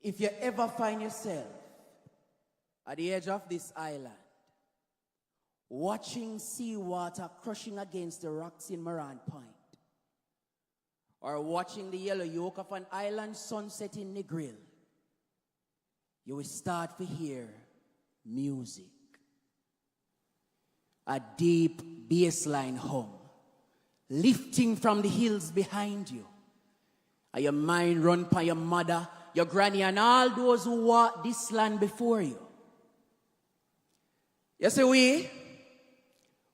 If you ever find yourself at the edge of this island, watching seawater crushing against the rocks in Morant Point, or watching the yellow yolk of an island sunset in Negril, you will start to hear music. A deep bassline hum, lifting from the hills behind you. And your mind run by your mother, your granny, and all those who walked this land before you. You see,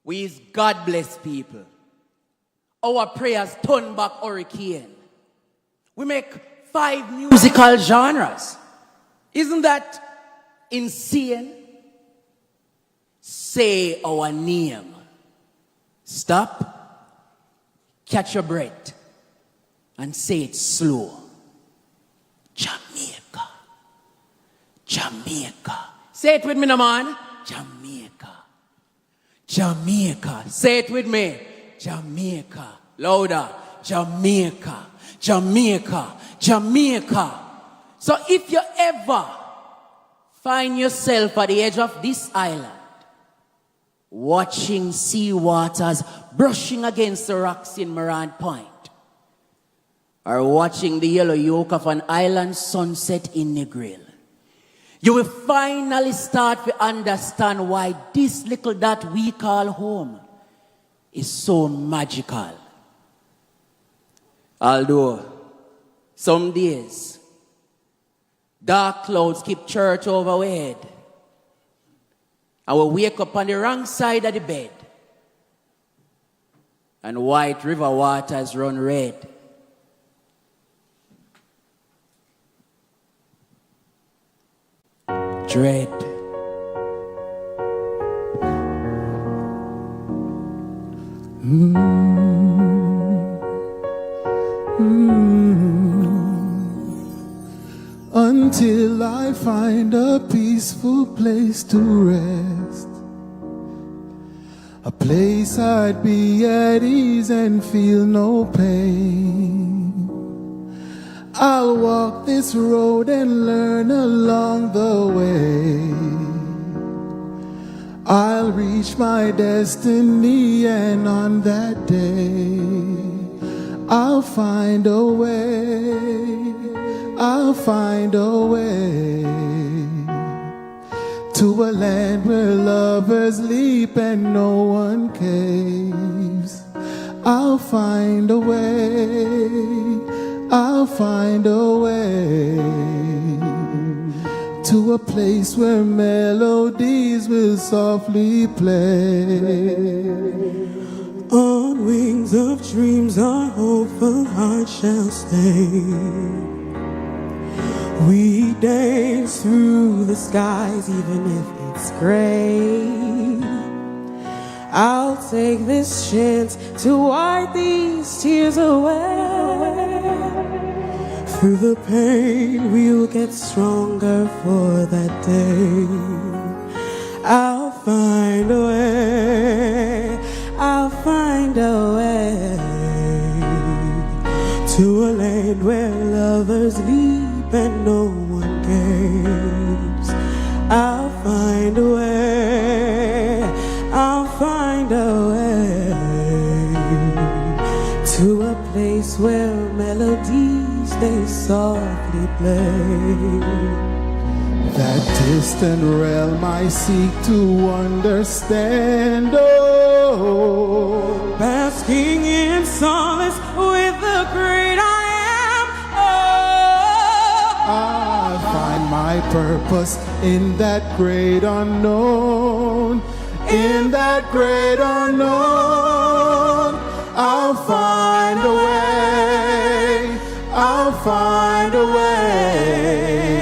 we is God-blessed people. Our prayers turn back hurricane. We make 5 musical genres. Isn't that insane? Say our name. Stop, catch your breath, and say it slow. Jamaica. Jamaica. Say it with me, no man. Jamaica. Jamaica. Say it with me. Jamaica. Louder. Jamaica. Jamaica. Jamaica. So if you ever find yourself at the edge of this island, watching sea waters brushing against the rocks in Morant Point, or watching the yellow yolk of an island sunset in Negril, you will finally start to understand why this little that we call home is so magical. Although some days dark clouds keep church overhead, I will wake up on the wrong side of the bed, and white river waters run red. Dread. Until I find a peaceful place to rest, a place I'd be at ease and feel no pain. I'll walk this road and learn along the way. I'll reach my destiny, and on that day I'll find a way. I'll find a way to a land where lovers leap and no one caves. I'll find a way. I'll find a way to a place where melodies will softly play. On wings of dreams our hopeful heart shall stay. We dance through the skies even if it's gray. I'll take this chance to wipe these tears away. Through the pain we'll get stronger for that day. I'll find a way. I'll find a way to a land where lovers leap and no one cares. I'll find a way. I'll find a way to a place where melodies they softly play. That distant realm I seek to understand, oh, basking in solace with the great I am, oh, I'll find my purpose in that great unknown. In that great unknown, I'll find a way. I'll find a way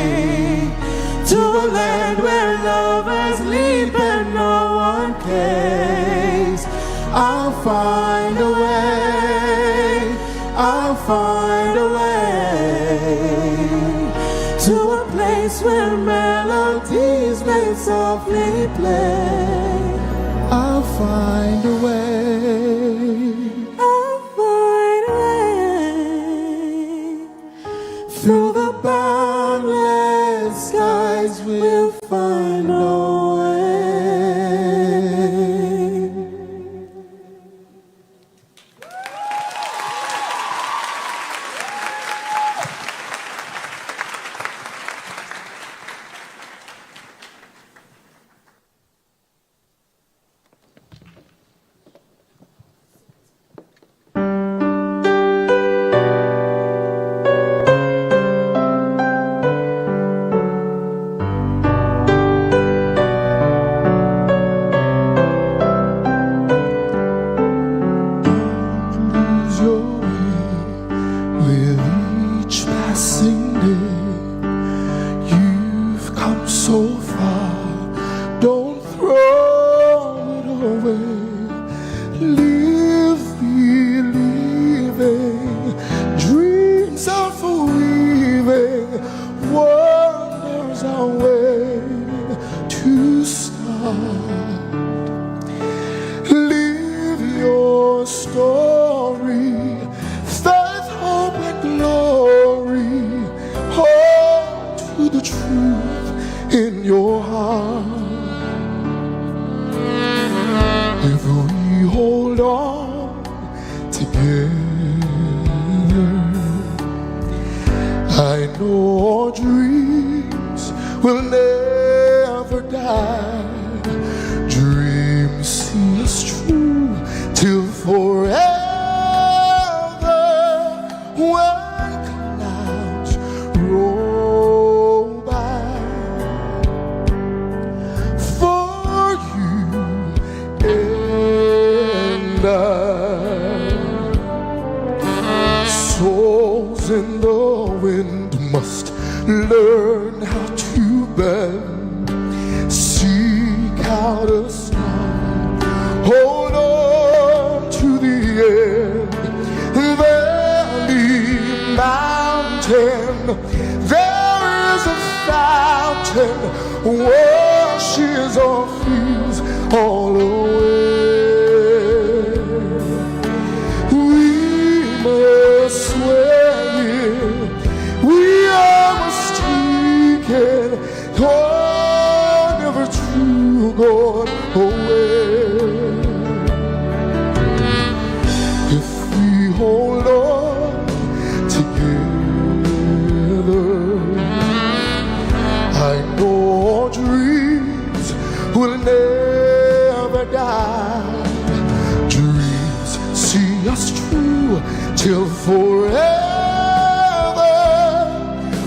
to a land where lovers leap and no one cares. I'll find a way. I'll find a way to a place where melodies may softly play. I'll find a way. I'll find a way Through the boundless I'll find a way. Lose your way with each passing day. You've come so far, don't throw it away. Live believing, dreams are for weaving, wonders are way to start. Live your story, faith, hope, and glory. Hold to the truth in your heart. If we hold on together, I know our dreams will never die. Dreams see us true till forever. When clouds roll by, for you and I, souls in the wind must learn how to bend. Seek out a star, hold on to the end. Valley, mountain, there is a fountain, washes our fears all away. We must swim, we are mistaken, God never true, God away. If we hold on together, I know our dreams will never die. Dreams see us true till forever.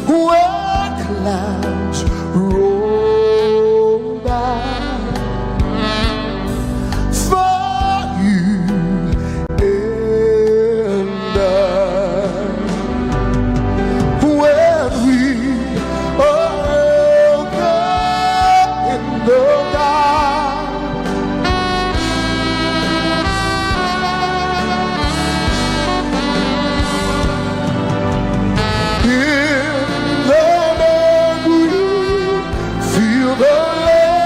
When clouds roll by, for you and I, when we are God in the dark, in the dark we feel the light.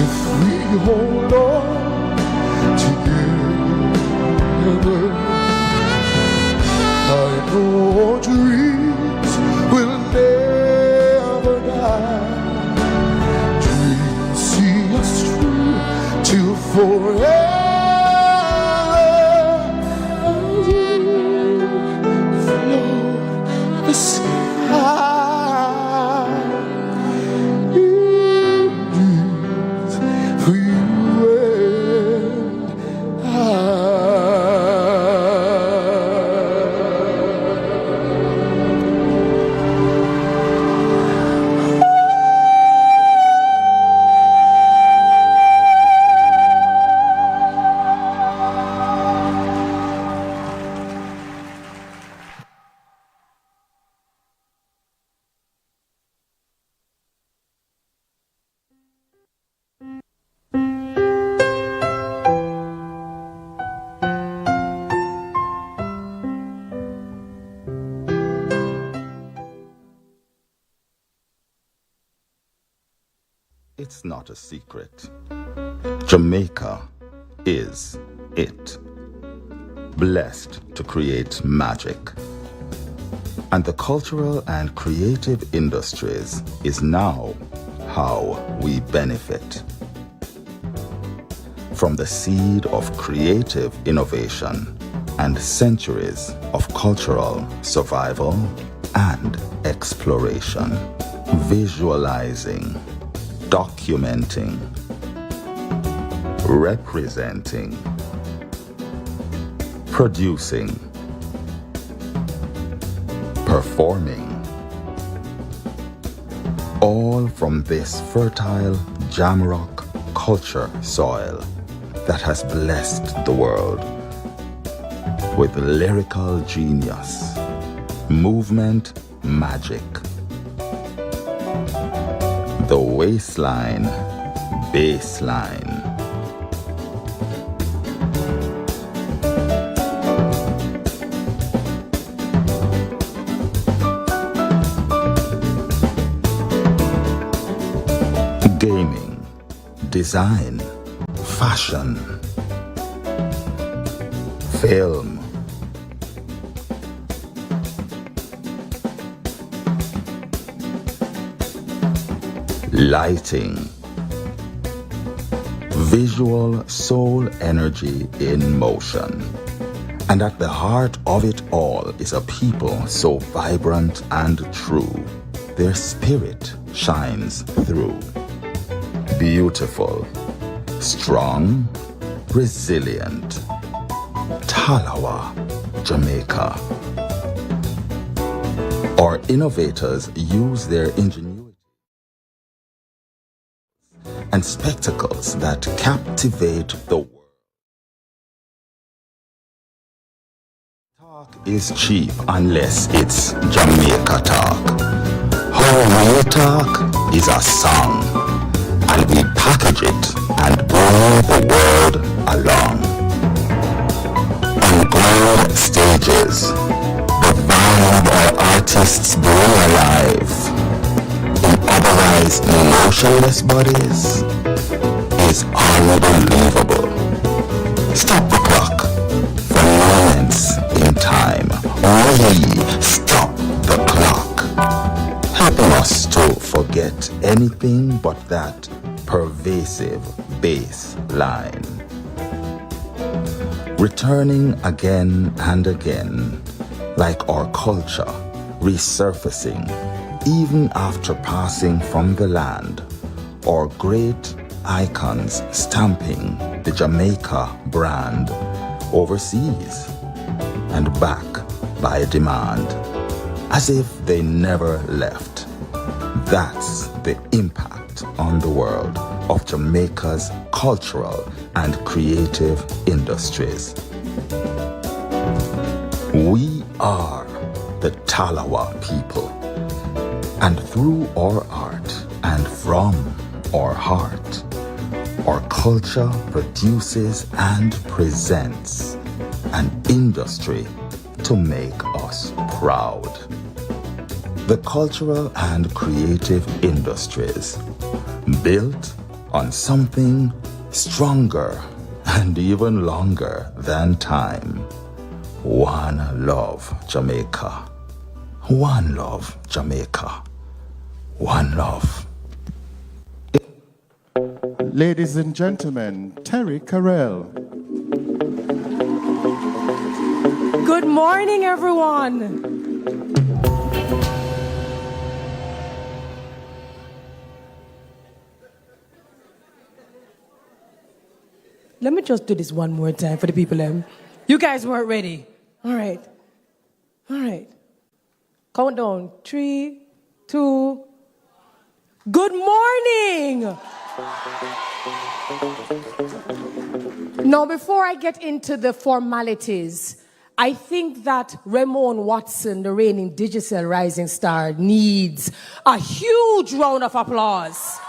If we hold on together, I know our dreams will never die. Dreams see us true till forever. Float the sky. Dreams for you and I. It's not a secret. Jamaica is it. Blessed to create magic. And the cultural and creative industries is now how we benefit. From the seed of creative innovation and centuries of cultural survival and exploration, visualizing, documenting, representing, producing, performing, all from this fertile Jamrock culture soil that has blessed the world with lyrical genius, movement magic, the waistline, baseline. Gaming, design, fashion, film, lighting, visual soul energy in motion. And at the heart of it all is a people so vibrant and true. Their spirit shines through. Beautiful, strong, resilient. Talawa, Jamaica. Our innovators use their ingenuity and spectacles that captivate the world. Talk is cheap unless it's Jamaica talk. How we talk is a song, and we package it and bring the world along. On grand stages, the vibe our artists bring alive in otherwise emotionless bodies is unbelievable. Stop the clock for moments in time. Really stop the clock, helping us to forget anything but that pervasive bass line. Returning again and again, like our culture resurfacing even after passing from the land, our great icons stamping the Jamaica brand overseas and back by demand, as if they never left. That's the impact on the world of Jamaica's cultural and creative industries. We are the Talawa people, and through our art and from our heart, our culture produces and presents an industry to make us proud. The cultural and creative industries built on something stronger and even longer than time. One love, Jamaica. One love, Jamaica. One love. Ladies and gentlemen, Terry Carell. Good morning, everyone. Let me just do this one more time for the people. You guys weren't ready. All right. All right. Count down. 3, 2. Good morning. Now, before I get into the formalities, I think that Ramon Watson, the reigning Digicel Rising Star, needs a huge round of applause.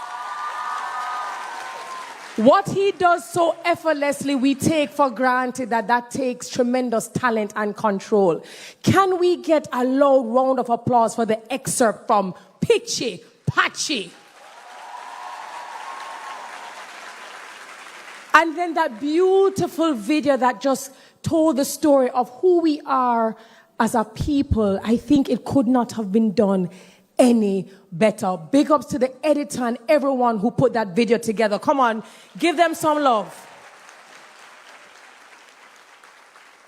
What he does so effortlessly, we take for granted that takes tremendous talent and control. Can we get a loud round of applause for the excerpt from Pitchy Patchy? And then that beautiful video that just told the story of who we are as a people. I think it could not have been done any better. Big ups to the editor and everyone who put that video together. Come on, give them some love.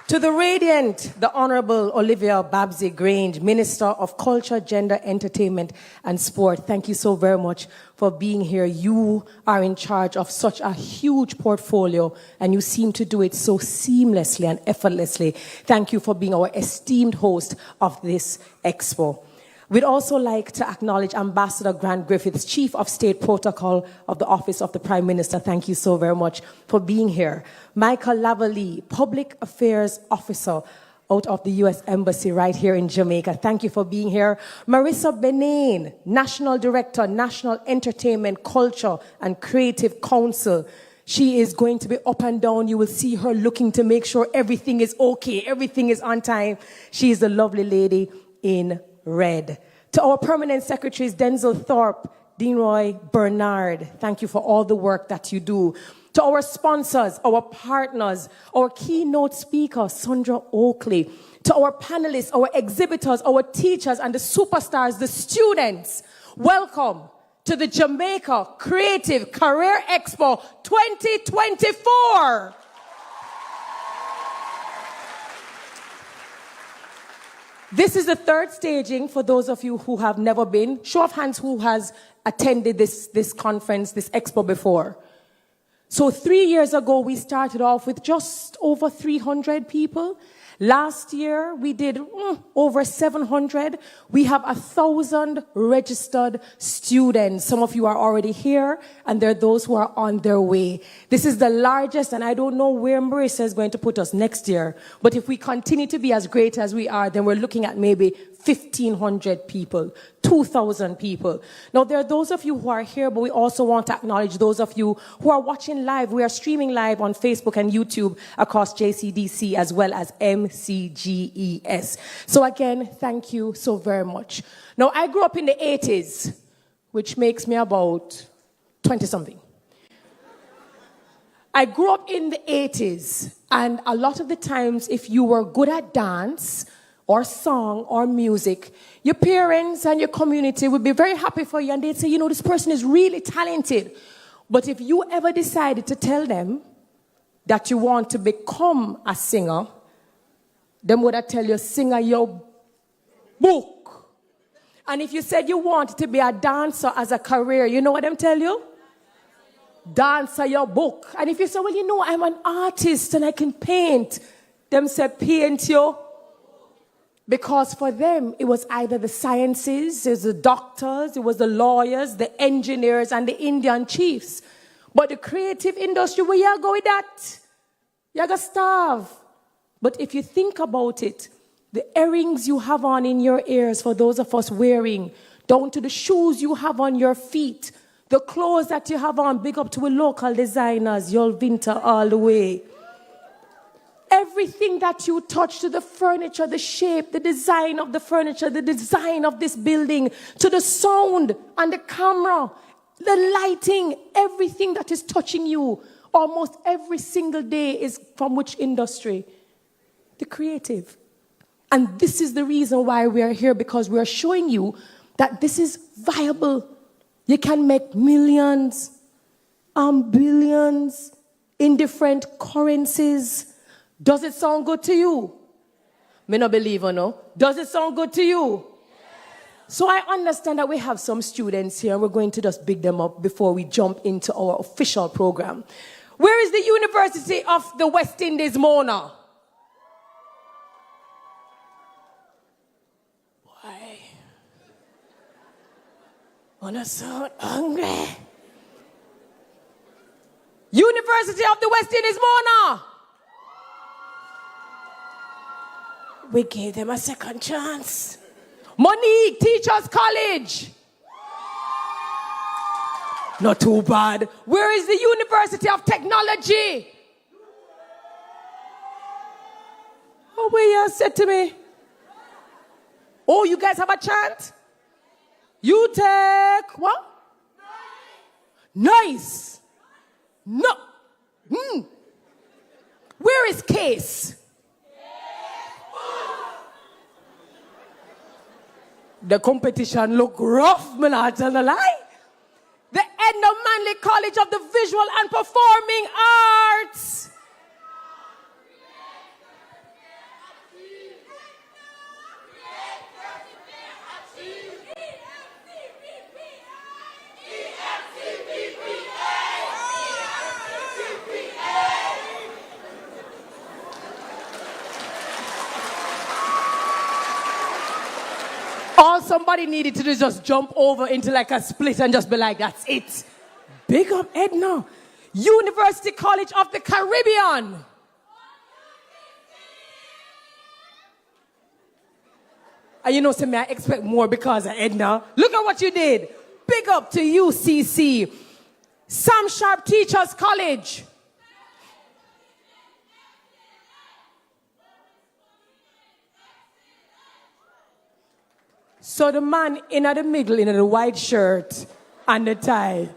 To the radiant, the Honorable Olivia Babsy Grange, Minister of Culture, Gender, Entertainment and Sport. Thank you so very much for being here. You are in charge of such a huge portfolio and you seem to do it so seamlessly and effortlessly. Thank you for being our esteemed host of this expo. We'd also like to acknowledge Ambassador Grant Griffiths, Chief of State Protocol of the Office of the Prime Minister. Thank you so very much for being here. Michael Lavallee, Public Affairs Officer out of the U.S. Embassy right here in Jamaica. Thank you for being here. Marissa Benain, National Director, National Entertainment, Culture and Creative Council. She is going to be up and down. You will see her looking to make sure everything is okay, everything is on time. She is a lovely lady in red. To our permanent secretaries, Denzel Thorpe, Deanroy Bernard, thank you for all the work that you do. To our sponsors, our partners, our keynote speaker, Sandra Oakley. To our panelists, our exhibitors, our teachers, and the superstars, the students, welcome to the Jamaica Creative Career Expo 2024. This is the third staging for those of you who have never been. Show of hands who has attended this conference, this expo before. So 3 years ago, we started off with just over 300 people. Last year, we did over 700. We have 1,000 registered students. Some of you are already here, and there are those who are on their way. This is the largest, and I don't know where Marissa is going to put us next year. But if we continue to be as great as we are, then we're looking at maybe 1,500 people, 2,000 people. Now, there are those of you who are here, but we also want to acknowledge those of you who are watching live. We are streaming live on Facebook and YouTube across JCDC as well as MCGES. So again, thank you so very much. Now, I grew up in the 80s, which makes me about 20-something. I grew up in the 80s, and a lot of the times, if you were good at dance, or song, or music, your parents and your community would be very happy for you, and they'd say, you know, this person is really talented. But if you ever decided to tell them that you want to become a singer, them would tell you, singer your book. And if you said you wanted to be a dancer as a career, you know what them tell you? Dancer your book. And if you say, well, you know, I'm an artist and I can paint, them say, paint your. Because for them, it was either the sciences, it was the doctors, it was the lawyers, the engineers, and the Indian chiefs. But the creative industry, where you go with that? You gotta starve. But if you think about it, the earrings you have on in your ears, for those of us wearing, down to the shoes you have on your feet, the clothes that you have on, big up to a local designers, Yul Winter all the way. Everything that you touch, to the furniture, the shape, the design of the furniture, the design of this building, to the sound and the camera, the lighting, everything that is touching you almost every single day is from which industry? The creative. And this is the reason why we are here, because we are showing you that this is viable. You can make millions and billions in different currencies. Does it sound good to you? Me no believe or no. Does it sound good to you? So I understand that we have some students here. We're going to just big them up before we jump into our official program. Where is the University of the West Indies, Mona? Why? Wanna sound hungry? University of the West Indies, Mona? We gave them a second chance. Monique, Teachers College. Not too bad. Where is the University of Technology? Oh, where you said to me? Oh, you guys have a chant? You take what? Nice. No. place. The competition look rough, man, I tell a lie. The Edna Manley College of the Visual and Performing Arts. All somebody needed to do is just jump over into like a split and just be like, that's it. Big up Edna. University College of the Caribbean. And you know, say me, I expect more because of Edna. Look at what you did. Big up to UCC. Sam Sharp Teachers College. So the man in the middle, in the white shirt and the tie,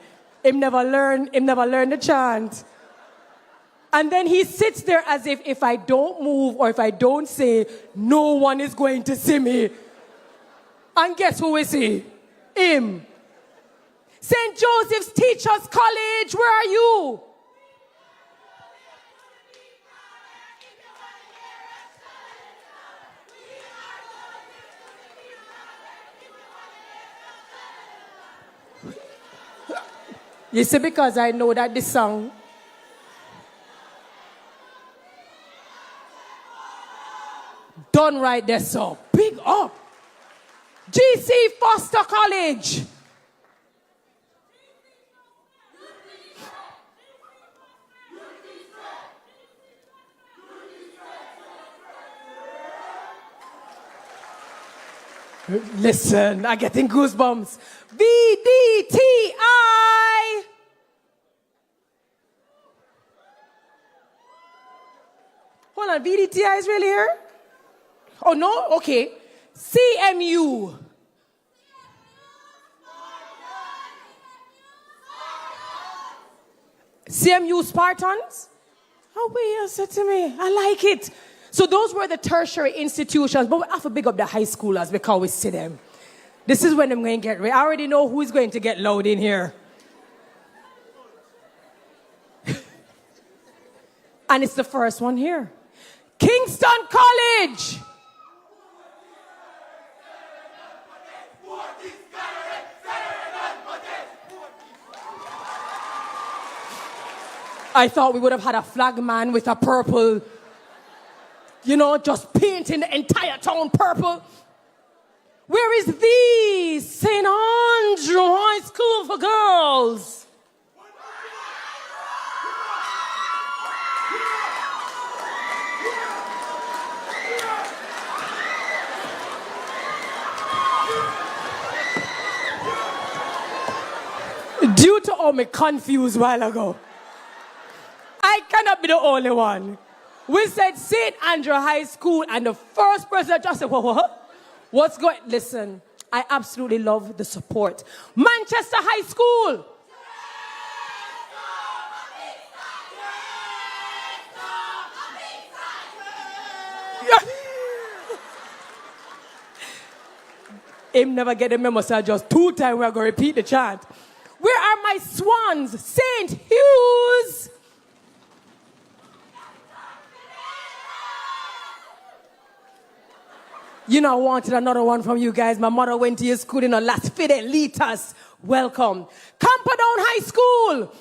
him never learn the chant. And then he sits there as if I don't move or if I don't say, no one is going to see me. And guess who we see? Him. St. Joseph's Teachers College, where are you? You see, because I know that this song done right there, so big up. GC Foster College. Listen, I'm getting goosebumps. VDTI. Hold on, VDTI is really here? Oh, no? Okay. CMU. CMU Spartans? Oh, wait, you said to me. I like it. So those were the tertiary institutions, but we have to big up the high schoolers because we see them. This is when I'm going to get ready. I already know who's going to get loud in here. And it's the first one here. Kingston College. I thought we would have had a flag man with a purple, you know, just painting the entire town purple. Where is the St. Andrew High School for Girls? Due to all me confused a while ago, I cannot be the only one. We said St. Andrew High School, and the first person that just said, what? What's going? Listen, I absolutely love the support. Manchester High School. Him never get a memo, so just 2 times we're going to repeat the chant. Where are my swans? St. Hugh's. You know, I wanted another one from you guys. My mother went to your school in Las Fidelitas. Welcome. Camperdown High School.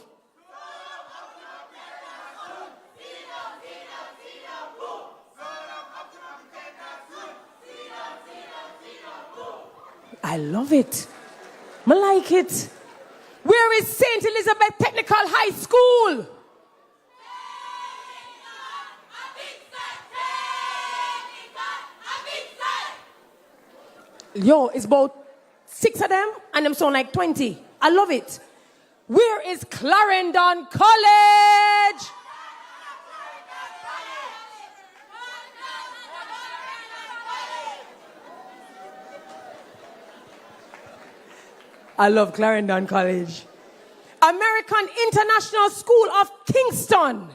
I love it. I like it. Where is St. Elizabeth Technical High School? Yo, it's about 6 of them, and them sound like 20. I love it. Where is Clarendon College? I love Clarendon College. American International School of Kingston.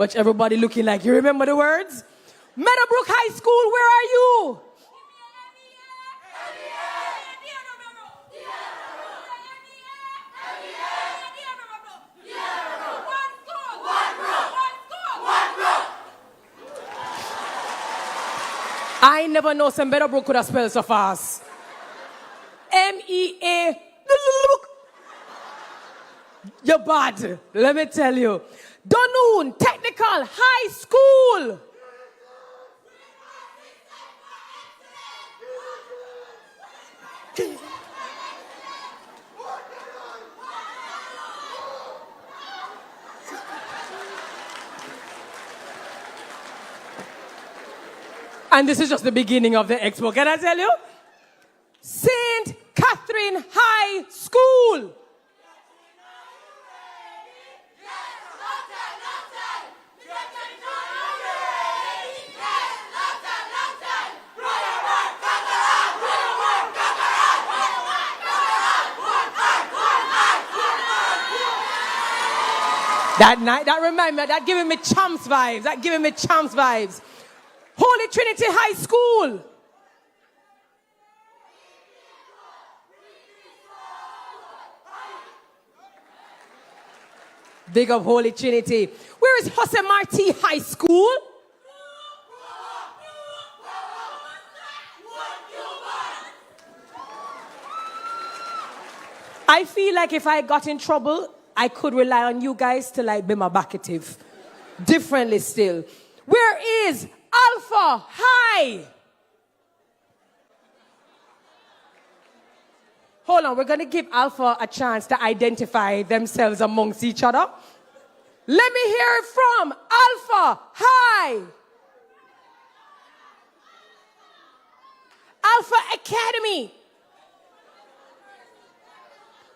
Watch everybody looking like you remember the words. Meadowbrook High School, where are you? I never know some Meadowbrook could have spelled so fast. MEA. You're bad. Let me tell you. Dunoon Technical High School. And this is just the beginning of the expo. Can I tell you? St. Catherine High School. That night, that remind me, that giving me champs vibes. That giving me champs vibes. Holy Trinity High School. Big up Holy Trinity. Where is Jose Marti High School? I feel like if I got in trouble, I could rely on you guys to like be my backative. Differently still. Where is Alpha High? Hold on, we're going to give Alpha a chance to identify themselves amongst each other. Let me hear it from Alpha High. Alpha Academy.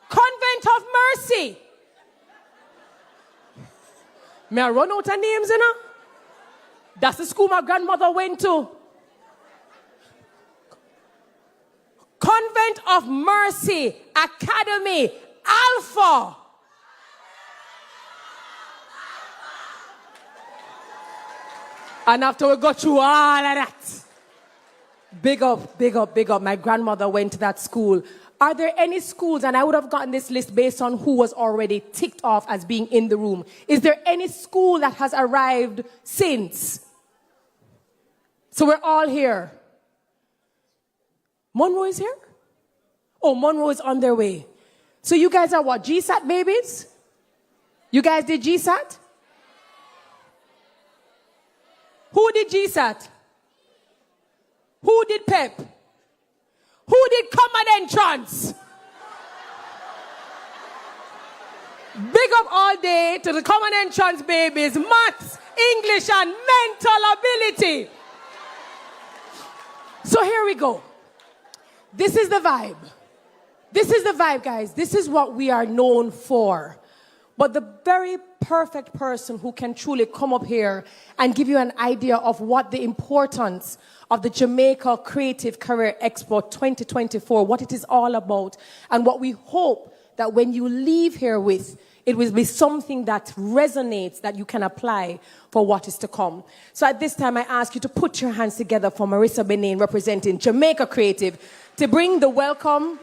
Convent of Mercy. May I run out of names, you know? That's the school my grandmother went to. Convent of Mercy Academy Alpha. And after we got through all of that, big up, big up, big up. My grandmother went to that school. Are there any schools, and I would have gotten this list based on who was already ticked off as being in the room. Is there any school that has arrived since? So we're all here. Monroe is here? Oh, Monroe is on their way. So you guys are what, GSAT babies? You guys did GSAT? Who did GSAT? Who did PEP? Who did common entrance? Big up all day to the common entrance babies, maths, English, and mental ability. So here we go. This is the vibe. This is the vibe, guys. This is what we are known for. But the very perfect person who can truly come up here and give you an idea of what the importance of the Jamaica Creative Career Expo 2024, what it is all about, and what we hope that when you leave here with, it will be something that resonates, that you can apply for what is to come. So at this time, I ask you to put your hands together for Marissa Benin, representing Jamaica Creative, to bring the welcome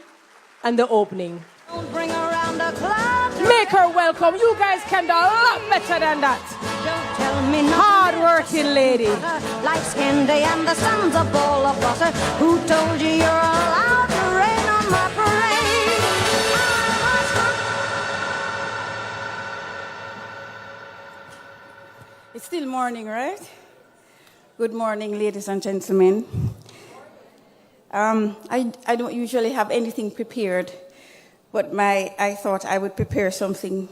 and the opening. Bring around a cloud. Make her welcome. You guys can do a lot better than that. Don't tell me hard-working lady. Life's candy and the sun's a bowl of butter. Who told you you're allowed to rain on my parade? It's still morning, right? Good morning, ladies and gentlemen. I don't usually have anything prepared, but I thought I would prepare something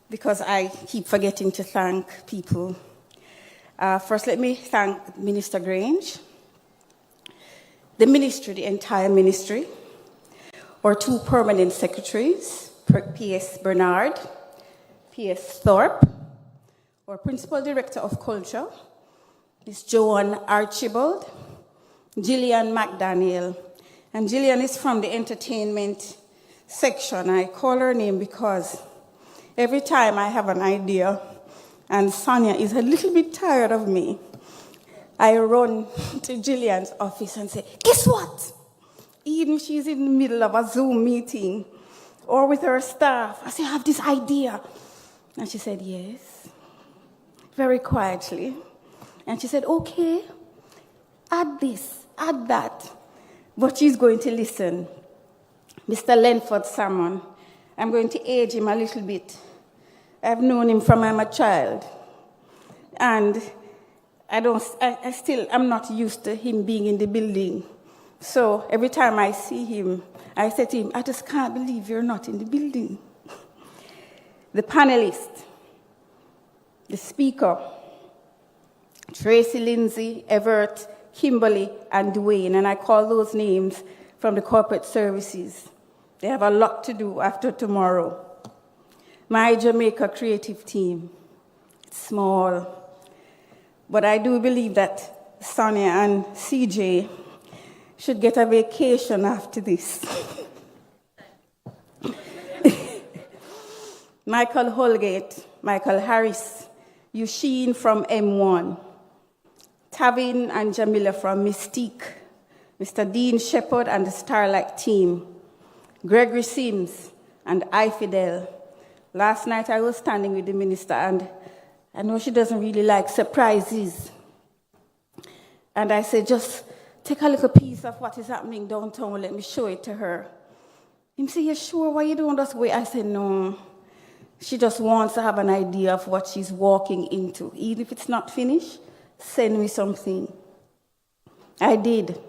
because I keep forgetting to thank people. First, let me thank Minister Grange, the ministry, the entire ministry, our two permanent secretaries, P.S. Bernard, P.S. Thorpe, our Principal Director of Culture, Ms. Joan Archibald, Gillian McDaniel. And Gillian is from the entertainment section. I call her name because every time I have an idea, and Sonia is a little bit tired of me, I run to Gillian's office and say, guess what? Even if she's in the middle of a Zoom meeting or with her staff, I say, I have this idea. And she said, yes, very quietly. And she said, okay, add this, add that. But she's going to listen. Mr. Lenford Salmon, I'm going to age him a little bit. I've known him from I'm a child. And I'm not used to him being in the building. So every time I see him, I say to him, I just can't believe you're not in the building. The panelists, the speaker, Tracy, Lindsay, Everett, Kimberly, and Dwayne, and I call those names from the corporate services. They have a lot to do after tomorrow. My Jamaica creative team, it's small, but I do believe that Sonia and CJ should get a vacation after this. Michael Holgate, Michael Harris, Eugene from M1, Tavin and Jamila from Mystique, Mr. Dean Shepherd and the Starlight team, Gregory Sims and iFidel. Last night I was standing with the minister, and I know she doesn't really like surprises. And I said, just take a little piece of what is happening downtown, let me show it to her. He said, you sure, why you don't just wait? I said, no. She just wants to have an idea of what she's walking into. Even if it's not finished, send me something. I did.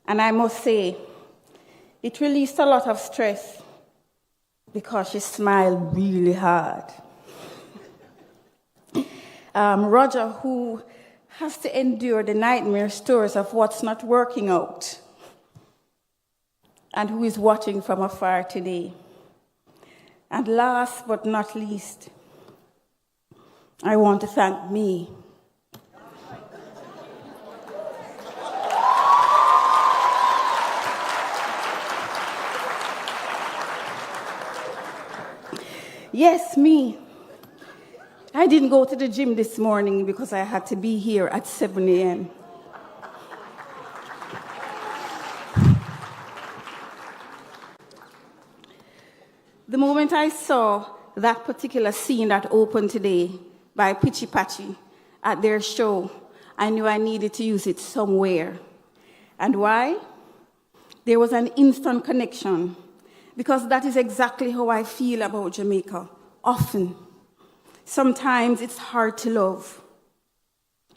And I must say, it released a lot of stress because she smiled really hard. Roger, who has to endure the nightmare stories of what's not working out, and who is watching from afar today. And last but not least, I want to thank me. Yes, me. I didn't go to the gym this morning because I had to be here at 7 a.m. The moment I saw that particular scene that opened today by Pitchy Patchy at their show, I knew I needed to use it somewhere. And why? There was an instant connection, because that is exactly how I feel about Jamaica, often. Sometimes it's hard to love,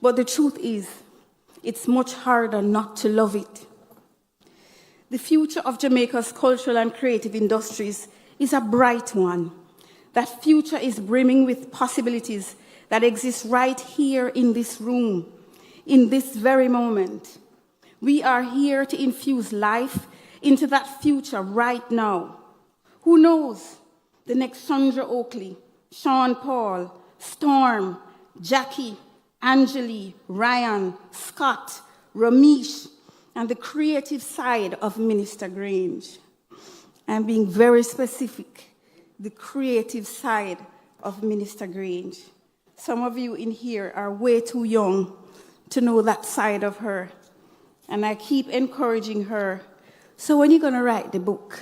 but the truth is, it's much harder not to love it. The future of Jamaica's cultural and creative industries is a bright one. That future is brimming with possibilities that exist right here in this room, in this very moment. We are here to infuse life into that future right now. Who knows? The next Sandra Oakley, Sean Paul, Storm, Jackie, Angeli, Ryan, Scott, Ramesh, and the creative side of Minister Grange. I'm being very specific, the creative side of Minister Grange. Some of you in here are way too young to know that side of her. And I keep encouraging her. So when you're going to write the book,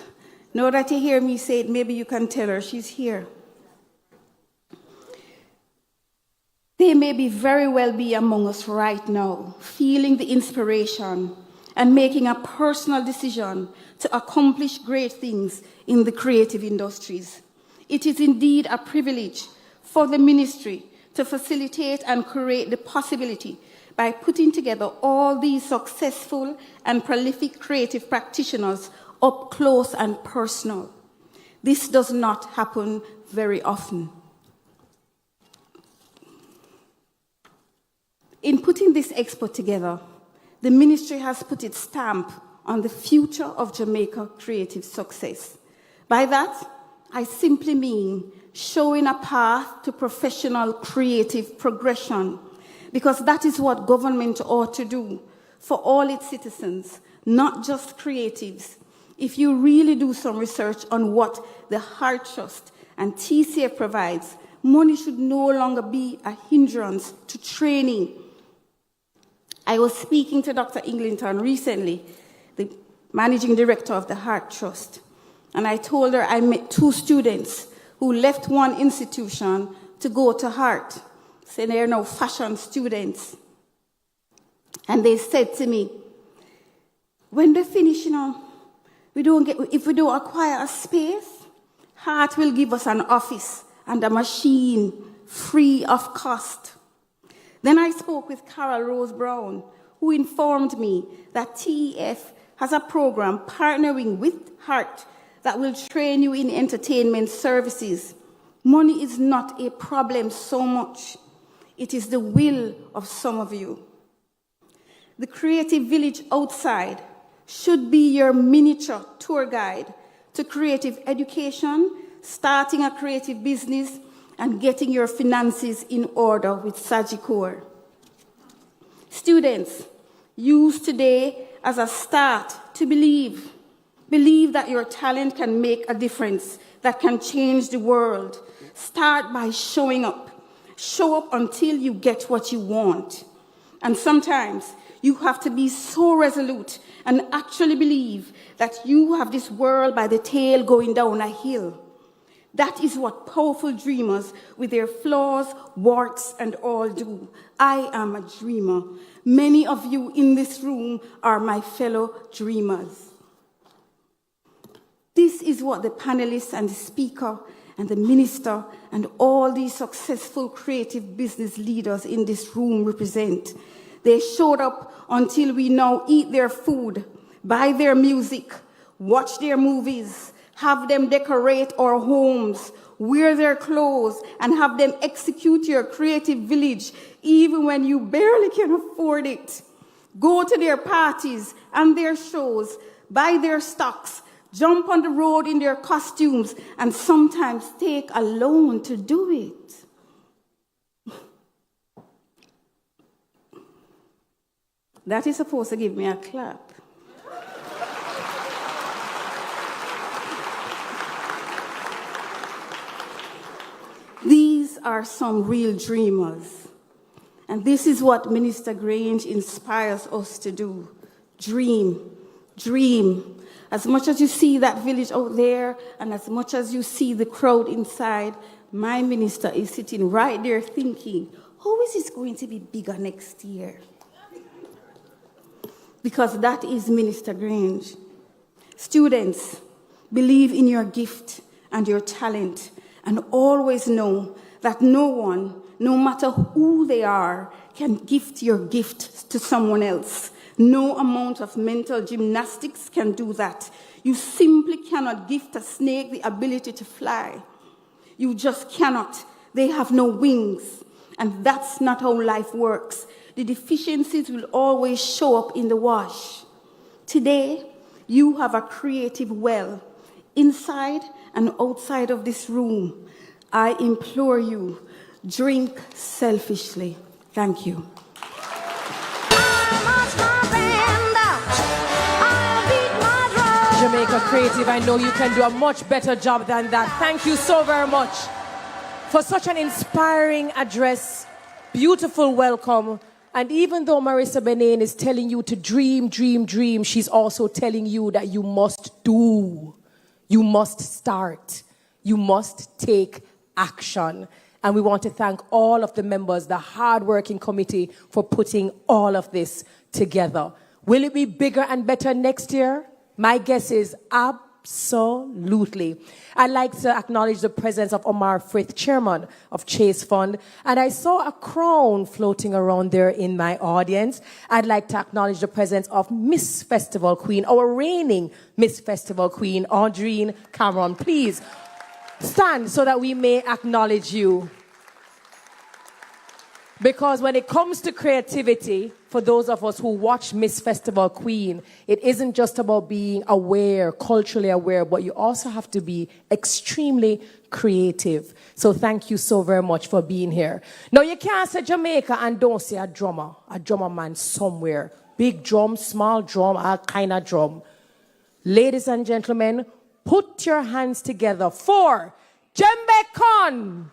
now that you hear me say it, maybe you can tell her she's here. They may be very well be among us right now, feeling the inspiration and making a personal decision to accomplish great things in the creative industries. It is indeed a privilege for the ministry to facilitate and create the possibility by putting together all these successful and prolific creative practitioners up close and personal. This does not happen very often. In putting this expo together, the ministry has put its stamp on the future of Jamaica creative success. By that, I simply mean showing a path to professional creative progression, because that is what government ought to do for all its citizens, not just creatives. If you really do some research on what the Heart Trust and TCA provides, Money should no longer be a hindrance to training. I was speaking to Dr. Eglinton recently, the managing director of the Heart Trust, and I told her I met 2 students who left one institution to go to Heart. So they're now fashion students. And they said to me, when they finish, if we don't acquire a space, Heart will give us an office and a machine free of cost. Then I spoke with Carol Rose Brown, who informed me that TEF has a program partnering with Heart that will train you in entertainment services. Money is not a problem so much. It is the will of some of you. The creative village outside should be your miniature tour guide to creative education, starting a creative business, and getting your finances in order with Sagicor. Students, use today as a start to believe. Believe that your talent can make a difference, that can change the world. Start by showing up. Show up until you get what you want. And sometimes you have to be so resolute and actually believe that you have this world by the tail going down a hill. That is what powerful dreamers with their flaws, warts, and all do. I am a dreamer. Many of you in this room are my fellow dreamers. This is what the panelists and the speaker and the minister and all these successful creative business leaders in this room represent. They showed up until we now eat their food, buy their music, watch their movies, have them decorate our homes, wear their clothes, and have them execute your creative village even when you barely can afford it. Go to their parties and their shows, buy their stocks, jump on the road in their costumes, and sometimes take a loan to do it. That is supposed to give me a clap. These are some real dreamers. And this is what Minister Grange inspires us to do. Dream. Dream. As much as you see that village out there, and as much as you see the crowd inside, my minister is sitting right there thinking, how is this going to be bigger next year? Because that is Minister Grange. Students, believe in your gift and your talent, and always know that no one, no matter who they are, can gift your gift to someone else. No amount of mental gymnastics can do that. You simply cannot gift a snake the ability to fly. You just cannot. They have no wings. And that's not how life works. The deficiencies will always show up in the wash. Today, you have a creative well, inside and outside of this room. I implore you, drink selfishly. Thank you. Jamaica Creative, I know you can do a much better job than that. Thank you so very much for such an inspiring address, beautiful welcome. And even though Marissa Benin is telling you to dream, dream, dream, she's also telling you that you must do. You must start. You must take action. And we want to thank all of the members, the hard-working committee, for putting all of this together. Will it be bigger and better next year? My guess is absolutely. I'd like to acknowledge the presence of Omar Frith, chairman of Chase Fund. And I saw a crown floating around there in my audience. I'd like to acknowledge the presence of Miss Festival Queen, our reigning Miss Festival Queen, Audrine Cameron. Please stand so that we may acknowledge you. Because when it comes to creativity, for those of us who watch Miss Festival Queen, it isn't just about being aware, culturally aware, but you also have to be extremely creative. So thank you so very much for being here. Now, you can't say Jamaica and don't say a drummer man somewhere. Big drum, small drum, all kind of drum. Ladies and gentlemen, put your hands together for Jamaican.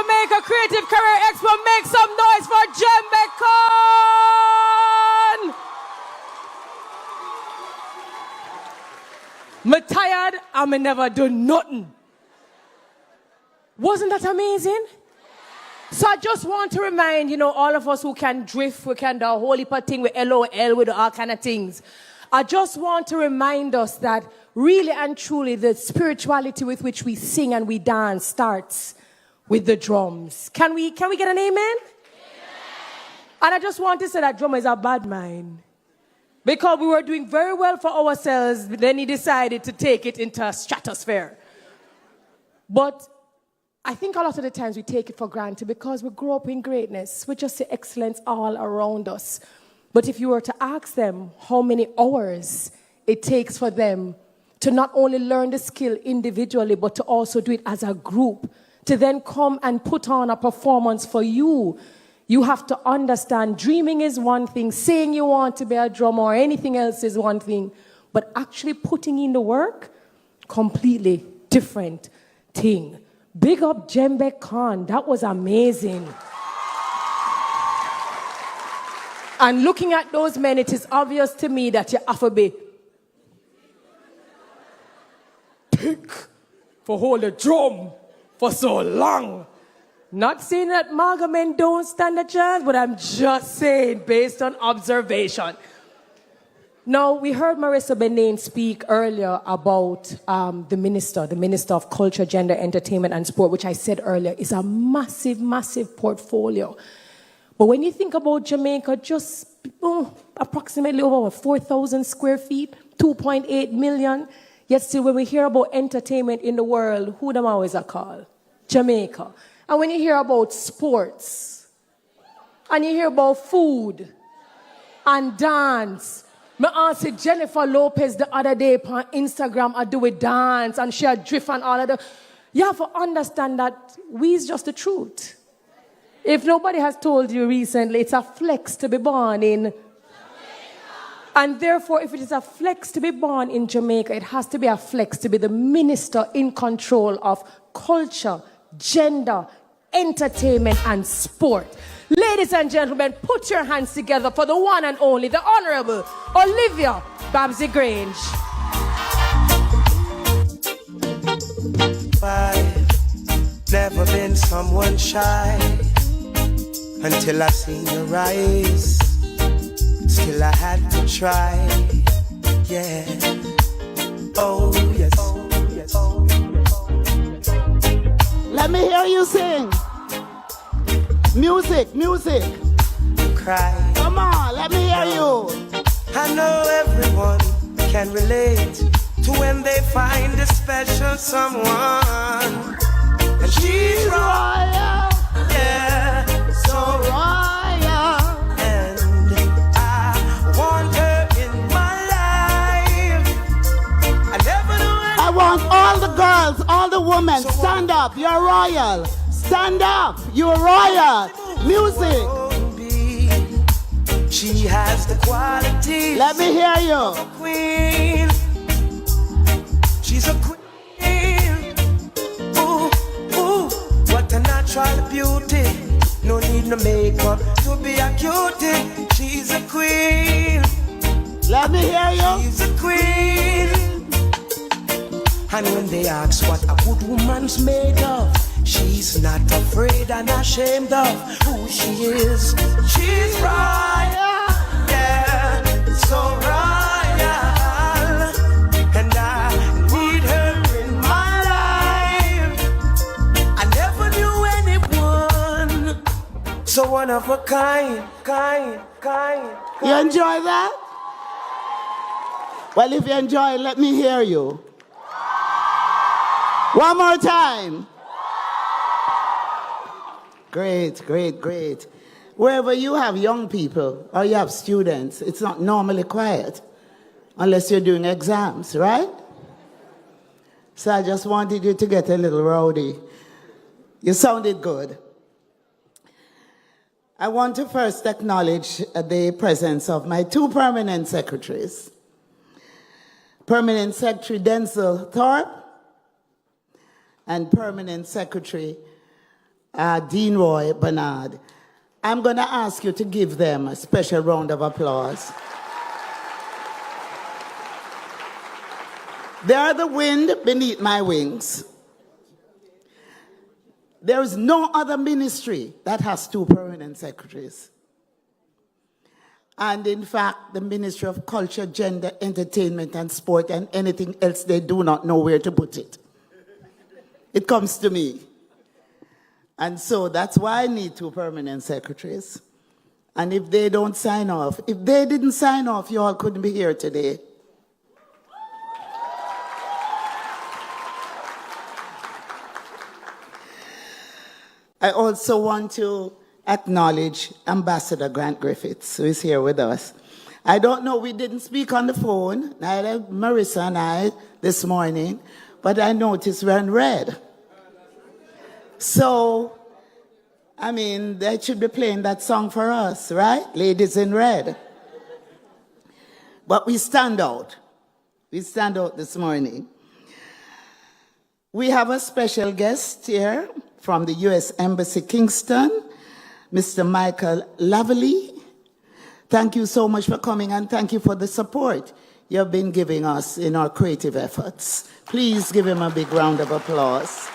Jamaica Creative Career Expo. Make some noise for Jamaica! Me tired and me never do nothing. Wasn't that amazing? So I just want to remind, all of us who can drift, we can do a whole heap of thing with LOL, with all kind of things. I just want to remind us that really and truly the spirituality with which we sing and we dance starts with the drums. Can we get an amen? Amen. And I just want to say that drummer is a bad mind. Because we were doing very well for ourselves, then he decided to take it into a stratosphere. But I think a lot of the times we take it for granted because we grow up in greatness. We just see excellence all around us. But if you were to ask them how many hours it takes for them to not only learn the skill individually, but to also do it as a group, to then come and put on a performance for you, you have to understand dreaming is one thing, saying you want to be a drummer or anything else is one thing, but actually putting in the work, completely different thing. Big up Djembe Khan, that was amazing. And looking at those men, it is obvious to me that you have to be thick for hold a drum for so long. Not saying that Maga men don't stand a chance, but I'm just saying based on observation. Now, we heard Marissa Benin speak earlier about the Minister of Culture, Gender, Entertainment and Sport, which I said earlier is a massive, massive portfolio. But when you think about Jamaica, just approximately over 4,000 square feet, 2.8 million, yet still when we hear about entertainment in the world, who them always are called? Jamaica. And when you hear about sports, and you hear about food, and dance, my auntie Jennifer Lopez the other day on Instagram, I do a dance, and she a drift and all of that. You have to understand that we is just the truth. If nobody has told you recently, it's a flex to be born in Jamaica. And therefore, if it is a flex to be born in Jamaica, it has to be a flex to be the minister in control of culture, gender, entertainment, and sport. Ladies and gentlemen, put your hands together for the one and only, the Honorable Olivia Babsy Grange. I've never been someone shy until I seen your eyes. Still I had to try, yeah. Oh yes, oh yes, oh yes. Let me hear you sing. Music, music. Cry. Come on, let me hear you. I know everyone can relate to when they find a special someone. And she's royal, yeah, so royal. And I want her in my life. I never knew. I want all the girls, all the women, stand up. You're royal. Stand up. You're royal. Music. She has the qualities. Let me hear you. Of a queen. She's a queen. Ooh, ooh, what a natural beauty. No need no makeup to be a cutie. She's a queen. Let me hear you. She's a queen. And when they ask what a good woman's made of, she's not afraid and ashamed of who she is. She's royal, yeah, so royal. And I need her in my life. I never knew anyone so one of a kind. You enjoy that? Well, if you enjoy it, let me hear you. One more time. Great, great, great. Wherever you have young people or you have students, it's not normally quiet unless you're doing exams, right? So I just wanted you to get a little rowdy. You sounded good. I want to first acknowledge the presence of my two permanent secretaries. Permanent Secretary Denzel Thorpe and Permanent Secretary Dean Roy Bernard. I'm going to ask you to give them a special round of applause. They are the wind beneath my wings. There is no other ministry that has 2 permanent secretaries. And in fact, the Ministry of Culture, Gender, Entertainment, and Sport, and anything else, they do not know where to put it. It comes to me. And so that's why I need 2 permanent secretaries. And if they don't sign off, if they didn't sign off, you all couldn't be here today. I also want to acknowledge Ambassador Grant Griffiths, who is here with us. I don't know, we didn't speak on the phone, neither Marissa and I this morning, but I noticed we're in red. So, I mean, they should be playing that song for us, right? Ladies in Red. But we stand out. We stand out this morning. We have a special guest here from the U.S. Embassy Kingston, Mr. Michael Laverly. Thank you so much for coming, and thank you for the support you have been giving us in our creative efforts. Please give him a big round of applause.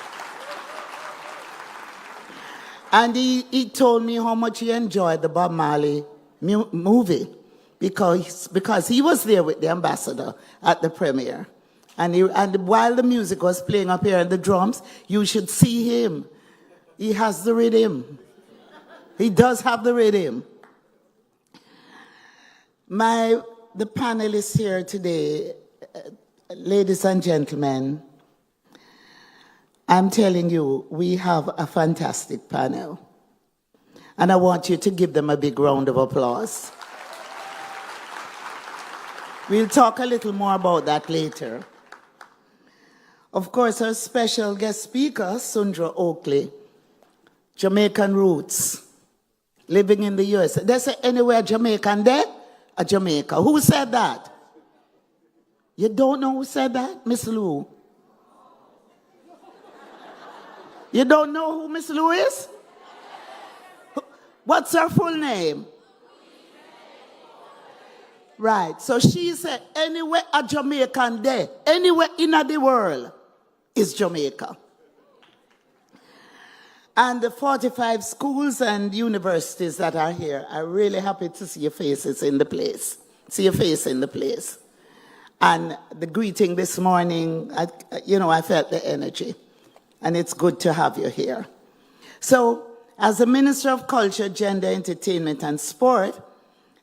And he told me how much he enjoyed the Bob Marley movie because he was there with the ambassador at the premiere. And while the music was playing up here and the drums, you should see him. He has the rhythm. He does have the rhythm. The panelists here today, ladies and gentlemen, I'm telling you, we have a fantastic panel. And I want you to give them a big round of applause. We'll talk a little more about that later. Of course, our special guest speaker, Sundra Oakley, Jamaican roots, living in the US. They say anywhere Jamaican there, a Jamaica. Who said that? You don't know who said that? Miss Lou. You don't know who Miss Lou is? What's her full name? Right, so she said anywhere a Jamaican there, anywhere in the world is Jamaica. And the 45 schools and universities that are here, I'm really happy to see your faces in the place. See your face in the place. And the greeting this morning, I felt the energy. And it's good to have you here. So, as the Minister of Culture, Gender, Entertainment, and Sport,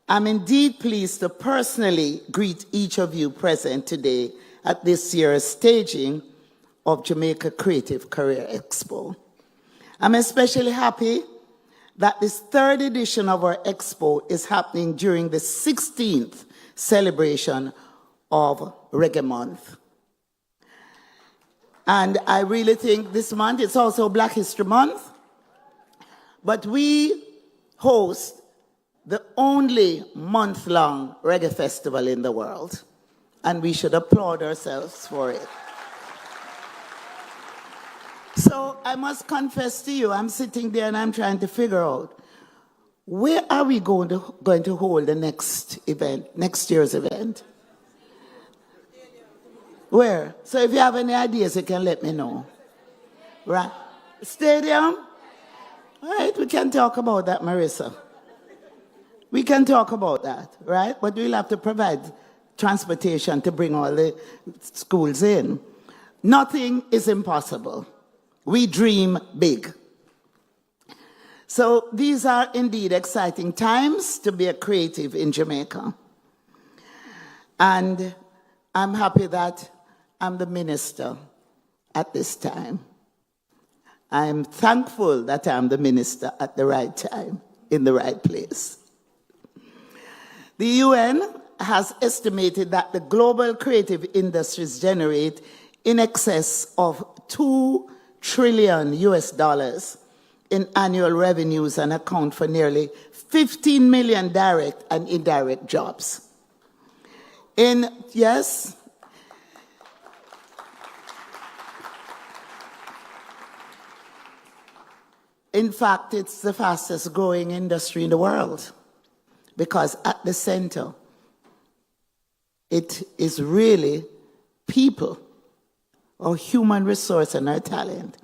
I'm indeed pleased to personally greet each of you present today at this year's staging of Jamaica Creative Career Expo. I'm especially happy that this 3rd edition of our Expo is happening during the 16th celebration of Reggae Month. And I really think this month, it's also Black History Month, but we host the only month-long reggae festival in the world, and we should applaud ourselves for it. So I must confess to you, I'm sitting there and I'm trying to figure out, where are we going to hold the next event, next year's event? Where? So if you have any ideas, you can let me know. Right? Stadium? All right, we can talk about that, Marissa. We can talk about that, right? But we'll have to provide transportation to bring all the schools in. Nothing is impossible. We dream big. So these are indeed exciting times to be a creative in Jamaica. And I'm happy that I'm the minister at this time. I'm thankful that I'm the minister at the right time, in the right place. The UN has estimated that the global creative industries generate in excess of $2 trillion in annual revenues and account for nearly 15 million direct and indirect jobs. Yes? In fact, it's the fastest growing industry in the world because at the center, it is really people or human resource and our talent.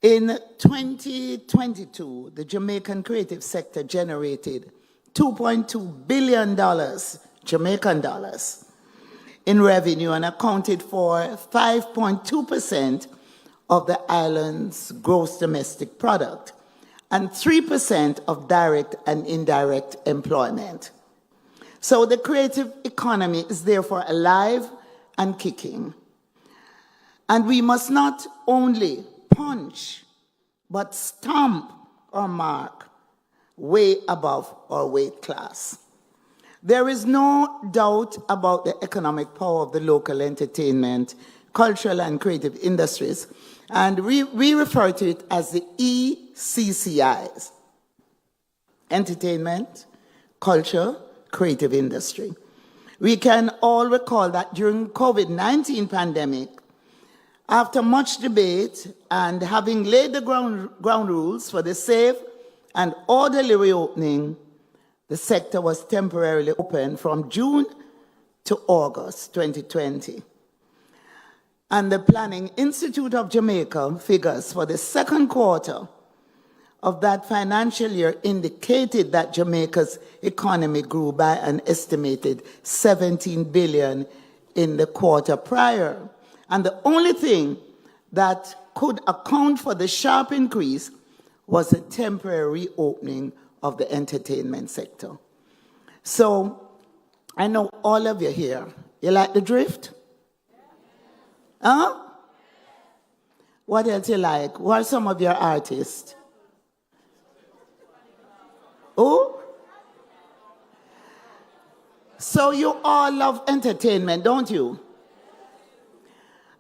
In 2022, the Jamaican creative sector generated $2.2 billion Jamaican dollars in revenue and accounted for 5.2% of the island's gross domestic product and 3% of direct and indirect employment. So the creative economy is therefore alive and kicking. And we must not only punch, but stamp our mark way above our weight class. There is no doubt about the economic power of the local entertainment, cultural and creative industries, and we refer to it as the ECCIs: entertainment, culture, creative industry. We can all recall that during COVID-19 pandemic, after much debate and having laid the ground rules for the safe and orderly reopening, the sector was temporarily open from June to August 2020. And the Planning Institute of Jamaica figures for the second quarter of that financial year indicated that Jamaica's economy grew by an estimated 17 billion in the quarter prior. And the only thing that could account for the sharp increase was the temporary reopening of the entertainment sector. So I know all of you here, you like the drift? Huh? What else you like? Who are some of your artists? Who? So you all love entertainment, don't you?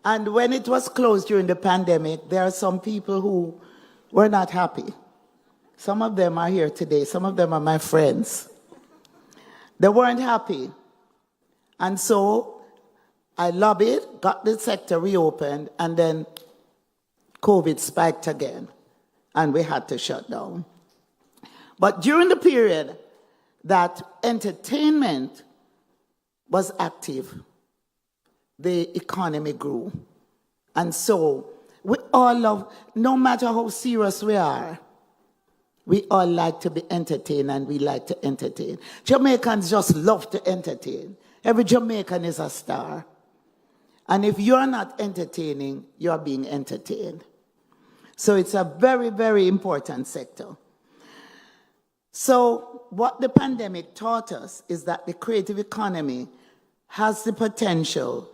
And when it was closed during the pandemic, there are some people who were not happy. Some of them are here today. Some of them are my friends. They weren't happy. And so I lobbied, got the sector reopened, and then COVID spiked again, and we had to shut down. But during the period that entertainment was active, the economy grew. And so we all love, no matter how serious we are, we all like to be entertained and we like to entertain. Jamaicans just love to entertain. Every Jamaican is a star. And if you're not entertaining, you're being entertained. So it's a very, very important sector. So what the pandemic taught us is that the creative economy has the potential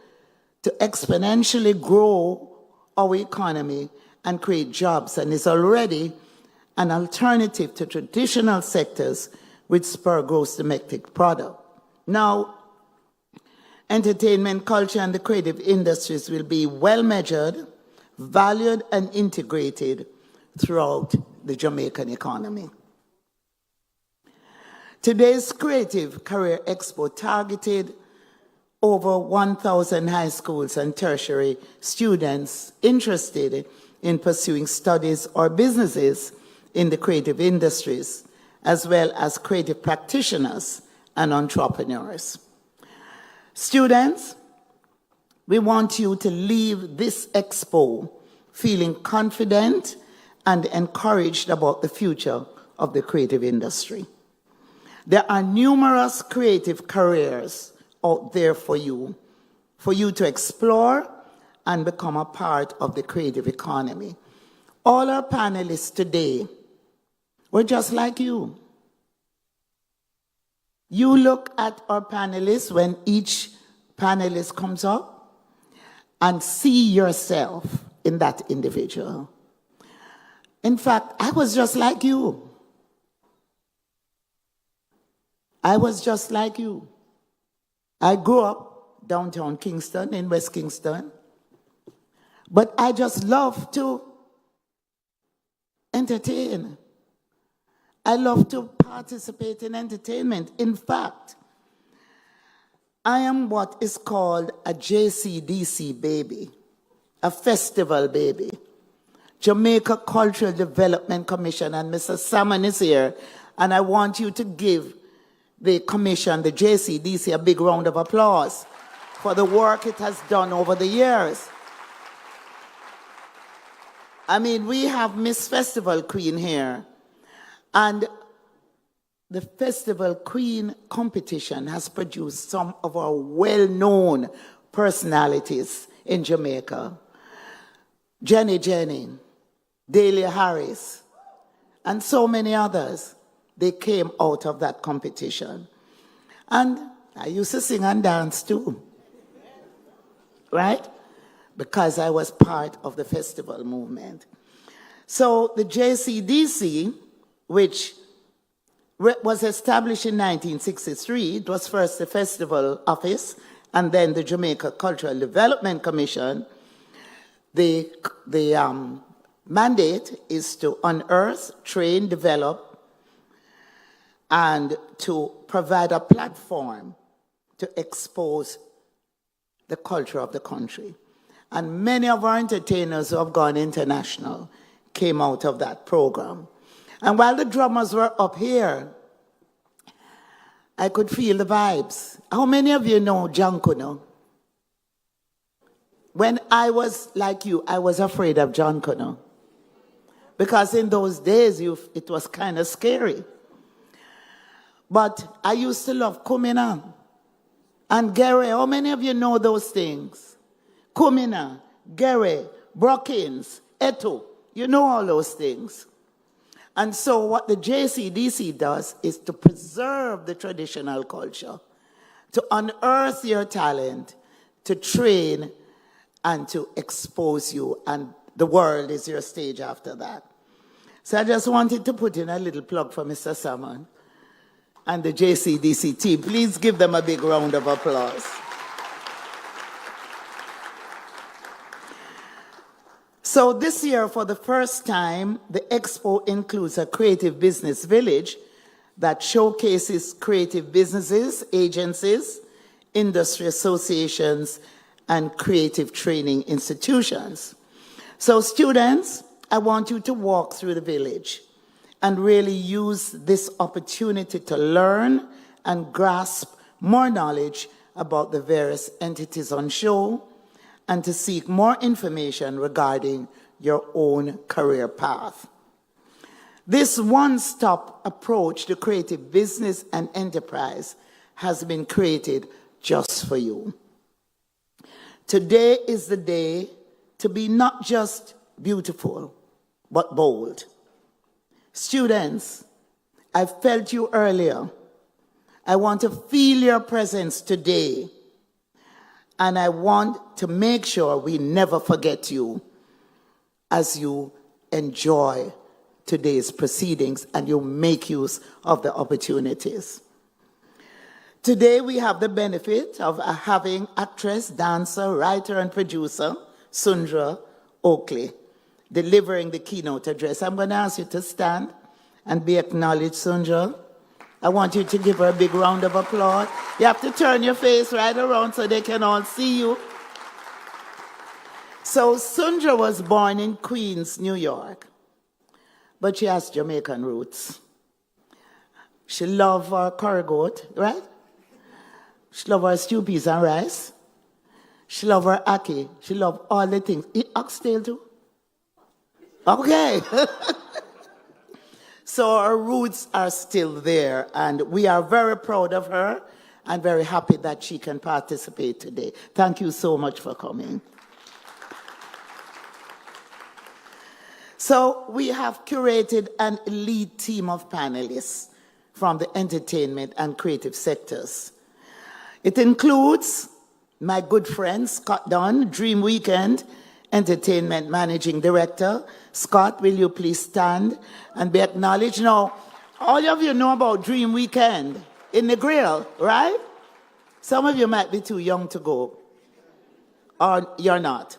to exponentially grow our economy and create jobs, and is already an alternative to traditional sectors which spur gross domestic product. Now, entertainment, culture, and the creative industries will be well measured, valued, and integrated throughout the Jamaican economy. Today's Creative Career Expo targeted over 1,000 high schools and tertiary students interested in pursuing studies or businesses in the creative industries, as well as creative practitioners and entrepreneurs. Students, we want you to leave this expo feeling confident and encouraged about the future of the creative industry. There are numerous creative careers out there for you to explore and become a part of the creative economy. All our panelists today were just like you. You look at our panelists when each panelist comes up and see yourself in that individual. In fact, I was just like you. I was just like you. I grew up downtown Kingston, in West Kingston, but I just love to entertain. I love to participate in entertainment. In fact, I am what is called a JCDC baby, a festival baby. Jamaica Cultural Development Commission, and Mr. Salmon is here, and I want you to give the commission, the JCDC, a big round of applause for the work it has done over the years. I mean, we have Miss Festival Queen here, and the Festival Queen competition has produced some of our well-known personalities in Jamaica. Jenny Jennings, Delia Harris, and so many others. They came out of that competition. And I used to sing and dance too, right? Because I was part of the festival movement. So the JCDC, which was established in 1963, it was first the festival office and then the Jamaica Cultural Development Commission. The mandate is to unearth, train, develop, and to provide a platform to expose the culture of the country. And many of our entertainers who have gone international came out of that program. And while the drummers were up here, I could feel the vibes. How many of you know John Kuno? When I was like you, I was afraid of John Kuno. Because in those days, it was kind of scary. But I used to love Kumina and Gere. How many of you know those things? Kumina, Gere, Brookings, Eto. You know all those things. And so what the JCDC does is to preserve the traditional culture, to unearth your talent, to train, and to expose you. And the world is your stage after that. So I just wanted to put in a little plug for Mr. Salmon and the JCDC team. Please give them a big round of applause. So this year, for the first time, the Expo includes a creative business village that showcases creative businesses, agencies, industry associations, and creative training institutions. So students, I want you to walk through the village and really use this opportunity to learn and grasp more knowledge about the various entities on show and to seek more information regarding your own career path. This one-stop approach to creative business and enterprise has been created just for you. Today is the day to be not just beautiful, but bold. Students, I felt you earlier. I want to feel your presence today. And I want to make sure we never forget you as you enjoy today's proceedings and you make use of the opportunities. Today we have the benefit of having actress, dancer, writer, and producer, Sundra Oakley, delivering the keynote address. I'm going to ask you to stand and be acknowledged, Sundra. I want you to give her a big round of applause. You have to turn your face right around so they can all see you. So Sundra was born in Queens, New York, but she has Jamaican roots. She loves her curry goat, right? She loves her stew peas and rice. She loves her ackee. She loves all the things. Eat oxtail too? Okay. So her roots are still there, and we are very proud of her and very happy that she can participate today. Thank you so much for coming. So we have curated an elite team of panelists from the entertainment and creative sectors. It includes my good friend, Scott Dunn, Dream Weekend Entertainment Managing Director. Scott, will you please stand and be acknowledged? Now, all of you know about Dream Weekend in the grill, right? Some of you might be too young to go, or you're not.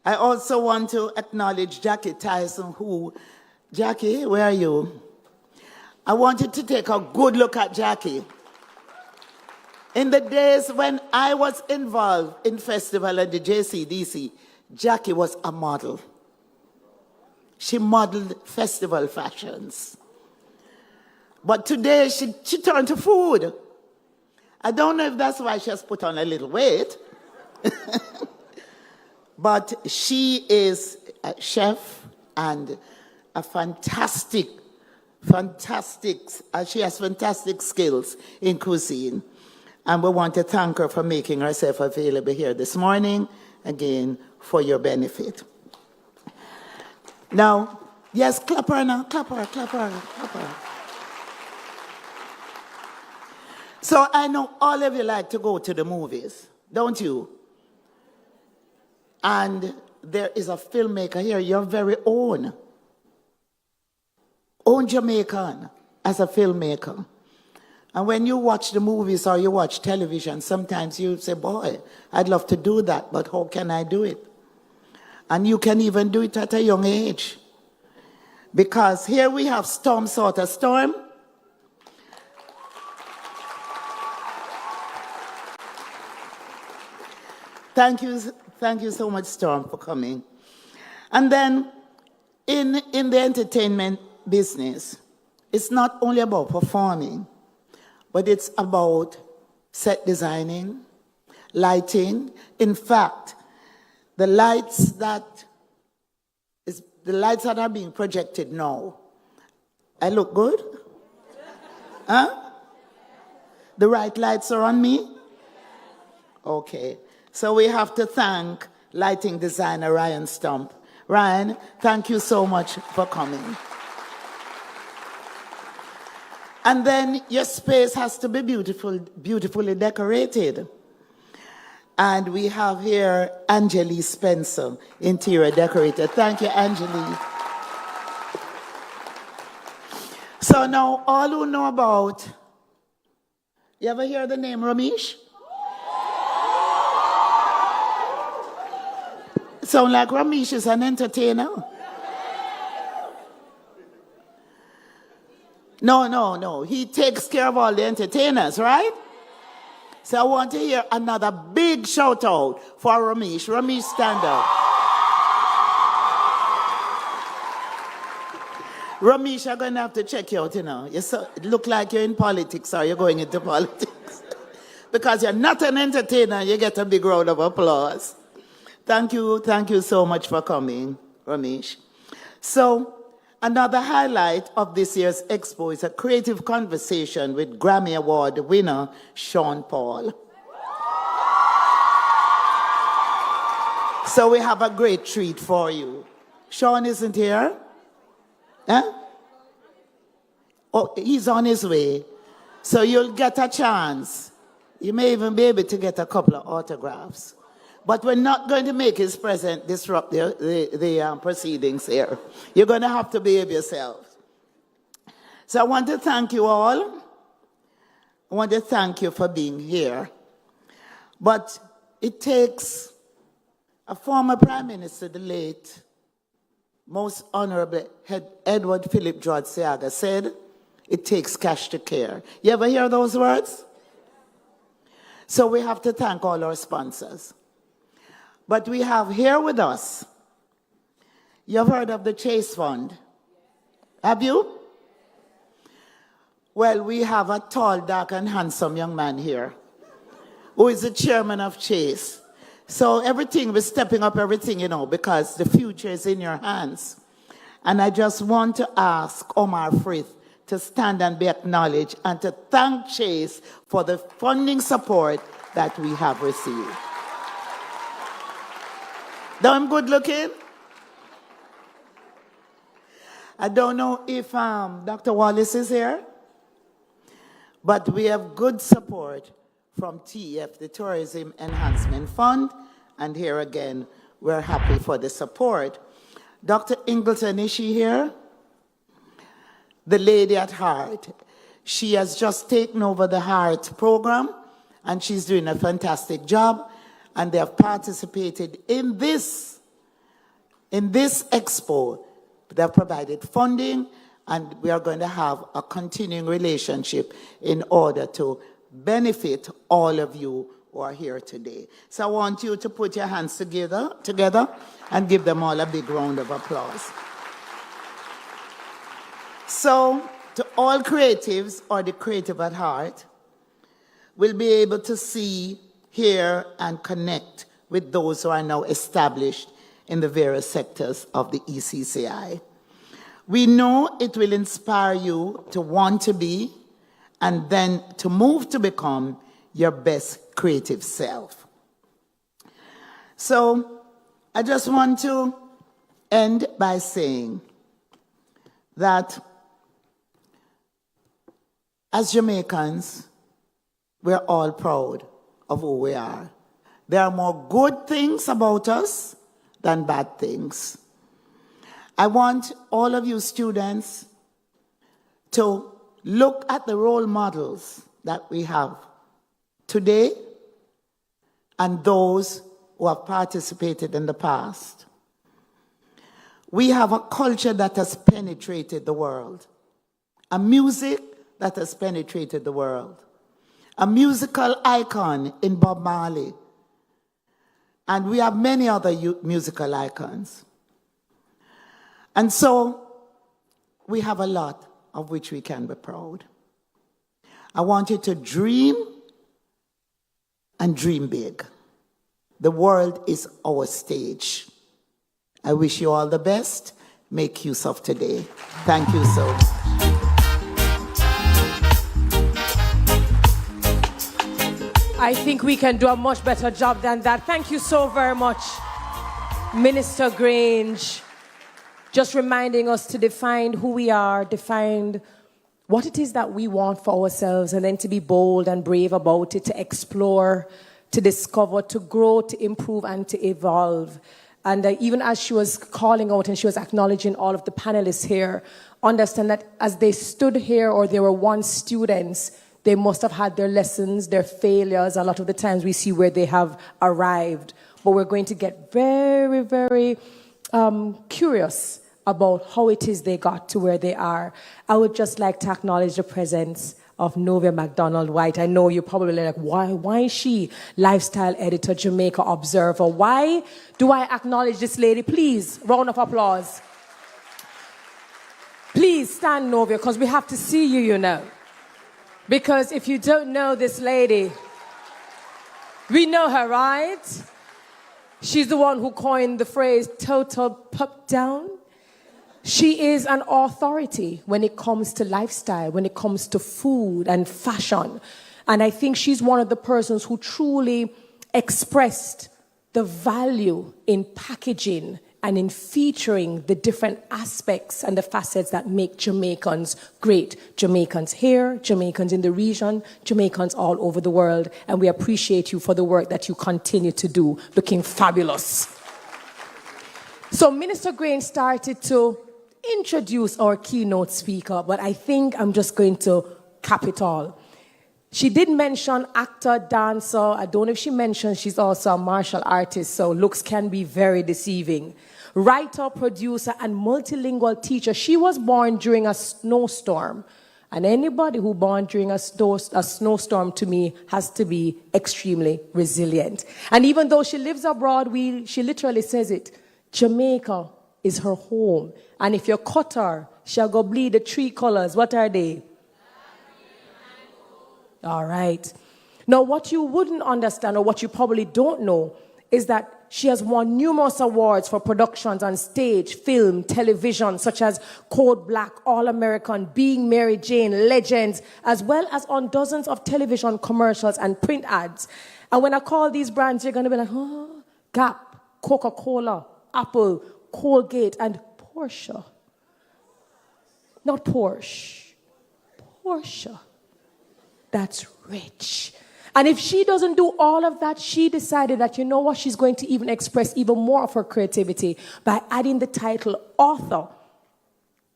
I also want to acknowledge Jackie Tyson, who, Jackie, where are you? I wanted to take a good look at Jackie. In the days when I was involved in festival at the JCDC, Jackie was a model. She modeled festival fashions. But today she turned to food. I don't know if that's why she has put on a little weight. But she is a chef and a fantastic, she has fantastic skills in cuisine. And we want to thank her for making herself available here this morning, again, for your benefit. Now, yes, clap her now, clap her. So I know all of you like to go to the movies, don't you? And there is a filmmaker here, your very own Jamaican as a filmmaker. And when you watch the movies or you watch television, sometimes you say, boy, I'd love to do that, but how can I do it? And you can even do it at a young age. Because here we have Storm Sorter. Storm. Thank you so much, Storm, for coming. And then in the entertainment business, it's not only about performing, but it's about set designing, lighting. In fact, the lights that are being projected now, I look good? Huh? The right lights are on me? Okay. So we have to thank lighting designer Ryan Stump. Ryan, thank you so much for coming. And then your space has to be beautifully decorated. And we have here Angeli Spencer, interior decorator. Thank you, Angeli. So now, all who know about, you ever hear the name Ramesh? Sound like Ramesh is an entertainer? No. He takes care of all the entertainers, right? So I want to hear another big shout out for Ramesh. Ramesh, stand up. Ramesh, I'm going to have to check you out, you know. You look like you're in politics or you're going into politics. Because you're not an entertainer, you get a big round of applause. Thank you so much for coming, Ramesh. So, another highlight of this year's Expo is a creative conversation with Grammy Award winner Sean Paul. So we have a great treat for you. Sean isn't here? Huh? Oh, he's on his way. So you'll get a chance. You may even be able to get a couple of autographs. But we're not going to make his presence disrupt the proceedings here. You're going to have to behave yourselves. So I want to thank you all. I want to thank you for being here. But it takes a former Prime Minister, the late, most honorable Edward Philip George Seaga said, it takes cash to care. You ever hear those words? So we have to thank all our sponsors. But we have here with us, you've heard of the Chase Fund. Have you? Well, we have a tall, dark, and handsome young man here who is the chairman of Chase. So everything, we're stepping up everything, you know, because the future is in your hands. And I just want to ask Omar Frith to stand and be acknowledged and to thank Chase for the funding support that we have received. Damn good looking. I don't know if Dr. Wallace is here, but we have good support from TEF, the Tourism Enhancement Fund, and here again, we're happy for the support. Dr. Ingleton, is she here? The lady at Heart. She has just taken over the Heart program, and she's doing a fantastic job. And they have participated in this Expo. They have provided funding, and we are going to have a continuing relationship in order to benefit all of you who are here today. So I want you to put your hands together and give them all a big round of applause. So, to all creatives or the creative at heart, will be able to see, hear, and connect with those who are now established in the various sectors of the ECCI. We know it will inspire you to want to be and then to move to become your best creative self. So, I just want to end by saying that as Jamaicans, we're all proud of who we are. There are more good things about us than bad things. I want all of you students to look at the role models that we have today and those who have participated in the past. We have a culture that has penetrated the world, a music that has penetrated the world, a musical icon in Bob Marley, and we have many other musical icons. And so we have a lot of which we can be proud. I want you to dream and dream big. The world is our stage. I wish you all the best. Make use of today. Thank you so much. I think we can do a much better job than that. Thank you so very much, Minister Grange. Just reminding us to define who we are, define what it is that we want for ourselves, and then to be bold and brave about it, to explore, to discover, to grow, to improve, and to evolve. And even as she was calling out and she was acknowledging all of the panelists here, understand that as they stood here or they were once students, they must have had their lessons, their failures. A lot of the times we see where they have arrived. But we're going to get very, very curious about how it is they got to where they are. I would just like to acknowledge the presence of Novia MacDonald-White. I know you're probably like, why is she lifestyle editor, Jamaica Observer? Why do I acknowledge this lady? Please, round of applause. Please stand, Novia, because we have to see you, you know. Because if you don't know this lady, we know her, right? She's the one who coined the phrase total pop down. She is an authority when it comes to lifestyle, when it comes to food and fashion. And I think she's one of the persons who truly expressed the value in packaging and in featuring the different aspects and the facets that make Jamaicans great. Jamaicans here, Jamaicans in the region, Jamaicans all over the world. And we appreciate you for the work that you continue to do, looking fabulous. So Minister Grange started to introduce our keynote speaker, but I think I'm just going to cap it all. She did mention actor, dancer. I don't know if she mentioned she's also a martial artist, so looks can be very deceiving. Writer, producer, and multilingual teacher. She was born during a snowstorm. And anybody who born during a snowstorm, to me, has to be extremely resilient. And even though she lives abroad, she literally says it, Jamaica is her home. And if you cut her, she'll go bleed the 3 colors. What are they? All right. Now, what you wouldn't understand, or what you probably don't know, is that she has won numerous awards for productions on stage, film, television, such as Code Black, All American, Being Mary Jane, Legends, as well as on dozens of television commercials and print ads. And when I call these brands, you're going to be like, oh, Gap, Coca-Cola, Apple, Colgate, and Porsche. Not Porsche. Porsche. That's rich. And if she doesn't do all of that, she decided that, you know what, she's going to even express even more of her creativity by adding the title author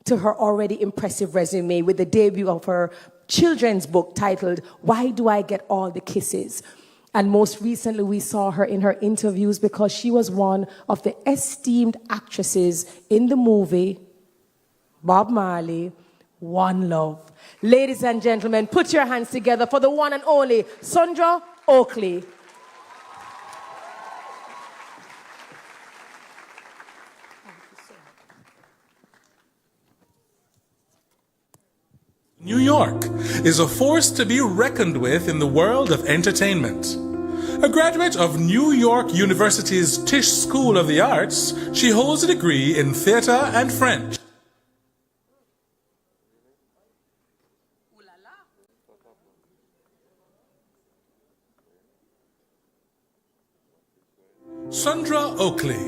to her already impressive resume with the debut of her children's book titled, Why Do I Get All the Kisses? And most recently, we saw her in her interviews because she was one of the esteemed actresses in the movie Bob Marley, One Love. Ladies and gentlemen, put your hands together for the one and only Sandra Oakley. New York is a force to be reckoned with in the world of entertainment. A graduate of New York University's Tisch School of the Arts, she holds a degree in theater and French. Sandra Oakley,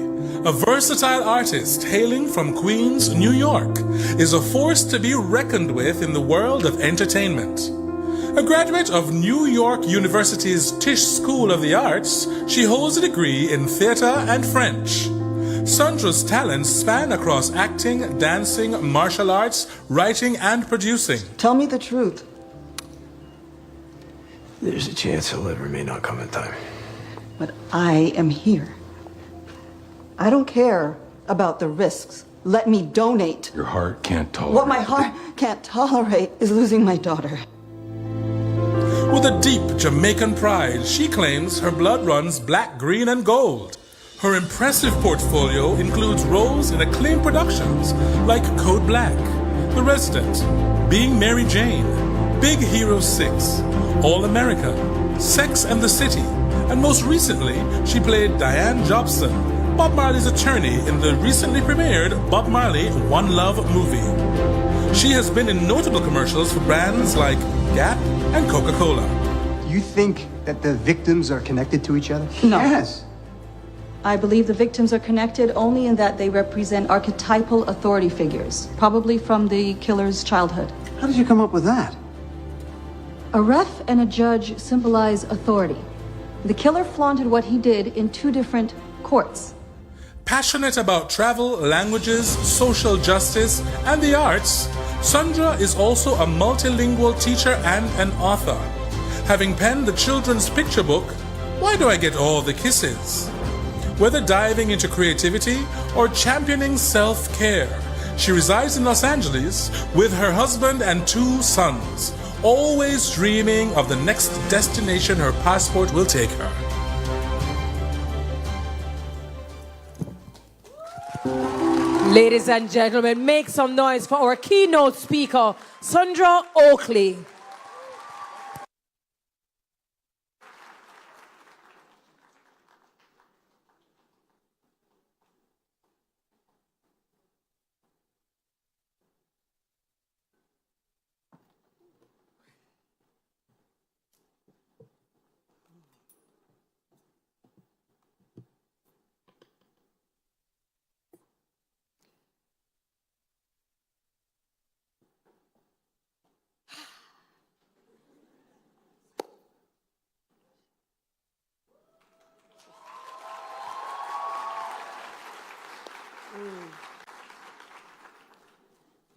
a versatile artist hailing from Queens, New York, is a force to be reckoned with in the world of entertainment. A graduate of New York University's Tisch School of the Arts, she holds a degree in theater and French. Sandra's talents span across acting, dancing, martial arts, writing, and producing. Tell me the truth. There's a chance he'll live or may not come in time. But I am here. I don't care about the risks. Let me donate. Your heart can't tolerate. What my heart can't tolerate is losing my daughter. With a deep Jamaican pride, she claims her blood runs black, green, and gold. Her impressive portfolio includes roles in acclaimed productions like Code Black, The Resident, Being Mary Jane, Big Hero 6, All America, Sex and the City, and most recently, she played Diane Jobson, Bob Marley's attorney in the recently premiered Bob Marley One Love movie. She has been in notable commercials for brands like Gap and Coca-Cola. You think that the victims are connected to each other? No. Yes. I believe the victims are connected only in that they represent archetypal authority figures, probably from the killer's childhood. How did you come up with that? A ref and a judge symbolize authority. The killer flaunted what he did in two different courts. Passionate about travel, languages, social justice, and the arts, Sandra is also a multilingual teacher and an author. Having penned the children's picture book, Why Do I Get All the Kisses? Whether diving into creativity or championing self-care, she resides in Los Angeles with her husband and 2 sons, always dreaming of the next destination her passport will take her. Ladies and gentlemen, make some noise for our keynote speaker, Sandra Oakley.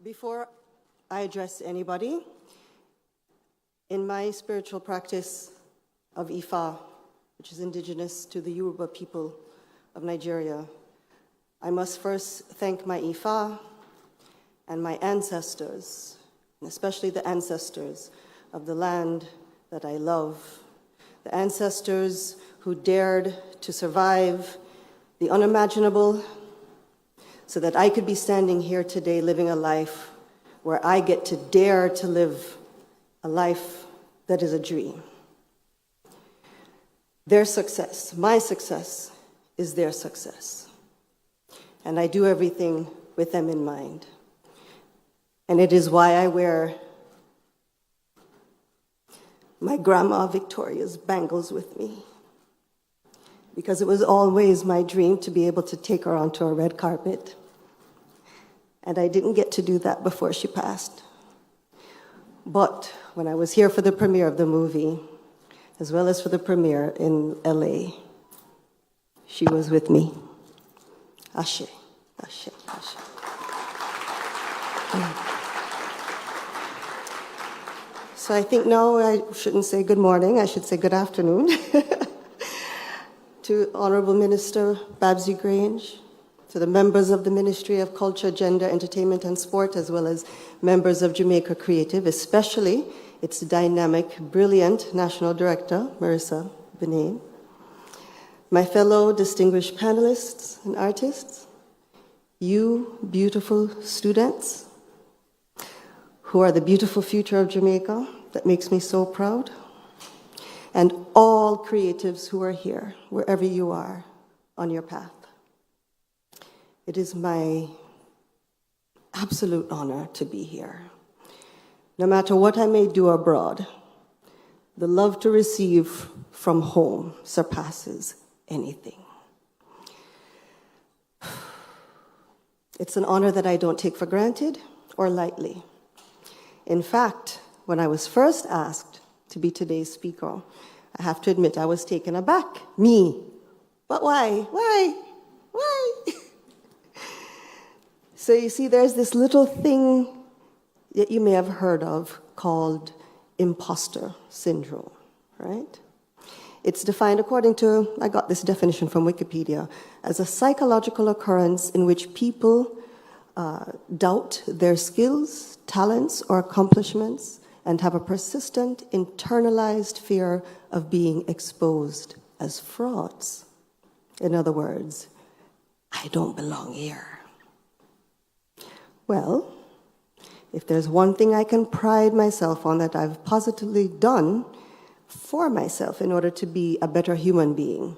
Before I address anybody, in my spiritual practice of Ifa, which is indigenous to the Yoruba people of Nigeria, I must first thank my Ifa and my ancestors, and especially the ancestors of the land that I love, the ancestors who dared to survive the unimaginable so that I could be standing here today living a life where I get to dare to live a life that is a dream. Their success, my success, is their success. And I do everything with them in mind. And it is why I wear my grandma Victoria's bangles with me, because it was always my dream to be able to take her onto a red carpet. And I didn't get to do that before she passed. But when I was here for the premiere of the movie, as well as for the premiere in LA, she was with me. Ashe, Ashe, Ashe. So I think now I shouldn't say good morning, I should say good afternoon to Honorable Minister Babsy Grange, to the members of the Ministry of Culture, Gender, Entertainment and Sport, as well as members of Jamaica Creative, especially its dynamic, brilliant National Director, Marissa Benet, my fellow distinguished panelists and artists, you beautiful students who are the beautiful future of Jamaica that makes me so proud, and all creatives who are here, wherever you are on your path. It is my absolute honor to be here. No matter what I may do abroad, the love to receive from home surpasses anything. It's an honor that I don't take for granted or lightly. In fact, when I was first asked to be today's speaker, I have to admit I was taken aback. Me. But why? Why? So you see, there's this little thing that you may have heard of called imposter syndrome, right? It's defined according to, I got this definition from Wikipedia, as a psychological occurrence in which people doubt their skills, talents, or accomplishments and have a persistent internalized fear of being exposed as frauds. In other words, I don't belong here. Well, if there's one thing I can pride myself on that I've positively done for myself in order to be a better human being,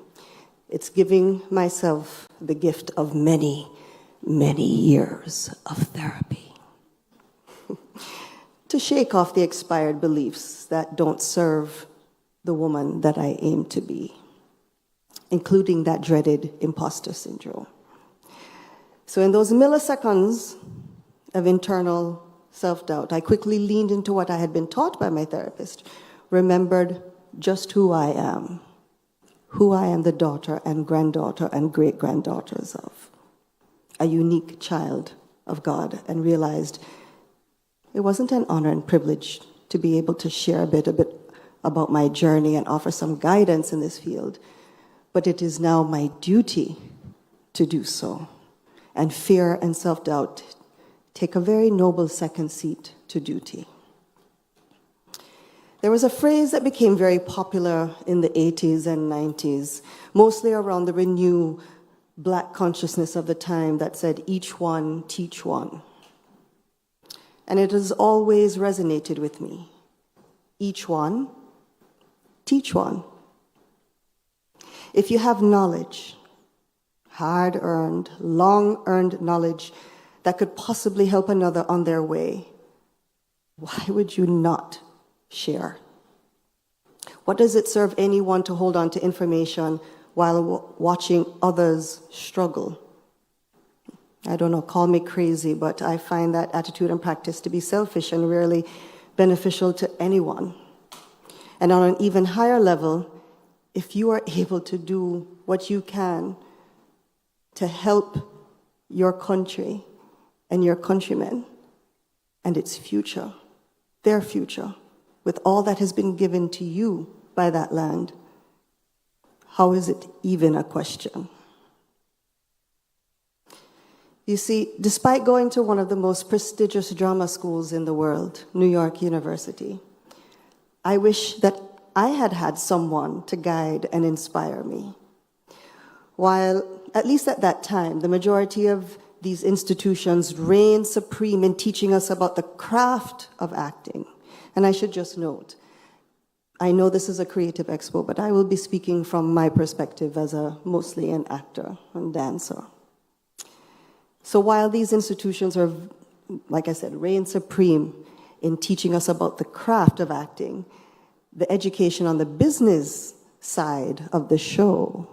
it's giving myself the gift of many, many years of therapy to shake off the expired beliefs that don't serve the woman that I aim to be, including that dreaded imposter syndrome. So in those milliseconds of internal self-doubt, I quickly leaned into what I had been taught by my therapist, remembered just who I am the daughter and granddaughter and great-granddaughters of, a unique child of God, and realized it wasn't an honor and privilege to be able to share a bit about my journey and offer some guidance in this field, but it is now my duty to do so. And fear and self-doubt take a very noble second seat to duty. There was a phrase that became very popular in the 80s and 90s, mostly around the renewed Black consciousness of the time, that said, each one, teach one. And it has always resonated with me. Each one, teach one. If you have knowledge, hard-earned, long-earned knowledge that could possibly help another on their way, why would you not share? What does it serve anyone to hold on to information while watching others struggle? I don't know, call me crazy, but I find that attitude and practice to be selfish and rarely beneficial to anyone. And on an even higher level, if you are able to do what you can to help your country and your countrymen and its future, their future, with all that has been given to you by that land, how is it even a question? You see, despite going to one of the most prestigious drama schools in the world, New York University, I wish that I had had someone to guide and inspire me. While, at least at that time, the majority of these institutions reigned supreme in teaching us about the craft of acting. And I should just note, I know this is a creative expo, but I will be speaking from my perspective as mostly an actor and dancer. So while these institutions are, like I said, reign supreme in teaching us about the craft of acting, the education on the business side of the show,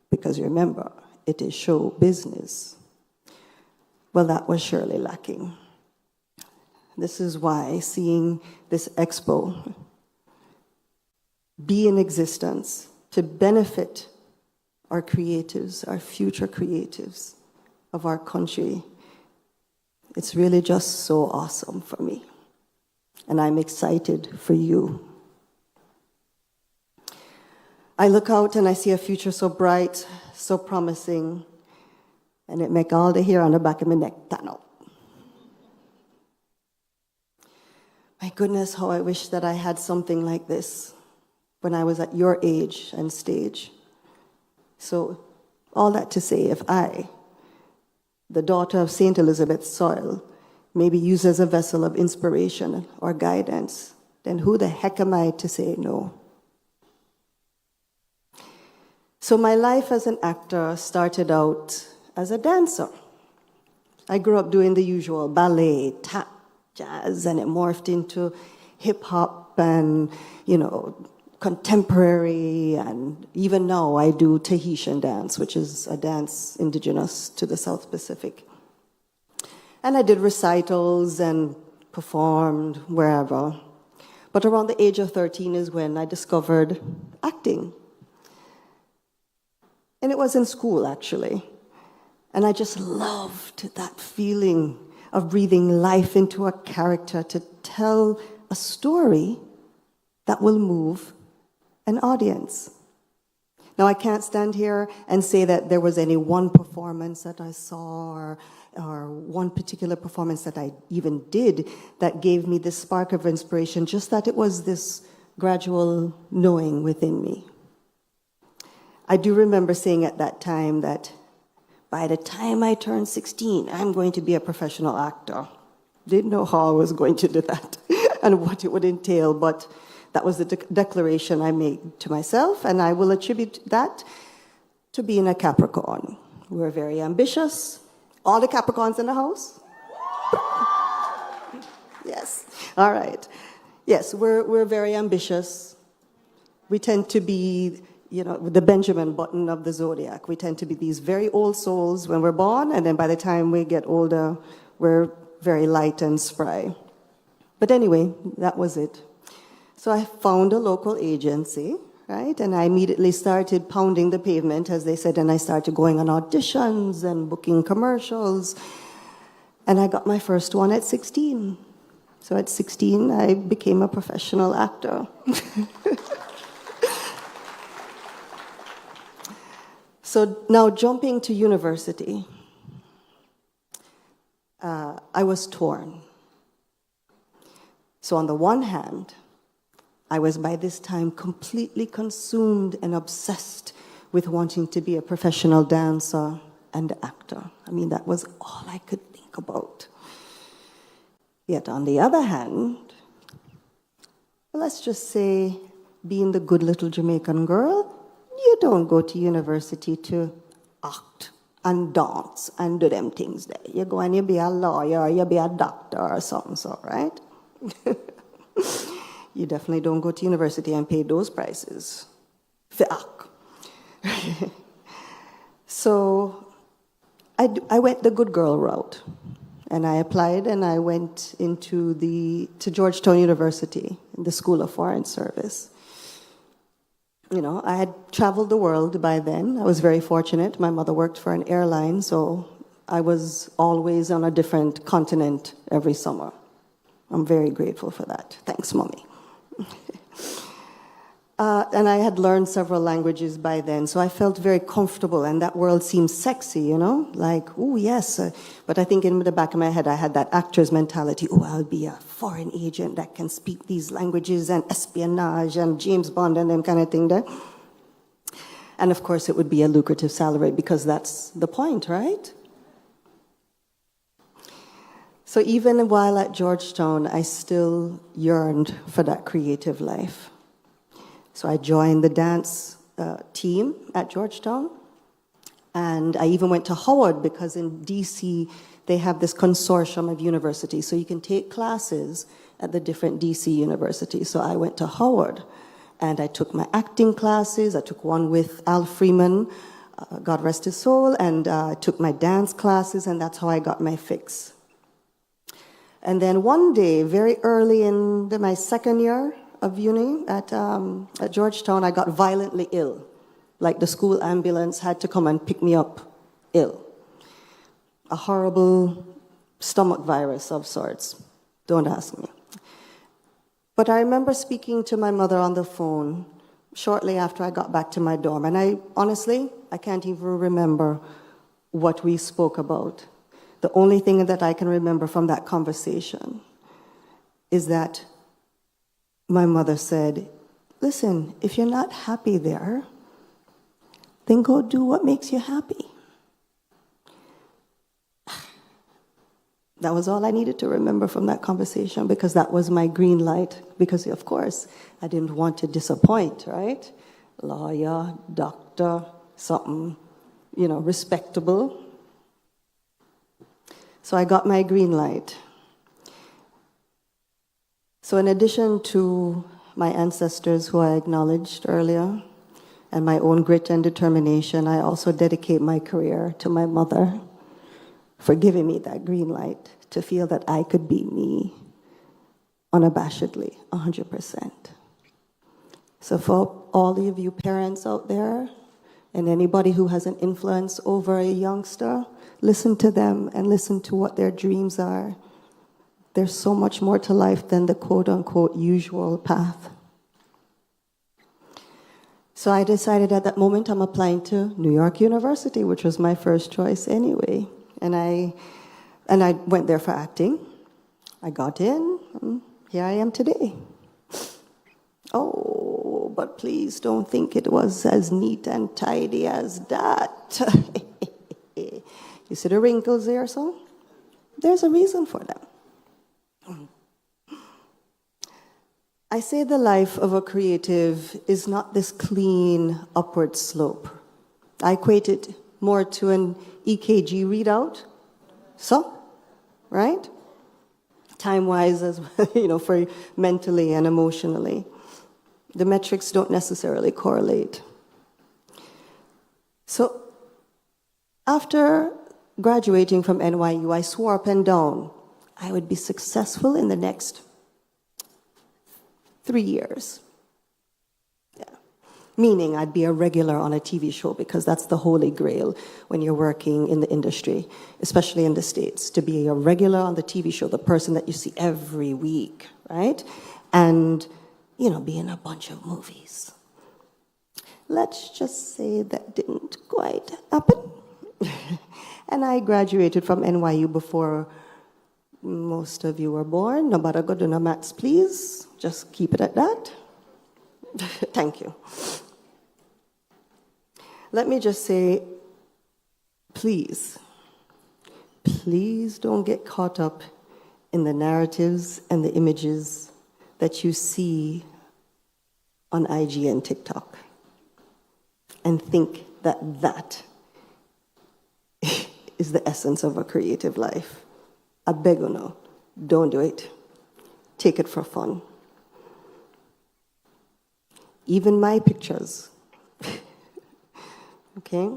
because remember, it is show business, well, that was surely lacking. This is why seeing this expo be in existence to benefit our creatives, our future creatives of our country, it's really just so awesome for me. And I'm excited for you. I look out and I see a future so bright, so promising, and it make all the hair on the back of my neck stand up. My goodness, how I wish that I had something like this when I was at your age and stage. So, all that to say, if I, the daughter of St. Elizabeth's soil, maybe used as a vessel of inspiration or guidance, then who the heck am I to say no? So my life as an actor started out as a dancer. I grew up doing the usual ballet, tap, jazz, and it morphed into hip-hop and, contemporary, and even now I do Tahitian dance, which is a dance indigenous to the South Pacific. And I did recitals and performed wherever. But around the age of 13 is when I discovered acting. And it was in school, actually. And I just loved that feeling of breathing life into a character to tell a story that will move an audience. Now, I can't stand here and say that there was any one performance that I saw or one particular performance that I even did that gave me this spark of inspiration, just that it was this gradual knowing within me. I do remember saying at that time that by the time I turned 16, I'm going to be a professional actor. Didn't know how I was going to do that and what it would entail, but that was the declaration I made to myself, and I will attribute that to being a Capricorn. We're very ambitious. All the Capricorns in the house? Yes. All right. Yes, we're very ambitious. We tend to be, the Benjamin Button of the zodiac. We tend to be these very old souls when we're born, and then by the time we get older, we're very light and spry. But anyway, that was it. So I found a local agency, right? And I immediately started pounding the pavement, as they said, and I started going on auditions and booking commercials. And I got my first one at 16. So at 16, I became a professional actor. So now jumping to university, I was torn. So on the one hand, I was by this time completely consumed and obsessed with wanting to be a professional dancer and actor. I mean, that was all I could think about. Yet on the other hand, let's just say, being the good little Jamaican girl, you don't go to university to act and dance and do them things there. You go and you be a lawyer or you be a doctor or something, so, right? You definitely don't go to university and pay those prices. So I went the good girl route. And I applied and I went to Georgetown University, in the School of Foreign Service. I had traveled the world by then. I was very fortunate. My mother worked for an airline, so I was always on a different continent every summer. I'm very grateful for that. Thanks, Mommy. And I had learned several languages by then, so I felt very comfortable, and that world seemed sexy, like, oh, yes. But I think in the back of my head, I had that actor's mentality, oh, I'll be a foreign agent that can speak these languages and espionage and James Bond and them kind of thing there. And of course, it would be a lucrative salary because that's the point, right? So even while at Georgetown, I still yearned for that creative life. So I joined the dance team at Georgetown, and I even went to Howard because in DC, they have this consortium of universities, so you can take classes at the different DC universities. So I went to Howard, and I took my acting classes. I took one with Al Freeman, God rest his soul, and I took my dance classes, and that's how I got my fix. And then one day, very early in my second year of uni at Georgetown, I got violently ill. Like the school ambulance had to come and pick me up ill. A horrible stomach virus of sorts. Don't ask me. But I remember speaking to my mother on the phone shortly after I got back to my dorm. And I can't even remember what we spoke about. The only thing that I can remember from that conversation is that my mother said, listen, if you're not happy there, then go do what makes you happy. That was all I needed to remember from that conversation, because that was my green light. Because, of course, I didn't want to disappoint, right? Lawyer, doctor, something, respectable. So I got my green light. So in addition to my ancestors who I acknowledged earlier, and my own grit and determination, I also dedicate my career to my mother for giving me that green light to feel that I could be me unabashedly, 100%. So for all of you parents out there, and anybody who has an influence over a youngster, listen to them and listen to what their dreams are. There's so much more to life than the quote-unquote usual path. So I decided at that moment I'm applying to New York University, which was my first choice anyway. And I went there for acting. I got in, and here I am today. Oh, but please don't think it was as neat and tidy as that. You see the wrinkles there, so? There's a reason for them. I say the life of a creative is not this clean upward slope. I equate it more to an EKG readout. So, right? Time-wise as well, for mentally and emotionally. The metrics don't necessarily correlate. So, after graduating from NYU, I swore up and down I would be successful in the next 3 years. Yeah. Meaning I'd be a regular on a TV show, because that's the holy grail when you're working in the industry, especially in the States, to be a regular on the TV show, the person that you see every week, right? And, be in a bunch of movies. Let's just say that didn't quite happen. And I graduated from NYU before most of you were born. Nobody go do no maths, please. Just keep it at that. Thank you. Let me just say, please don't get caught up in the narratives and the images that you see on IG and TikTok and think that is the essence of a creative life. I beg you no, don't do it. Take it for fun. Even my pictures, okay?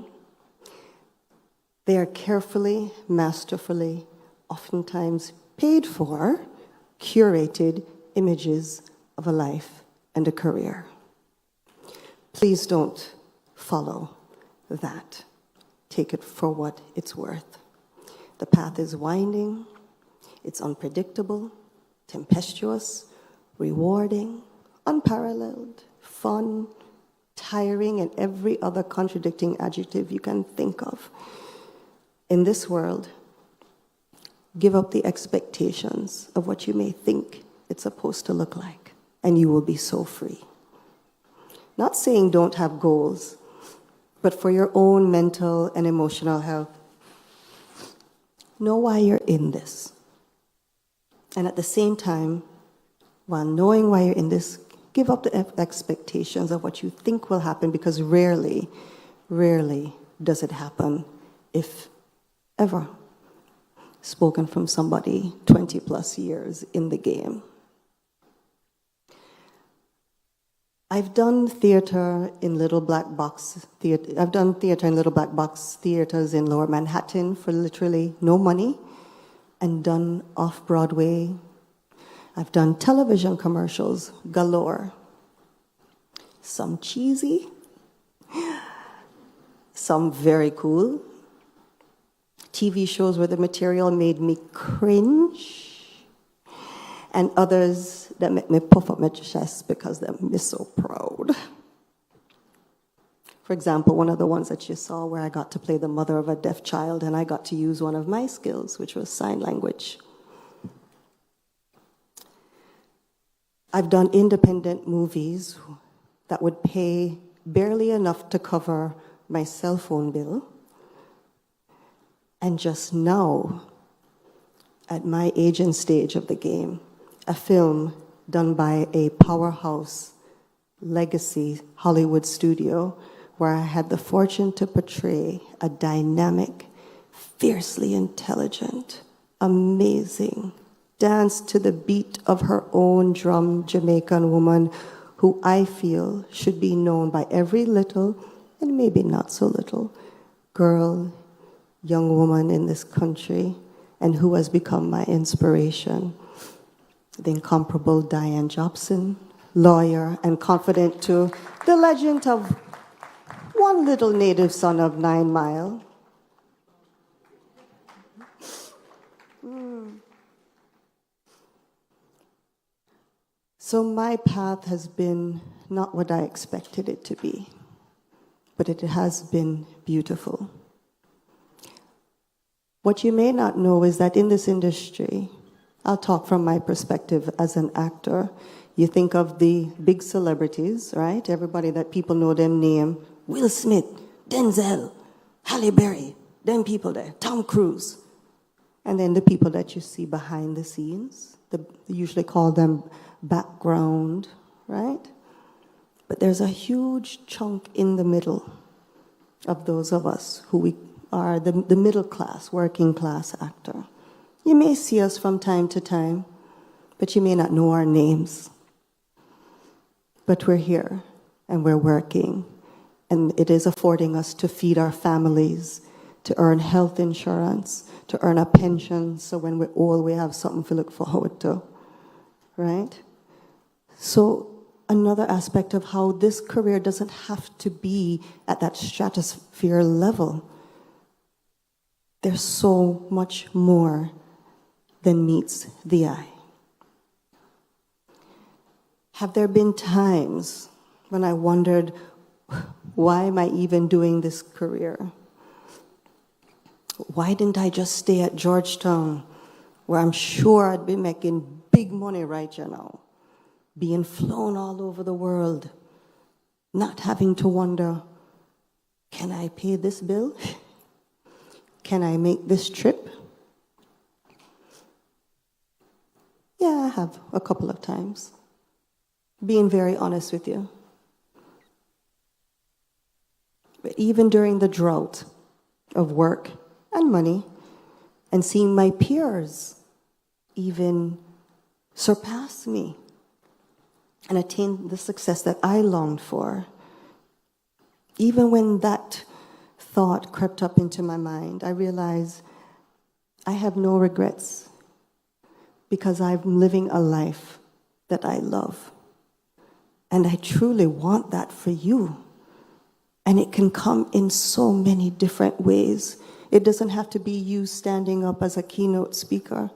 They are carefully, masterfully, oftentimes paid for, curated images of a life and a career. Please don't follow that. Take it for what it's worth. The path is winding, it's unpredictable, tempestuous, rewarding, unparalleled, fun, tiring, and every other contradicting adjective you can think of. In this world, give up the expectations of what you may think it's supposed to look like, and you will be so free. Not saying don't have goals, but for your own mental and emotional health, know why you're in this. And at the same time, while knowing why you're in this, give up the expectations of what you think will happen, because rarely does it happen, if ever. Spoken from somebody 20 plus years in the game. I've done theater in little black box theater. I've done theater in little black box theaters in Lower Manhattan for literally no money, and done off-Broadway. I've done television commercials galore. Some cheesy, some very cool. TV shows where the material made me cringe, and others that make me puff up my chest because they're me so proud. For example, one of the ones that you saw where I got to play the mother of a deaf child, and I got to use one of my skills, which was sign language. I've done independent movies that would pay barely enough to cover my cell phone bill. And just now, at my age and stage of the game, a film done by a powerhouse legacy Hollywood studio where I had the fortune to portray a dynamic, fiercely intelligent, amazing, dance to the beat of her own drum Jamaican woman who I feel should be known by every little and maybe not so little girl, young woman in this country, and who has become my inspiration. The incomparable Diane Jobson, lawyer and confidant to the legend of one little native son of 9 Mile. So my path has been not what I expected it to be, but it has been beautiful. What you may not know is that in this industry, I'll talk from my perspective as an actor. You think of the big celebrities, right? Everybody that people know them name. Will Smith, Denzel, Halle Berry, them people there, Tom Cruise. And then the people that you see behind the scenes, they usually call them background, right? But there's a huge chunk in the middle of those of us who we are the middle class, working class actor. You may see us from time to time, but you may not know our names. But we're here, and we're working, and it is affording us to feed our families, to earn health insurance, to earn a pension, so when we're old, we have something to look forward to, right? So another aspect of how this career doesn't have to be at that stratosphere level. There's so much more than meets the eye. Have there been times when I wondered, why am I even doing this career? Why didn't I just stay at Georgetown, where I'm sure I'd be making big money right now, being flown all over the world, not having to wonder, can I pay this bill? Can I make this trip? Yeah, I have a couple of times. Being very honest with you. But even during the drought of work and money, and seeing my peers even surpass me and attain the success that I longed for, even when that thought crept up into my mind, I realized I have no regrets because I'm living a life that I love. And I truly want that for you. And it can come in so many different ways. It doesn't have to be you standing up as a keynote speaker.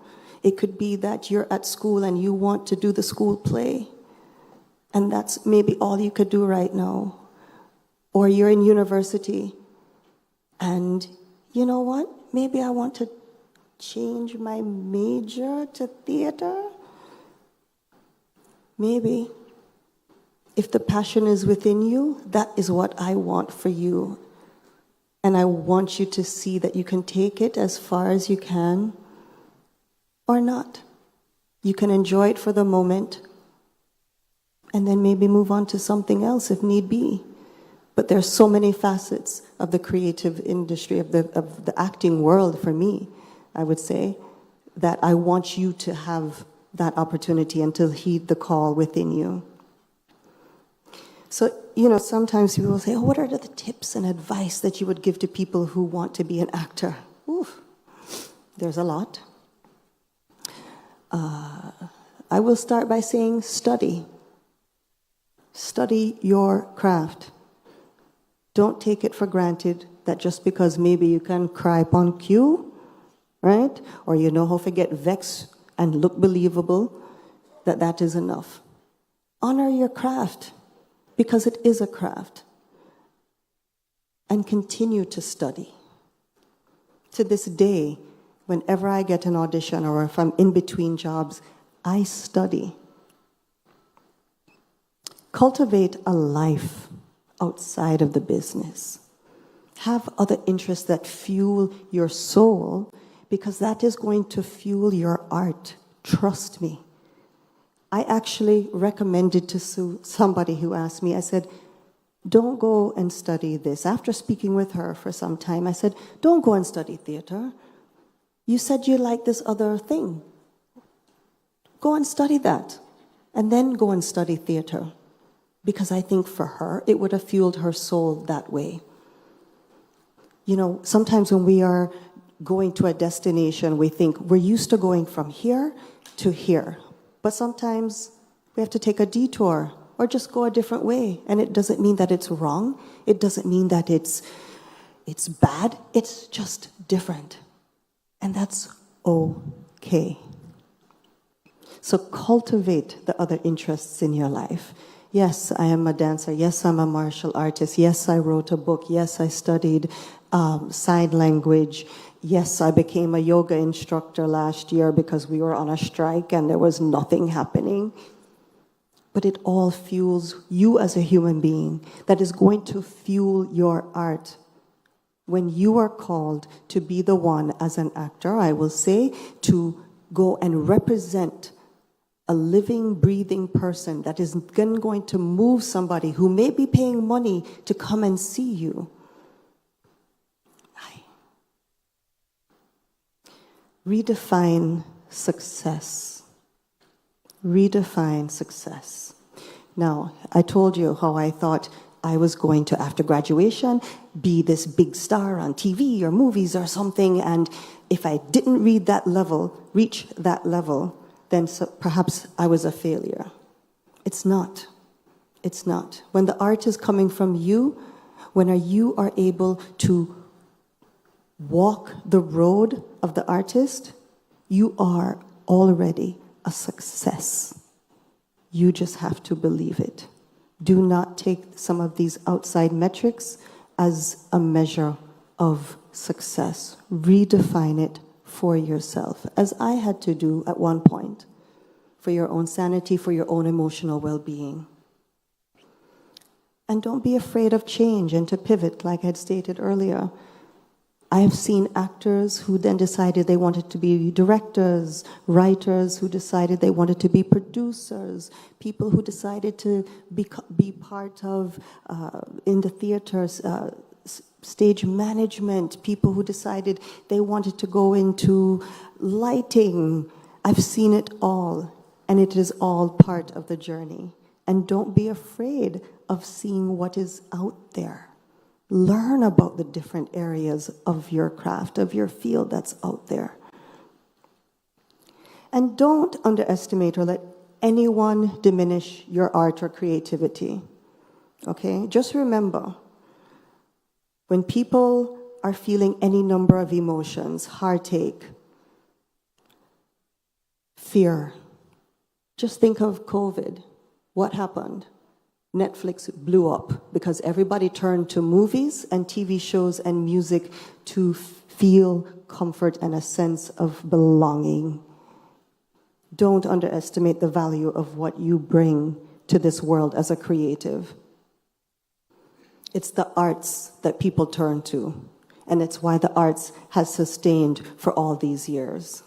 It could be that you're at school and you want to do the school play. And that's maybe all you could do right now. Or you're in university and you know what? Maybe I want to change my major to theater. Maybe. If the passion is within you, that is what I want for you. And I want you to see that you can take it as far as you can or not. You can enjoy it for the moment and then maybe move on to something else if need be. But there's so many facets of the creative industry, of the acting world for me, I would say, that I want you to have that opportunity and to heed the call within you. So, sometimes people will say, oh, what are the tips and advice that you would give to people who want to be an actor? Oof, there's a lot. I will start by saying study. Study your craft. Don't take it for granted that just because maybe you can cry upon cue, right? Or you know how to get vexed and look believable, that is enough. Honor your craft. Because it is a craft. And continue to study. To this day, whenever I get an audition or if I'm in between jobs, I study. Cultivate a life outside of the business. Have other interests that fuel your soul, because that is going to fuel your art. Trust me. I actually recommended to somebody who asked me, I said, don't go and study this. After speaking with her for some time, I said, don't go and study theater. You said you like this other thing. Go and study that, and then go and study theater. Because I think for her, it would have fueled her soul that way. You know, sometimes when we are going to a destination, we think we're used to going from here to here. But sometimes we have to take a detour or just go a different way. And it doesn't mean that it's wrong. It doesn't mean that it's bad. It's just different. And that's okay. So cultivate the other interests in your life. Yes, I am a dancer. Yes, I'm a martial artist. Yes, I wrote a book. Yes, I studied sign language. Yes, I became a yoga instructor last year because we were on a strike and there was nothing happening. But it all fuels you as a human being. That is going to fuel your art. When you are called to be the one as an actor, I will say, to go and represent a living, breathing person that is going to move somebody who may be paying money to come and see you. Redefine success. Redefine success. Now, I told you how I thought I was going to, after graduation, be this big star on TV or movies or something, and if I didn't reach that level, then perhaps I was a failure. It's not. It's not. When the art is coming from you, when you are able to walk the road of the artist, you are already a success. You just have to believe it. Do not take some of these outside metrics as a measure of success. Redefine it for yourself, as I had to do at one point, for your own sanity, for your own emotional well-being. And don't be afraid of change and to pivot, like I had stated earlier. I have seen actors who then decided they wanted to be directors, writers who decided they wanted to be producers, people who decided to be part of, in the theaters, stage management, people who decided they wanted to go into lighting. I've seen it all, and it is all part of the journey. And don't be afraid of seeing what is out there. Learn about the different areas of your craft, of your field that's out there. And don't underestimate or let anyone diminish your art or creativity. Okay? Just remember, when people are feeling any number of emotions, heartache, fear, just think of COVID. What happened? Netflix blew up because everybody turned to movies and TV shows and music to feel comfort and a sense of belonging. Don't underestimate the value of what you bring to this world as a creative. It's the arts that people turn to, and it's why the arts has sustained for all these years.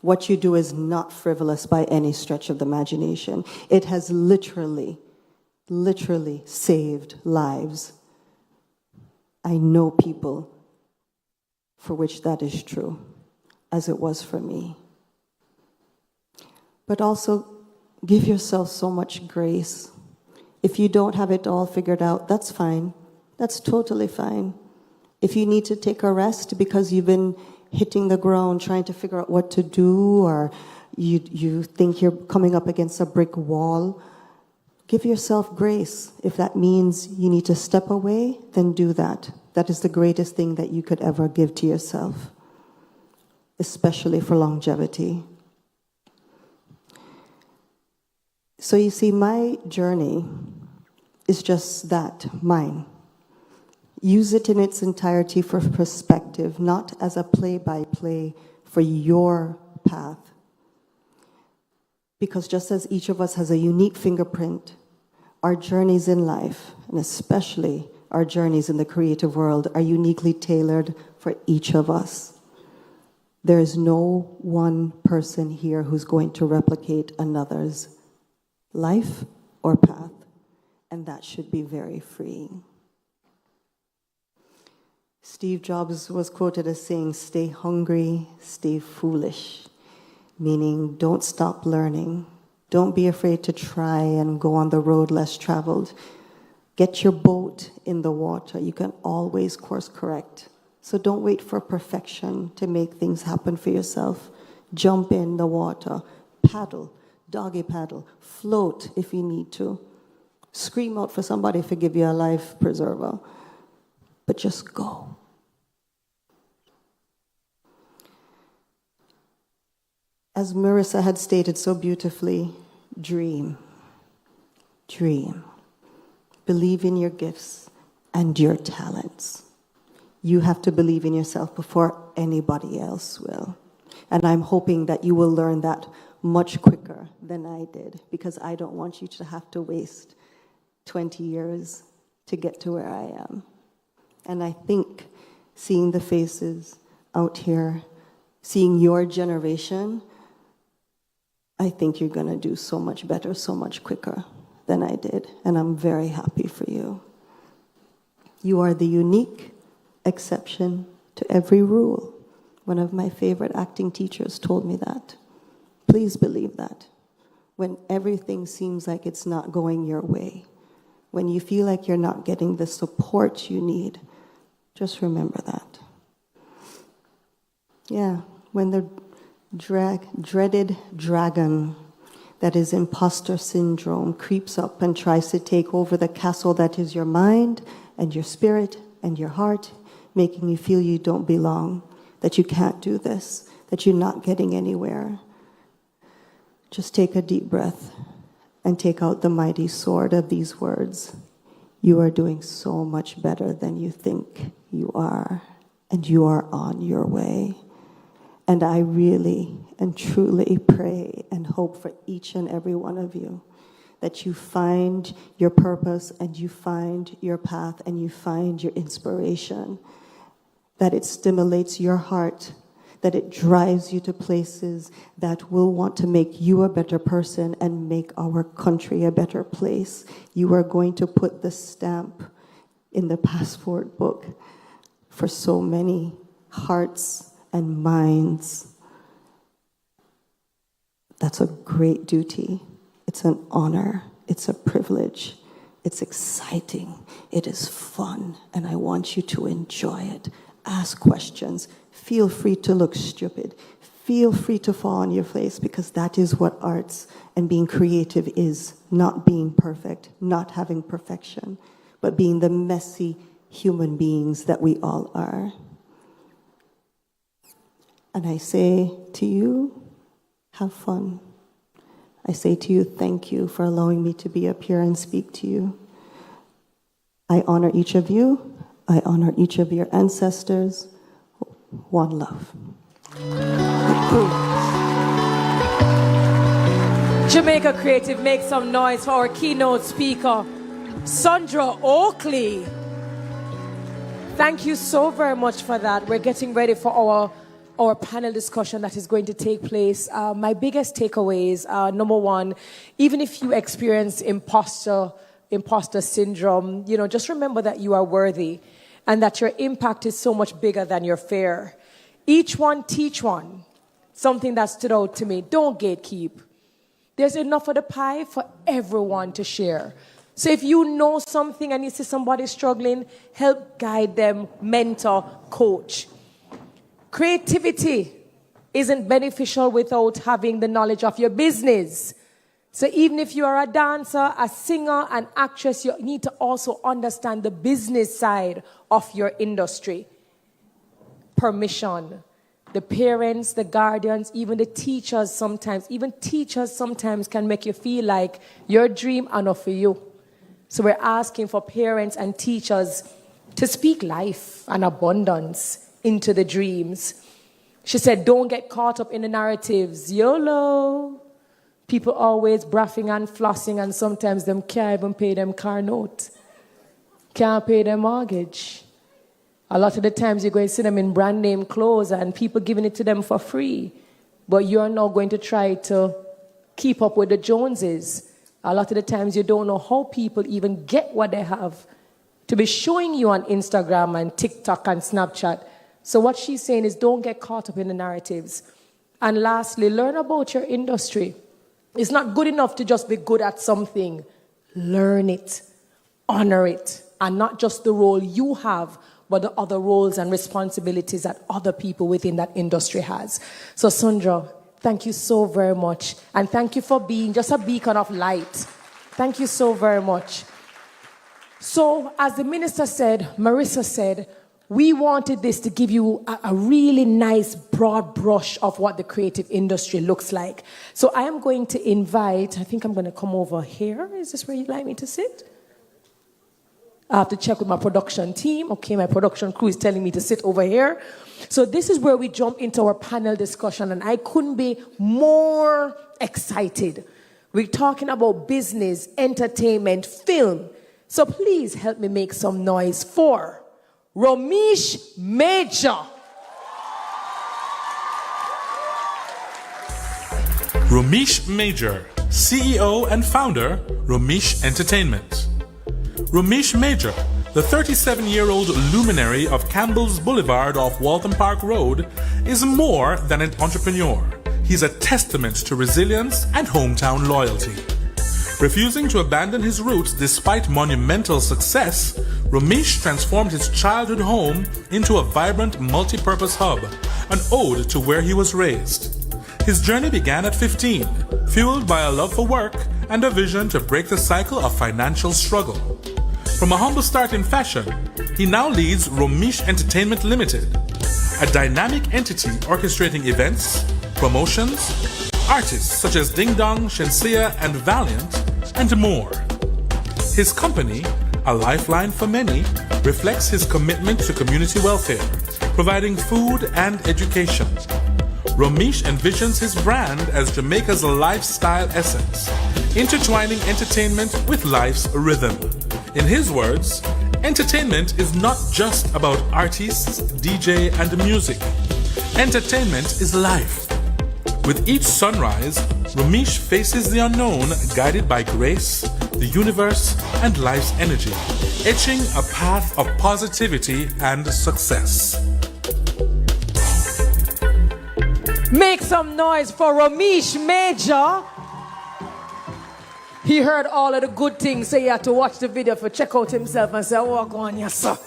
What you do is not frivolous by any stretch of the imagination. It has literally saved lives. I know people for which that is true, as it was for me. But also, give yourself so much grace. If you don't have it all figured out, that's fine. That's totally fine. If you need to take a rest because you've been hitting the ground trying to figure out what to do, or you think you're coming up against a brick wall, give yourself grace. If that means you need to step away, then do that. That is the greatest thing that you could ever give to yourself, especially for longevity. So you see, my journey is just that, mine. Use it in its entirety for perspective, not as a play-by-play for your path. Because just as each of us has a unique fingerprint, our journeys in life, and especially our journeys in the creative world, are uniquely tailored for each of us. There is no one person here who's going to replicate another's life or path, and that should be very freeing. Steve Jobs was quoted as saying, "Stay hungry, stay foolish," meaning don't stop learning. Don't be afraid to try and go on the road less traveled. Get your boat in the water. You can always course correct. So don't wait for perfection to make things happen for yourself. Jump in the water, paddle, doggy paddle, float if you need to. Scream out for somebody to give you a life preserver. But just go. As Marissa had stated so beautifully, dream. Dream. Believe in your gifts and your talents. You have to believe in yourself before anybody else will. And I'm hoping that you will learn that much quicker than I did, because I don't want you to have to waste 20 years to get to where I am. And I think seeing the faces out here, seeing your generation, I think you're going to do so much better, so much quicker than I did. And I'm very happy for you. You are the unique exception to every rule. One of my favorite acting teachers told me that. Please believe that. When everything seems like it's not going your way, when you feel like you're not getting the support you need, just remember that. Yeah, when the dreaded dragon, that is imposter syndrome, creeps up and tries to take over the castle that is your mind and your spirit and your heart, making you feel you don't belong, that you can't do this, that you're not getting anywhere. Just take a deep breath and take out the mighty sword of these words. You are doing so much better than you think you are, and you are on your way. And I really and truly pray and hope for each and every one of you that you find your purpose and you find your path and you find your inspiration, that it stimulates your heart, that it drives you to places that will want to make you a better person and make our country a better place. You are going to put the stamp in the passport book for so many hearts and minds. That's a great duty. It's an honor. It's a privilege. It's exciting. It is fun. And I want you to enjoy it. Ask questions. Feel free to look stupid. Feel free to fall on your face, because that is what arts and being creative is. Not being perfect, not having perfection, but being the messy human beings that we all are. And I say to you, have fun. I say to you, thank you for allowing me to be up here and speak to you. I honor each of you. I honor each of your ancestors. One love. Jamaica Creative, make some noise for our keynote speaker, Sandra Oakley. Thank you so very much for that. We're getting ready for our panel discussion that is going to take place. My biggest takeaways are, number one, even if you experience imposter syndrome, just remember that you are worthy and that your impact is so much bigger than your fear. Each one, teach one. Something that stood out to me. Don't gatekeep. There's enough of the pie for everyone to share. So if you know something and you see somebody struggling, help guide them, mentor, coach. Creativity isn't beneficial without having the knowledge of your business. So even if you are a dancer, a singer, an actress, you need to also understand the business side of your industry. Permission. The parents, the guardians, even the teachers sometimes, can make you feel like your dream are not for you. So we're asking for parents and teachers to speak life and abundance into the dreams. She said, don't get caught up in the narratives. YOLO. People always braffing and flossing, and sometimes them can't even pay them car note. Can't pay their mortgage. A lot of the times you're going to see them in brand name clothes and people giving it to them for free. But you're not going to try to keep up with the Joneses. A lot of the times you don't know how people even get what they have to be showing you on Instagram and TikTok and Snapchat. So what she's saying is don't get caught up in the narratives. And lastly, learn about your industry. It's not good enough to just be good at something. Learn it, honor it, and not just the role you have, but the other roles and responsibilities that other people within that industry has. So Sundra, thank you so very much. And thank you for being just a beacon of light. Thank you so very much. So as the minister said, Marissa said, we wanted this to give you a really nice broad brush of what the creative industry looks like. So I am going to invite, I think I'm going to come over here. Is this where you'd like me to sit? I have to check with my production team. Okay, my production crew is telling me to sit over here. So this is where we jump into our panel discussion, and I couldn't be more excited. We're talking about business, entertainment, film. So please help me make some noise for Romesh Major. Romesh Major, CEO and founder, Romesh Entertainment. Romesh Major, the 37-year-old luminary of Campbell's Boulevard off Waltham Park Road, is more than an entrepreneur. He's a testament to resilience and hometown loyalty. Refusing to abandon his roots despite monumental success, Romesh transformed his childhood home into a vibrant multi-purpose hub, an ode to where he was raised. His journey began at 15, fueled by a love for work and a vision to break the cycle of financial struggle. From a humble start in fashion, he now leads Romesh Entertainment Limited, a dynamic entity orchestrating events, promotions, artists such as Ding Dong, Shenseea, and Valiant, and more. His company, a lifeline for many, reflects his commitment to community welfare, providing food and education. Romesh envisions his brand as Jamaica's lifestyle essence, intertwining entertainment with life's rhythm. In his words, entertainment is not just about artists, DJ, and music. Entertainment is life. With each sunrise, Romesh faces the unknown, guided by grace, the universe, and life's energy, etching a path of positivity and success. Make some noise for Romesh Major. He heard all of the good things, so he had to watch the video for check out himself and say, oh, go on, yes, sir.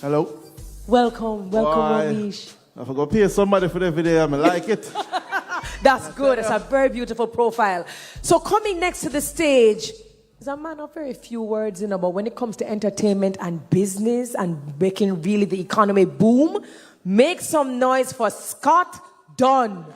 Hello. Welcome, Romesh. I forgot to pay somebody for the video, I like it. That's good. It's a very beautiful profile. So coming next to the stage is a man of very few words, but when it comes to entertainment and business and making really the economy boom, make some noise for Scott Dunn.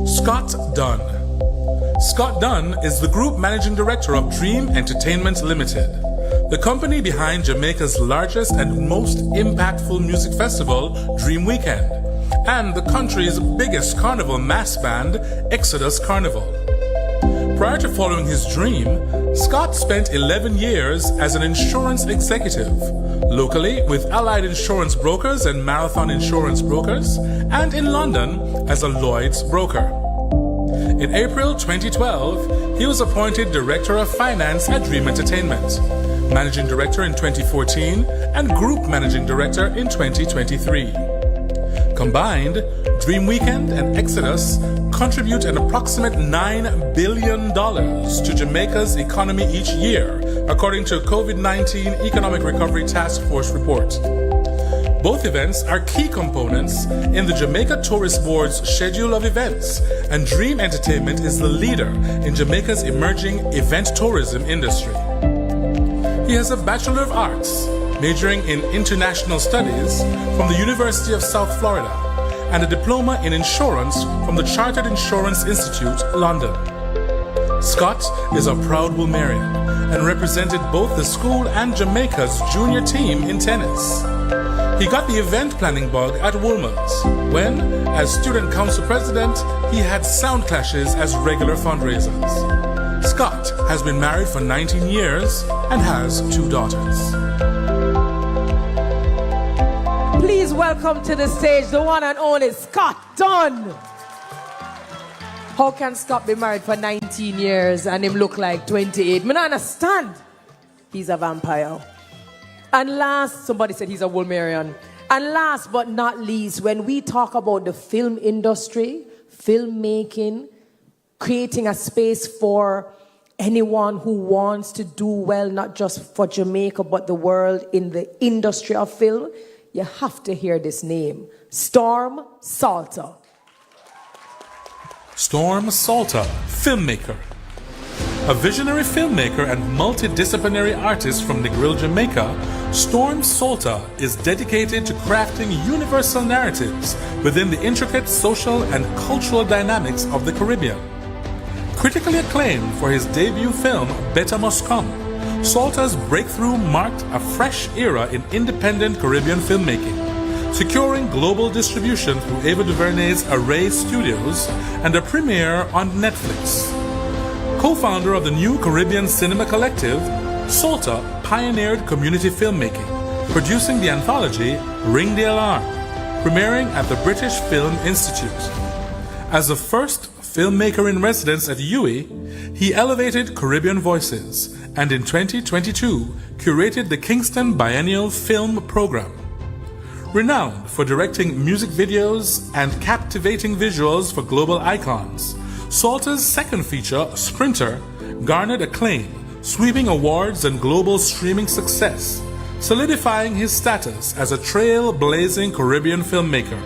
Scott Dunn. Scott Dunn is the Group Managing Director of Dream Entertainment Limited, the company behind Jamaica's largest and most impactful music festival, Dream Weekend, and the country's biggest carnival mass band, Exodus Carnival. Prior to following his dream, Scott spent 11 years as an insurance executive, locally with Allied Insurance Brokers and Marathon Insurance Brokers, and in London as a Lloyd's broker. In April 2012, he was appointed Director of Finance at Dream Entertainment, Managing Director in 2014, and Group Managing Director in 2023. Combined, Dream Weekend and Exodus contribute an approximate $9 billion to Jamaica's economy each year, according to a COVID-19 Economic Recovery Task Force report. Both events are key components in the Jamaica Tourist Board's schedule of events, and Dream Entertainment is the leader in Jamaica's emerging event tourism industry. He has a Bachelor of Arts, majoring in International Studies from the University of South Florida, and a Diploma in Insurance from the Chartered Insurance Institute, London. Scott is a proud Woolmerian and represented both the school and Jamaica's junior team in tennis. He got the event planning bug at Woolman's when, as student council president, he had sound clashes as regular fundraisers. Scott has been married for 19 years and has 2 daughters. Please welcome to the stage the one and only Scott Dunn. How can Scott be married for 19 years and him look like 28? I don't understand. He's a vampire. And last, somebody said he's a Wolmerian. And last but not least, when we talk about the film industry, filmmaking, creating a space for anyone who wants to do well, not just for Jamaica, but the world in the industry of film, you have to hear this name, Storm Salter. Storm Salter, filmmaker. A visionary filmmaker and multidisciplinary artist from Negril, Jamaica, Storm Salter is dedicated to crafting universal narratives within the intricate social and cultural dynamics of the Caribbean. Critically acclaimed for his debut film, Better Must Come, Salter's breakthrough marked a fresh era in independent Caribbean filmmaking, securing global distribution through Ava DuVernay's Array Studios and a premiere on Netflix. Co-founder of the New Caribbean Cinema Collective, Salter pioneered community filmmaking, producing the anthology Ring the Alarm, premiering at the British Film Institute. As the first filmmaker in residence at UWI, he elevated Caribbean voices and in 2022 curated the Kingston Biennial Film Program. Renowned for directing music videos and captivating visuals for global icons, Salter's second feature, Sprinter, garnered acclaim, sweeping awards and global streaming success, solidifying his status as a trailblazing Caribbean filmmaker.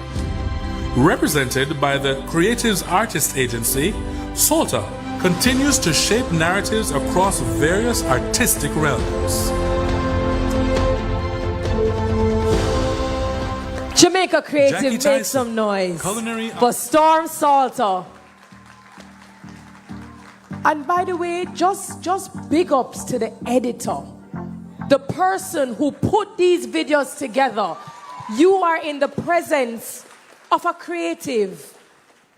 Represented by the Creatives Artist Agency, Salter continues to shape narratives across various artistic realms. Jamaica Creative, make some noise for Storm Salter. And by the way, just big ups to the editor, the person who put these videos together. You are in the presence of a creative.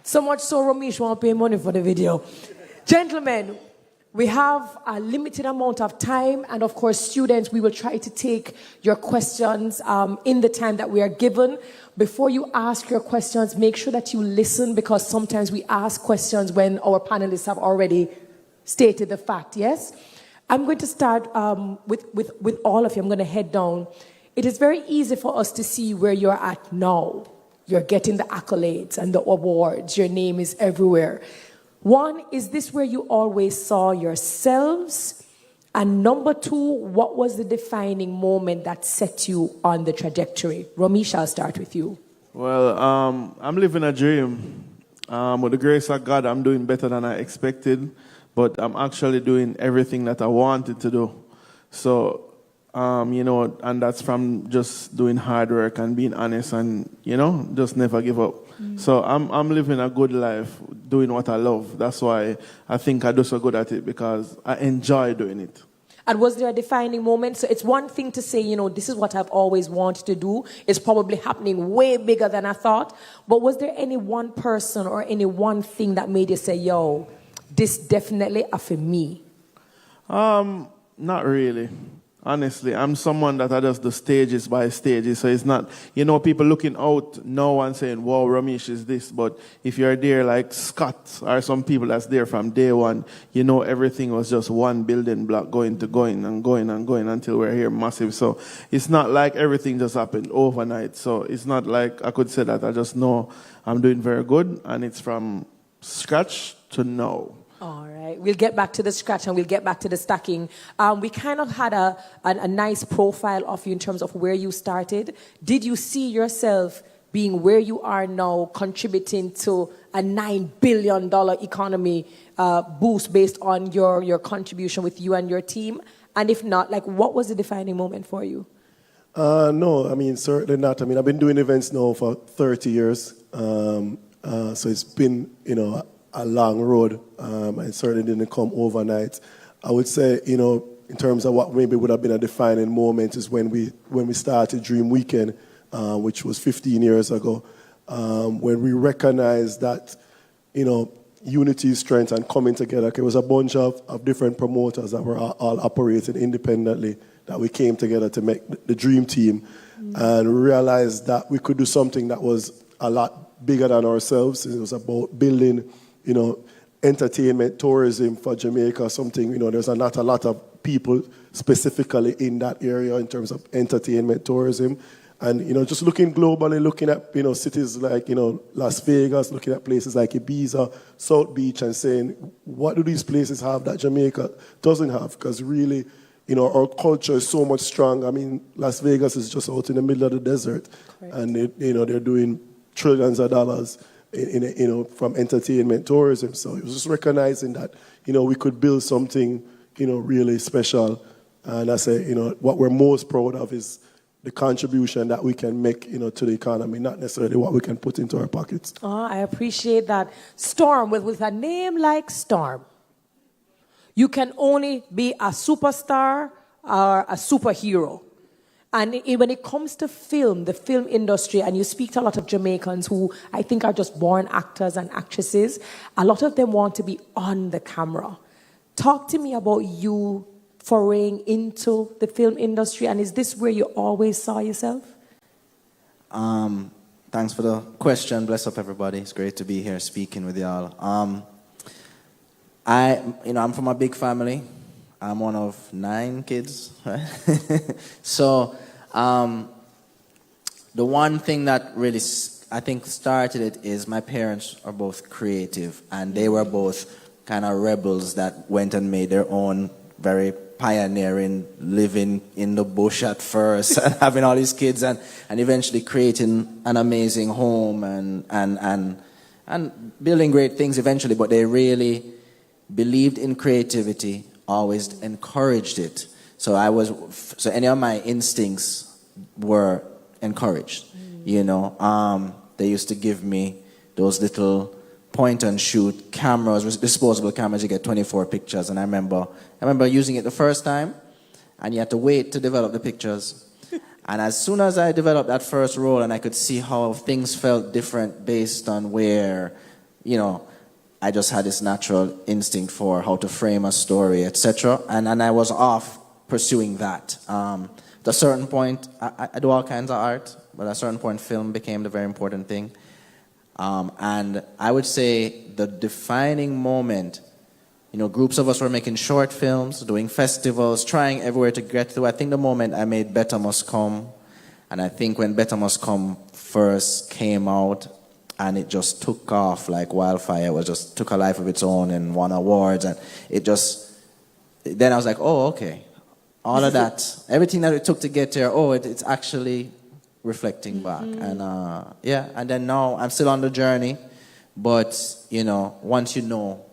So much so Ramesh won't pay money for the video. Gentlemen, we have a limited amount of time, and of course, students, we will try to take your questions in the time that we are given. Before you ask your questions, make sure that you listen, because sometimes we ask questions when our panelists have already stated the fact, yes? I'm going to start with all of you. I'm going to head down. It is very easy for us to see where you're at now. You're getting the accolades and the awards. Your name is everywhere. One, is this where you always saw yourselves? And number 2, what was the defining moment that set you on the trajectory? Ramesh, I'll start with you. Well, I'm living a dream. With the grace of God, I'm doing better than I expected, but I'm actually doing everything that I wanted to do. So, and that's from just doing hard work and being honest and, just never give up. So I'm living a good life, doing what I love. That's why I think I do so good at it, because I enjoy doing it. And was there a defining moment? So it's one thing to say, this is what I've always wanted to do. It's probably happening way bigger than I thought. But was there any one person or any one thing that made you say, yo, this definitely are for me? Not really. Honestly, I'm someone that I just do stages by stages. So it's not, people looking out now and saying, wow, Ramesh is this. But if you're there like Scott or some people that's there from day one, everything was just one building block going until we're here massive. So it's not like everything just happened overnight. So it's not like I could say that. I just know I'm doing very good, and it's from scratch to now. All right. We'll get back to the scratch and we'll get back to the stacking. We kind of had a nice profile of you in terms of where you started. Did you see yourself being where you are now, contributing to a $9 billion economy boost based on your contribution with you and your team? And if not, what was the defining moment for you? No, certainly not. I've been doing events now for 30 years. So it's been, a long road. I certainly didn't come overnight. I would say, in terms of what maybe would have been a defining moment is when we started Dream Weekend, which was 15 years ago, when we recognized that, unity, strength, and coming together. It was a bunch of different promoters that were all operating independently that we came together to make the Dream Team, and realized that we could do something that was a lot bigger than ourselves. It was about building, entertainment, tourism for Jamaica, something, there's not a lot of people specifically in that area in terms of entertainment, tourism. And, just looking globally, looking at, cities like, Las Vegas, looking at places like Ibiza, South Beach, and saying, what do these places have that Jamaica doesn't have? Because really, our culture is so much strong. I mean, Las Vegas is just out in the middle of the desert. Correct. And, they're doing trillions of dollars from entertainment, tourism. So it was just recognizing that, we could build something, really special. And I say, what we're most proud of is the contribution that we can make, to the economy, not necessarily what we can put into our pockets. Oh, I appreciate that. Storm, with a name like Storm, you can only be a superstar or a superhero. And when it comes to film, the film industry, and you speak to a lot of Jamaicans who I think are just born actors and actresses, a lot of them want to be on the camera. Talk to me about you foraying into the film industry, and is this where you always saw yourself? Thanks for the question. Bless up, everybody. It's great to be here speaking with y'all. I'm from a big family. I'm one of 9 kids. Right? So the one thing that really, I think, started it is my parents are both creative, and they were both kind of rebels that went and made their own, very pioneering, living in the bush at first, and having all these kids, and eventually creating an amazing home and building great things eventually. But they really believed in creativity, always encouraged it. So any of my instincts were encouraged. They used to give me those little point and shoot cameras, disposable cameras. You get 24 pictures, and I remember using it the first time, and you had to wait to develop the pictures. And as soon as I developed that first roll, and I could see how things felt different based on where, I just had this natural instinct for how to frame a story, etc. And I was off pursuing that. At a certain point, I do all kinds of art, but at a certain point, film became the very important thing. And I would say the defining moment, groups of us were making short films, doing festivals, trying everywhere to get to. I think the moment I made Better Must Come, and I think when Better Must Come first came out, and it just took off like wildfire, it just took a life of its own and won awards, and then I was like, oh, okay. All of that, everything that it took to get there, it's actually reflecting back. And and then now I'm still on the journey, but once you know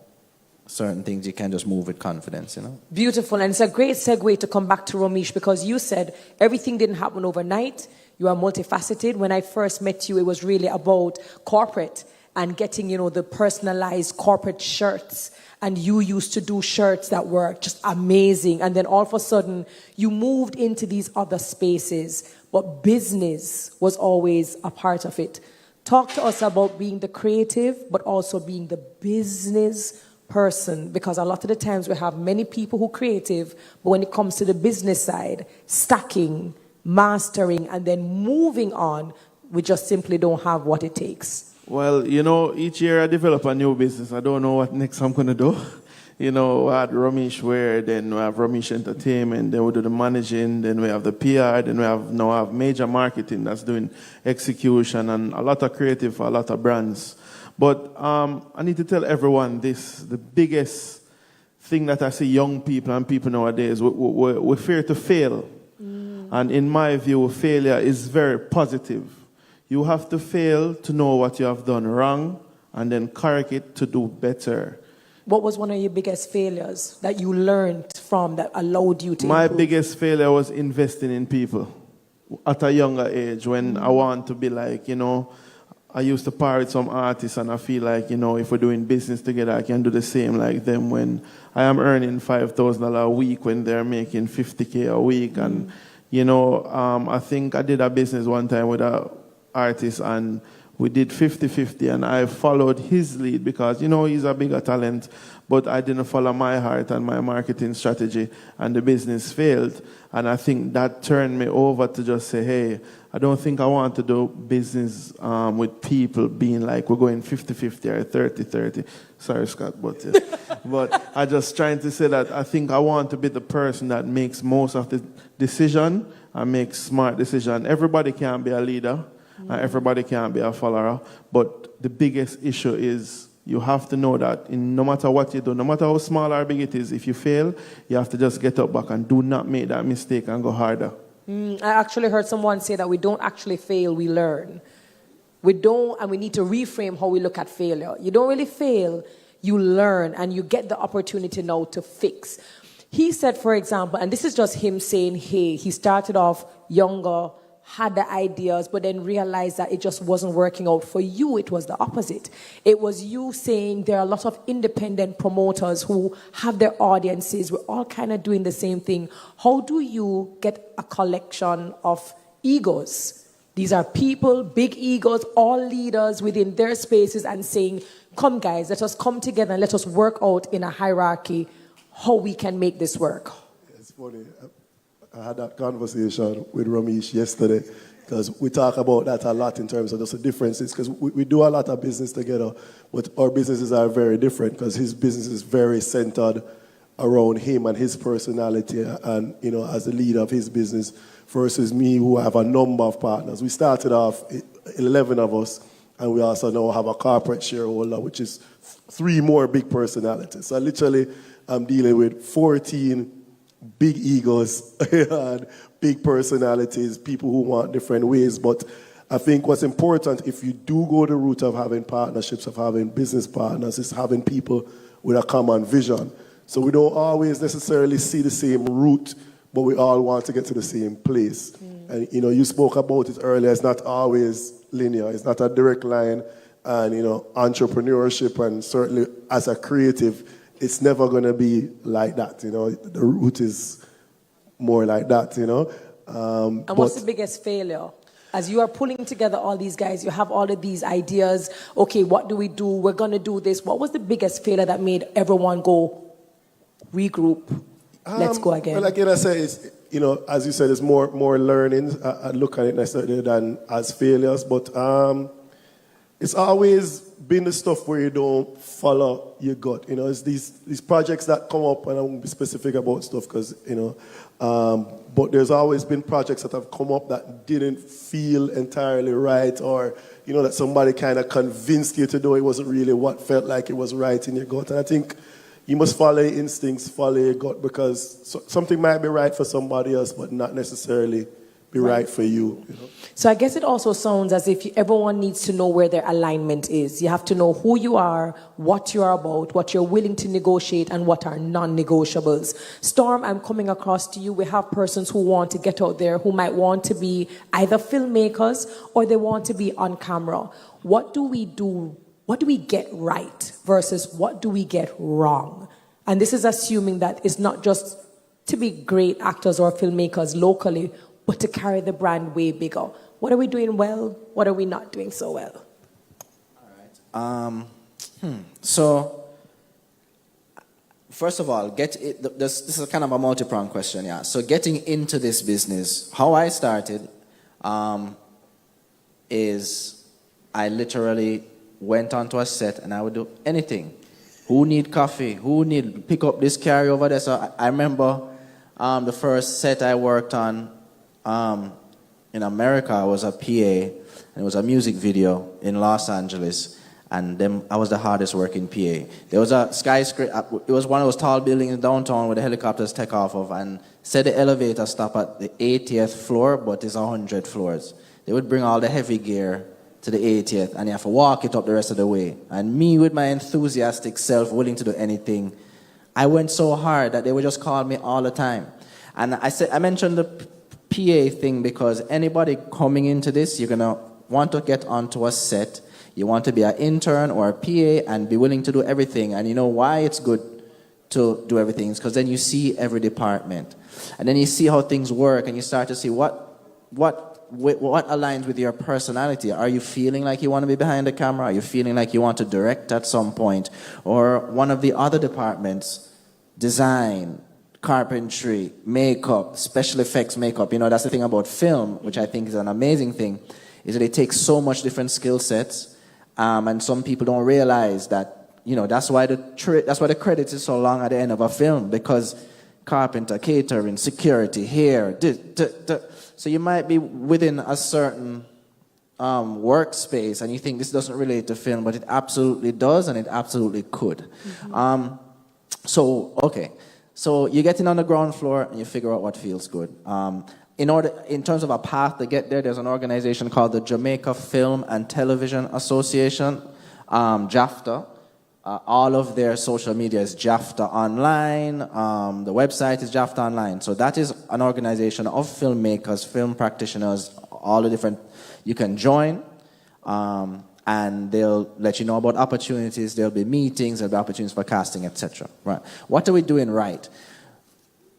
certain things, you can just move with confidence. Beautiful. And it's a great segue to come back to Ramesh, because you said everything didn't happen overnight. You are multifaceted. When I first met you, it was really about corporate and getting the personalized corporate shirts, and you used to do shirts that were just amazing. And then all of a sudden you moved into these other spaces, but business was always a part of it. Talk to us about being the creative, but also being the business person, because a lot of the times we have many people who are creative, but when it comes to the business side, stacking, mastering, and then moving on, we just simply don't have what it takes. Well, each year I develop a new business. I don't know what next I'm going to do. We had Ramesh Wear, then we have Ramesh Entertainment, then we do the managing, then we have the PR, then we have major marketing that's doing execution and a lot of creative for a lot of brands. But I need to tell everyone this, the biggest thing that I see young people and people nowadays, we fear to fail. And in my view, failure is very positive. You have to fail to know what you have done wrong and then correct it to do better. What was one of your biggest failures that you learned from that allowed you to improve? Biggest failure was investing in people at a younger age when I want to be like, I used to par with some artists, and I feel like, if we're doing business together, I can do the same like them when I am earning $5,000 a week when they're making $50K a week. And, I think I did a business one time with an artist, and we did 50-50, and I followed his lead because, he's a bigger talent, but I didn't follow my heart and my marketing strategy, and the business failed. And I think that turned me over to just say, hey, I don't think I want to do business with people being like, we're going 50-50 or 30-30. Sorry, Scott, but but I just trying to say that I think I want to be the person that makes most of the decision and makes smart decision. Everybody can't be a leader, and everybody can't be a follower, but the biggest issue is you have to know that no matter what you do, no matter how small or big it is, if you fail, you have to just get up back and do not make that mistake and go harder. I actually heard someone say that we don't actually fail, we learn. We don't, and we need to reframe how we look at failure. You don't really fail, you learn, and you get the opportunity now to fix. He said, for example, and this is just him saying, hey, he started off younger, had the ideas, but then realized that it just wasn't working out. For you, it was the opposite. It was you saying there are a lot of independent promoters who have their audiences. We're all kind of doing the same thing. How do you get a collection of egos? These are people, big egos, all leaders within their spaces, and saying, come guys, let us come together and let us work out in a hierarchy how we can make this work. It's funny. I had that conversation with Ramesh yesterday because we talk about that a lot in terms of just the differences, because we do a lot of business together, but our businesses are very different because his business is very centered around him and his personality and, as the leader of his business versus me, who have a number of partners. We started off 11 of us, and we also now have a corporate shareholder, which is 3 more big personalities. So literally, I'm dealing with 14 big egos and big personalities, people who want different ways. But I think what's important, if you do go the route of having partnerships, of having business partners, is having people with a common vision. So we don't always necessarily see the same route, but we all want to get to the same place. And, you spoke about it earlier. It's not always linear. It's not a direct line. And, entrepreneurship, and certainly as a creative, it's never going to be like that, The route is more like that, And what's the biggest failure? As you are pulling together all these guys, you have all of these ideas. Okay, what do we do? We're going to do this. What was the biggest failure that made everyone go, regroup, let's go again? Well, again, I say, it's, as you said, it's more learning. I look at it necessarily than as failures. But it's always been the stuff where you don't follow your gut. It's these projects that come up, and I won't be specific about stuff because, but there's always been projects that have come up that didn't feel entirely right, or, that somebody kind of convinced you to do it wasn't really what felt like it was right in your gut. And I think you must follow your instincts, follow your gut, because something might be right for somebody else, but not necessarily be right for you. So I guess it also sounds as if everyone needs to know where their alignment is. You have to know who you are, what you're about, what you're willing to negotiate, and what are non-negotiables. Storm, I'm coming across to you. We have persons who want to get out there, who might want to be either filmmakers or they want to be on camera. What do we do? What do we get right versus what do we get wrong? And this is assuming that it's not just to be great actors or filmmakers locally, but to carry the brand way bigger. What are we doing well? What are we not doing so well? All right. So, first of all, this is kind of a multi-pronged question, yeah. So getting into this business, how I started is I literally went onto a set and I would do anything. Who need coffee? Who need pick up this carry over there? So I remember the first set I worked on in America was a PA, and it was a music video in Los Angeles, and I was the hardest working PA. There was a skyscraper, it was one of those tall buildings in downtown where the helicopters take off of, and said the elevator stop at the 80th floor, but it's 100 floors. They would bring all the heavy gear to the 80th, and you have to walk it up the rest of the way. And me, with my enthusiastic self, willing to do anything, I went so hard that they would just call me all the time. And I mentioned the PA thing because anybody coming into this, you're going to want to get onto a set, you want to be an intern or a PA and be willing to do everything. And you know why it's good to do everything? It's because then you see every department. And then you see how things work and you start to see what aligns with your personality. Are you feeling like you want to be behind the camera? Are you feeling like you want to direct at some point? Or one of the other departments, design, carpentry, makeup, special effects makeup. You know, that's the thing about film, which I think is an amazing thing, is that it takes so much different skill sets. And some people don't realize that, you know, that's why the credits is so long at the end of a film, because carpenter, catering, security, hair, so you might be within a certain workspace and you think this doesn't relate to film, but it absolutely does and it absolutely could. So you're getting on the ground floor and you figure out what feels good. In terms of a path to get there, there's an organization called the Jamaica Film and Television Association, JAFTA. All of their social media is JAFTA Online. The website is JAFTA Online. So that is an organization of filmmakers, film practitioners, all the different. You can join, and they'll let you know about opportunities. There'll be meetings. There'll be opportunities for casting, etc. Right? What are we doing right?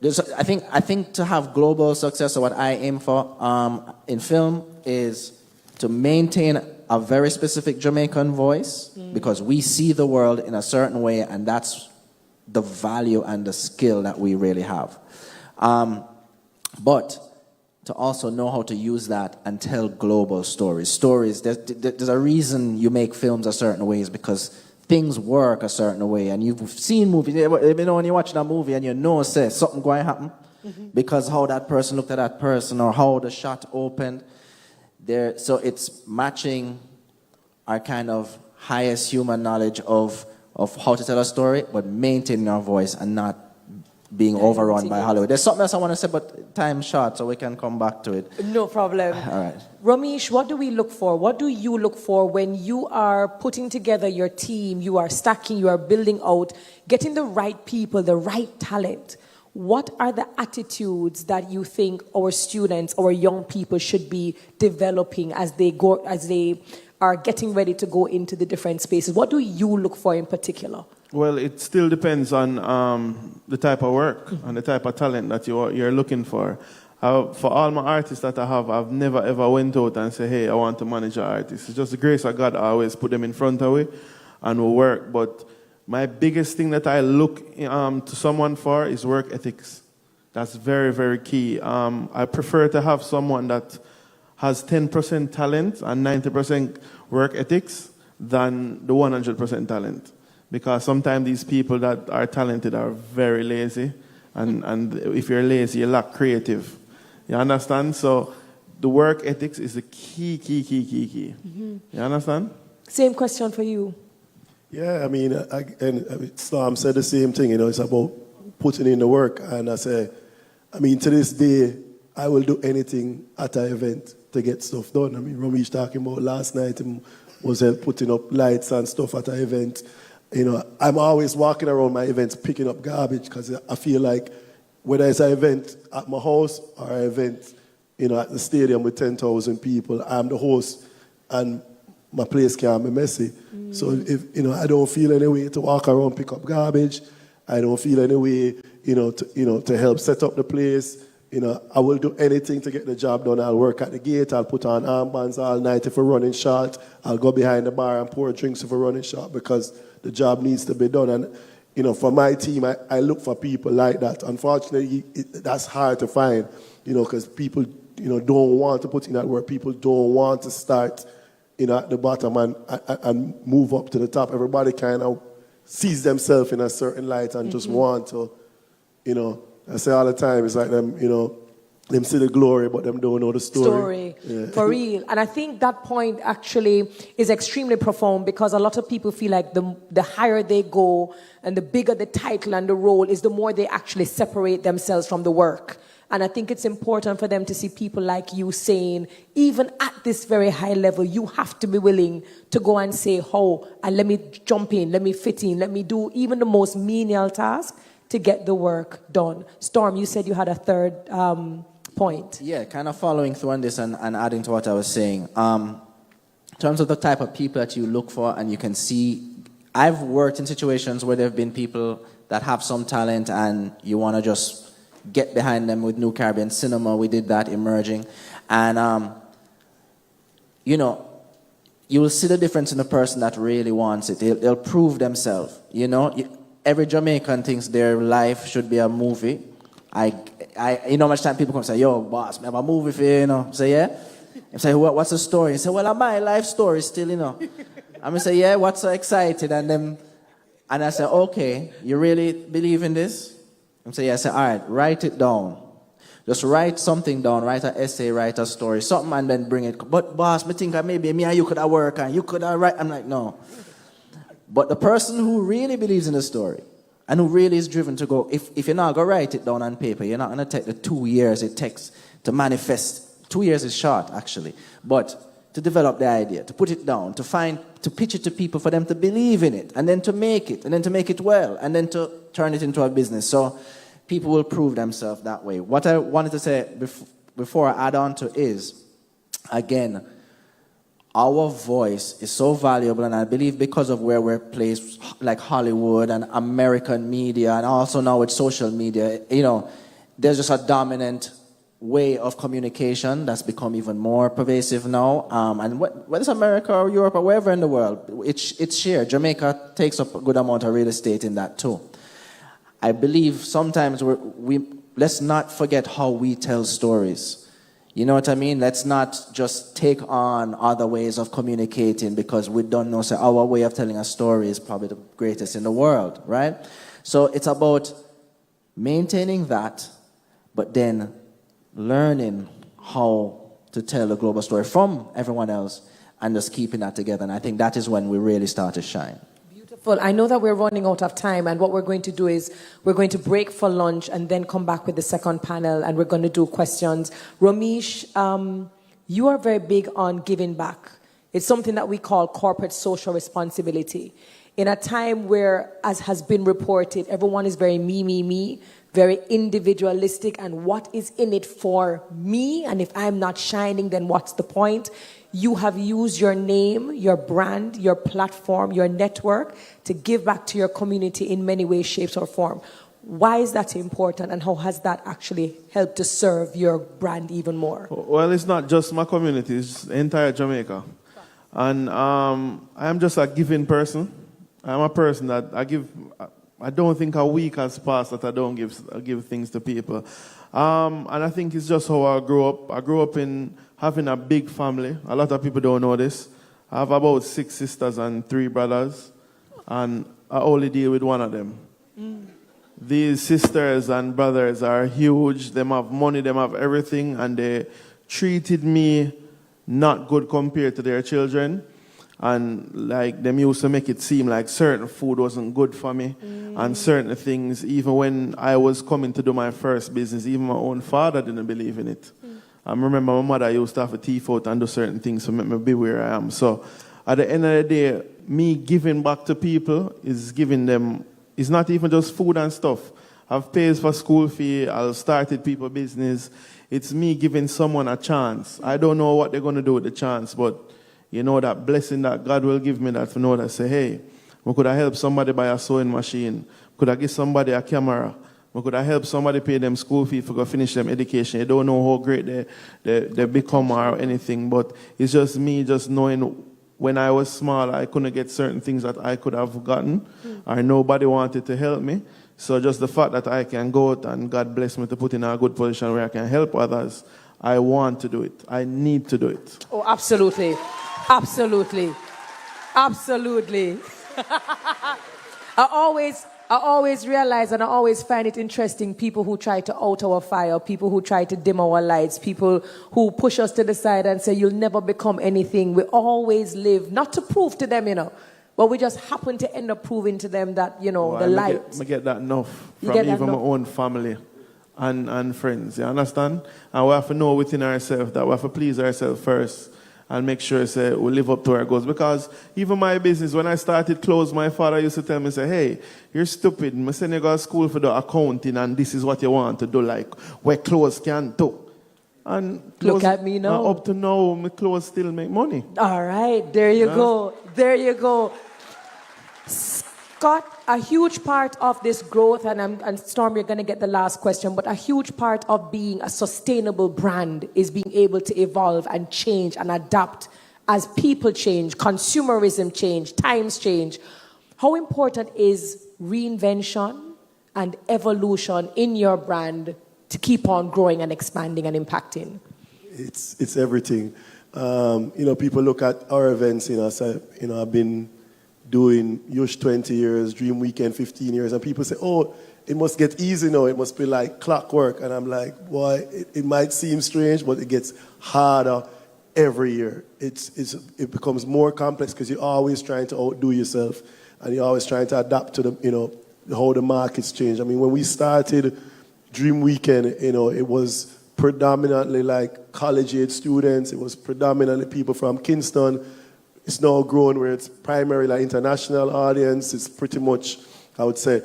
I think to have global success, or what I aim for in film, is to maintain a very specific Jamaican voice, because we see the world in a certain way, and that's the value and the skill that we really have. But to also know how to use that and tell global stories. There's a reason you make films a certain ways, because things work a certain way, and you've seen movies. You know, when you're watching a movie and you know, say, something going to happen, because how that person looked at that person, or how the shot opened. So it's matching our kind of highest human knowledge of how to tell a story, but maintaining our voice and not being overrun by Hollywood. There's something else I want to say, but time's short, so we can come back to it. No problem. All right. Ramesh, what do we look for? What do you look for when you are putting together your team, you are stacking, you are building out, getting the right people, the right talent? What are the attitudes that you think our students, our young people should be developing as they are getting ready to go into the different spaces? What do you look for in particular? Well, it still depends on the type of work and the type of talent that you're looking for. For all my artists that I have, I've never ever went out and said, hey, I want to manage an artist. It's just the grace of God. I always put them in front of me and we'll work. But my biggest thing that I look to someone for is work ethics. That's very, very key. I prefer to have someone that has 10% talent and 90% work ethics than the 100% talent. Because sometimes these people that are talented are very lazy. And if you're lazy, you lack creative. You understand? So the work ethics is the key. You understand? Same question for you. Yeah, I mean, Storm said the same thing, you know, it's about putting in the work. And I say, I mean, to this day, I will do anything at an event to get stuff done. I mean, Ramesh talking about last night, he was putting up lights and stuff at an event. You know, I'm always walking around my events picking up garbage, because I feel like whether it's an event at my house or an event, you know, at the stadium with 10,000 people, I'm the host and my place can't be messy. So if, you know, I don't feel any way to walk around, pick up garbage. I don't feel any way, to help set up the place. You know, I will do anything to get the job done. I'll work at the gate. I'll put on armbands all night if we're running short. I'll go behind the bar and pour drinks if we're running short, because the job needs to be done. And, you know, for my team, I look for people like that. Unfortunately, that's hard to find, you know, because people, you know, don't want to put in that work. People don't want to start, you know, at the bottom and move up to the top. Everybody kind of sees themselves in a certain light and just want to, you know, I say all the time, it's like them, you know, them see the glory, but them don't know the story. Yeah. For real. And I think that point actually is extremely profound, because a lot of people feel like the higher they go and the bigger the title and the role is, the more they actually separate themselves from the work. And I think it's important for them to see people like you saying, even at this very high level, you have to be willing to go and say, and let me jump in, let me fit in, let me do even the most menial task to get the work done. Storm, you said you had a third point. Yeah, kind of following through on this and adding to what I was saying. terms of the type of people that you look for, and you can see, I've worked in situations where there have been people that have some talent and you want to just get behind them. With New Caribbean Cinema, we did that, emerging. And, you know, you will see the difference in the person that really wants it. They'll prove themselves, you know. Every Jamaican thinks their life should be a movie. You know, much time people come and say, yo, boss, I have a movie for you, you know. I say, yeah? I say, what's the story? I say, well, my life story still, you know. I'm going to say, yeah, what's so exciting? And I say, okay, you really believe in this? I say, yeah. I say, all right, write it down. Just write something down, write an essay, write a story, something, and then bring it. But boss, me think maybe me and you could have work and you could have write. I'm like, no. But the person who really believes in the story and who really is driven to go, if you're not going to write it down on paper, you're not going to take the 2 years it takes to manifest. 2 years is short, actually. But to develop the idea, to put it down, to pitch it to people for them to believe in it, and then to make it, and then to make it well, and then to turn it into a business. So people will prove themselves that way. What I wanted to say before I add on to is, again, our voice is so valuable, and I believe because of where we're placed, like Hollywood and American media, and also now with social media, you know, there's just a dominant way of communication that's become even more pervasive now. And whether it's America or Europe or wherever in the world, it's shared. Jamaica takes up a good amount of real estate in that too. I believe sometimes let's not forget how we tell stories. You know what I mean? Let's not just take on other ways of communicating because we don't know. So our way of telling a story is probably the greatest in the world, right? So it's about maintaining that, but then learning how to tell a global story from everyone else and just keeping that together. And I think that is when we really start to shine. Beautiful. I know that we're running out of time, and what we're going to do is we're going to break for lunch and then come back with the second panel, and we're going to do questions. Ramesh, you are very big on giving back. It's something that we call corporate social responsibility. In a time where, as has been reported, everyone is very me, very individualistic, and what is in it for me? And if I'm not shining, then what's the point? You have used your name, your brand, your platform, your network to give back to your community in many ways, shapes, or form. Why is that important, and how has that actually helped to serve your brand even more? Well, it's not just my community, it's entire Jamaica. And I'm just a giving person. I'm a person that I don't think a week has passed that I don't give things to people. And I think it's just how I grew up. I grew up in having a big family. A lot of people don't know this. I have about 6 sisters and 3 brothers, and I only deal with one of them. These sisters and brothers are huge. They have money, they have everything, and they treated me not good compared to their children. And like them used to make it seem like certain food wasn't good for me, and certain things, even when I was coming to do my first business, even my own father didn't believe in it. I remember my mother used to have a teeth out and do certain things to make me be where I am. So at the end of the day, me giving back to people is giving them, it's not even just food and stuff. I've paid for school fee, I've started people business. It's me giving someone a chance. I don't know what they're going to do with the chance, but you know, that blessing that God will give me, that to know that say, hey, we could have helped somebody buy a sewing machine. Could have give somebody a camera. We could have helped somebody pay them school fee for go finish them education. You don't know how great they become or anything, but it's just me just knowing when I was small, I couldn't get certain things that I could have gotten, or nobody wanted to help me. So just the fact that I can go out and God bless me to put in a good position where I can help others, I want to do it. I need to do it. Oh, absolutely. Absolutely. Absolutely. I always realize, and I always find it interesting, people who try to out our fire, people who try to dim our lights, people who push us to the side and say, you'll never become anything. We always live, not to prove to them, but we just happen to end up proving to them that, the light. I get that enough from even my own family and friends, you understand? And we have to know within ourselves that we have to please ourselves first and make sure we live up to our goals. Because even my business, when I started clothes, my father used to tell me, hey, you're stupid. I send you go to school for the accounting and this is what you want to do, like where clothes can do. And Look at me now. Up to now, my clothes still make money. All right, there you go. There you go. Scott, a huge part of this growth, and Storm, you're going to get the last question, but a huge part of being a sustainable brand is being able to evolve and change and adapt as people change, consumerism change, times change. How important is reinvention and evolution in your brand to keep on growing and expanding and impacting? It's everything. People look at our events, so, I've been doing Yush 20 years, Dream Weekend 15 years, and people say, oh, it must get easy now, it must be like clockwork. And I'm like, boy, it might seem strange, but it gets harder every year. It becomes more complex because you're always trying to outdo yourself, and you're always trying to adapt to how the markets change. I mean, when we started Dream Weekend, it was predominantly like college-age students. It was predominantly people from Kingston. It's now grown where it's primarily like international audience. It's pretty much, I would say,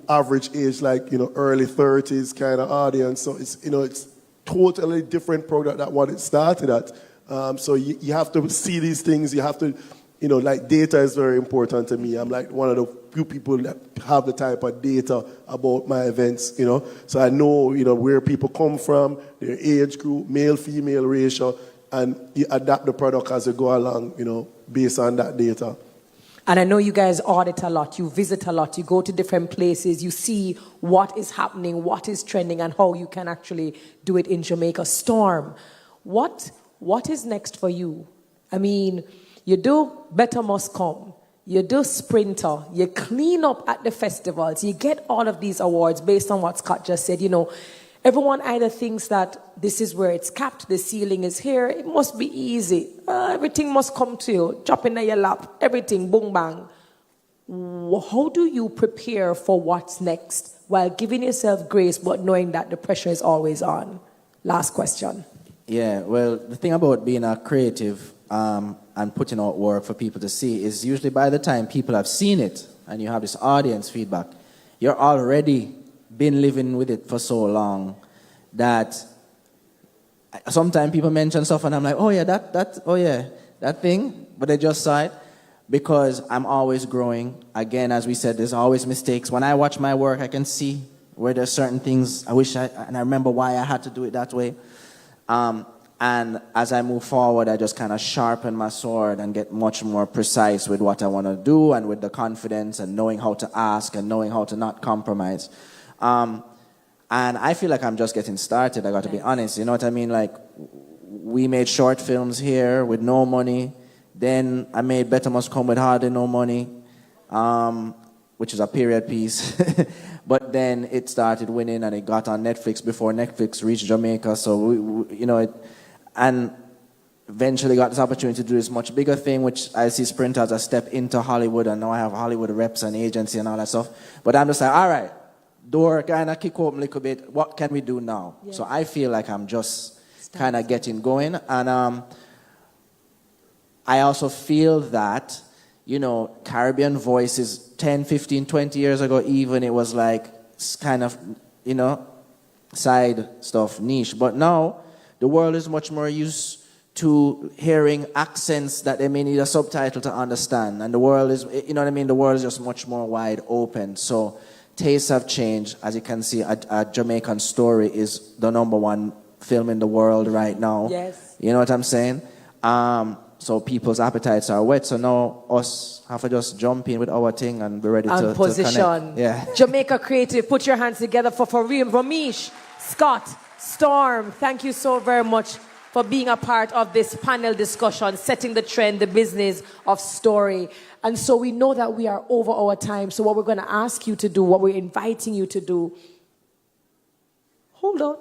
average age, like, early 30s kind of audience. So it's totally different product than what it started at. So you have to see these things. You have to, like data is very important to me. I'm like one of the few people that have the type of data about my events, So I know, where people come from, their age group, male, female ratio, and you adapt the product as you go along, based on that data. And I know you guys audit a lot, you visit a lot, you go to different places, you see what is happening, what is trending, and how you can actually do it in Jamaica. Storm, what is next for you? I mean, you do Better Must Come, you do Sprinter, you clean up at the festivals, you get all of these awards based on what Scott just said, Everyone either thinks that this is where it's capped, the ceiling is here, it must be easy. Everything must come to you, drop in your lap, everything, boom, bang. How do you prepare for what's next while giving yourself grace but knowing that the pressure is always on? Last question. Yeah, well, the thing about being a creative and putting out work for people to see is usually by the time people have seen it and you have this audience feedback, you're already been living with it for so long that sometimes people mention stuff and I'm like, oh yeah, that thing, but they just saw it because I'm always growing. Again, as we said, there's always mistakes. When I watch my work, I can see where there's certain things and I remember why I had to do it that way. And as I move forward, I just kind of sharpen my sword and get much more precise with what I want to do and with the confidence and knowing how to ask and knowing how to not compromise. And I feel like I'm just getting started, I got to be honest. You know what I mean? Like, we made short films here with no money. Then I made Better Must Come with hardly no money, which is a period piece. But then it started winning and it got on Netflix before Netflix reached Jamaica. So, and eventually got this opportunity to do this much bigger thing, which I see Sprinter as a step into Hollywood. And now I have Hollywood reps and agency and all that stuff. But I'm just like, all right, door kind of kick open a little bit. What can we do now? Yeah. So I feel like I'm just kind of getting going. And I also feel that, Caribbean voices 10, 15, 20 years ago, even it was like kind of, side stuff, niche. But now the world is much more used to hearing accents that they may need a subtitle to understand. And the world is, the world is just much more wide open. So tastes have changed. As you can see, a Jamaican Story is the #1 film in the world right now. Yes. You know what I'm saying? So people's appetites are wet. So now us have to just jump in with our thing and be ready to position. Connect. Yeah. Jamaica Creative, put your hands together for real. Ramesh, Scott, Storm, thank you so very much for being a part of this panel discussion, setting the trend, the business of story. And so we know that we are over our time. So what we're going to ask you to do, what we're inviting you to do, hold on.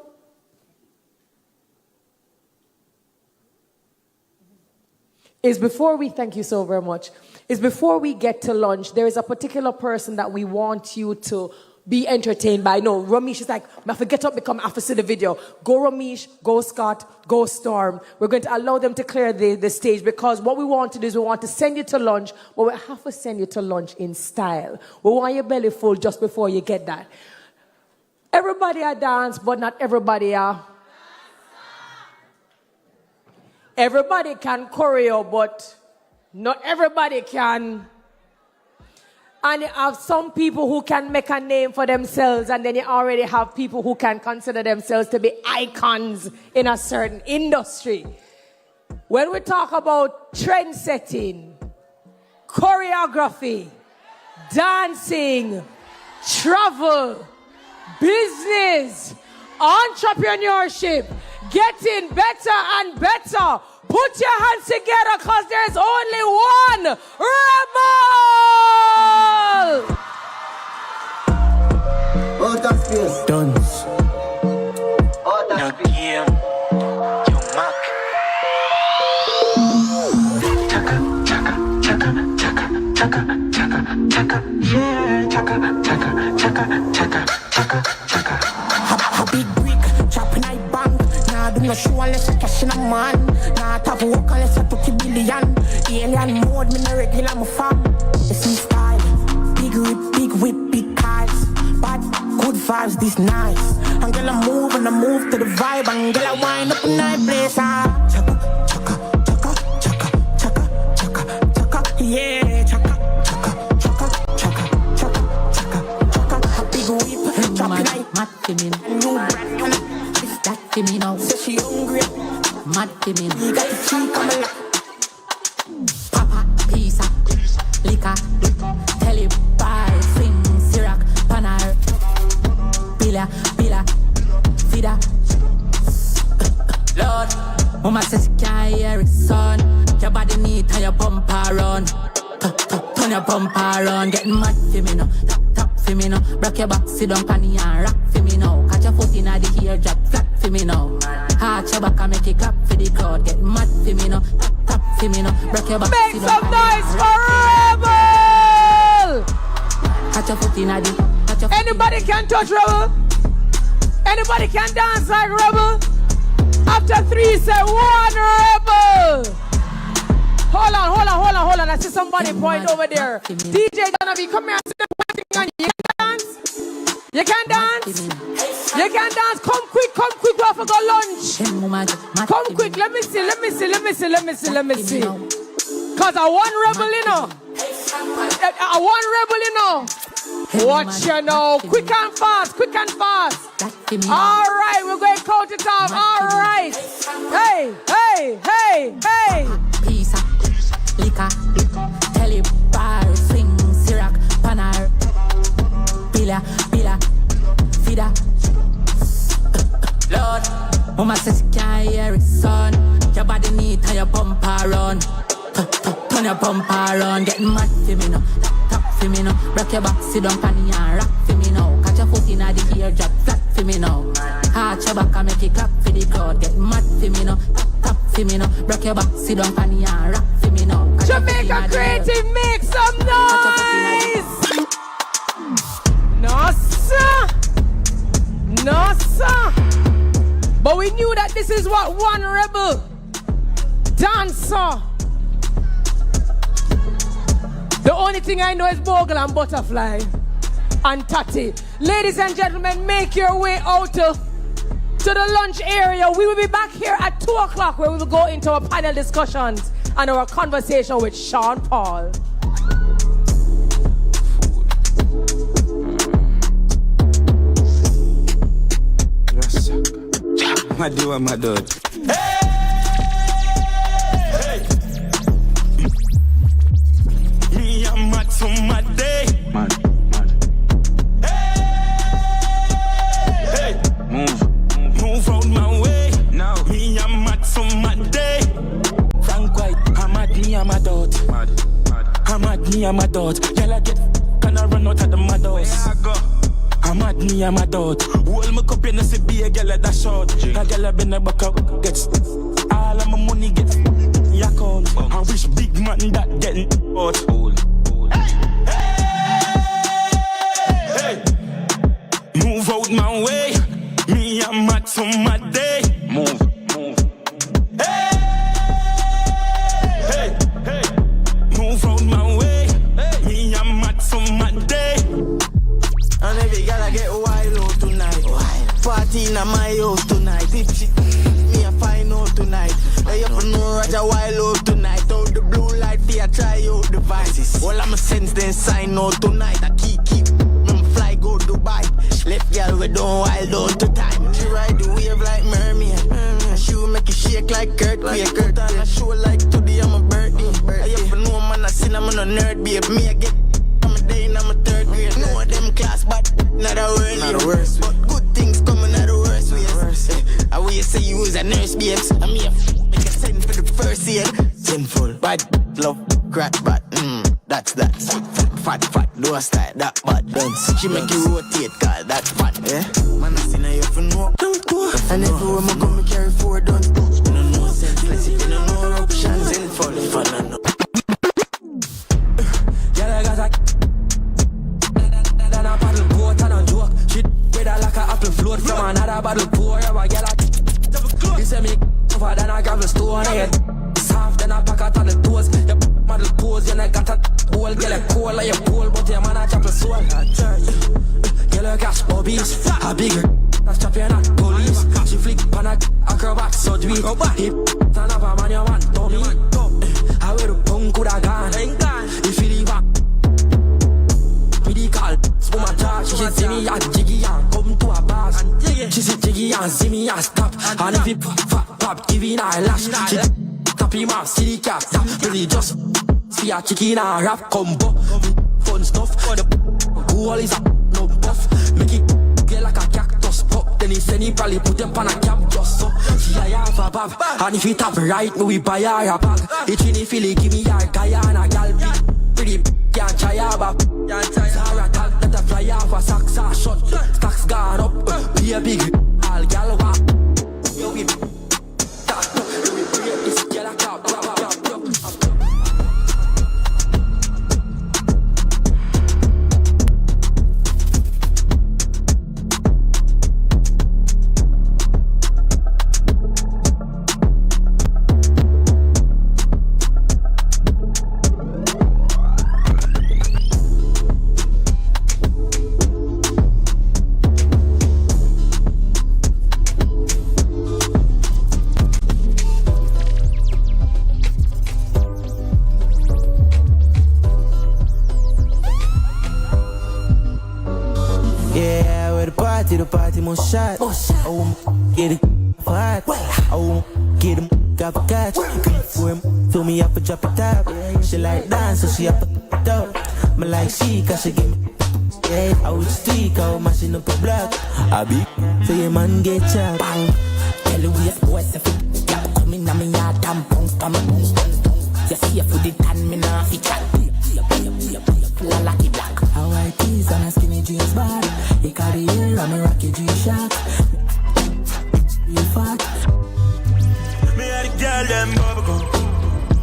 Is before we, thank you so very much, is before we get to lunch, there is a particular person that we want you to be entertained by. No, Ramesh is like, I have to get up, become after see the video. Go Ramesh, go Scott, go Storm. We're going to allow them to clear the stage because what we want to do is we want to send you to lunch, but we have to send you to lunch in style. We want your belly full just before you get that. Everybody a dance, but not everybody a... everybody can choreo, but not everybody can. And you have some people who can make a name for themselves, and then you already have people who can consider themselves to be icons in a certain industry. When we talk about trend setting, choreography, dancing, travel, business, entrepreneurship, getting better and better, put your hands together because there's only one rebel! Out of space. Dons. Out of space. A big brick, chopping I bank. Nah, do not show unless you're cashing a man. Nah, have work unless you're 20 billion. Alien mode, me no regular, my fam. You see style, big whip, big cars. Bad, good vibes, this nice. And girl, I move to the vibe. And girl, I wind up in night place. Chaka, yeah, chaka. Mad for me now. That for me now. Say she hungry. Mad for me now. You got the cheek on my lap. Papa, pizza, liquor, telly, bar, swing, syrup, panar, pila, fida. Lord, mama says she can't hear it, son. Your body need and your bumper run. Turn your bumper run. Getting mad for me now. Tap for me now. Rock your back, sit down, panny and rock for me now. Catch your foot in the ear, drop flat for me now. Heart your back and make it clap for the crowd. Get mad for me now. Tap for me now. Rock your back, make sit some down, noise for Rebel! Catch your foot in the. Anybody can touch Rebel? Anybody can dance like Rebel? After 3, say 1 Rebel! Hold on. I see somebody point over there. DJ Donovan, come here and see them pointing on you. You can dance? You can dance. Come quick. We have to go lunch. Come quick. Let me see. Cause I want rebel, you know. Watch you know. Quick and fast. All right, we're going to count it off. All right. Hey. Pizza, liquor, telly, bar, swing, syrup, panar, pila, fida. Lord, mama says she can't hear it, son. Your body need and your bumper run. Turn your bumper run. Getting mad for me now. Tap for me now. Rock your back, sit down, panny and rock for me now. Catch your foot in the ear, drop flat for me now. Heart your back and make it clap for the crowd. Get mad for me now. Tap for me now. Rock your back, sit down, panny and rock for me now. Jamaica Creative, make some noise! No, sir. But we knew that this is what one rebel dancer. The only thing I know is bogle and butterfly and tatty. Ladies and gentlemen, make your way out to the lunch area. We will be back here at 2 o'clock where we will go into our panel discussions and our conversation with Sean Paul. My dear, my dog. Hey! Me, I'm mad for my day. Mad. Hey! Move out my way. Now. Me, I'm mad for my day. Frank White, I'm mad, me, I'm a dot. Mad. I'm mad, me, I'm a dot. Girl, I get can I run out of the mad house? Where I go? I'm mad, me, I'm a dot. Hold my cup in the be a girl at that short. That girl been a buck up, gets all of my money get yak on. I wish big man that getting out. Hey! Move out my way. Me, I'm mad for my day. Move. Hey! Move out my way. Me, I'm mad for my day. And every girl I get wild out tonight. Party in my house tonight. If she me a find out tonight. You have to know I try out devices. All I'm a sense then sign out tonight. I keep fly go Dubai. Left girl we don't wild out to time. She ride the wave like mermaid. She will make you shake like Kurt. Put on a show like today I'm a birthday. I ever know man I seen I'm on a nerd babe. Me I get I'm a day and I'm a third grade. Know them class but not a word. Not a worse way. But good things coming out the worst ways. I will say you was a nurse babes. I'm here make a send for the first year. Sinful, bad, love, crack, bad. That's that. Fat, no style, that bad dance. She make you rotate, call that fat, yeah? Man, I seen her, you for know. Don't go. And everywhere I come, I carry forward, don't go. You don't know senseless, you don't know options, sinful, fun, I know. Yeah, I got a then a paddle boat and a joke. She with her like a apple float from another bottle pour. I get a you say me over than a gravel stone. It's half then a packet on the toes. You model pose, you know got a whole girl a cool like a pole, but your man a chop a soul. Girl a cash bobbies, a bigger that's chopping at police. She flick pan a acrobat so do it. Hip turn up a man you want dummy. I wear the punk coulda gone. If you leave a call, spoon my charge. She see me at jiggy and come to a bar. She see jiggy and see me and stop. And if it pop, giving her a lash. She tap him off, see the cat. Really just see a chicken and rap combo. Fun stuff. The goal is a no buff. Make it get like a cactus pop. Then he said he probably put them on a camp just so. She a have a bag. And if it tap right, me we buy her a bag. It's in the Philly, give me her Guyana gal big. Pretty can't try her back. Sarah tag that a fly off a socks are shut. Stacks gone up, be a big all gal walk. Yo, we that we break this gal a cap. The party must shot. I won't get it hot. I won't get him got a catch. For him, fill me up and drop it top. She like dance, so she up it up. Me like she, cause she give me. Yeah, I would stick, I would mashing up the block. I be, so your man get chopped. Bang, tell you we a boys if it. Yeah, come in on me yard and bounce, come on. You see if you did tan, me nah fit chat. La lucky black. How I tease and a skinny jeans bar. He carry hair, I'm a rocky G-Shock. You fat. Me had a girl, them bubblegum.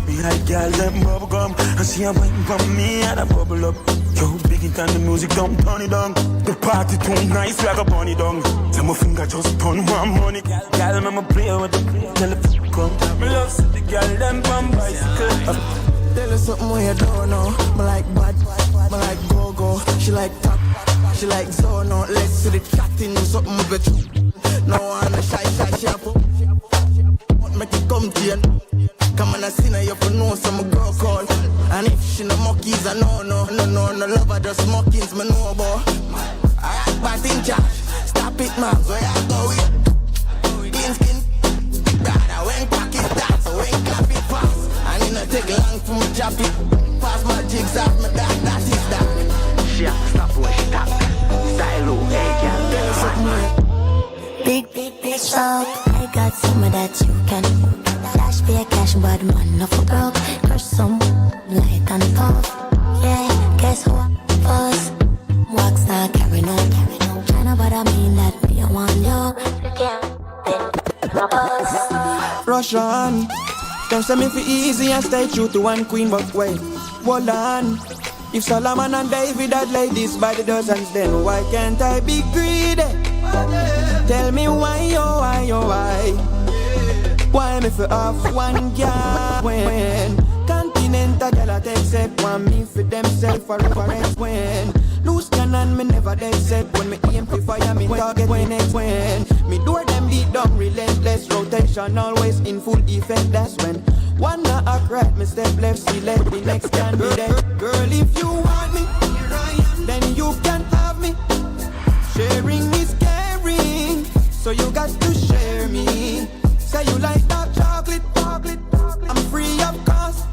Me had a girl, them bubblegum. And she a wine from me and a bubble up. Yo, big it and the music don't turn it down. The party too nice like a bunny dung. So my finger just turn one money. Girl, me play with the tell the come. Me love see the girl, them from bicycle. Tell her something where you don't know. Me like bad, me like go-go. She like top, she like zono. Let's see the chatting, something with you. No one shy, she have to make it come to you. Come on, I see her, you for know some girl call. And if she no monkeys, I no love her, just mockings, me know about. Alright, but in charge, stop it, man. Where I go with clean skin, brother, when cocky starts, when clap it fast. And it no take long for me chop it. Pass my jigs off me, that is that. She have to stop where she talk. Style, hey, girl, tell her something. Big shop, I got some of that you can. Dash pay cash, but man, no for broke. Crush some light and tough. Yeah, guess who us? Wax not carry no. China, but I mean that me I want you. Rush on. Don't say me for easy and stay true to one queen, but wait, hold on. If Solomon and David had ladies by the dozens, then why can't I be greedy? Tell me why, oh why, oh why? Why me for off one girl when Continental girl take set one me for themself for reference when cannon, me never dead set. When me aim for fire, me target when it's when. Me door them beat down. long, relentless rotation, always in full effect. That's when one not a crack, me step left, see left, the next can be there. Girl, if you want me, here I am, then you can have me. Sharing is caring, so you got to share me. Say you like dark chocolate, I'm free of cost.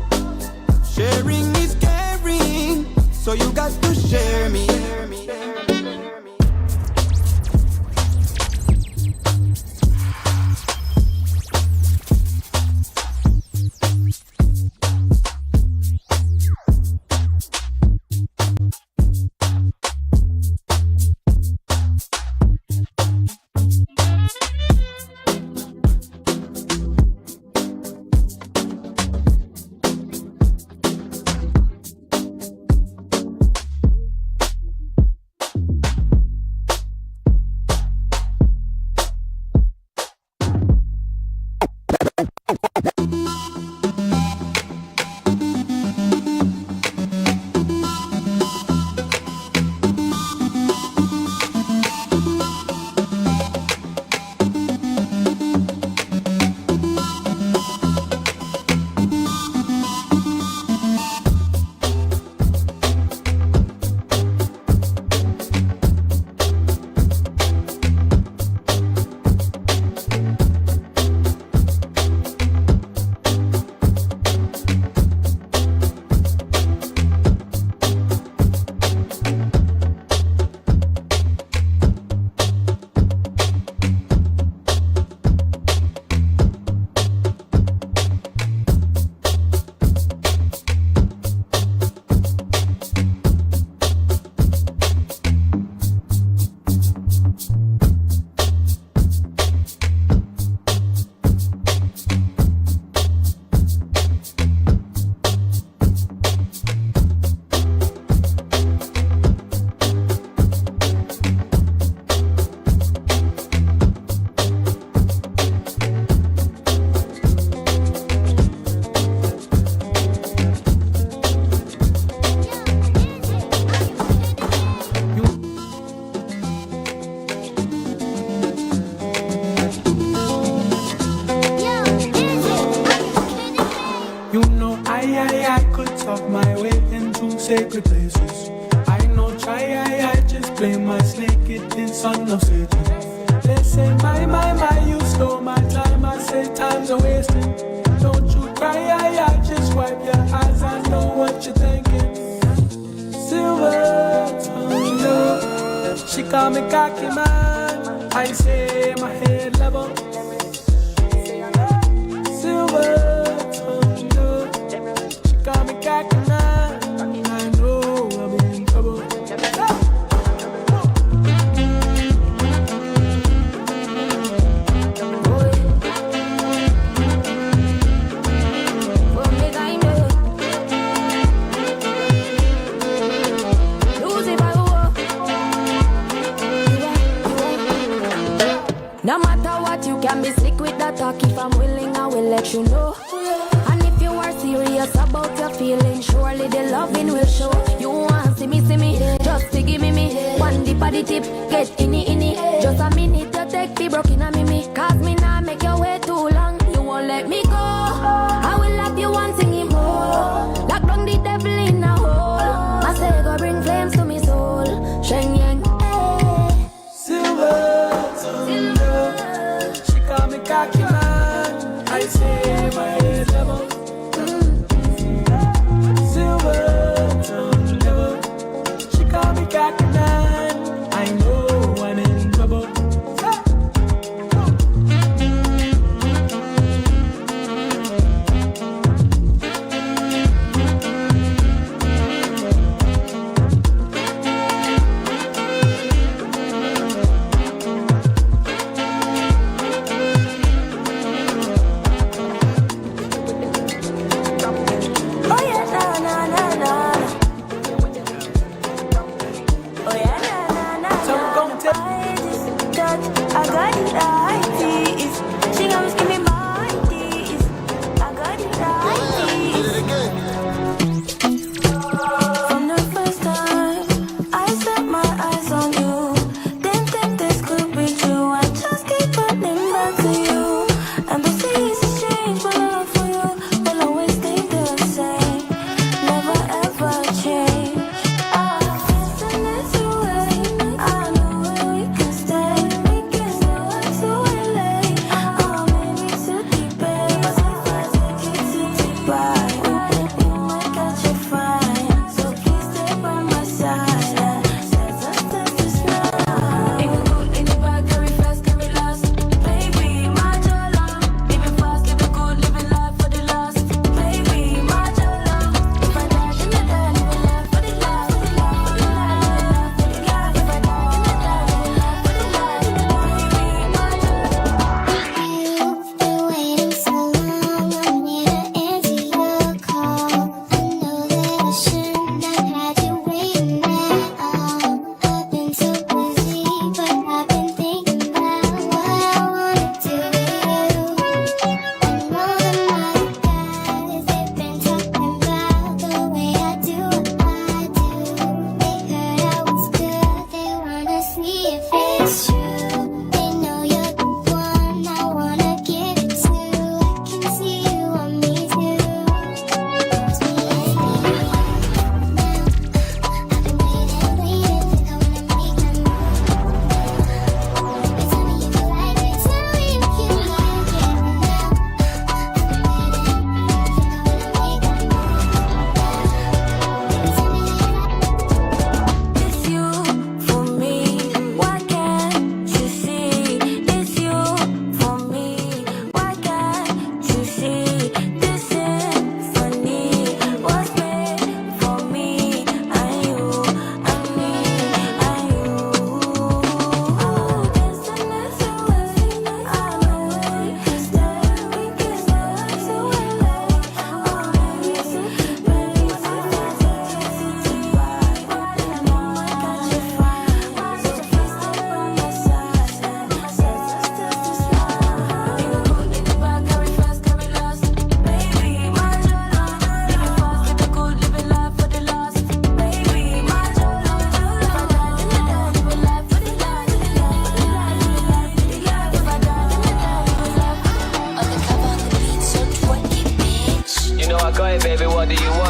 Sharing is caring, so you got to share me. sacred places. I know try, I just play my snake, it is son of Satan. They say, my, you stole my time. I say time's a wasting. Don't you cry, I just wipe your eyes. I know what you're thinking. Silver tongue, she call me cocky man. I say my head level. Silver tongue, she call me cocky man. I know I'm in trouble. No matter what, you can be slick with that talk. If I'm willing, I will let you know. And if you are serious about your feelings, surely the loving will show. You want see me, just to give me. One dip of the tip, get inni. Just a minute to take the broken on me. Cause me now make your way too long. You won't let me go. I will love you one singing more. Lock down the devil in a hole. I say go bring flames to me soul. Sheng yang, Silver. Call me cocky man. I say my head level. Silver tongue devil. She call me cocky man. I know I'm in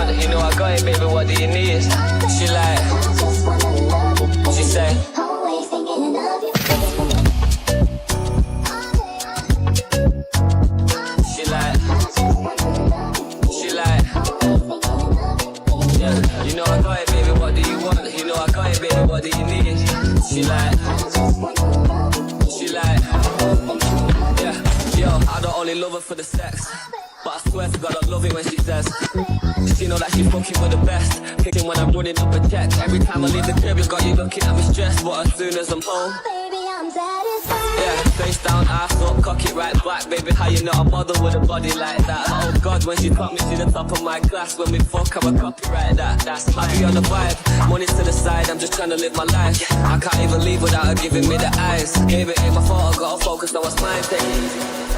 want? You know I got it, baby, what do you need? She like, she say, always thinking of you. She like, yeah, you know I got it, baby, what do you want? You know I got it, baby, what do you need? She like, yeah, yo, I don't only love her for the sex, but I swear to God I love it when she says she know that she fucking with the best. Picking when I'm running up a check. Every time I leave the crib, you got you looking at me stressed. But as soon as I'm home, baby, I'm satisfied. Yeah, face down, ass up, cock it right back. Baby, how you not a model with a body like that? Oh God, when she got me to the top of my class. When we fuck, I'm a copyright that's I be on the vibe, money to the side. I'm just trying to live my life. I can't even leave without her giving me the eyes. Gave it ain't my fault, I gotta focus, now it's mine. Take it easy.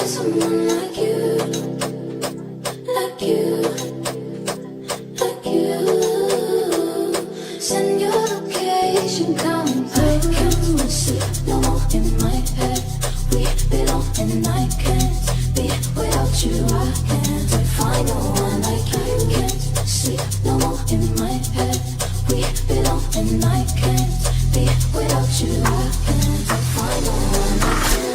Someone like you, like you, like you. Send your location, come. I can't sleep no more in my head. We belong and I can't be without you. I can't find no one like you. Can't sleep no more in my head. We belong and I can't be without you. I can't find no one like you.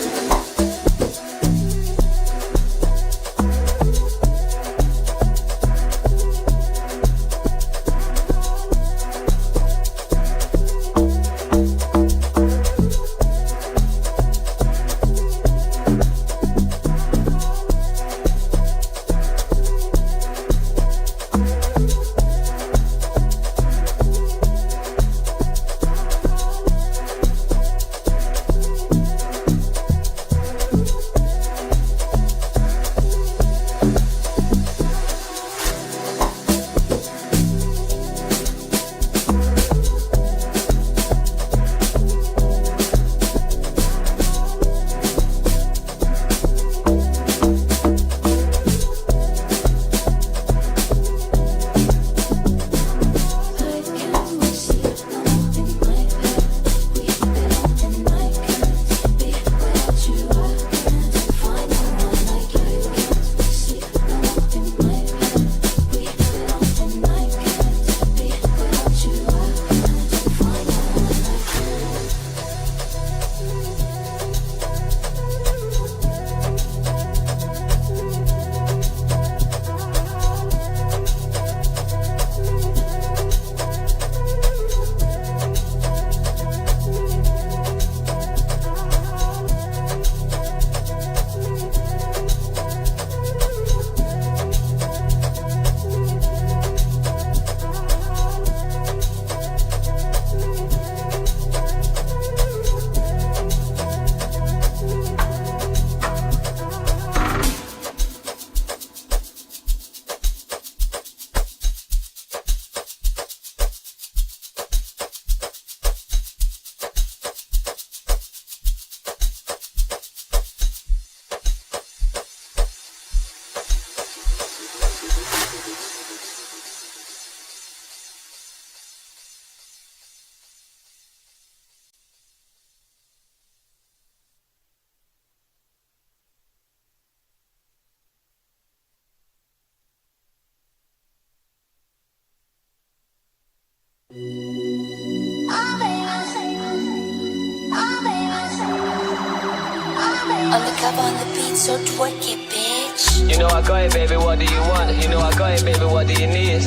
On the cover on the beat, so twerk it, bitch. You know I got it, baby, what do you want? You know I got it, baby, what do you need?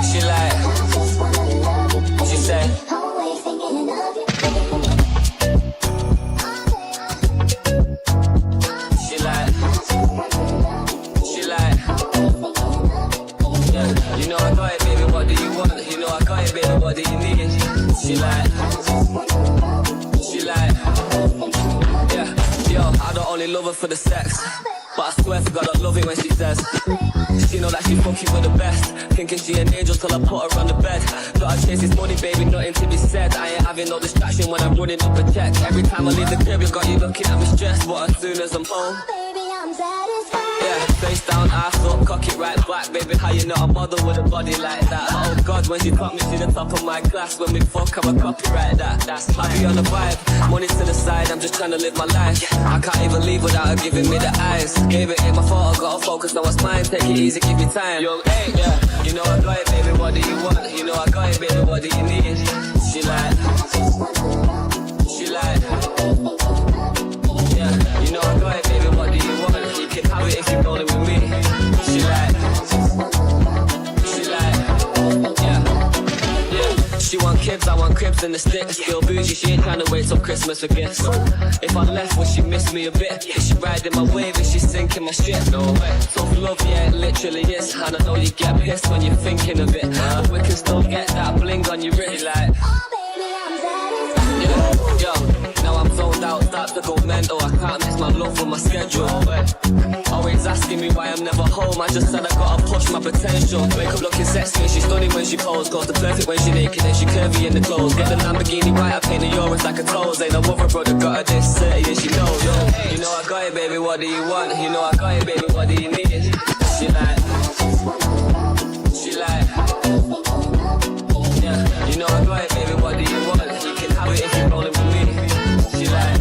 She like, she say, she like, yeah. You know I got it, baby, what do you want? You know I got it, baby, what do you need? She like, yeah. Yo, I don't only love her for the sex, but I swear to God I love it when she says she know that she fucking with the best. Thinking she an angel till I put her on the bed. Gotta chase this money, baby, nothing to be said. I ain't having no distraction when I'm running up a check. Every time I leave the crib, you got you looking at me stressed. But as soon as I'm home, Baby, I'm satisfied. yeah, face down, ass up, cock it right back. Baby, how you not a model with a body like that? Oh God, when she cut me to the top of my class. When we fuck, I'm a copyright that. That's I be on the vibe, money to the side. I'm just trying to live my life. I can't even leave without her giving me the eyes. Gave it in my photo, gotta focus, now it's mine. Take it easy, give me time. Young, hey, yeah. You know I got it, baby, what do you want? You know I got it, baby, what do you need? She like, yeah. You know I got it, baby, what do you want? You can have it if you're rolling with me. She like, yeah. She want kids, I want cribs. than the sticks. Still bougie, she ain't trying to wait till Christmas for gifts. If I left, would she miss me a bit? Is she riding my wave? Is she sinking my ship? No way. Tough love, yeah, it literally is. And I know you get pissed when you're thinking of it. But we can still get that bling on your wrist, like. Yo, now I'm zoned out, start to go mental. I can't mix my love with my schedule. Always asking me why I'm never home. I just said I gotta push my potential. Wake up looking sexy and she's stunning when she pose. Goes to perfect when she naked and she curvy in the clothes. Get the Lamborghini right, I paint the euros like a toes. Ain't no other brother got her this 30 and she knows. You know I got it, baby, what do you want? You know I got it, baby, what do you need? She like, yeah. You know I got it, baby, what do you want? You can have it if you're rolling with me. She like.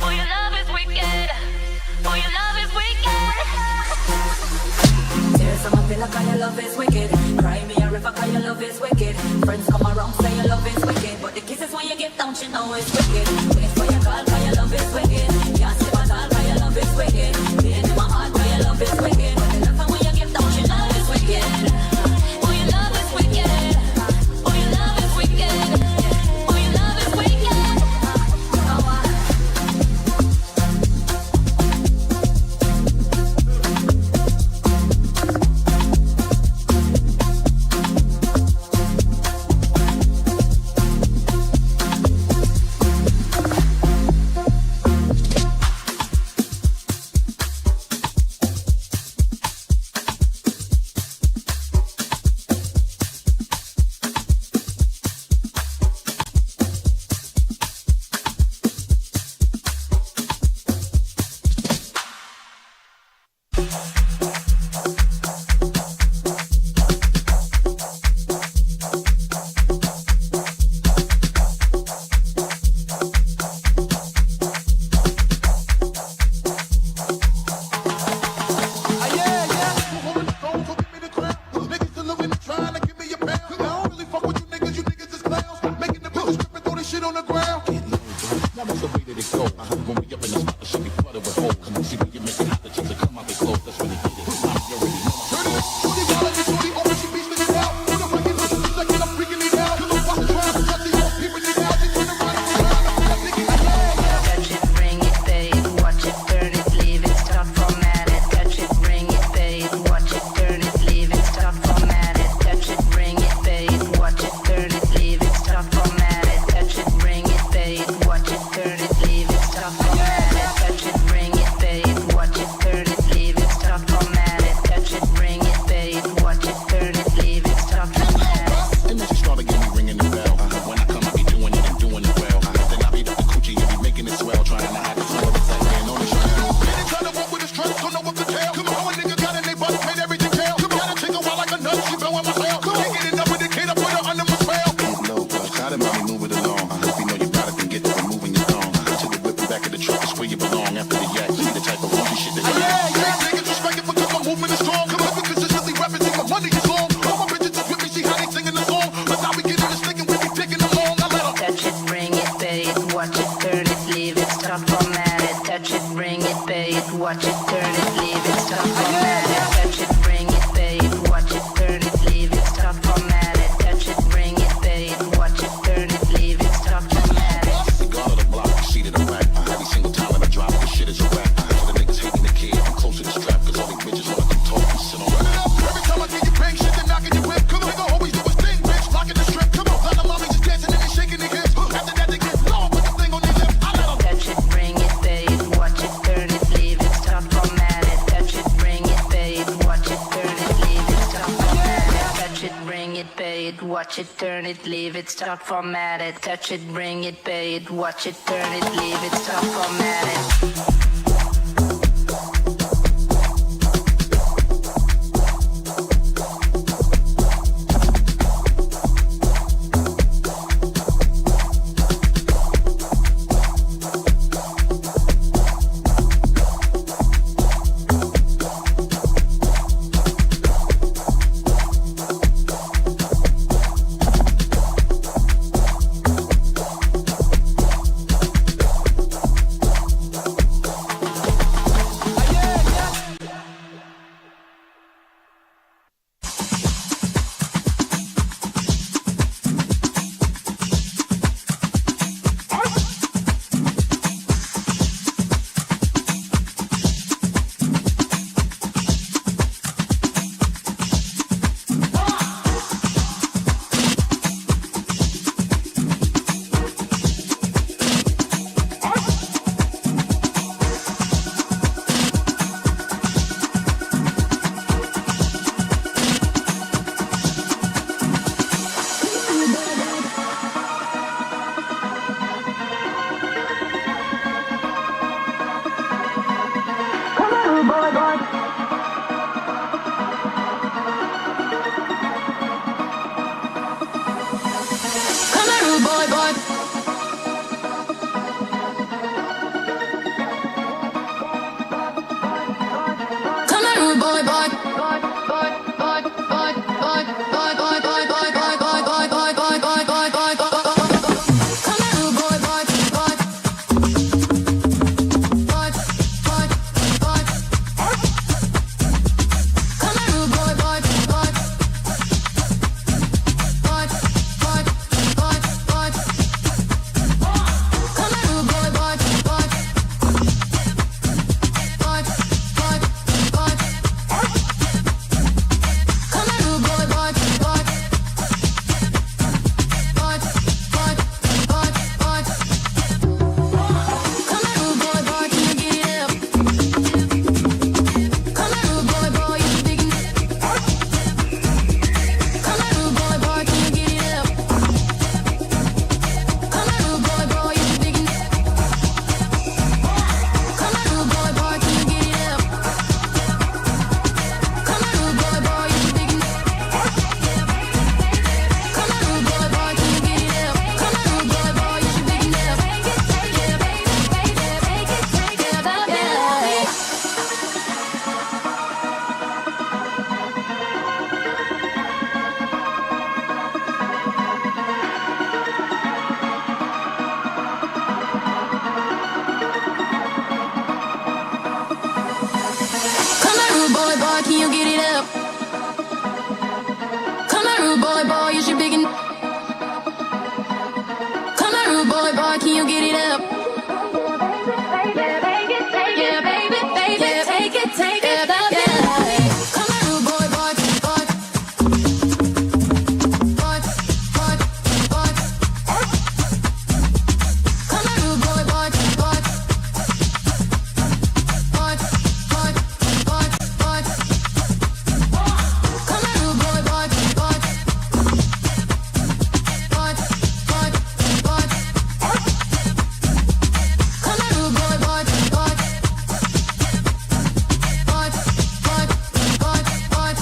Oh, your love is wicked. Oh, your love is wicked. Tears from my pillow 'cause your love is wicked. Cry me a river 'cause your love is wicked. Friends come around say your love is wicked, but the kisses when you give down, she know it's wicked. Wait for your call 'cause your love is wicked. Can't sleep at all 'cause your love is wicked. Pain in my heart 'cause your love is wicked. But the love when you give down, she know it's wicked. Oh, your love is wicked. Oh, your love is wicked. Oh, your love is wicked. Watch it, turn it, leave it, stop, format it. Touch it, bring it, pay it. Watch it, turn it, leave it, stop, format it. boy, can you get it up? Come on, rude boy, boy, you should big enough. Come on, rude boy, boy, can you get it up? Yeah, baby, take it, baby, baby, yeah, take it, yeah. Come on, rude boy, boy, boy, boy, boy, boy. Come on, rude boy, boy, boy, boy, boy, boy, boy. Come on, rude boy, boy, boy, boy, boy, boy. Come on, rude boy, boy, boy, boy, boy, boy, boy.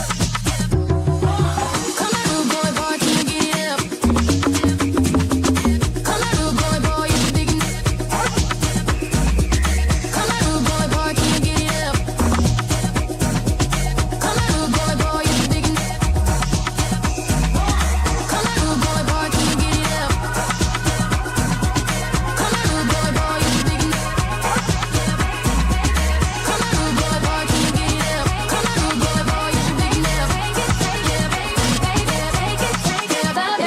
Come on, rude boy, boy, can you get it up? Come on, rude boy, boy, you should big enough. Come on, rude boy, boy, can you get it up? Come on, rude boy, boy, you should big enough. Come on, rude boy, boy, can you get it up? Come on, rude boy, boy, you should big enough. Come on, rude boy, boy, can you get it up? Come on, rude boy, boy, you should big enough. Yeah, baby,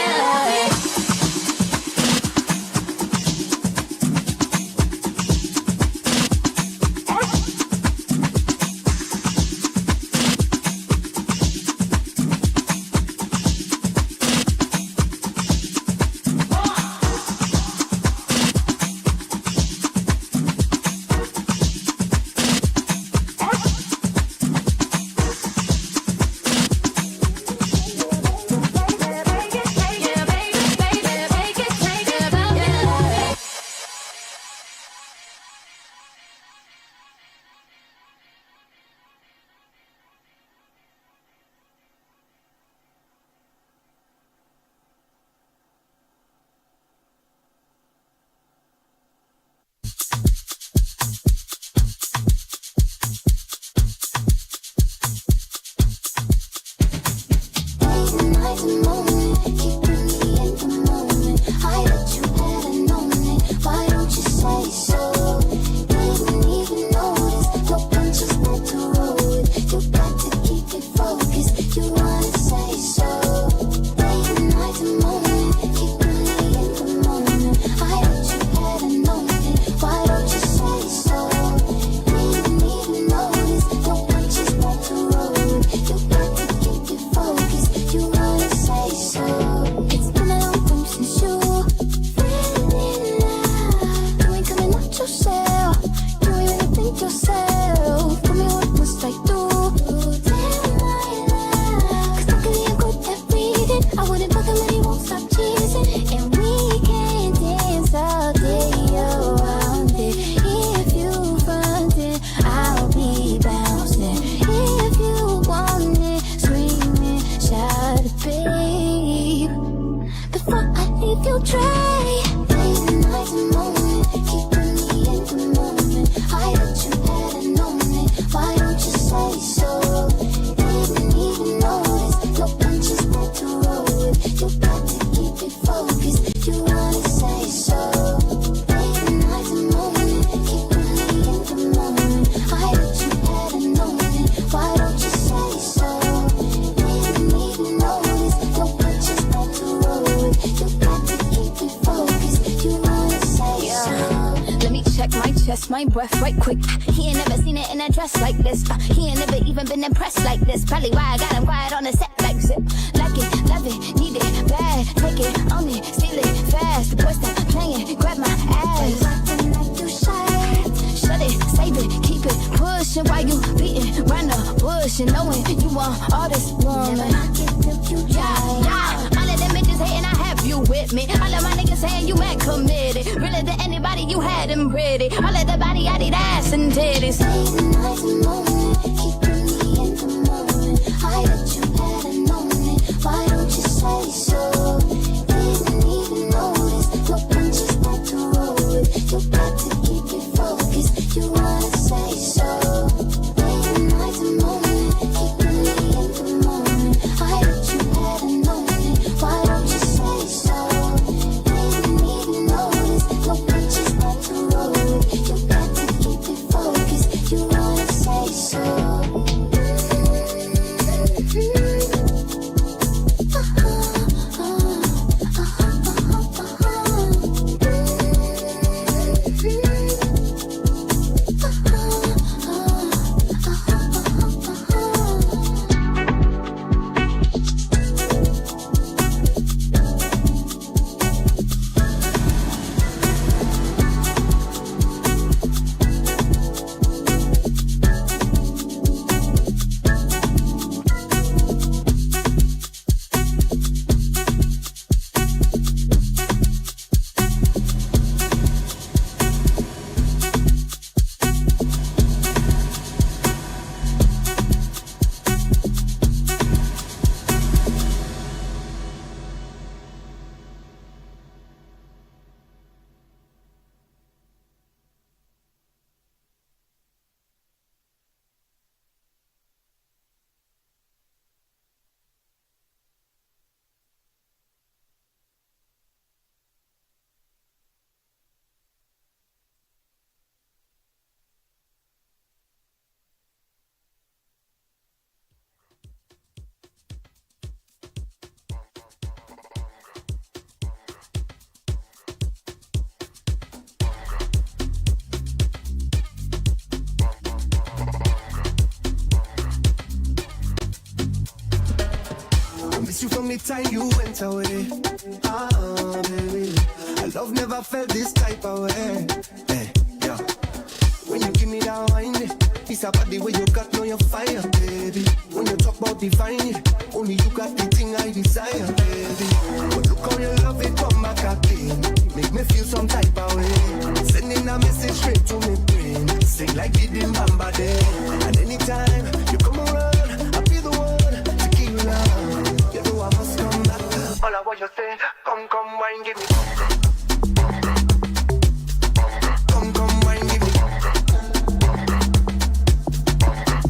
baby, take it, yeah. My breath right quick. He ain't never seen it in a dress like this. He ain't never even been impressed like this. Probably why I got him quiet on the set like zip. Like it, love it, need it, bad. Take it, own it, steal it, fast. The boy stop playing, grab my ass. Like you shut it, save it, keep it pushing while you beating round the bush and knowing you want all this woman. Yeah. All of them bitches hating, I have you with me. All of my niggas saying you mad committed. Really to anybody, you had them pretty. All of the body, I need ass and titties. I bet you had a moment. Why don't you say so? Didn't even notice. No punches not to roll with. You got to keep it focused. You wanna say so? Late nights and moment. Keeping me in the moment. I bet you had a moment. Why don't you say so? Didn't even notice. No punches not to roll with. You got to keep it focused. You wanna say so? anytime you went away. Baby, our love never felt this type of way. Hey, yeah. When you give me that wine, it's about the way you got no your fire, baby. When you talk about divine, only you got the thing I desire, baby. But look how your love it come back again. Make me feel some type of way. Sending a message straight to me brain. Sing like it in Bamba Day. And anytime you come around, I'll be the one to keep you love. You know I must come back. All I want you say, come, wine, give me. Come, wine, give me.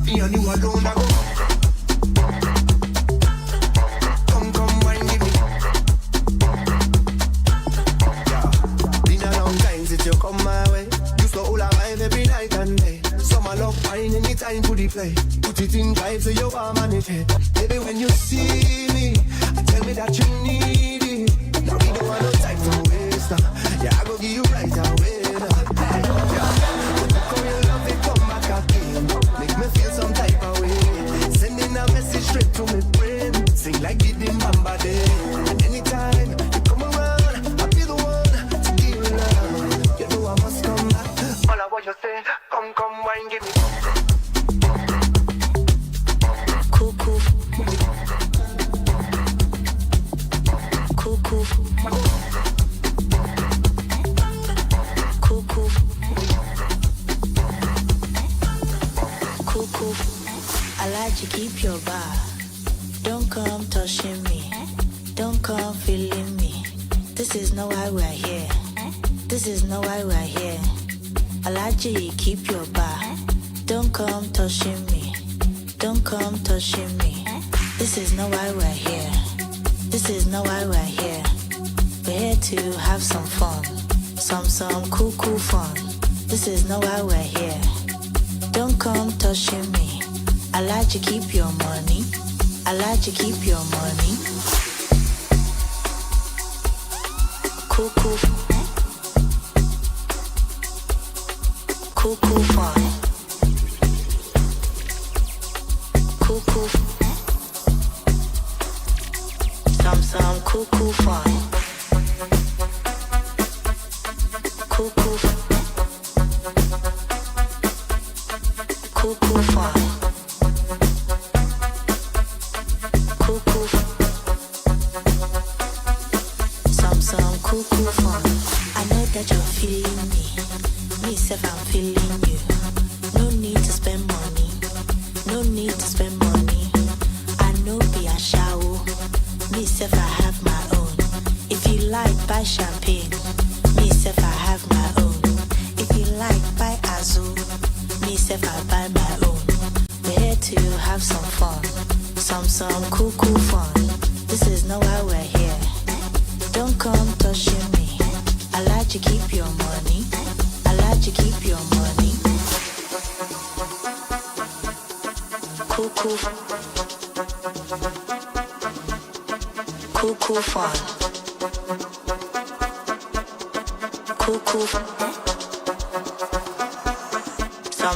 Me and you alone, I go. Come, wine, give me. Yeah. Been a long time since you come my way. Used to hold a vibe every night and day. Summer love wine anytime to the play. Put it in drive so you are manage it. Baby, when you see me, tell me that you need it. Now we don't want no time to waste. Yeah, I go give you right away. Yeah. Look how you love it, come back again. Make me feel some type of way. Sending a message straight to my brain. Sing like it in Bamba Day. And anytime you come around, I'll be the one to give you love. You know I must come back. All I want you say, come, wine, give me. Cuckoo. Cuckoo. Cuckoo. Cuckoo. I like to keep your bar. Don't come touching me. Don't come feeling me. This is not why we're here. This is not why we're here. I like to keep your bar. Don't come touching me. Don't come touching me. This is not why we're here. This is not why we're here. We're here to have some fun. Some cool fun. This is not why we're here. Don't come touching me. I like to keep your money. I like to keep your money. Cool. Cool fun. Cool. Some cool fun. Cool. Cool fun. Cool. Some cool fun. I know that you're feeling me. Me self, I'm feeling you. No need to spend money. No need to spend money. I know be a shower. Me self, I have my own. If you like, buy champagne. Me self, I have my own. If you like, buy Azul. Me self, I buy my own. We're here to have some fun. Some cool fun. This is not why we're here. Don't come touching me. I like to keep your money. I like to keep your money. Cool. Cool fun. Cool.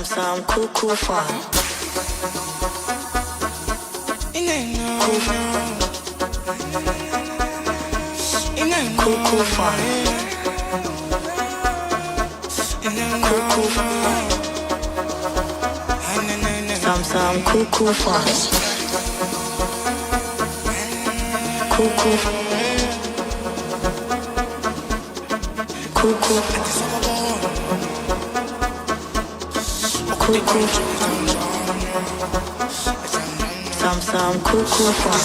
Some cool fun. Cool fun. Cool. Some cool fun. Cool. Some cool fun.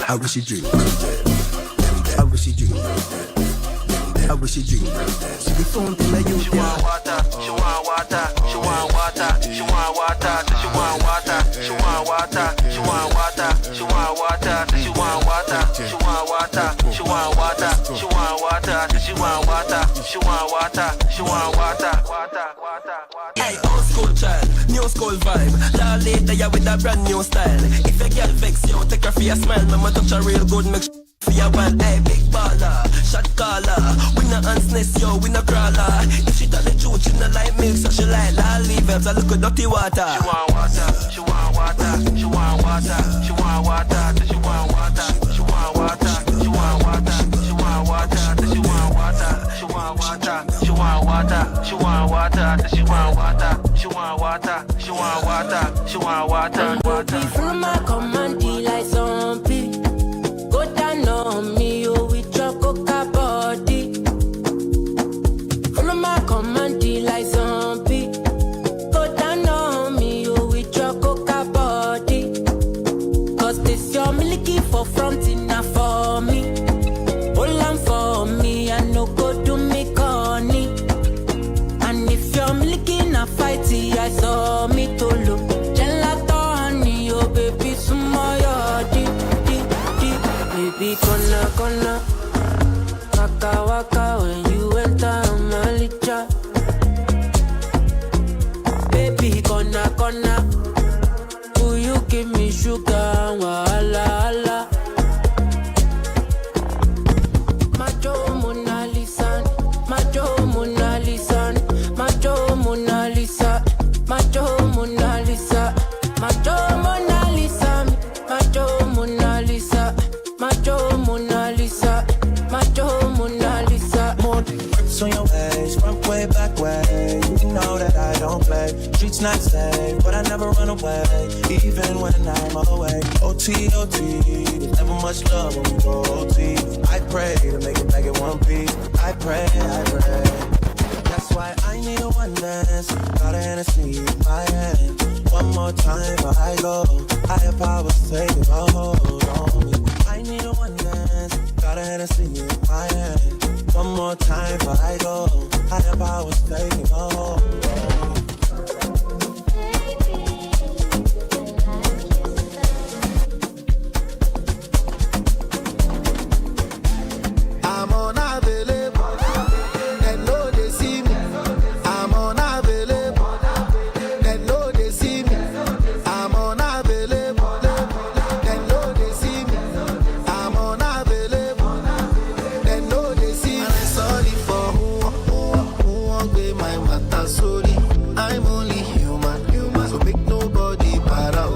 I wish you drink. I wish you drink. I wish you drink. She be fountain like you. She want water. She want water. She want water. She want water. She want water. She want water. She want water. She want water. She want water. She want water. She want water. She want water. She want water. She want water. She want water. Hey, old school child, new school vibe. Y'all later ya with a brand new style. If a girl vex you, take her for a smile. Mama touch her real good, make for your while. Hey, big baller, shot caller. We no ansness yo, we no crawler. If she tell the truth, she no like milk, so she like lolly verbs. I look at dirty water. She want water, she want water, she want water, she want water, she want water, she want water, she want water, she want water, she want water, she want water, she want water, she want water, she want water, she want water, she want water, she want water, water. Through my command, like zombie. Go down on me, you with your coca body. Follow my command, like zombie. Go down on me, you with your coca body. Cause this your milky for front enough for me. Hold on for me, I no go do me corny. And if you're milky in a fight, I saw me to look. Gelato honey, oh baby, some more baby, gonna waka waka when you enter my licha. Baby, gonna will you give me sugar? Wala wala. Macho Mona Lisa, Macho Mona Lisa, Macho Mona Lisa, Macho Mona Lisa, Macho Mona Lisa, Macho Mona Lisa. Macho Mona Lisa, Macho Mona Lisa. More grips on your waist, front way, back way. You know that I don't play. Streets not safe, but I never run away, even when I'm away. OT, OT, there's never much love when we go OT. I pray to make it back in one piece. I pray. That's why I need a one dance. Got a Hennessy in my hand. One more time before I go. Higher powers taking a hold on me. I need a one dance, got a Hennessy in my hand. One more time before I go, higher powers taking a hold. I'm unavailable, they know they see me. I'm unavailable, they know they see me. I'm unavailable, they know they see me. I'm unavailable, they know they see me. I'm sorry for who won't be my matter. Sorry, I'm only human, so make nobody para.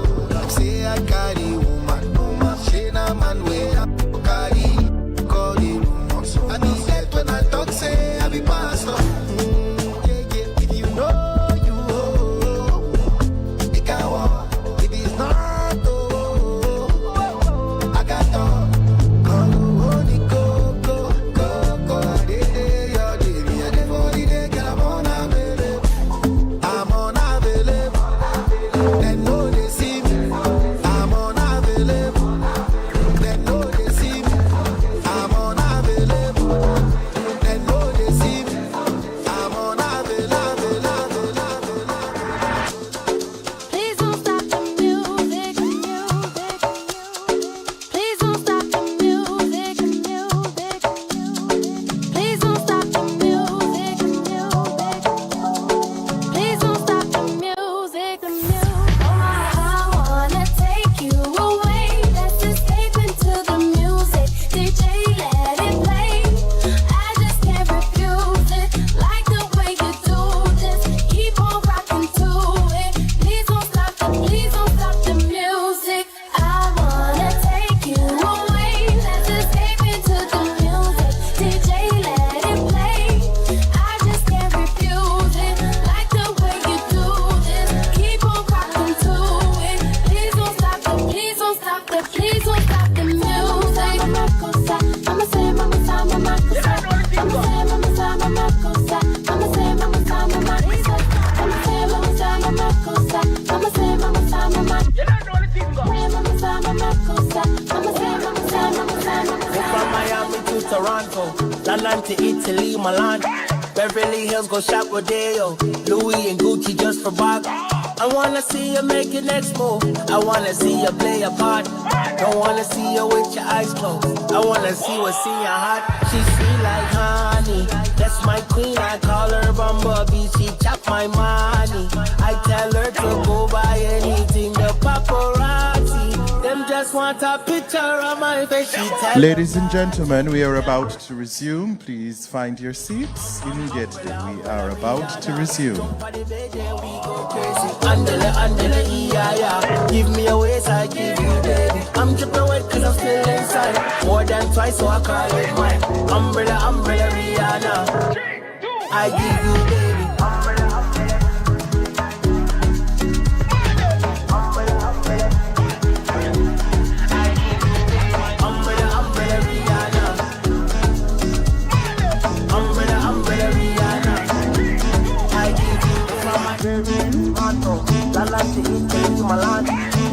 Say I carry woman, she na man way I carry, call it. I be said when I talk, say I be pastor. If you know you it can walk. If it's not, I got to go. I did your day, me a day for the day, girl, I'm unavailable. They know they see me. I'm unavailable. They know they see me. I'm unavailable. They know they see me. I'm unavailable. Please don't stop the music. Please don't stop the music. Please don't stop the music. Please don't stop the music. Oh, I wanna take you away. Let's escape into the music. DJ, let it play. I just can't refuse it. Like the way you do this. Keep on rocking to it. Please don't stop the music. I wanna take you away. Let's escape into the music. DJ, let it play. I just can't refuse it. Like the way you do this. Keep on rocking to it. Please don't stop the music. Mama cosa, mama say mama sa mama cosa. Mama say mama sa mama cosa. Mama say mama sa mama cosa. Mama say mama sa mama cosa. Mama say mama sa mama. You don't know the thing, go. Mama say mama cosa. Mama say mama Toronto, London to Italy, Milan. Beverly Hills, go shop Rodeo. Louis and Gucci just for Bob. I wanna see you make your next move. I wanna see you play a part. Don't wanna see you with your eyes closed. I wanna see what's in your heart. She's sweet like honey. That's my queen. I call her Bumblebee. She chop my money. I tell her to go buy anything. The paparazzi, them just want a picture of my face. She tell Ladies and gentlemen, we are about to resume. Please find your seats immediately. We are about to resume. Andele, yeah. Give me a waist, I give you, baby. I'm dripping wet cause I'm still inside. More than twice, so I call it mine. Umbrella, Rihanna. I give you, baby.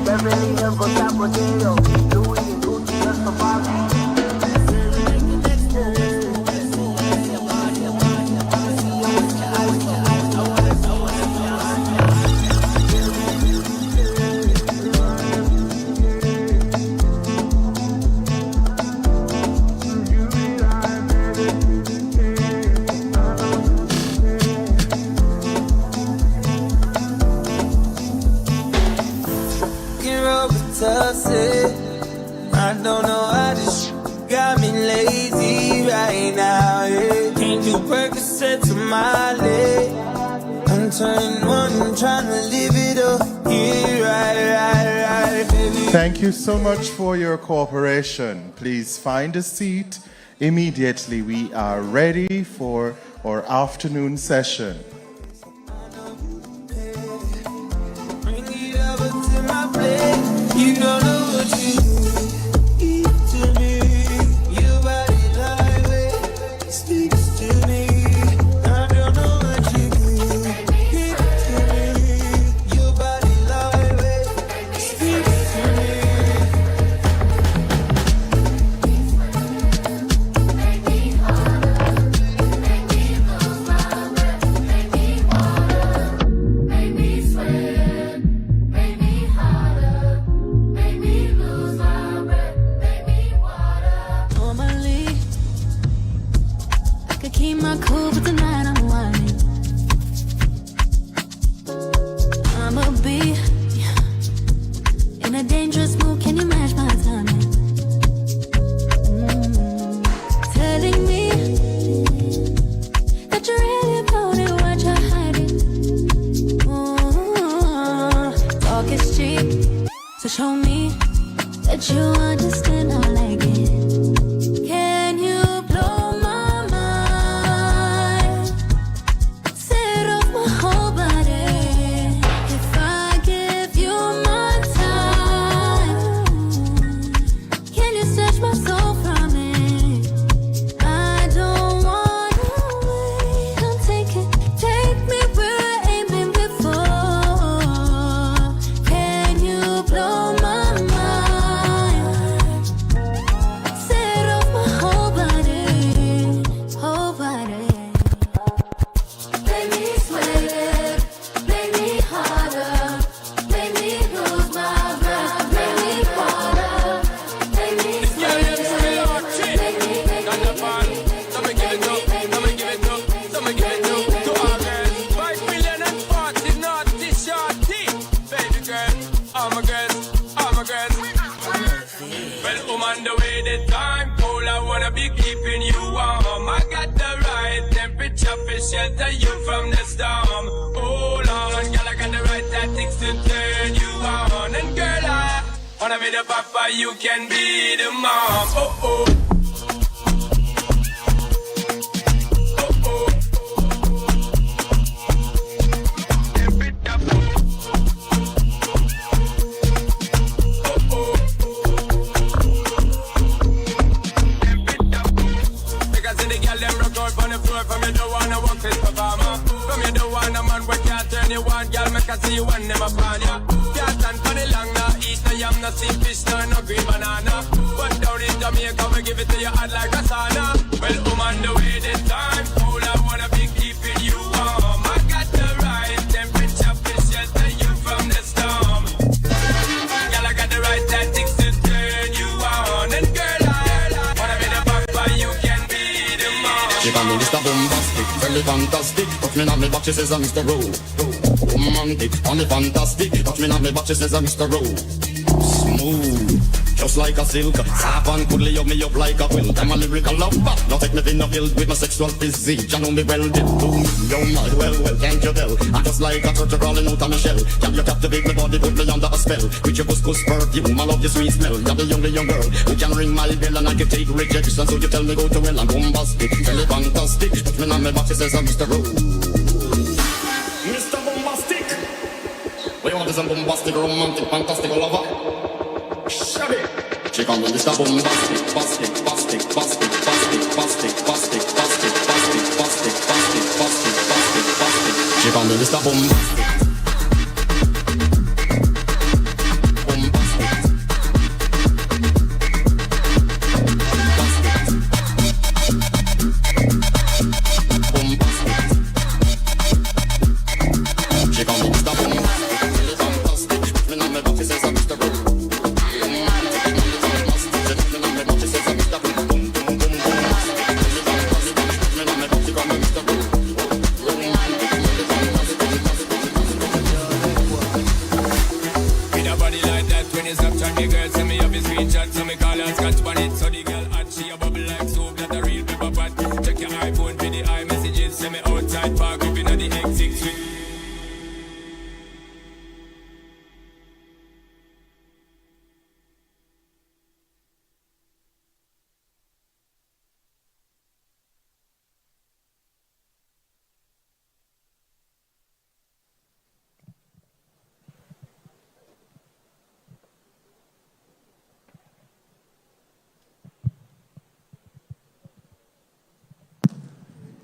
Beverly Hills, go shop Rodeo. Louis and Gucci just for Bob. I don't know how this got me lazy right now, yeah. Can't do Percocet to my leg. I'm turning one, trying to live it up. Yeah, right, baby. Thank you so much for your cooperation. Please find a seat immediately. We are ready for our afternoon session. Bring it over to my plate. You don't know what you eat to me. Your body lightweight speaks to me. I don't know what you eat to me. Your body lightweight speaks to me. Make me harder, make me lose my breath, make me harder, make me sweat, make me harder. Make me lose my breath, make me water. Normally, I could keep my cool, but tonight I'm whining. I'ma be in a dangerous mood, can you match my timing? Telling me that you're really about it, what you're hiding. Talk is cheap. So show me that you understand how I like it. Can you blow my mind? Set off my whole body. If I give you my time, can you snatch my soul from it? I don't wanna wait. Come take me where I ain't been before. Can you blow my mind? Set off my whole body, whole body. Make me sweat, make me harder, make me lose my breath, make me water, make me sweat, make me. Well, woman, the way the time cold, I wanna be keeping you warm. I got the right temperature for shelter you from the storm. Hold on, girl, I got the right tactics to turn you on. And girl, I wanna be the papa, you can be the mom. Oh, oh. See you and them upon ya. Can't stand for the long, no eat no yam, no steamed fish, no green banana. But down it Jamaica, we give it to you hot like a sauna. Well, on the way this time, all I wanna be keeping you warm. I got the right temperature to shelter you from the storm. Girl, I got the right tactics to turn you on. And girl, I wanna be the papa, you can be the mom. She call me Mr. Bombastic, very fantastic. Touch me on me back, she says I'm Mr. Rowe. Romantic, only fantastic. Touch me on me back, she says I'm Mr. Rowe. Smooth, just like a silk. Soft and could lay me up like a quilt. I'm a lyrical lover. Now take me in the field with my sexual physique. You know me well, did do me. You're mad, well, can't you tell? I'm just like a turtle crawling out of my shell. Can you captivate my body, put me under a spell? With your couscous perfume, I love your sweet smell. You're the young girl who can ring my bell and I can take rejection. So you tell me go to well, I'm bombastic, tell it fantastic. Touch me on my back, she says I'm Mr. Rowe. Mr. Bombastic. We want is a bombastic, romantic, fantastic lover. Shabby. She call me Mr. Bombastic, bastic, bastic, bastic, bastic, bastic, bastic, bastic, bastic, bastic, bastic, bastic, bastic, bastic. She call me Mr. Bombastic.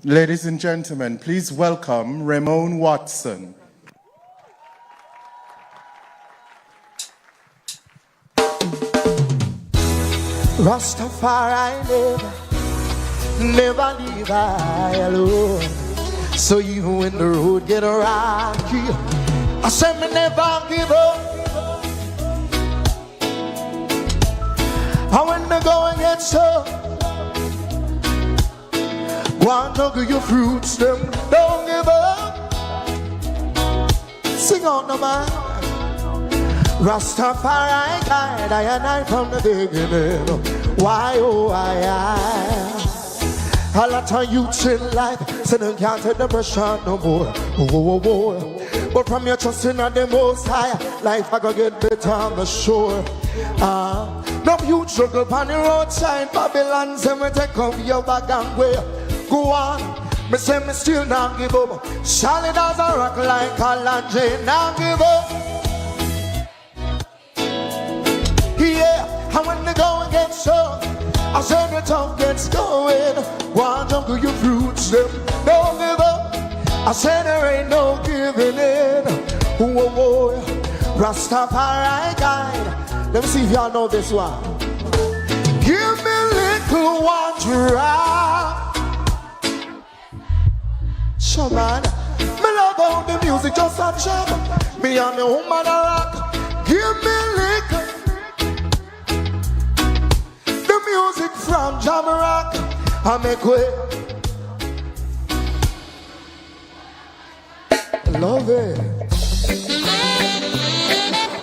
Ladies and gentlemen, please welcome Ramon Watson. Rastafari never leave I alone. So even when the road get rocky, I say me never give up. And when the going gets tough, go and hug your fruits, them don't give up. Sing on the man. Rastafari guide I and I from the beginning. Why, oh, why, a lot of youths in life say they can't take the pressure no more. Oh, oh, oh. But from your trust in the Most High, life I go get better, I'm sure. No youth struggle on the roadside, Babylon say me take off your bag and way. Go on, me say me still not give up. Solid as a rock like a J, not give up. Yeah, and when the going gets tough, I say the tough gets going. One jump to your fruits, them don't give up. I say there ain't no giving in. Whoa, whoa, Rastafari guide. Let me see if y'all know this one. Give me a little one to rock. So man, me love how the music just a jam. Me and the woman a rock. Give me a little. The music from Jamaica, I make way. Love it.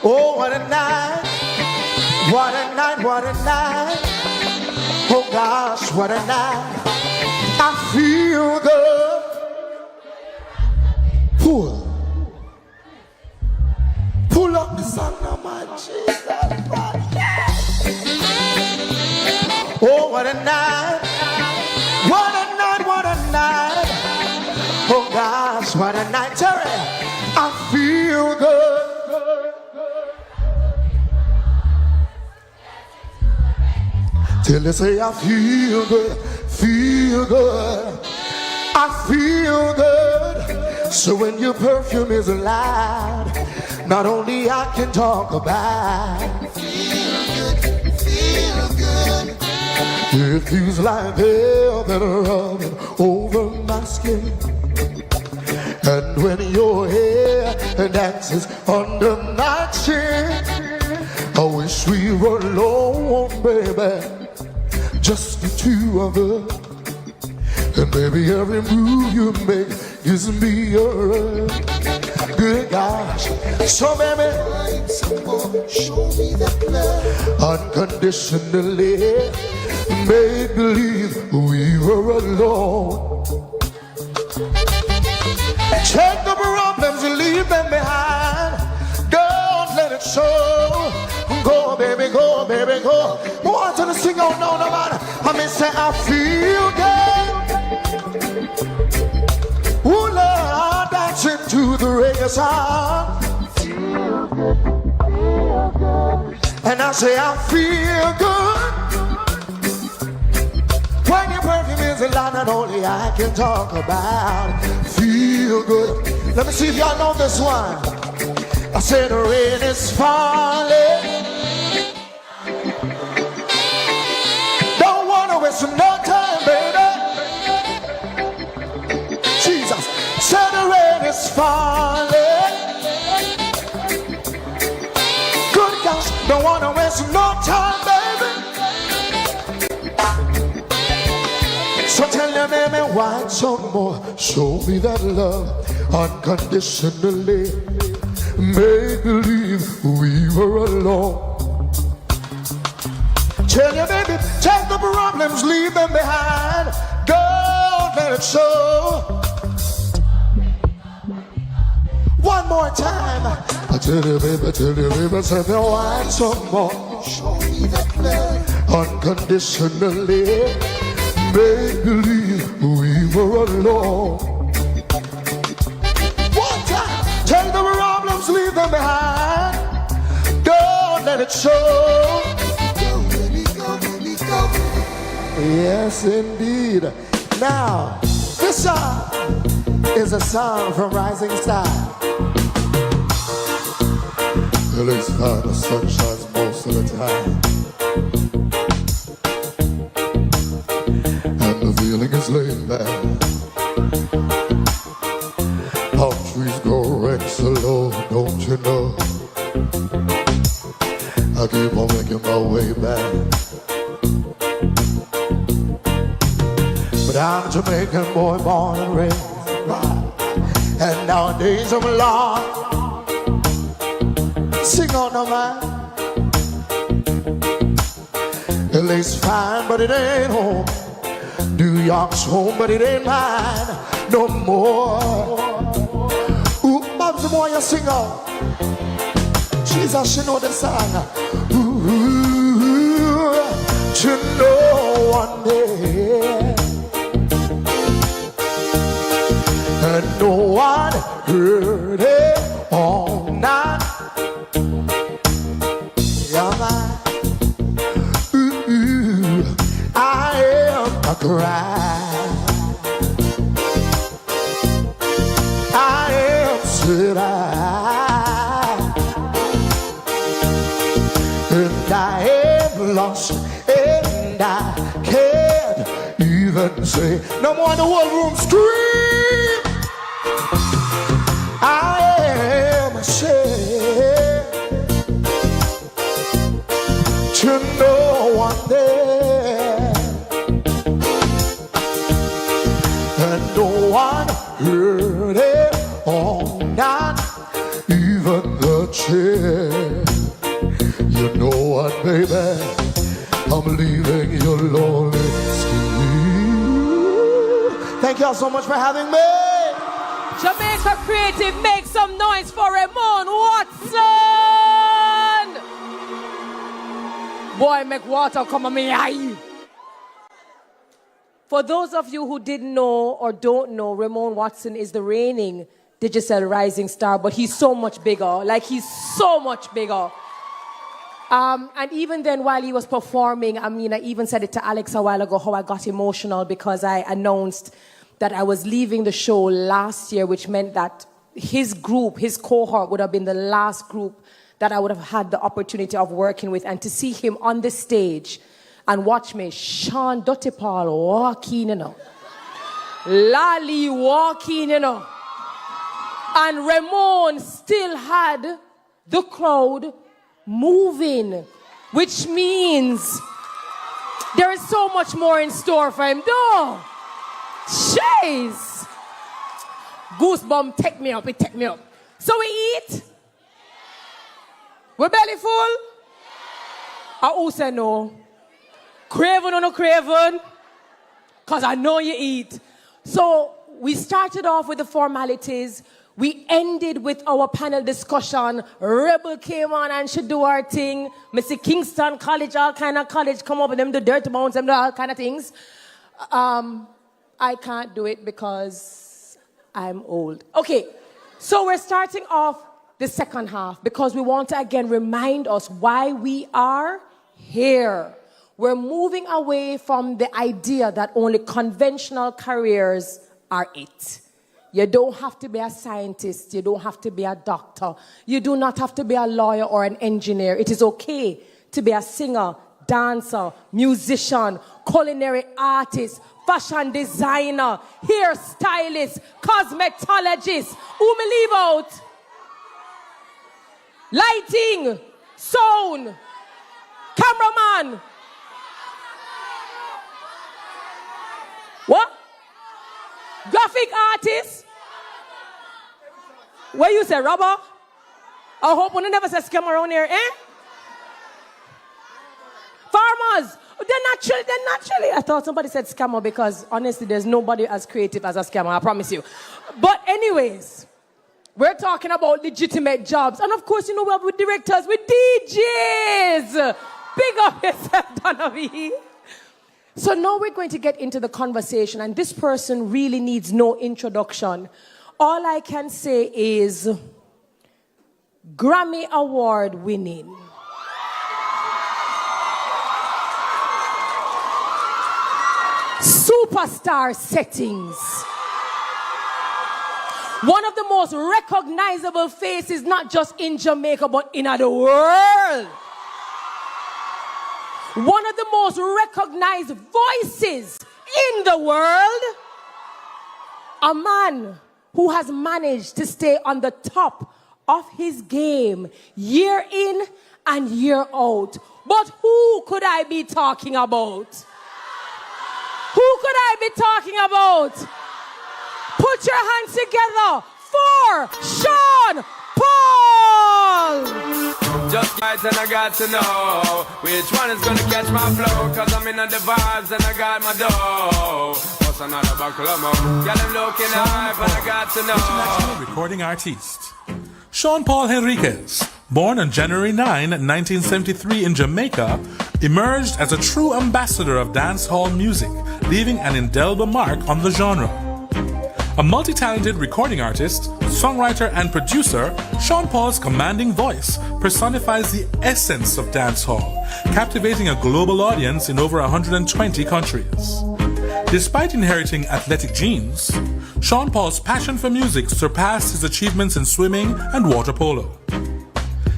Oh, what a night. What a night, what a night. Oh gosh, what a night. I feel good. Pull up the sun now, my Jesus. Oh, what a night. What a night, what a night. Oh gosh, what a night. Terry, I feel good. Till they say I feel good, feel good. I feel good. So when your perfume is loud, not only I can talk about. Feel good, It feels like heaven rubbing over my skin. And when your hair dances under my chin, I wish we were alone, baby, just the two of us. And baby, every move you make gives me a rush. Good gosh, so baby, show me that love unconditionally. Make believe we were alone. Take the problems and leave them behind. Don't let it show. Go, baby, go, baby, go. Want to sing on, no, no, man. I mean, say I feel good. Ooh, Lord, dancing to the reggae song. Feel good, feel good. And I say I feel good. When your perfume is a line that only I can talk about. Feel good. Let me see if y'all know this one. I said the rain is falling. Don't wanna waste no time, baby. Jesus. Said the rain is falling. Good gosh, don't wanna waste no time, baby. So tell your baby why some more. Show me that love unconditionally. Make believe we were alone. Tell your baby, take the problems, leave them behind. Don't let it show. One more time. I tell you, baby, tell me why some more. Show me that love unconditionally. Make believe we were alone. One time. Take the problems, leave them behind. Don't let it show. Go, baby, go, baby, go. Yes, indeed. Now, this song is a song from Rising Star. Well, it's fine, the sun shines most of the time. The feeling is laid back. Palm trees grow red so low, don't you know? I keep on making my way back. But I'm a Jamaican boy, born and raised. And nowadays I'm lost. Sing on the man. LA's fine, but it ain't home. New York's home, but it ain't mine no more. Ooh, Bob's the boy you sing out. Jesus, she know the song. Ooh, to know one day. And no one heard it all night. Yeah, man. I cry. I am sad. And I am lost. And I can't even say. No more in the whole room scream. I am ashamed to know one day. And no one heard it all night, even the chair. You know what, baby? I'm leaving your lonely street. Thank y'all so much for having me. Jamaica Creative, make some noise for Ramon Watson. Boy, make water come on me eye. For those of you who didn't know or don't know, Ramon Watson is the reigning digital rising star, but he's so much bigger. Like, he's so much bigger. And even then, while he was performing, I mean, I even said it to Alex a while ago, how I got emotional because I announced that I was leaving the show last year, which meant that his group, his cohort, would have been the last group that I would have had the opportunity of working with. And to see him on the stage And watch me, Sean Dottie Paul walking, you know. Lally walking, you know. And Ramon still had the crowd moving, which means there is so much more in store for him. No! Jeez! Goosebump, take me up, it take me up. So we eat? We're belly full? I who say no? Craven or no craven? Because I know you eat. So we started off with the formalities. We ended with our panel discussion. Rebel came on and should do our thing. Missy Kingston College, all kind of college, come up with them, the dirty bounce, them, all kind of things. I can't do it because I'm old. Okay, so we're starting off the second half because we want to again remind us why we are here. We're moving away from the idea that only conventional careers are it. You don't have to be a scientist. You don't have to be a doctor. You do not have to be a lawyer or an engineer. It is okay to be a singer, dancer, musician, culinary artist, fashion designer, hairstylist, cosmetologist. Who me leave out? Lighting, sound, cameraman. What? Graphic artist? Where you say, rubber? I hope one never says scam around here, eh? Farmers, they're naturally. I thought somebody said scammer because honestly, there's nobody as creative as a scammer, I promise you. But anyways, we're talking about legitimate jobs. And of course, you know, we're with directors, with DJs. Big up yourself, Donovan. So now we're going to get into the conversation, and this person really needs no introduction. All I can say is Grammy Award winning. Superstar settings. One of the most recognizable faces, not just in Jamaica, but in the world. One of the most recognized voices in the world. A man who has managed to stay on the top of his game year in and year out. But who could I be talking about? Who could I be talking about? Put your hands together for Sean Paul! Just right and I got to know which one is gonna catch my flow, cause I'm in the vibes and I got my dough. What's another buckle of more? Got them looking high, but I got to know. International recording artist Sean Paul Henriquez, born on January 9, 1973 in Jamaica, emerged as a true ambassador of dancehall music, leaving an indelible mark on the genre. A multi-talented recording artist, songwriter, and producer, Sean Paul's commanding voice personifies the essence of dancehall, captivating a global audience in over 120 countries. Despite inheriting athletic genes, Sean Paul's passion for music surpassed his achievements in swimming and water polo.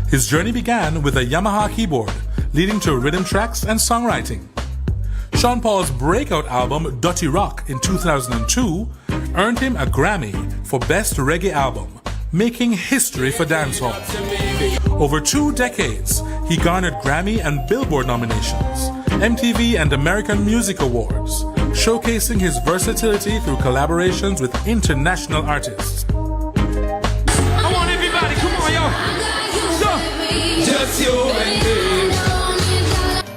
His journey began with a Yamaha keyboard, leading to rhythm tracks and songwriting. Sean Paul's breakout album, Dirty Rock, in 2002, earned him a Grammy for Best Reggae Album, making history for dancehall. Over 2 decades, he garnered Grammy and Billboard nominations, MTV and American Music Awards, showcasing his versatility through collaborations with international artists. I want everybody, come on, yo. Just you and me.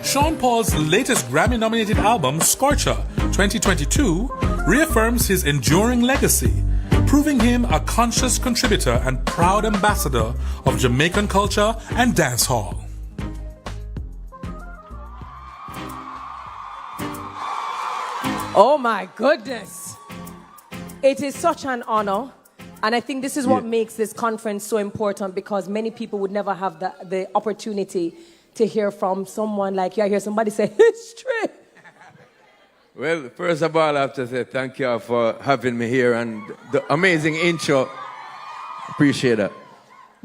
Sean Paul's latest Grammy-nominated album, Scorcher 2022, reaffirms his enduring legacy, proving him a conscious contributor and proud ambassador of Jamaican culture and dancehall. Oh my goodness. It is such an honor. And I think this is what makes this conference so important, because many people would never have the opportunity to hear from someone like you. I hear somebody say history. Well, first of all, I have to say thank you for having me here and the amazing intro. Appreciate that.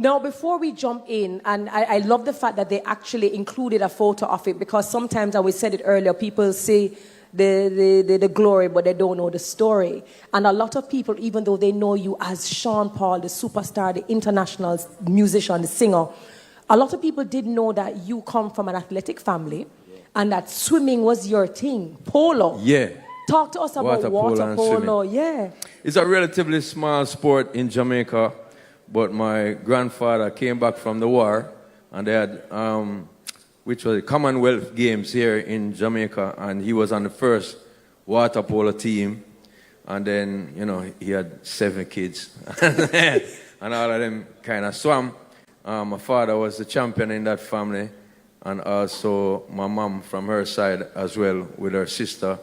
Now, before we jump in, and I love the fact that they actually included a photo of it, because sometimes, and we said it earlier, people see the glory, but they don't know the story. And a lot of people, even though they know you as Sean Paul, the superstar, the international musician, the singer, a lot of people didn't know that you come from an athletic family and that swimming was your thing. Polo. Yeah. Talk to us about water polo. Yeah. It's a relatively small sport in Jamaica, but my grandfather came back from the war, and they had, which was the Commonwealth Games here in Jamaica, and he was on the first water polo team. And then, you know, he had 7 kids, and all of them kind of swam. My father was the champion in that family, and also my mom from her side as well with her sister.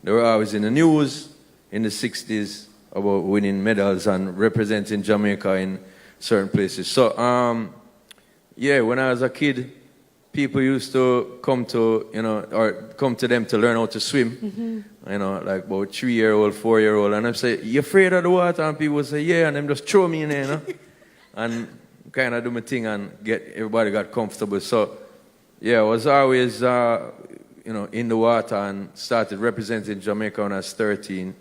They were always in the news in the 60s about winning medals and representing Jamaica in certain places. So, yeah, when I was a kid, people used to come to, you know, or come to them to learn how to swim. You know, like about 3-year-old, 4-year-old, and I say, "You afraid of the water?" And people would say, "Yeah," and them just throw me in there, you know, and kind of do my thing and everybody got comfortable. So, yeah, I was always, you know, in the water and started representing Jamaica when I was 13.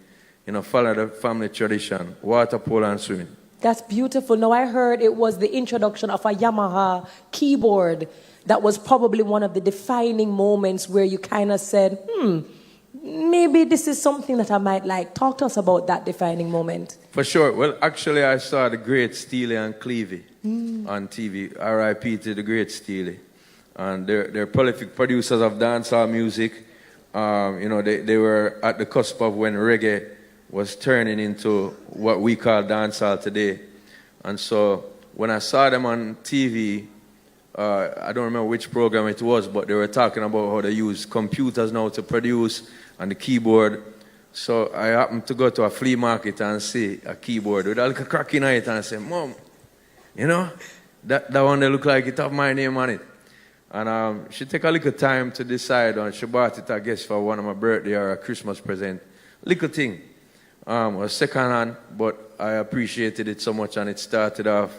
You know, followed the family tradition, water polo and swimming. That's beautiful. Now, I heard it was the introduction of a Yamaha keyboard that was probably one of the defining moments where you kind of said, maybe this is something that I might like. Talk to us about that defining moment. For sure. Well, actually, I saw the great Steely and Clevie on TV. R.I.P. to the great Steely. And they're prolific producers of dancehall music. You know, they were at the cusp of when reggae was turning into what we call dancehall today. And so when I saw them on TV, I don't remember which program it was, but they were talking about how they use computers now to produce and the keyboard. So I happened to go to a flea market and see a keyboard with a little crack in it, and I said, "Mom, you know, that one that look like it have my name on it." And she took a little time to decide, and she bought it, I guess, for one of my birthday or a Christmas present. Little thing. It was second hand, but I appreciated it so much, and it started off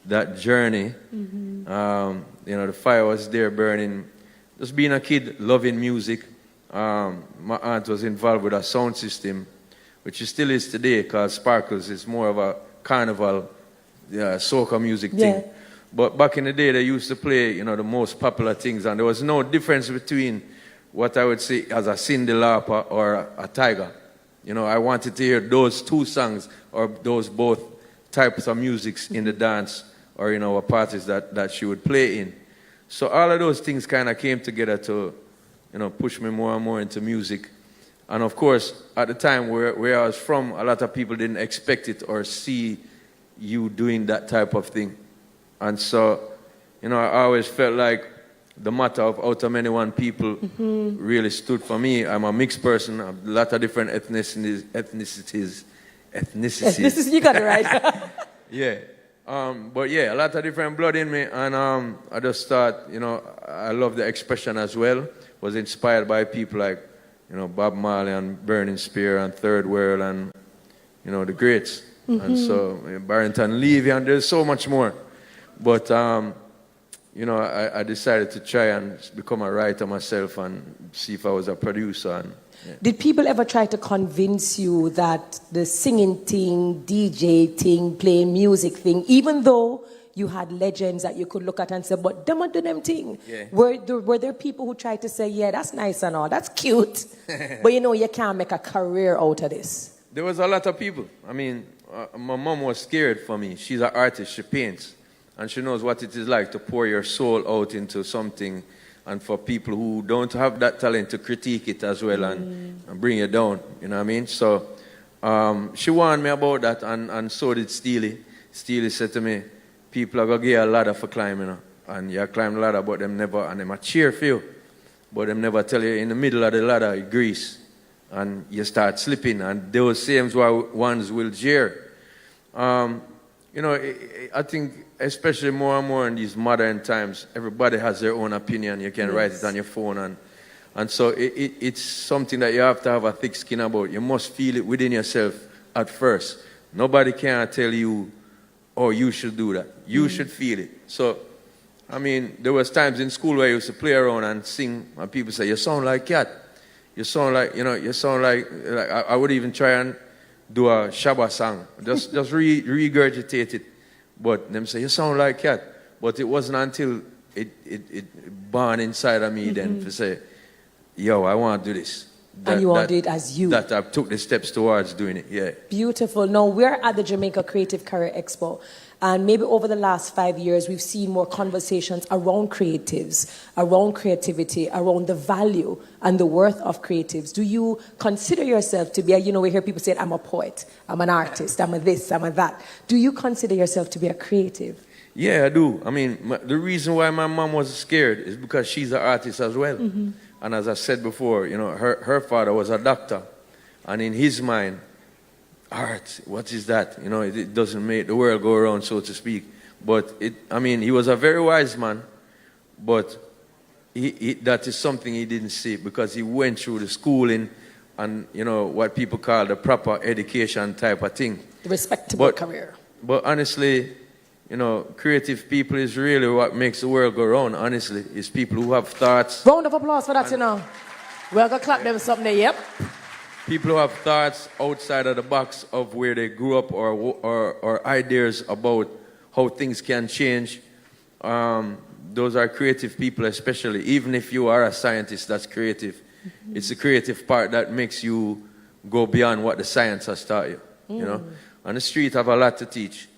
that journey. You know, the fire was there burning. Just being a kid, loving music. My aunt was involved with a sound system, which she still is today, because Sparkles is more of a carnival, soca music thing. But back in the day, they used to play, you know, the most popular things, and there was no difference between what I would say as a Cyndi Lauper or a Tiger. You know, I wanted to hear those 2 songs or those both types of musics in the dance or in our parties that she would play in. So all of those things kind of came together to, you know, push me more and more into music. And of course, at the time where I was from, a lot of people didn't expect it or see you doing that type of thing. And so, you know, I always felt like the matter of out of many one people really stood for me. I'm a mixed person, a lot of different ethnicities. You got it right. Yeah. But yeah, a lot of different blood in me, and I just thought, you know, I love the expression as well. Was inspired by people like, you know, Bob Marley and Burning Spear and Third World and, you know, the greats. And so Barrington Levy, and there's so much more. But you know, I decided to try and become a writer myself and see if I was a producer. And, yeah. Did people ever try to convince you that the singing thing, DJ thing, playing music thing, even though you had legends that you could look at and say, but them do them thing? Yeah. Were there people who tried to say, yeah, that's nice and all, that's cute, but you know, you can't make a career out of this? There was a lot of people. I mean, my mom was scared for me. She's an artist, she paints. And she knows what it is like to pour your soul out into something, and for people who don't have that talent to critique it as well and bring you down, you know what I mean? So she warned me about that, and so did Steely. Steely said to me, people are going to give you a ladder for climbing, you know? And you climb the ladder, but them never, and them a cheer for you, but them never tell you in the middle of the ladder you grease, and you start slipping, and those same ones will jeer. You know, I think especially more and more in these modern times, everybody has their own opinion. You can write it on your phone. And so it's something that you have to have a thick skin about. You must feel it within yourself at first. Nobody can tell you oh, you should do that. You should feel it. So, I mean, there was times in school where I used to play around and sing, and people say, you sound like Cat. You sound like, you sound like I would even try and do a Shabba song. Just regurgitate it. But them say, you sound like Cat. But it wasn't until it born inside of me then to say, yo, I want to do this. And you want to do it as you. That I took the steps towards doing it, yeah. Beautiful. Now, we're at the Jamaica Creative Career Expo. And maybe over the last 5 years, we've seen more conversations around creatives, around creativity, around the value and the worth of creatives. Do you consider yourself to be we hear people say, I'm a poet, I'm an artist, I'm a this, I'm a that. Do you consider yourself to be a creative? Yeah, I do. I mean, the reason why my mom was scared is because she's an artist as well. Mm-hmm. And as I said before, her father was a doctor. And in his mind, art, what is that? It doesn't make the world go around, so to speak. But he was a very wise man, but that is something he didn't see because he went through the schooling and, what people call the proper education type of thing. The respectable career. But honestly, creative people is really what makes the world go round, honestly. It's people who have thoughts. Round of applause for that, We're going to clap them something there, yep. People who have thoughts outside of the box of where they grew up or ideas about how things can change. Those are creative people especially. Even if you are a scientist that's creative, it's the creative part that makes you go beyond what the science has taught you. On the street have a lot to teach.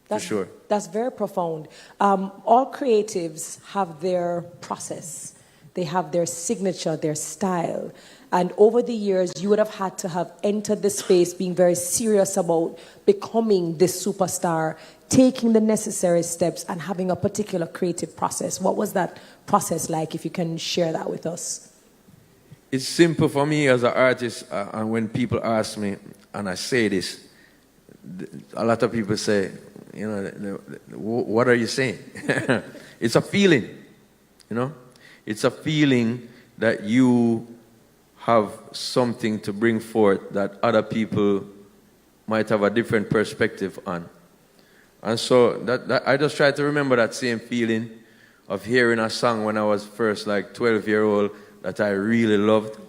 For sure. That's very profound. All creatives have their process. They have their signature, their style. And over the years, you would have had to have entered the space being very serious about becoming this superstar, taking the necessary steps and having a particular creative process. What was that process like, if you can share that with us? It's simple for me as an artist, and when people ask me, and I say this, a lot of people say, what are you saying? It's a feeling, It's a feeling that you have something to bring forth that other people might have a different perspective on. And so that I just try to remember that same feeling of hearing a song when I was first 12-year-old that I really loved.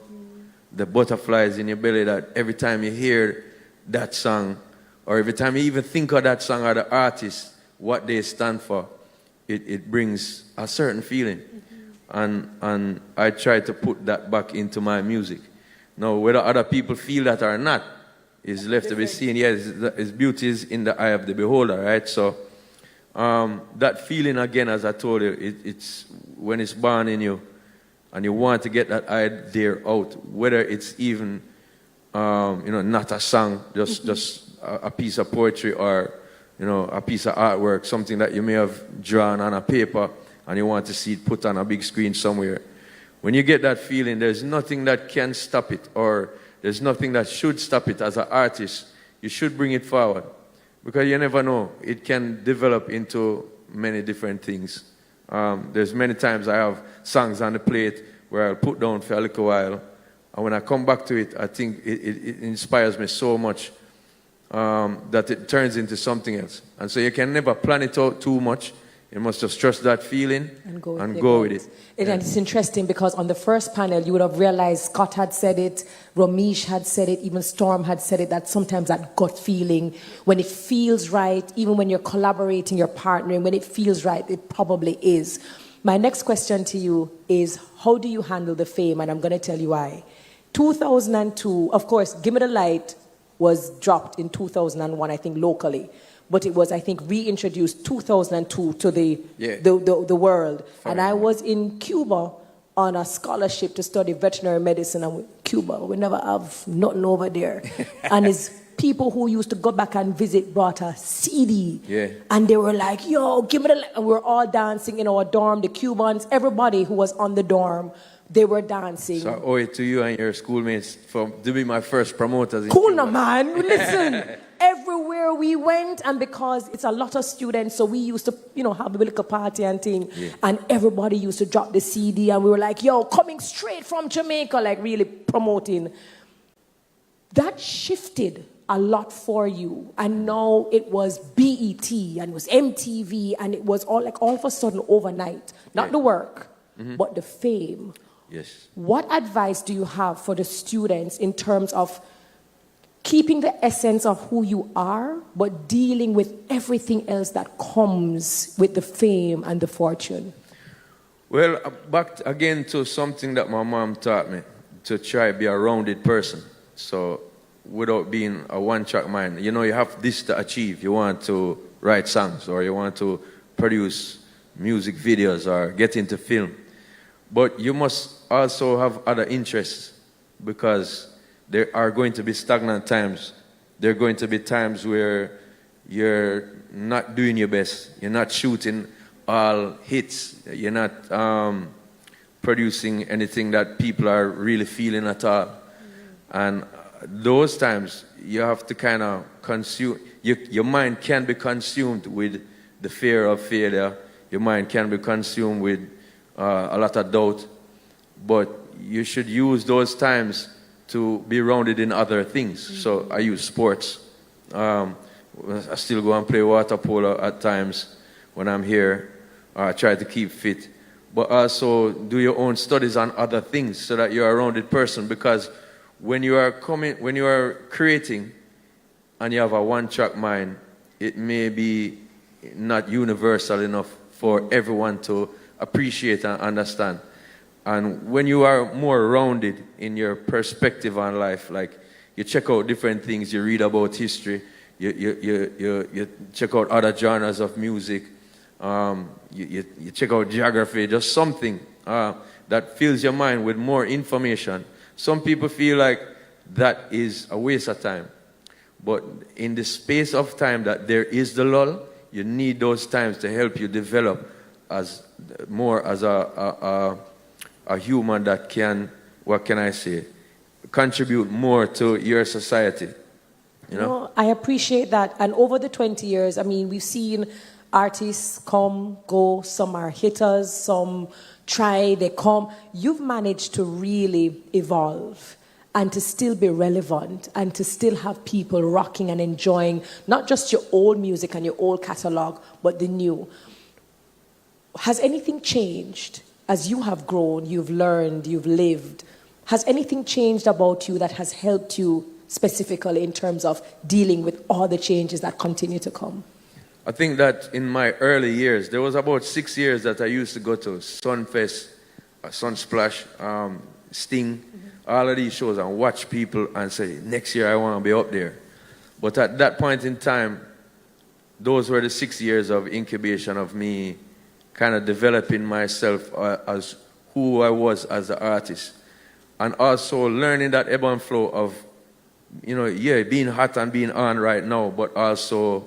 The butterflies in your belly that every time you hear that song, or every time you even think of that song or the artist, what they stand for, it brings a certain feeling. And I try to put that back into my music. Now, whether other people feel that or not is left to be seen. Yes, its beauty is in the eye of the beholder, right? So that feeling, again, as I told you, it's when it's born in you and you want to get that idea out, whether it's even, not a song, just a piece of poetry or, a piece of artwork, something that you may have drawn on a paper and you want to see it put on a big screen somewhere. When you get that feeling, there's nothing that can stop it, or there's nothing that should stop it. As an artist, you should bring it forward, because you never know. It can develop into many different things. There's many times I have songs on the plate where I'll put down for a little while, and when I come back to it, I think it inspires me so much that it turns into something else. And so you can never plan it out too much. You must just trust that feeling and go with it. And it's interesting because on the first panel, you would have realized Scott had said it, Ramesh had said it, even Storm had said it, that sometimes that gut feeling, when it feels right, even when you're collaborating, you're partnering, when it feels right, it probably is. My next question to you is, how do you handle the fame? And I'm going to tell you why. 2002, of course, Give Me the Light was dropped in 2001, I think, locally. But it was, I think, reintroduced 2002 to the world. And I was in Cuba on a scholarship to study veterinary medicine. And Cuba, we never have nothing over there. And it's people who used to go back and visit brought a CD. Yeah. And they were like, yo, give me the... And we were all dancing in our dorm, the Cubans, everybody who was on the dorm, they were dancing. So I owe it to you and your schoolmates to be my first promoters. Cool, no, man. Listen. Everywhere we went, and because it's a lot of students, so we used to, have a little party and thing, and everybody used to drop the CD, and we were like, yo, coming straight from Jamaica, like really promoting. That shifted a lot for you, and now it was BET and it was MTV, and it was all of a sudden overnight. Not the work, but the fame. Yes. What advice do you have for the students in terms of keeping the essence of who you are, but dealing with everything else that comes with the fame and the fortune? Well, back again to something that my mom taught me, to try to be a rounded person. So without being a one-track mind, you have this to achieve. You want to write songs, or you want to produce music videos, or get into film. But you must also have other interests, because there are going to be stagnant times. There are going to be times where you're not doing your best. You're not shooting all hits. You're not producing anything that people are really feeling at all. And those times, you have to kind of consume, your mind can be consumed with the fear of failure. Your mind can be consumed with a lot of doubt. But you should use those times to be rounded in other things. So I use sports. I still go and play water polo at times when I'm here. I try to keep fit. But also do your own studies on other things so that you're a rounded person. Because when you are creating and you have a one-track mind, it may be not universal enough for everyone to appreciate and understand. And when you are more rounded in your perspective on life, like you check out different things, you read about history, you check out other genres of music, you check out geography, just something that fills your mind with more information. Some people feel like that is a waste of time. But in the space of time that there is the lull, you need those times to help you develop as a human that can, what can I say, contribute more to your society. No, I appreciate that. And over the 20 years, I mean, we've seen artists come, go, some are hitters, some try, they come. You've managed to really evolve and to still be relevant and to still have people rocking and enjoying not just your old music and your old catalog, but the new. Has anything changed as you have grown, you've learned, you've lived? Has anything changed about you that has helped you specifically in terms of dealing with all the changes that continue to come? I think that in my early years, there was about 6 years that I used to go to Sunfest, Sunsplash, Sting, all of these shows, and watch people and say, next year I want to be up there. But at that point in time, those were the 6 years of incubation of me kind of developing myself as who I was as an artist. And also learning that ebb and flow of, being hot and being on right now, but also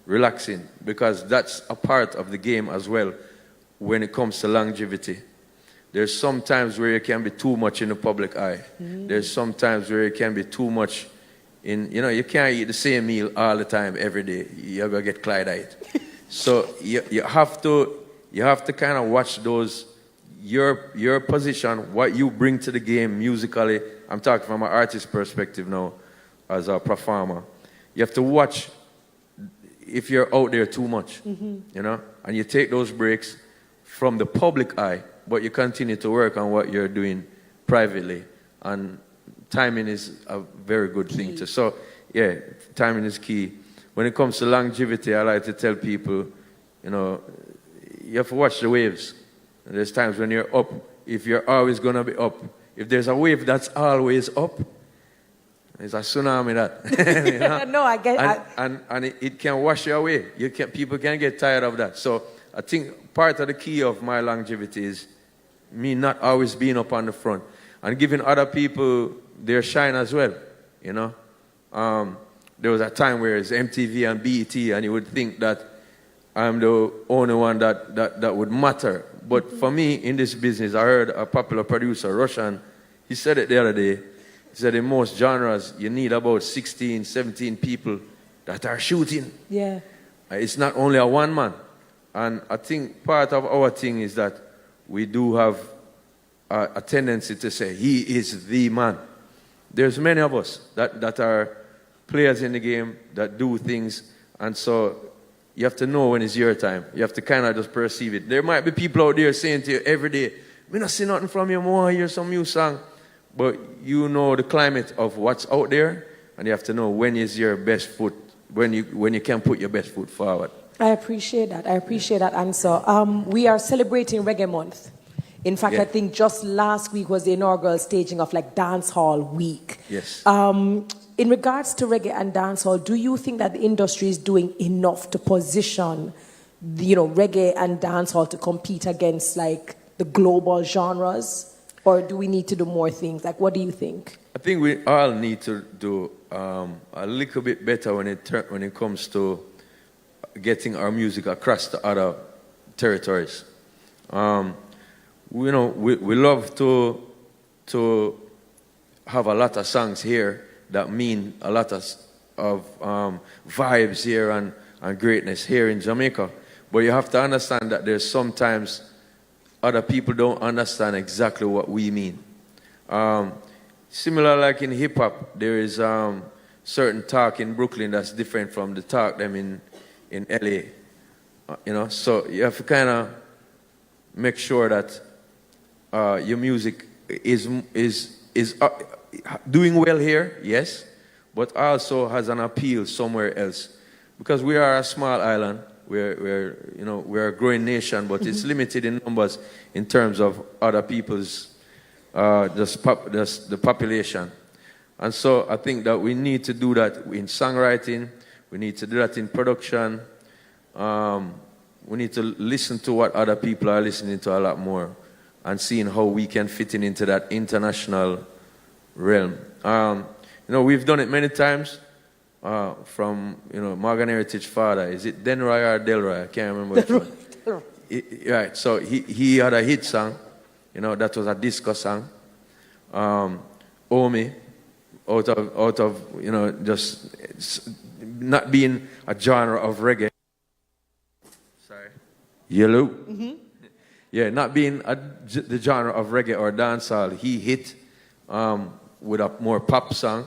relaxing, because that's a part of the game as well when it comes to longevity. There's some times where you can be too much in the public eye. There's some times where you can be too much in, you can't eat the same meal all the time, every day. You're going to get clyde-eyed. So you have to kind of watch those, your position, what you bring to the game musically. I'm talking from an artist perspective now, as a performer. You have to watch if you're out there too much, and you take those breaks from the public eye, but you continue to work on what you're doing privately. And timing is a very good thing too. So, yeah, timing is key. When it comes to longevity, I like to tell people, you have to watch the waves. And there's times when you're up, if you're always going to be up, if there's a wave that's always up, it's a tsunami that. No, I get it. And it can wash you away. People can get tired of that. So I think part of the key of my longevity is me not always being up on the front and giving other people their shine as well, There was a time where it's MTV and BET, and you would think that I'm the only one that would matter. But for me, in this business, I heard a popular producer, Russian, he said it the other day. He said in most genres, you need about 16, 17 people that are shooting. Yeah. It's not only a one man. And I think part of our thing is that we do have a tendency to say, he is the man. There's many of us that are players in the game that do things, and so you have to know when it's your time. You have to kind of just perceive it. There might be people out there saying to you every day, "We not see nothing from you, more hear some new song," but you know the climate of what's out there, and you have to know when is your best foot, when you can put your best foot forward. I appreciate that. I appreciate that answer. We are celebrating Reggae Month. In fact, Yeah. I think just last week was the inaugural staging of like Dance Hall Week. Yes. In regards to reggae and dancehall, do you think that the industry is doing enough to position, reggae and dancehall to compete against like the global genres, or do we need to do more things? Like, what do you think? I think we all need to do a little bit better when it comes to getting our music across the other territories. We love to have a lot of songs here that mean a lot of vibes here and greatness here in Jamaica. But you have to understand that there's sometimes other people don't understand exactly what we mean. Similar like in hip-hop, there is certain talk in Brooklyn that's different from the talk them in LA. So you have to kind of make sure that your music is doing well here, yes, but also has an appeal somewhere else. Because we are a small island, we're a growing nation, but it's limited in numbers in terms of other people's the population. And so I think that we need to do that in songwriting, we need to do that in production, we need to listen to what other people are listening to a lot more and seeing how we can fit into that international realm. We've done it many times from, Morgan Heritage father. Is it Denroy or Delroy? I can't remember which one. Right, so he had a hit song, that was a disco song. Omi, out of just not being a genre of reggae. Sorry. Yellow. Mm-hmm. Yeah, not being the genre of reggae or dancehall, he hit with a more pop song.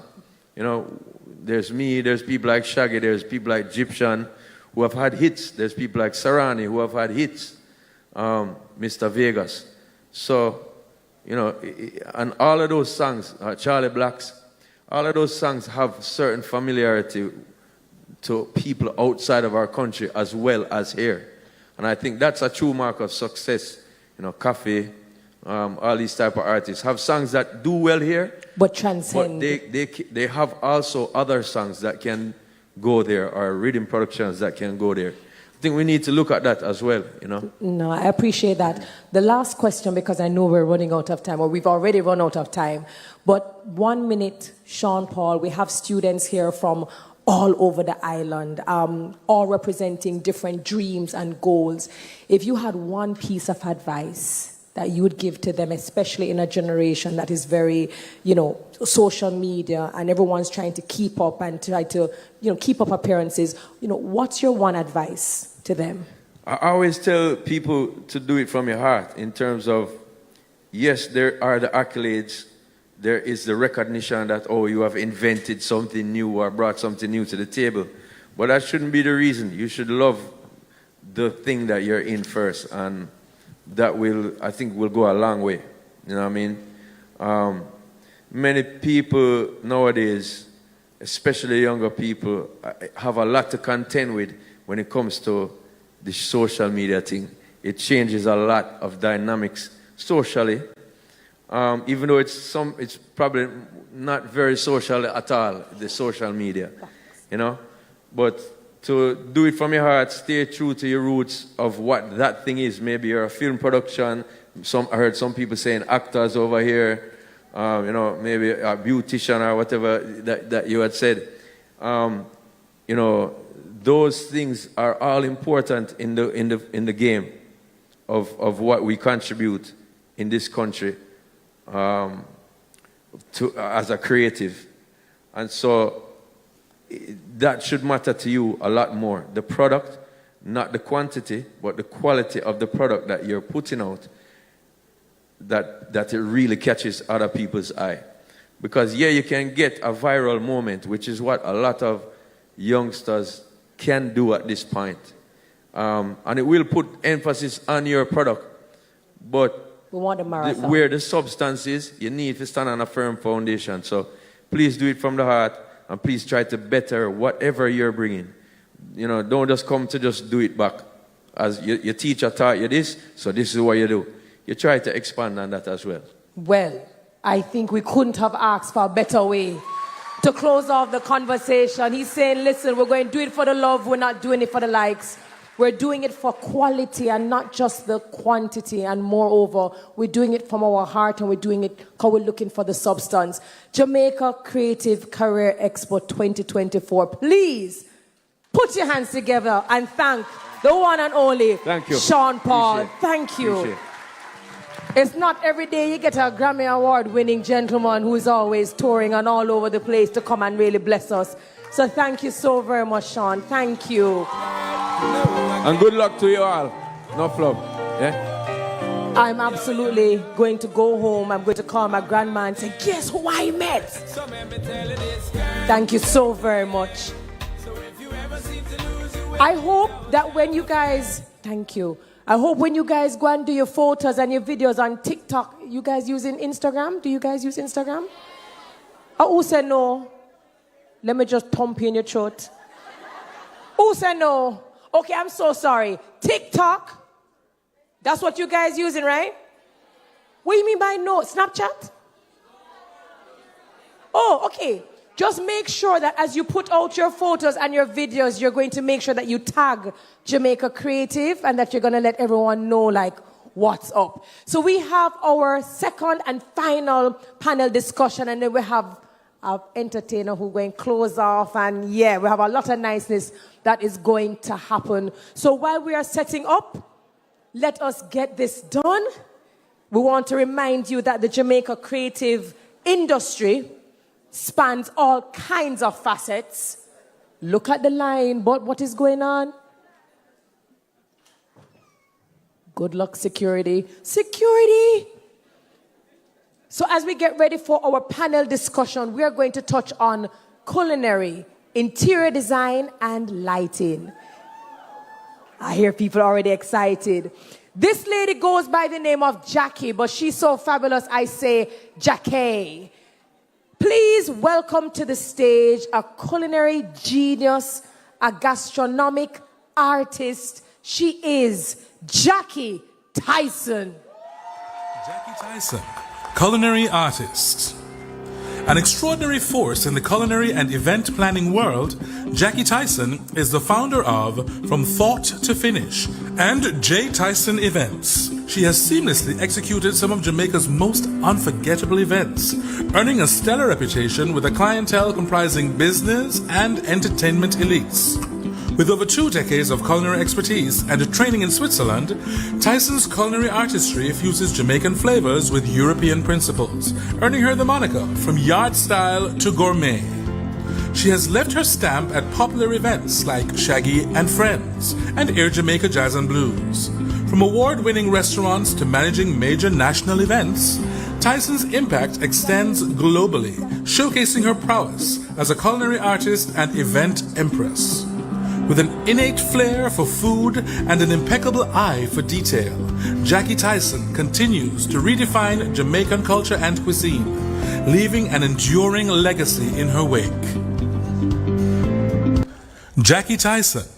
There's me, there's people like Shaggy, there's people like Egyptian who have had hits. There's people like Sarani who have had hits. Mr. Vegas. So, and all of those songs, Charlie Blacks, all of those songs have certain familiarity to people outside of our country as well as here. And I think that's a true mark of success. Coffee, all these type of artists have songs that do well here, but transcend. But they have also other songs that can go there, or rhythm productions that can go there. I think we need to look at that as well, No, I appreciate that. The last question, because I know we're running out of time, or we've already run out of time, but 1 minute, Sean Paul, we have students here from all over the island, all representing different dreams and goals. If you had one piece of advice that you would give to them, especially in a generation that is very, social media and everyone's trying to keep up and try to, keep up appearances, what's your one advice to them? I always tell people to do it from your heart in terms of, yes, there are the accolades, there is the recognition that, you have invented something new or brought something new to the table. But that shouldn't be the reason. You should love the thing that you're in first, and that I think will go a long way. You know what I mean? Many people nowadays, especially younger people, have a lot to contend with when it comes to the social media thing. It changes a lot of dynamics socially. Even though it's probably not very social at all, the social media, But to do it from your heart, stay true to your roots of what that thing is. Maybe you're a film production. I heard some people saying actors over here. Maybe a beautician or whatever that you had said. Those things are all important in the game of what we contribute in this country. As a creative, and so that should matter to you a lot more. The product, not the quantity, but the quality of the product that you're putting out, that it really catches other people's eye. Because yeah, you can get a viral moment, which is what a lot of youngsters can do at this point. And it will put emphasis on your product. But we want a marathon. where the substance is, you need to stand on a firm foundation. So please do it from the heart, and please try to better whatever you're bringing. You know, don't just come to just do it back. As your teacher taught you this, so this is what you do. You try to expand on that as well. Well, I think we couldn't have asked for a better way to close off the conversation. He's saying, listen, we're going to do it for the love. We're not doing it for the likes. We're doing it for quality and not just the quantity. And moreover, we're doing it from our heart, and we're doing it because we're looking for the substance. Jamaica Creative Career Expo 2024. Please put your hands together and thank the one and only Sean Paul. Thank you. It's not every day you get a Grammy Award-winning gentleman who is always touring and all over the place to come and really bless us. So thank you so very much, Sean. Thank you. And good luck to you all. No flop. Yeah? I'm absolutely going to go home. I'm going to call my grandma and say, guess who I met? Thank you so very much. I hope that when you guys, thank you. I hope when you guys go and do your photos and your videos on TikTok, you guys using Instagram? Do you guys use Instagram? Who said no? Let me just thump you in your throat. Who said no? Okay, I'm so sorry. TikTok? That's what you guys using, right? What do you mean by no? Snapchat? Oh, okay. Just make sure that as you put out your photos and your videos, you're going to make sure that you tag Jamaica Creative and that you're going to let everyone know, like, what's up. So we have our second and final panel discussion, and then we have our entertainer who's going to close off. And yeah, we have a lot of niceness that is going to happen. So while we are setting up, let us get this done. We want to remind you that the Jamaica creative industry spans all kinds of facets. Look at the line, but what is going on? Good luck, security. Security! So as we get ready for our panel discussion, we are going to touch on culinary, interior design, and lighting. I hear people already excited. This lady goes by the name of Jackie, but she's so fabulous, I say Jackie. Please welcome to the stage a culinary genius, a gastronomic artist. She is Jackie Tyson. Jackie Tyson, culinary artist. An extraordinary force in the culinary and event planning world, Jackie Tyson is the founder of From Thought to Finish and J. Tyson Events. She has seamlessly executed some of Jamaica's most unforgettable events, earning a stellar reputation with a clientele comprising business and entertainment elites. With over 2 decades of culinary expertise and training in Switzerland, Tyson's culinary artistry fuses Jamaican flavors with European principles, earning her the moniker from yard style to gourmet. She has left her stamp at popular events like Shaggy and Friends and Air Jamaica Jazz and Blues. From award-winning restaurants to managing major national events, Tyson's impact extends globally, showcasing her prowess as a culinary artist and event empress. With an innate flair for food and an impeccable eye for detail, Jackie Tyson continues to redefine Jamaican culture and cuisine, leaving an enduring legacy in her wake. Jackie Tyson.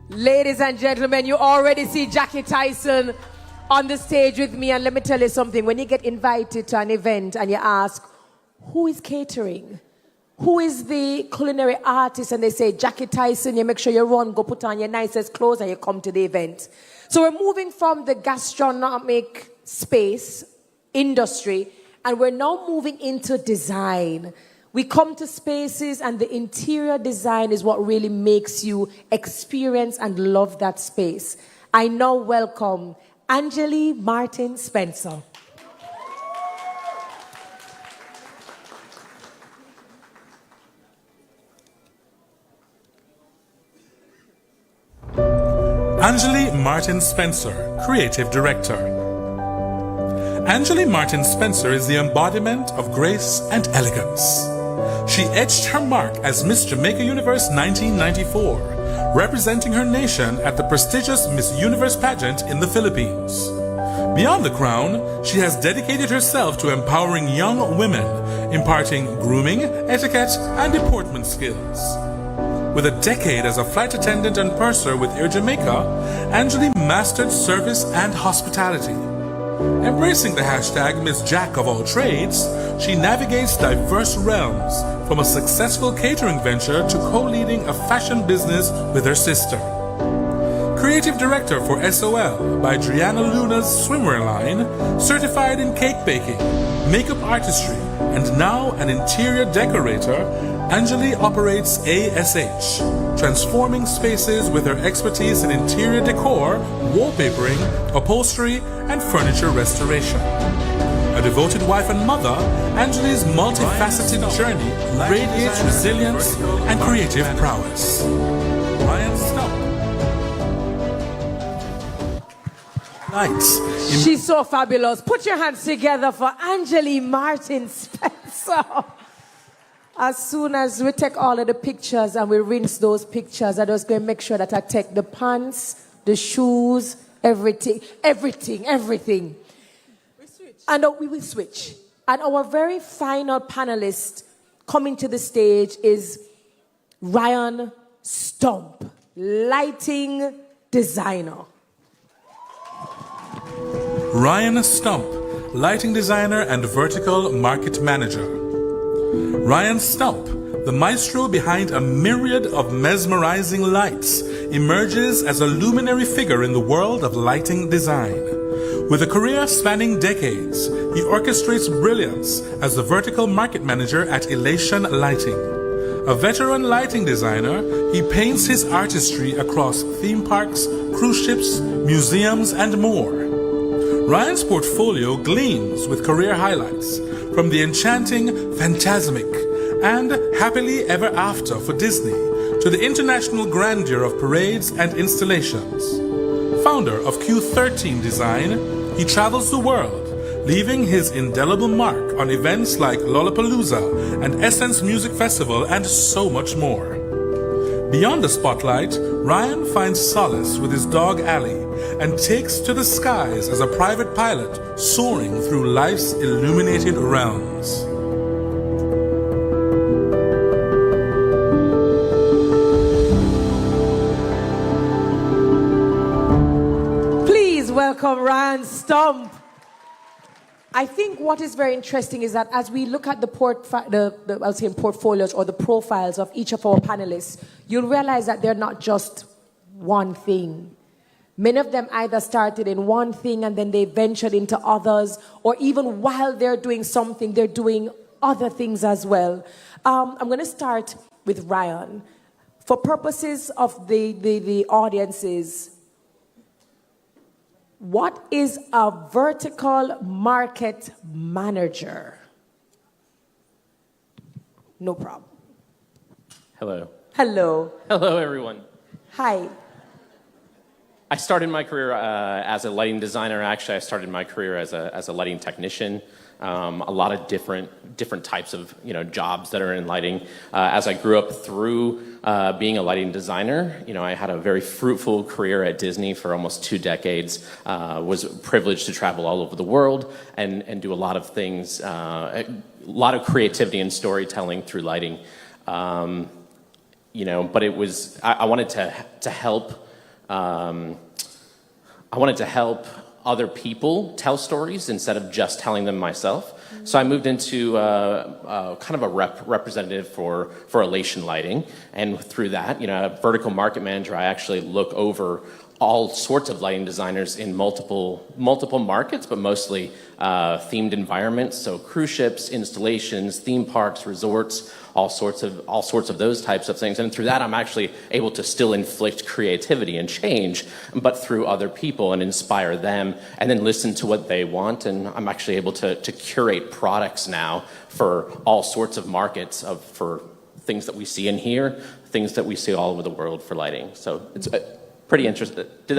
Ladies and gentlemen, you already see Jackie Tyson on the stage with me. And let me tell you something. When you get invited to an event and you ask, who is catering? Who is the culinary artist? And they say, Jackie Tyson. You make sure you run, go put on your nicest clothes, and you come to the event. So we're moving from the gastronomic space, industry, and we're now moving into design. We come to spaces, and the interior design is what really makes you experience and love that space. I now welcome Angeli Martin Spencer. Angeli Martin Spencer, Creative Director. Angeli Martin Spencer is the embodiment of grace and elegance. She etched her mark as Miss Jamaica Universe 1994, representing her nation at the prestigious Miss Universe pageant in the Philippines. Beyond the crown, she has dedicated herself to empowering young women, imparting grooming, etiquette, and deportment skills. With a decade as a flight attendant and purser with Air Jamaica, Angeli mastered service and hospitality. Embracing the hashtag Miss Jack of all trades, she navigates diverse realms, from a successful catering venture to co-leading a fashion business with her sister. Creative director for SOL by Driana Luna's swimwear line, certified in cake baking, makeup artistry, and now an interior decorator, Angeli operates ASH, transforming spaces with her expertise in interior decor, wallpapering, upholstery, and furniture restoration. A devoted wife and mother, Angeli's multifaceted journey radiates resilience and creative prowess. Ryan Stump. Lights. She's so fabulous. Put your hands together for Angeli Martin Spencer. As soon as we take all of the pictures and we rinse those pictures, I just going to make sure that I take the pants, the shoes, everything. And we will switch. And our very final panelist coming to the stage is Ryan Stump, lighting designer. Ryan Stump, lighting designer and vertical market manager. Ryan Stump, the maestro behind a myriad of mesmerizing lights, emerges as a luminary figure in the world of lighting design. With a career spanning decades, he orchestrates brilliance as the vertical market manager at Elation Lighting. A veteran lighting designer, he paints his artistry across theme parks, cruise ships, museums, and more. Ryan's portfolio gleams with career highlights, from the enchanting Phantasmic and Happily Ever After for Disney to the international grandeur of parades and installations. Founder of Q13 Design, he travels the world, leaving his indelible mark on events like Lollapalooza and Essence Music Festival and so much more. Beyond the spotlight, Ryan finds solace with his dog Allie and takes to the skies as a private pilot soaring through life's illuminated realms. Please welcome Ryan Stump. I think what is very interesting is that as we look at the portfolios or the profiles of each of our panelists, you'll realize that they're not just one thing. Many of them either started in one thing and then they ventured into others, or even while they're doing something, they're doing other things as well. I'm going to start with Ryan. For purposes of the audiences, what is a vertical market manager? No problem. Hello. Hello. Hello, everyone. Hi. I started my career as a lighting designer. Actually, I started my career as a lighting technician. A lot of different types of jobs that are in lighting. As I grew up through being a lighting designer, I had a very fruitful career at Disney for almost 2 decades. Was privileged to travel all over the world and do a lot of things, a lot of creativity and storytelling through lighting. But it was I wanted to help. I wanted to help other people tell stories instead of just telling them myself. So I moved into kind of a representative for Elation Lighting, and through that, a vertical market manager, I actually look over all sorts of lighting designers in multiple markets, but mostly themed environments. So cruise ships, installations, theme parks, resorts, all sorts of those types of things. And through that, I'm actually able to still inflict creativity and change, but through other people and inspire them, and then listen to what they want. And I'm actually able to curate products now for all sorts of markets for things that we see in here, things that we see all over the world for lighting. So it's pretty interesting. Did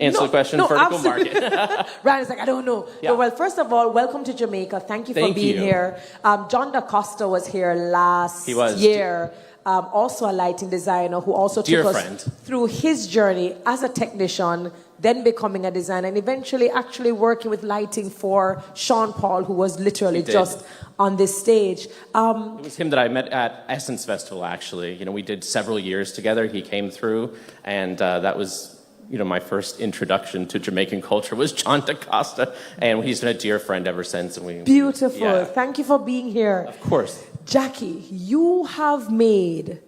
answer the question, vertical market. Ryan's like, I don't know. Yeah. Well, first of all, welcome to Jamaica. Thank you for Thank being you. here. John DaCosta was here last year. Also a lighting designer who also took us through his journey as a technician, then becoming a designer, and eventually actually working with lighting for Sean Paul, who was literally just on this stage. It was him that I met at Essence Festival, actually. You know, we did several years together. He came through, and that was, you know, my first introduction to Jamaican culture was John DaCosta, and he's been a dear friend ever since. And Beautiful. Yeah. Thank you for being here. Of course. Jackie, you have made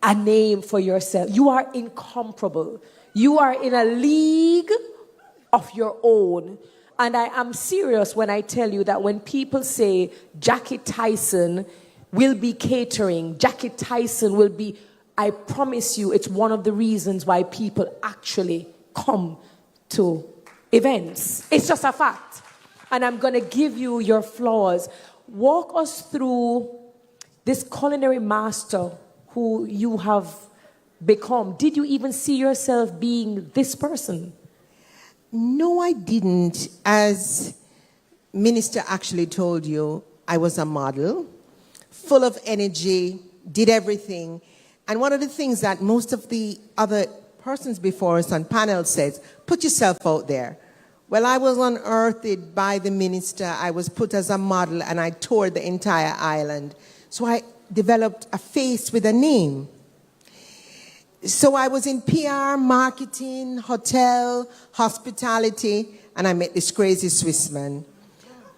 a name for yourself. You are incomparable. You are in a league of your own. And I am serious when I tell you that when people say Jackie Tyson will be catering, Jackie Tyson will be, I promise you, it's one of the reasons why people actually come to events. It's just a fact. And I'm going to give you your flowers. Walk us through this culinary master who you have become. Did you even see yourself being this person? No, I didn't. As Minister actually told you, I was a model, full of energy, did everything. And one of the things that most of the other persons before us on panel says, put yourself out there. Well, I was unearthed by the minister. I was put as a model, and I toured the entire island. So I developed a face with a name. So I was in PR, marketing, hotel, hospitality, and I met this crazy Swiss man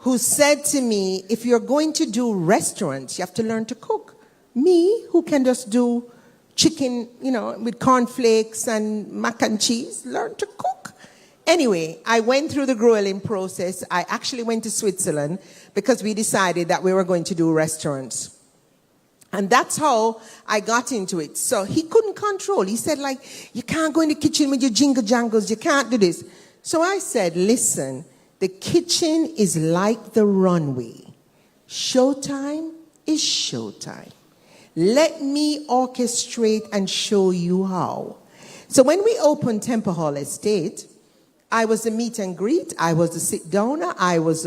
who said to me, if you're going to do restaurants, you have to learn to cook. Me, who can just do chicken, you know, with cornflakes and mac and cheese, learn to cook. Anyway, I went through the grueling process. I actually went to Switzerland because we decided that we were going to do restaurants. And that's how I got into it. So he couldn't control. He said, like, you can't go in the kitchen with your jingle jangles. You can't do this. So I said, listen, the kitchen is like the runway. Showtime is showtime. Let me orchestrate and show you how. So when we opened Temple Hall Estate, I was the meet and greet. I was the sit downer. I was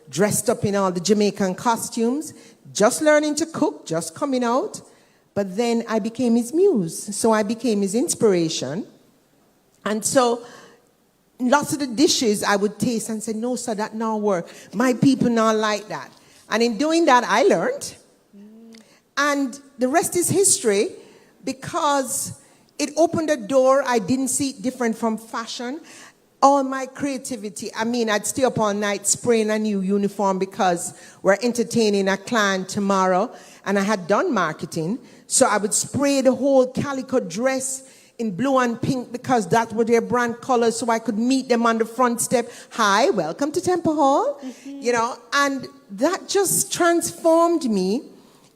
dressed up in all the Jamaican costumes, just learning to cook, just coming out. But then I became his muse. So I became his inspiration. And so lots of the dishes I would taste and say, no, sir, that not work. My people not like that. And in doing that, I learned. And the rest is history, because it opened a door. I didn't see it different from fashion. All my creativity, I mean, I'd stay up all night spraying a new uniform because we're entertaining a client tomorrow, and I had done marketing. So I would spray the whole calico dress in blue and pink because that were their brand colors, so I could meet them on the front step. Hi, welcome to Temple Hall. You know, and that just transformed me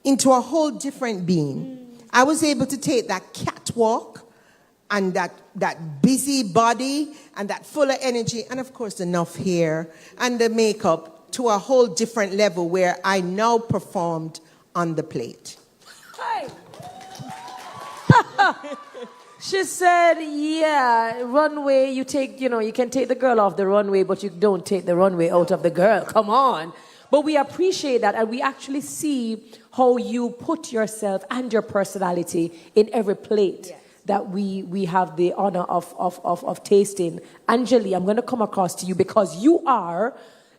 into a whole different being. I was able to take that catwalk and that busy body and that full of energy, and of course enough hair and the makeup, to a whole different level where I now performed on the plate. Hi. She said, yeah, runway, you take, you know, you can take the girl off the runway, but you don't take the runway out of the girl. Come on. But we appreciate that, and we actually see how you put yourself and your personality in every plate. Yes. That we have the honor of tasting. Angeli, I'm going to come across to you because you are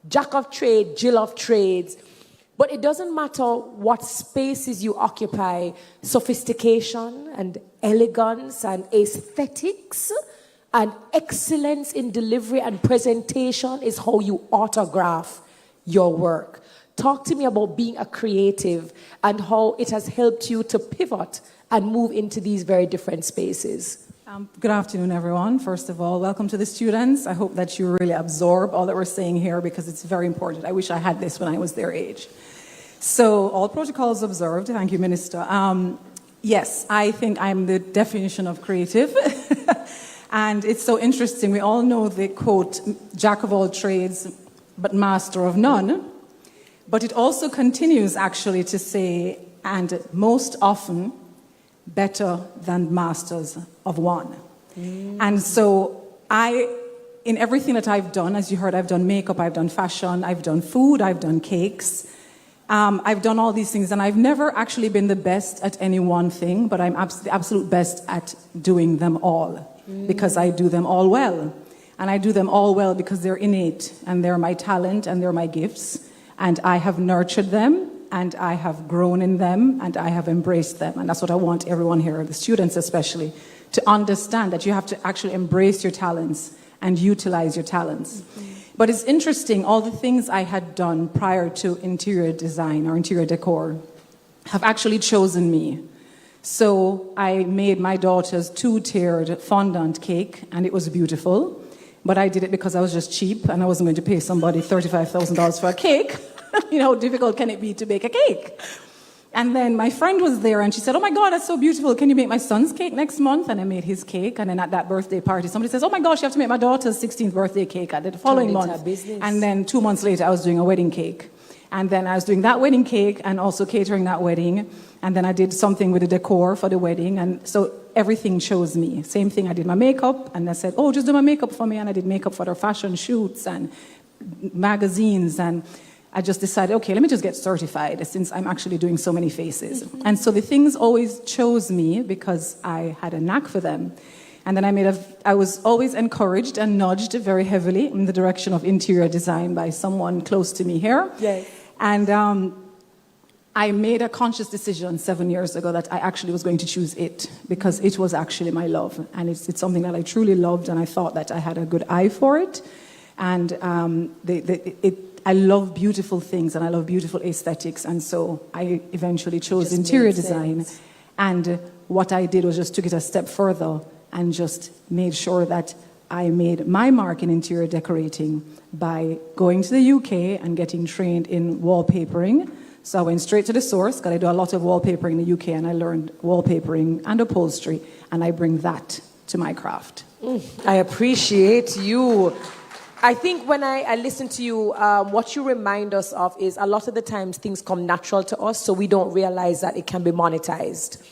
Jack of trade, Jill of trades. But it doesn't matter what spaces you occupy, sophistication and elegance and aesthetics and excellence in delivery and presentation is how you autograph your work. Talk to me about being a creative and how it has helped you to pivot and move into these very different spaces. Good afternoon, everyone. First of all, welcome to the students. I hope that you really absorb all that we're saying here because it's very important. I wish I had this when I was their age. So, all protocols observed. Thank you, Minister. Yes, I think I'm the definition of creative. And it's so interesting. We all know the quote, Jack of all trades, but master of none. But it also continues actually to say, and most often, better than masters of one. And so in everything that I've done, as you heard, I've done makeup, I've done fashion, I've done food, I've done cakes. I've done all these things, and I've never actually been the best at any one thing, but I'm the absolute best at doing them all, because I do them all well. And I do them all well because they're innate, and they're my talent, and they're my gifts, and I have nurtured them, and I have grown in them, and I have embraced them. And that's what I want everyone here, the students especially, to understand, that you have to actually embrace your talents and utilize your talents. But it's interesting, all the things I had done prior to interior design or interior decor have actually chosen me. So I made my daughter's 2-tiered fondant cake, and it was beautiful. But I did it because I was just cheap, and I wasn't going to pay somebody $35,000 for a cake. You know, how difficult can it be to bake a cake? And then my friend was there, and she said, oh my God, that's so beautiful. Can you make my son's cake next month? And I made his cake. And then at that birthday party, somebody says, oh my gosh, you have to make my daughter's 16th birthday cake. I did the following month. And then 2 months later, I was doing a wedding cake. And then I was doing that wedding cake and also catering that wedding. And then I did something with the decor for the wedding. And so everything chose me. Same thing, I did my makeup. And I said, oh, just do my makeup for me. And I did makeup for their fashion shoots and magazines. And I just decided, okay, let me just get certified since I'm actually doing so many faces. And so the things always chose me because I had a knack for them. And then I was always encouraged and nudged very heavily in the direction of interior design by someone close to me here. Yes. And I made a conscious decision 7 years ago that I actually was going to choose it because it was actually my love. And it's something that I truly loved, and I thought that I had a good eye for it. And I love beautiful things, and I love beautiful aesthetics. And so I eventually chose interior design. And what I did was just took it a step further and just made sure that I made my mark in interior decorating by going to the UK and getting trained in wallpapering. So I went straight to the source, because I do a lot of wallpapering in the UK, and I learned wallpapering and upholstery, and I bring that to my craft. I appreciate you. I think when I listen to you, what you remind us of is a lot of the times things come natural to us, so we don't realize that it can be monetized.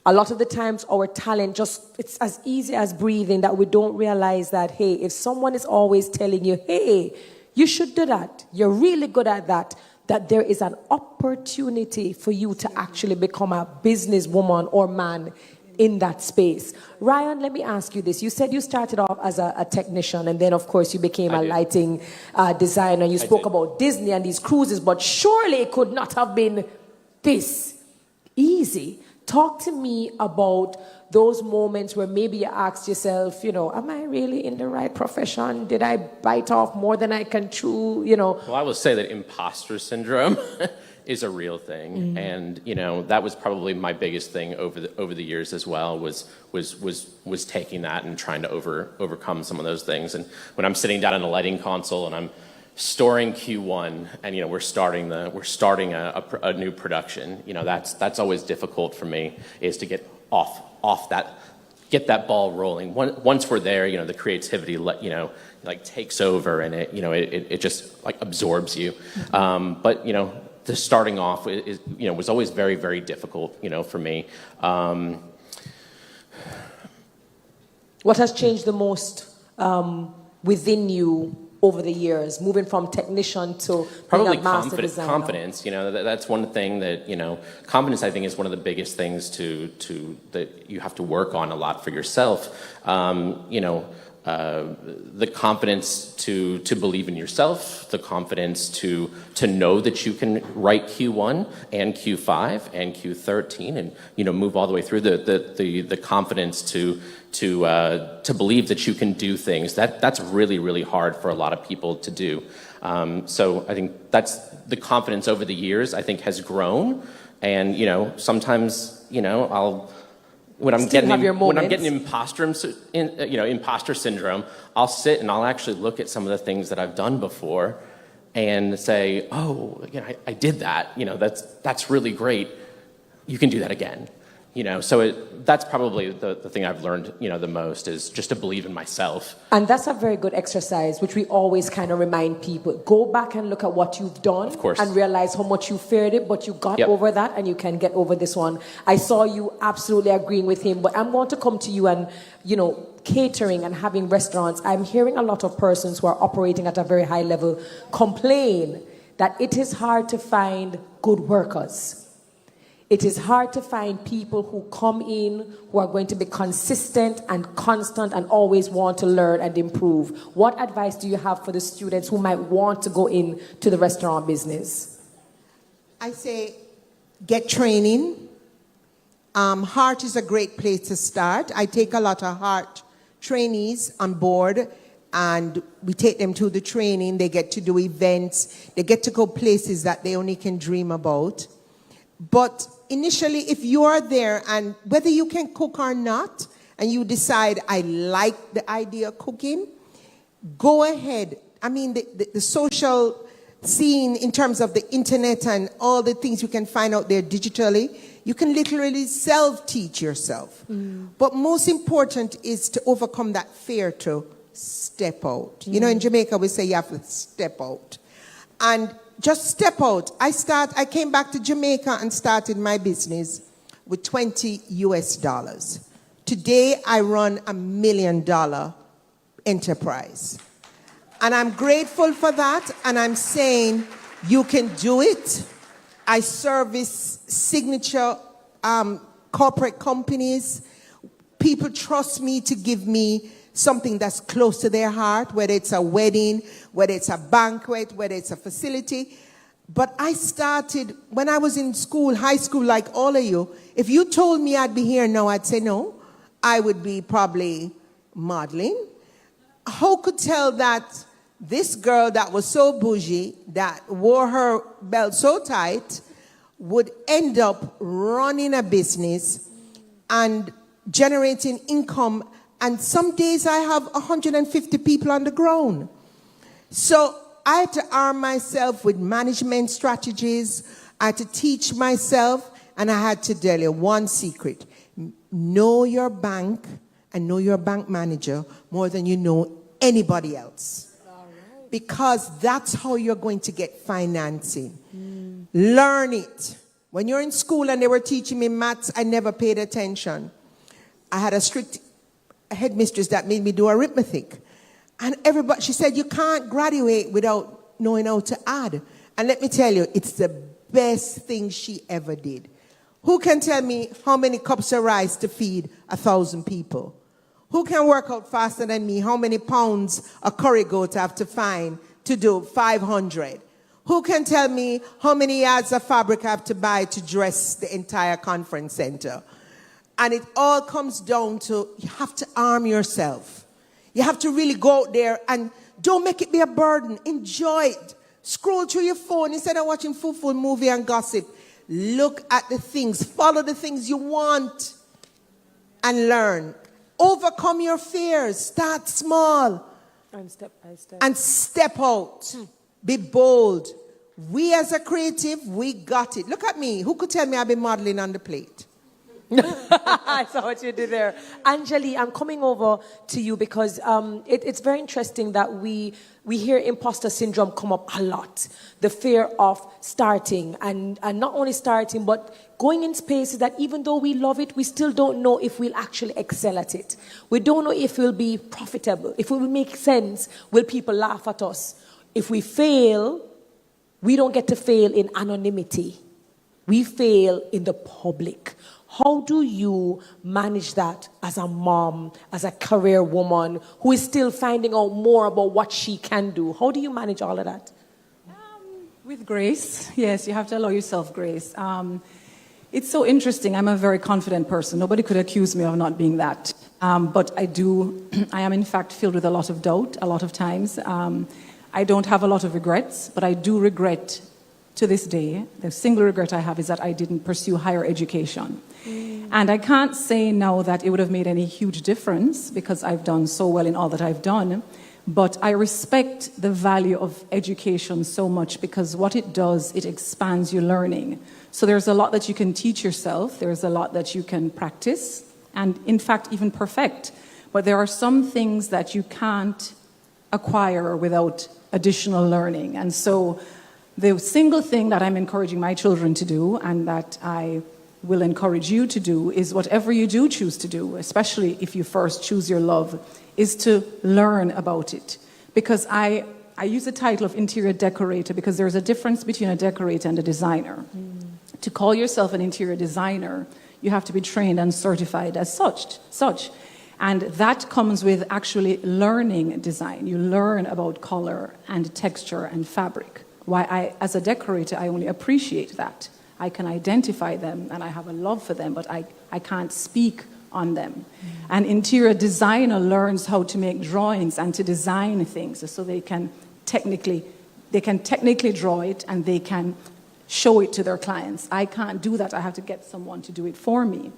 A lot of the times our talent it's as easy as breathing, that we don't realize that, hey, if someone is always telling you, hey, you should do that, you're really good at that there is an opportunity for you to actually become a businesswoman or man in that space. Ryan, let me ask you this. You said you started off as a technician, and then, of course, you became a lighting designer. You spoke about Disney and these cruises, but surely it could not have been this easy. Talk to me about those moments where maybe you asked yourself, you know, am I really in the right profession? Did I bite off more than I can chew? You know. Well, I will say that imposter syndrome is a real thing, and you know that was probably my biggest thing over the years as well. Was taking that and trying to overcome some of those things. And when I'm sitting down in a lighting console and I'm storing Q1, and you know we're starting a new production. You know that's always difficult for me, is to get off that, get that ball rolling. Once we're there, you know the creativity takes over, and it just like absorbs you. But you know the starting off was always very, very difficult, you know, for me. What has changed the most within you over the years, moving from technician to probably being a master designer? Confidence. You know, that's one thing that, you know, confidence I think is one of the biggest things that you have to work on a lot for yourself. The confidence to believe in yourself, the confidence to know that you can write Q1 and Q5 and Q13 and, you know, move all the way through, the confidence to believe that you can do things. That's really, really hard for a lot of people to do. So I think that's the confidence over the years, I think, has grown. And, you know, sometimes, you know, when I'm getting imposter syndrome, I'll sit and I'll actually look at some of the things that I've done before and say, oh, you know, I did that. You know, that's really great. You can do that again. You know, so that's probably the thing I've learned, you know, the most, is just to believe in myself. And that's a very good exercise, which we always kind of remind people. Go back and look at what you've done, of course, and realize how much you feared it, but you got over that, and you can get over this one. I saw you absolutely agreeing with him, but I'm going to come to you and, you know, catering and having restaurants, I'm hearing a lot of persons who are operating at a very high level complain that it is hard to find good workers. It is hard to find people who come in, who are going to be consistent and constant and always want to learn and improve. What advice do you have for the students who might want to go into the restaurant business? I say, get training. Heart is a great place to start. I take a lot of Heart trainees on board, and we take them to the training. They get to do events. They get to go places that they only can dream about. But initially, if you are there, and whether you can cook or not, and you decide, I like the idea of cooking, go ahead. I mean, the social scene in terms of the internet and all the things you can find out there digitally, you can literally self-teach yourself. But most important is to overcome that fear to step out. You know, in Jamaica, we say you have to step out. And just step out. I came back to Jamaica and started my business with $20 US. Today, I run $1 million enterprise. And I'm grateful for that, and I'm saying you can do it. I service signature corporate companies. People trust me to give me something that's close to their heart, whether it's a wedding, whether it's a banquet, whether it's a facility. But I started when I was in school, high school, like all of you. If you told me I'd be here now, I'd say no. I would be probably modeling. Who could tell that this girl that was so bougie, that wore her belt so tight, would end up running a business and generating income? And some days I have 150 people on the ground. So I had to arm myself with management strategies. I had to teach myself, and I had to tell you one secret. Know your bank and know your bank manager more than you know anybody else. Because that's how you're going to get financing. Learn it. When you're in school and they were teaching me maths, I never paid attention. I had a strict headmistress that made me do arithmetic. And everybody, she said, you can't graduate without knowing how to add. And let me tell you, it's the best thing she ever did. Who can tell me how many cups of rice to feed 1,000 people? Who can work out faster than me how many pounds a curry goat I have to find to do 500? Who can tell me how many yards of fabric I have to buy to dress the entire conference center? And it all comes down to you have to arm yourself. You have to really go out there and don't make it be a burden. Enjoy it. Scroll through your phone instead of watching full movie and gossip. Look at the things. Follow the things you want and learn. Overcome your fears. Start small. And step by step. And step out. Be bold. We as a creative, we got it. Look at me. Who could tell me I've been modeling on the plate? I saw what you did there. Angeli, I'm coming over to you because it's very interesting that we hear imposter syndrome come up a lot. The fear of starting and not only starting, but going in spaces that even though we love it, we still don't know if we'll actually excel at it. We don't know if we'll be profitable, if it will make sense, will people laugh at us? If we fail, we don't get to fail in anonymity. We fail in the public. How do you manage that as a mom, as a career woman who is still finding out more about what she can do? How do you manage all of that? With grace. Yes, you have to allow yourself grace. It's so interesting. I'm a very confident person. Nobody could accuse me of not being that. But I am in fact filled with a lot of doubt a lot of times. I don't have a lot of regrets, but I do regret to this day. The single regret I have is that I didn't pursue higher education. And I can't say now that it would have made any huge difference because I've done so well in all that I've done. But I respect the value of education so much because what it does, it expands your learning. So there's a lot that you can teach yourself. There's a lot that you can practice and, in fact, even perfect. But there are some things that you can't acquire without additional learning. And so the single thing that I'm encouraging my children to do and that I will encourage you to do is whatever you do choose to do, especially if you first choose your love, is to learn about it. Because I use the title of interior decorator because there's a difference between a decorator and a designer. To call yourself an interior designer, you have to be trained and certified as such. And that comes with actually learning design. You learn about color and texture and fabric. Why as a decorator, I only appreciate that. I can identify them and I have a love for them, but I can't speak on them. An interior designer learns how to make drawings and to design things so they can technically draw it and they can show it to their clients. I can't do that. I have to get someone to do it for me.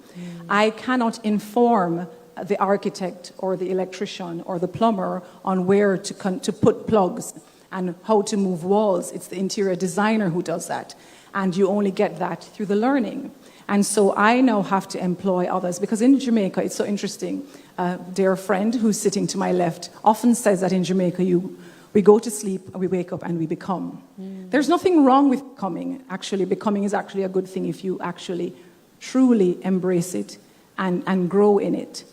I cannot inform the architect or the electrician or the plumber on where to put plugs and how to move walls. It's the interior designer who does that. And you only get that through the learning. And so I now have to employ others because in Jamaica, it's so interesting. A dear friend who's sitting to my left often says that in Jamaica, we go to sleep, we wake up, and we become. There's nothing wrong with becoming. Actually, becoming is actually a good thing if you actually truly embrace it and grow in it.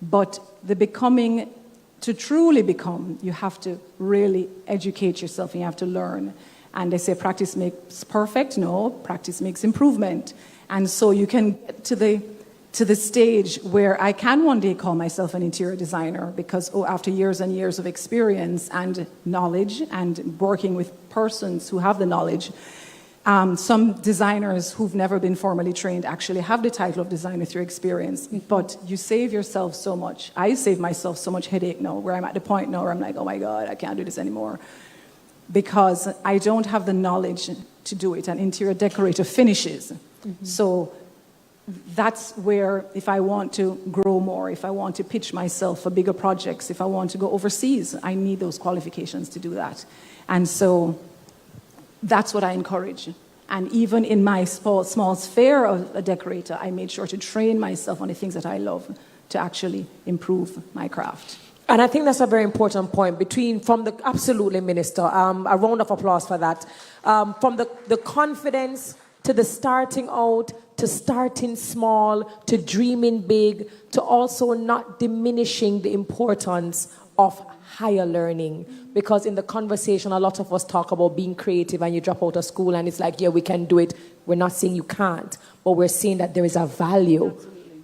But the becoming, to truly become, you have to really educate yourself and you have to learn. And they say practice makes perfect. No, practice makes improvement. And so you can get to the stage where I can one day call myself an interior designer because after years and years of experience and knowledge and working with persons who have the knowledge, some designers who've never been formally trained actually have the title of designer through experience. But you save yourself so much. I save myself so much headache now, where I'm at the point now where I'm like, oh my God, I can't do this anymore. Because I don't have the knowledge to do it. An interior decorator finishes. So that's where, if I want to grow more, if I want to pitch myself for bigger projects, if I want to go overseas, I need those qualifications to do that. And so that's what I encourage. And even in my small sphere of a decorator, I made sure to train myself on the things that I love to actually improve my craft. And I think that's a very important point absolutely, Minister. A round of applause for that. From the confidence to the starting out, to starting small, to dreaming big, to also not diminishing the importance of higher learning. Because in the conversation, a lot of us talk about being creative and you drop out of school and it's like, yeah, we can do it. We're not saying you can't, but we're saying that there is a value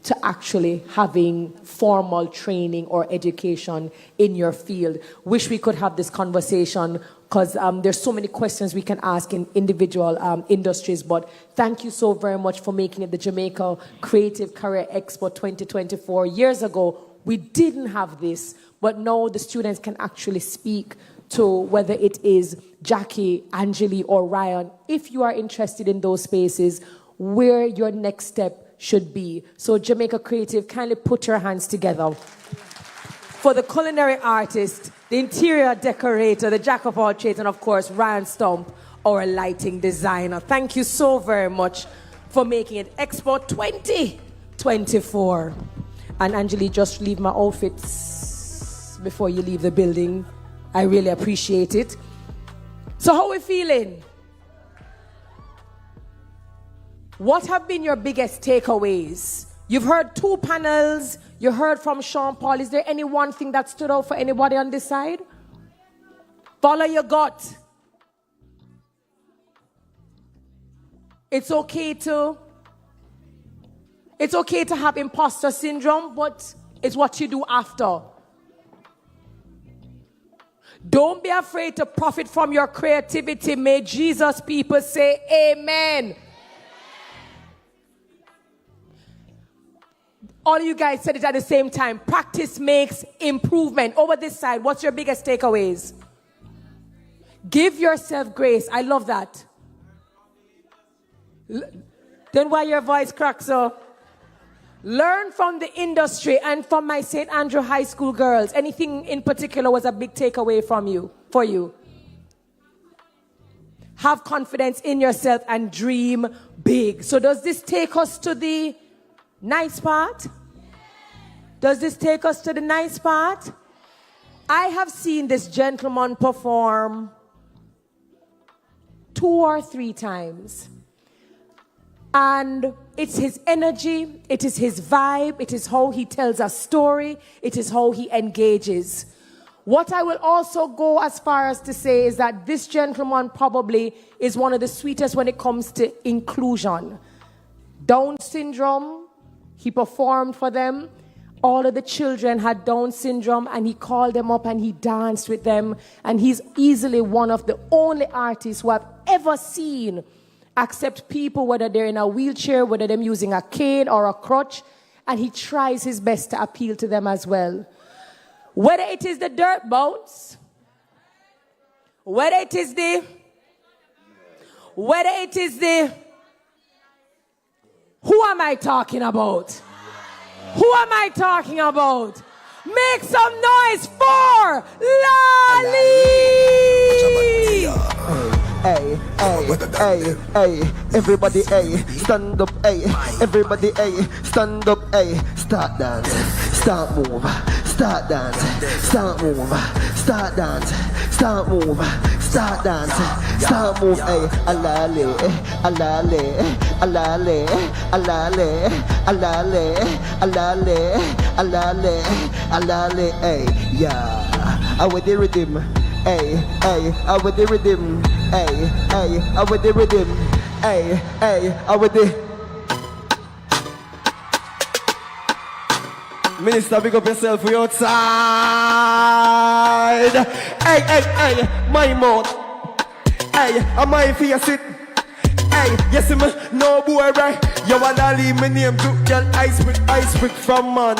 to actually having formal training or education in your field. Wish we could have this conversation because there's so many questions we can ask in individual industries. But thank you so very much for making it the Jamaica Creative Career Expo 2024. Years ago, we didn't have this, but now the students can actually speak to whether it is Jackie, Angeli, or Ryan. If you are interested in those spaces, where your next step should be. So Jamaica Creative, kindly put your hands together for the culinary artist, the interior decorator, the jack of all trades, and of course, Ryan Stump, our lighting designer. Thank you so very much for making it Expo 2024. And Angeli, just leave my outfits before you leave the building. I really appreciate it. So how are we feeling? What have been your biggest takeaways? You've heard 2 panels. You heard from Sean Paul. Is there any one thing that stood out for anybody on this side? Follow your gut. It's okay to have imposter syndrome, but it's what you do after. Don't be afraid to profit from your creativity. May Jesus people say amen. All you guys said it at the same time. Practice makes improvement. Over this side, what's your biggest takeaways? Give yourself grace. I love that. Then why your voice cracks so? Learn from the industry and from my St. Andrew High School girls. Anything in particular was a big takeaway for you? Have confidence in yourself and dream big. So does this take us to the nice part? Does this take us to the nice part? I have seen this gentleman perform 2 or 3 times. And it's his energy, it is his vibe, it is how he tells a story, it is how he engages. What I will also go as far as to say is that this gentleman probably is one of the sweetest when it comes to inclusion. Down syndrome, he performed for them. All of the children had Down syndrome, and he called them up and he danced with them. And he's easily one of the only artists who I've ever seen accept people, whether they're in a wheelchair, whether they're using a cane or a crutch, and he tries his best to appeal to them as well. Whether it is the dirt boats, whether it is the, who am I talking about? Who am I talking about? Make some noise for Lali! Hey, hey, hey, everybody, hey, stand up, hey, everybody, hey, stand up, hey, start dance, start move, start dance, start move, start dance, start move, start dance, start move, hey, alale, alale, alale, alale, alale, alale, alale, alale, hey, yeah, I with the rhythm. Hey, hey, I with the rhythm. Hey, hey, I with the rhythm. Hey, hey, I with the. Minister, big up yourself, we outside. Hey, hey, hey, my mouth. Hey, am I face it? Hey, yes, me, no boy, right? You wanna leave me name to girl ice brick from man.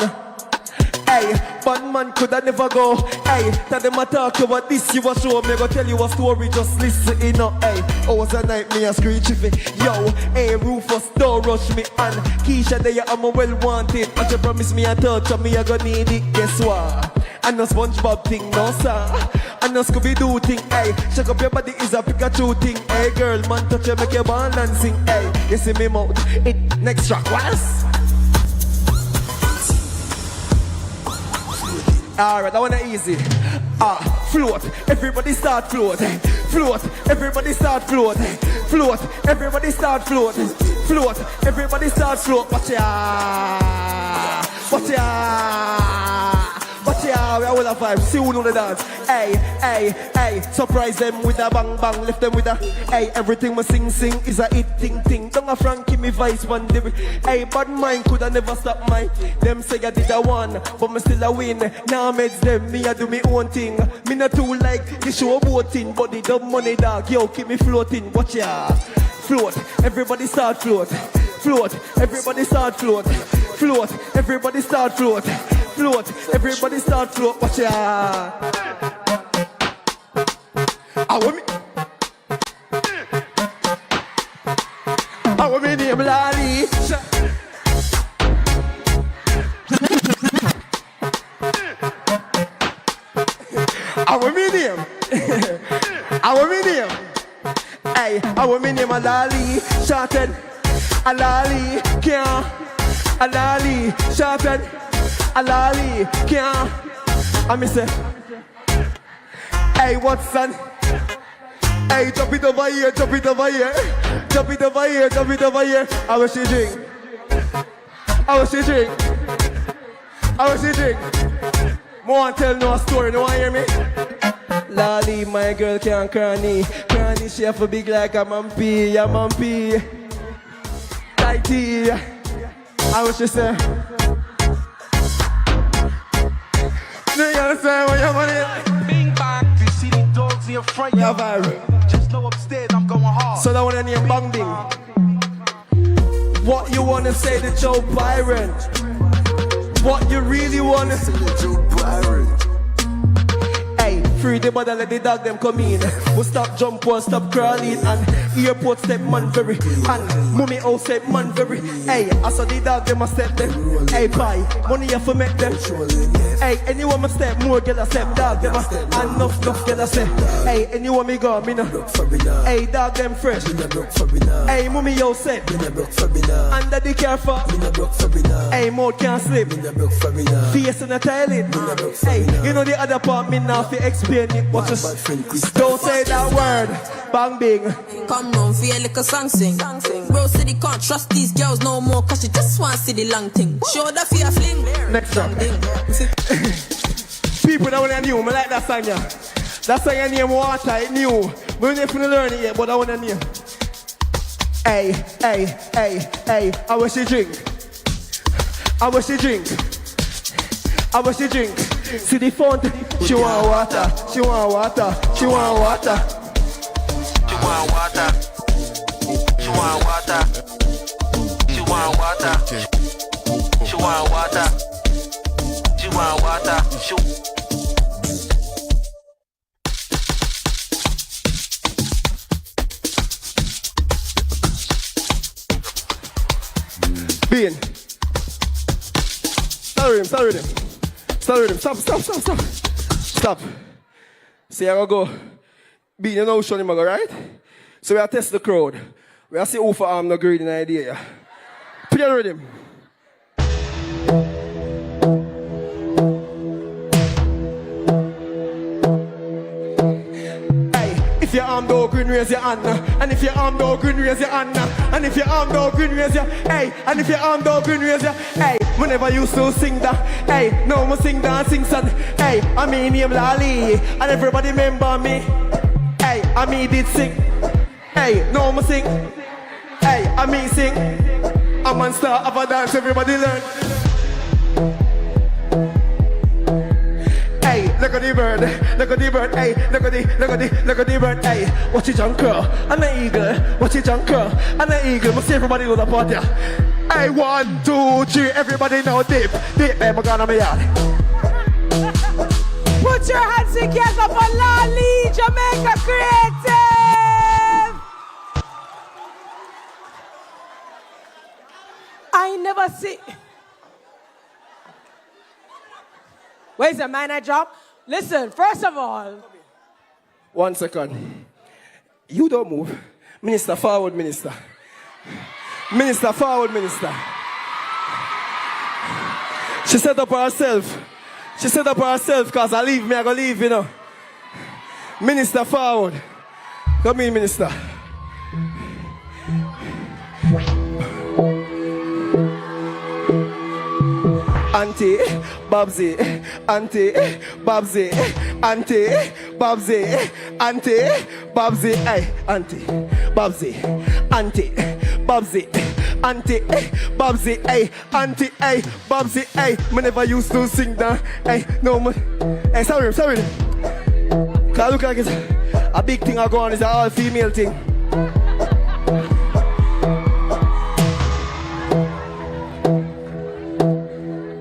Hey, bad man coulda never go. Hey, tell them I talk about this, you a show me go tell you a story, just listen, you know. Hey, oh, was a night me a screech if it. Yo, hey, Rufus, don't rush me. And Keisha, there I'm a well wanted. But you promise me a touch and me I gonna need it, guess what? And no SpongeBob thing, no sir. And no Scooby-Doo thing, hey. Shake up your body is a Pikachu thing. Hey girl, man touch you, make you ball and sing. Hey, you see me mouth, it next track, was? Alright, that one is easy. Float, everybody start float. Float, everybody start float. Float, everybody start float. Float, everybody start float. Watch ya, watch ya. Watch ya, we are all a vibe. See who know the dance. Hey, hey, hey. Surprise them with a bang bang. Lift them with a hey. Everything we sing is a hit ting ting. Don't a Frankie me vice one day. Hey, bad mind coulda never stop mine. Them say I did a one, but me still a win. Now meds them, me I do me own thing. Me not too like the show voting, but the dumb money dog. Yo, keep me floating. Watch ya, float. Everybody start float. Float. Everybody start float. Float. Everybody start float. Float, everybody start float, watch ya. I want me name Lali. I want me name. I want me name. Hey, I want me name Lali. Shorted. A Lali, can't. A Lali, shorted. A Lali, can't. I me say, hey, Watson. Hey, drop it over here, drop it over here. Drop it over here, drop it over here. I wish you drink. I wish you drink. I wish you drink. More tell no story, no one hear me? Lali, my girl can't cranny. Cranny, she have a big like a mumpy, a mumpy. Tighty. I wish you say. You understand what you're money? Bing bang, you see the dogs in your front yard. Just know upstairs I'm going hard. So that one in your bang ding. What you wanna say to Joe Byron? What you really wanna say to Joe Byron? Hey, free the mother, let the dog them come in. We'll stop jump one, stop crawling. And airport step man very. And mummy house step man very. Hey, I saw the dog them a step them. Hey, bye, money you for make them. Hey, anyone me step more, get a step dog them a. And enough get a step. Hey, anyone me go, me no. Hey, dog them fresh. Hey, mummy house step. Under the car for. Hey, more can't slip. Face in the toilet. Hey, you know the other part me now fi explain it. Watch us. Don't say that word. Bang bing. Come round for your little song sing. bro said he can't trust these girls no more, cause she just wanna see the long thing. Show that for your fling. Next song. People that wanna new, I like that song, yeah. That song your name Water, it new. We don't even learn it yet, but I wanna name. Hey, hey, hey, hey, I wish you drink. I wish you drink. I wish you drink. See the font. She want water. She want water. She want water. She want water. She want water. She want water. She want water. She want water. Bean. Start with him. Stop. See, I go. Bean, you know which one I'm going, right? So we are test the crowd. We are see who for arm no great in idea. Play the rhythm. If your arm dog green, raise your hand. And if your arm dog green, raise your hand. And if your arm dog green, raise your hey. And if your arm dog green, raise your hey. Whenever you used to sing that, hey. Now I sing that, sing son. Hey, I mean name Lali, and everybody remember me. Hey, I me did sing. Hey, now I sing. Hey, I me sing. I'm on star of a dance, everybody learn. Hey, look at the bird, hey, look at the bird, hey. Watch it jump girl, and the eagle, watch it jump girl, and the eagle. Must see everybody do the party. Hey, 1, 2, 3, everybody now dip, hey, my God, I'm yard. Put your hands together for Lali, Jamaica Creative. I never see. Where's the manager? Listen, first of all. 1 second. You don't move. Minister, forward, minister. Minister, forward, minister. She set up herself. She set up herself because I leave me, I go leave, you know. Minister, forward. Come in, minister. Auntie, Babsy, Auntie, Babsy, Auntie, Babsy, Auntie, Babsy, hey, Auntie, Babsy, Auntie, Babsy, Auntie, Babsy, hey, Auntie, hey, Babsy, hey. Me never used to sing that, hey, no, hey, sorry. Cause look like it's a big thing I go on, it's an all-female thing.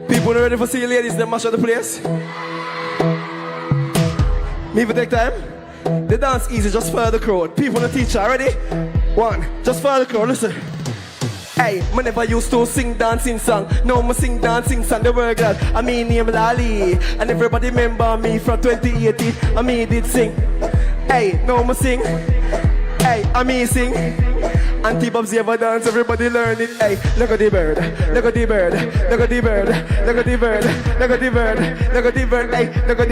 People ready for see you ladies, they mash up the place. Me for take time. The dance easy, just follow the crowd. People the teacher, ready? 1, just follow the crowd, listen. Hey, me never used to sing dancing song. Now me sing dancing song, the word girl. I mean name Lali, and everybody remember me from 2018. I mean did sing. Hey, now me sing. Hey, I mean sing. Auntie Babsy ever dance, everybody learn it. Hey, look at the bird, look at the bird, look at the bird, look at the bird, look at the bird, look at the bird. Hey, look at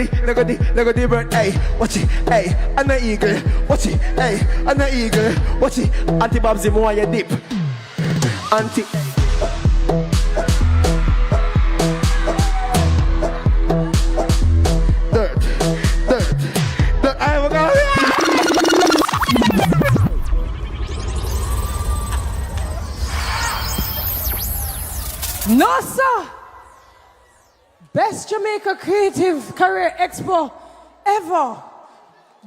the bird. Hey, watch it. Hey, and the eagle, watch it. Hey, and the eagle, watch it. Auntie Babsy, more you dip. Auntie. Dirt. I'm gonna. No, sir. Best Jamaica Creative Career Expo ever.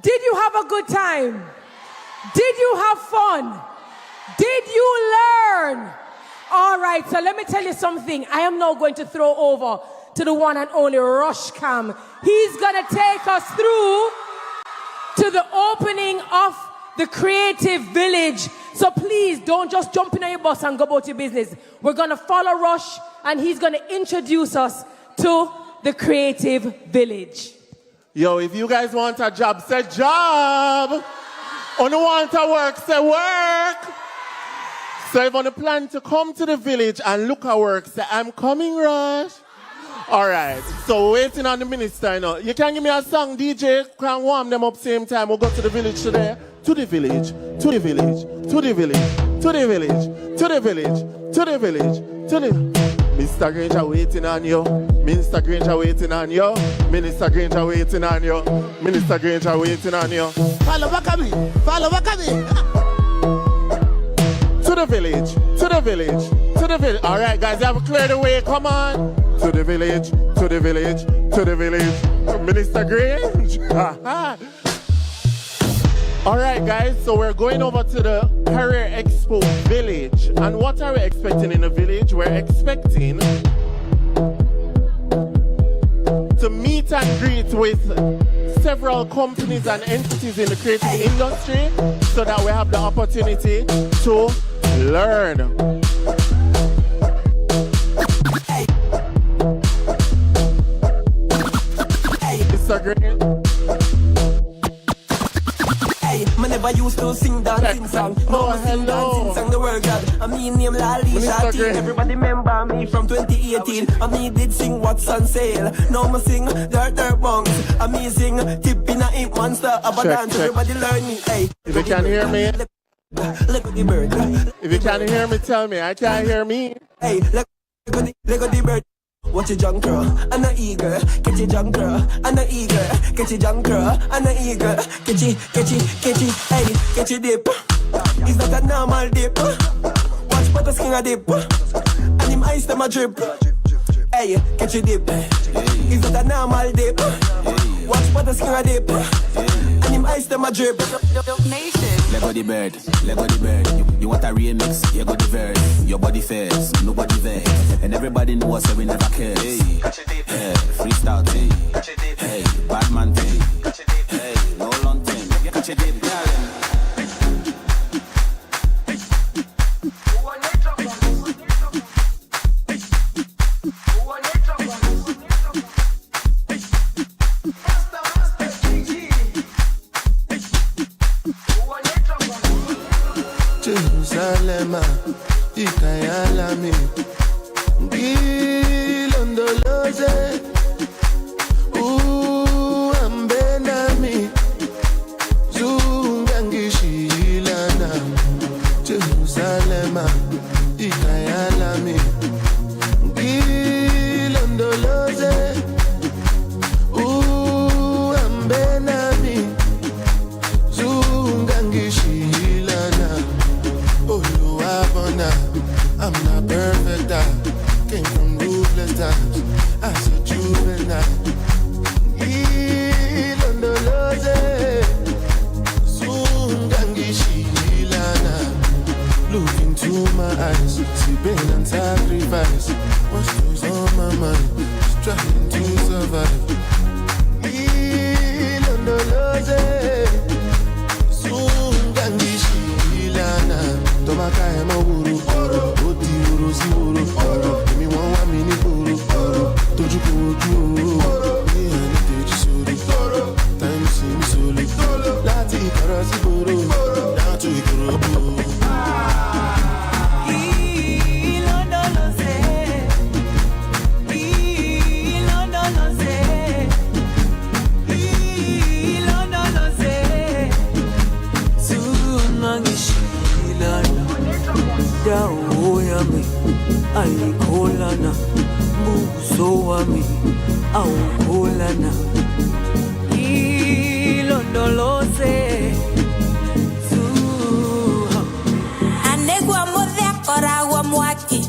Did you have a good time? Did you have fun? Did you learn? All right, so let me tell you something. I am now going to throw over to the one and only Rush Cam. He's going to take us through to the opening of the Creative Village. So please don't just jump in on your bus and go about your business. We're going to follow Rush and he's going to introduce us to the Creative Village. Yo, if you guys want a job, say job. On you want to work, say work. So if you plan to come to the village and look at work, say I'm coming, Rush. All right, so waiting on the minister, you know. You can give me a song, DJ, can warm them up same time. We'll go to the village today. To the village, to the village, to the village. to the village, to the village, to the village, to the... Mr. Granger waiting on you. Minister Granger waiting on you. Minister Granger waiting on you. Minister Granger waiting on you. Follow back at me. Follow back at me. To the village. To the village. To the village. All right, guys, you have cleared the way. Come on. To the village. To the village. To the village. Minister Granger. All right, guys, so we're going over to the Career Expo village. And what are we expecting in the village? We're expecting to meet and greet with several companies and entities in the creative industry so that we have the opportunity to learn. Mr. Green. I never used to sing dancing song. No, I sing dancing song the world God. I mean name Lali Shati. Everybody remember me from 2018. I me did sing What's on Sale. Now I sing Dirt Bongs. I me sing Tip in a Imp Monster. Abba dance, everybody learn me. Hey, if you can hear me, look at the bird. If you can't hear me, tell me. I can't hear me. Hey, look at the bird. Watch your junk girl, and a eagle. Catch your junk girl, and a eagle. Catch your junk girl, and a eagle. Catch it, hey, catch your dip. It's not a normal dip. Watch butter skin a dip. And him ice them a drip. Hey, catch your dip. It's not a normal dip. Watch butter skin a dip. And him ice them a drip. Lego the bird, Lego the bird. You want a remix? You got the verse. Your body fares, nobody vex. And everybody knows that we never cares. Hey, freestyle thing. Hey, bad man thing. Hey, no long thing. Catch a dip, darling. Jerusalem, Ikayalami, Gilondoloze, Ambenami, Zungangishilana. Jerusalem, Ikayalami, Gilondoloze, Ambenami, Zungangishilana. I'm not perfect, I came from ruthless times. As a juvenile, Ilondoloze, Zungangishilana. Look into my eyes, see pain and sacrifice. What's goes on my mind? Just trying to survive. Ilondoloze, Zungangishilana. Tomaka ema wuru, oti wuru si wuru. Emi won wa mi ni wuru, toju ko oju o. Ni ani teji sori, time si mi soli. Lati ikara si boro, down to Ikorodu. Dawo yami ayikholana buso wami awukholana ilondoloze Anegwa modhe koragwa mwaki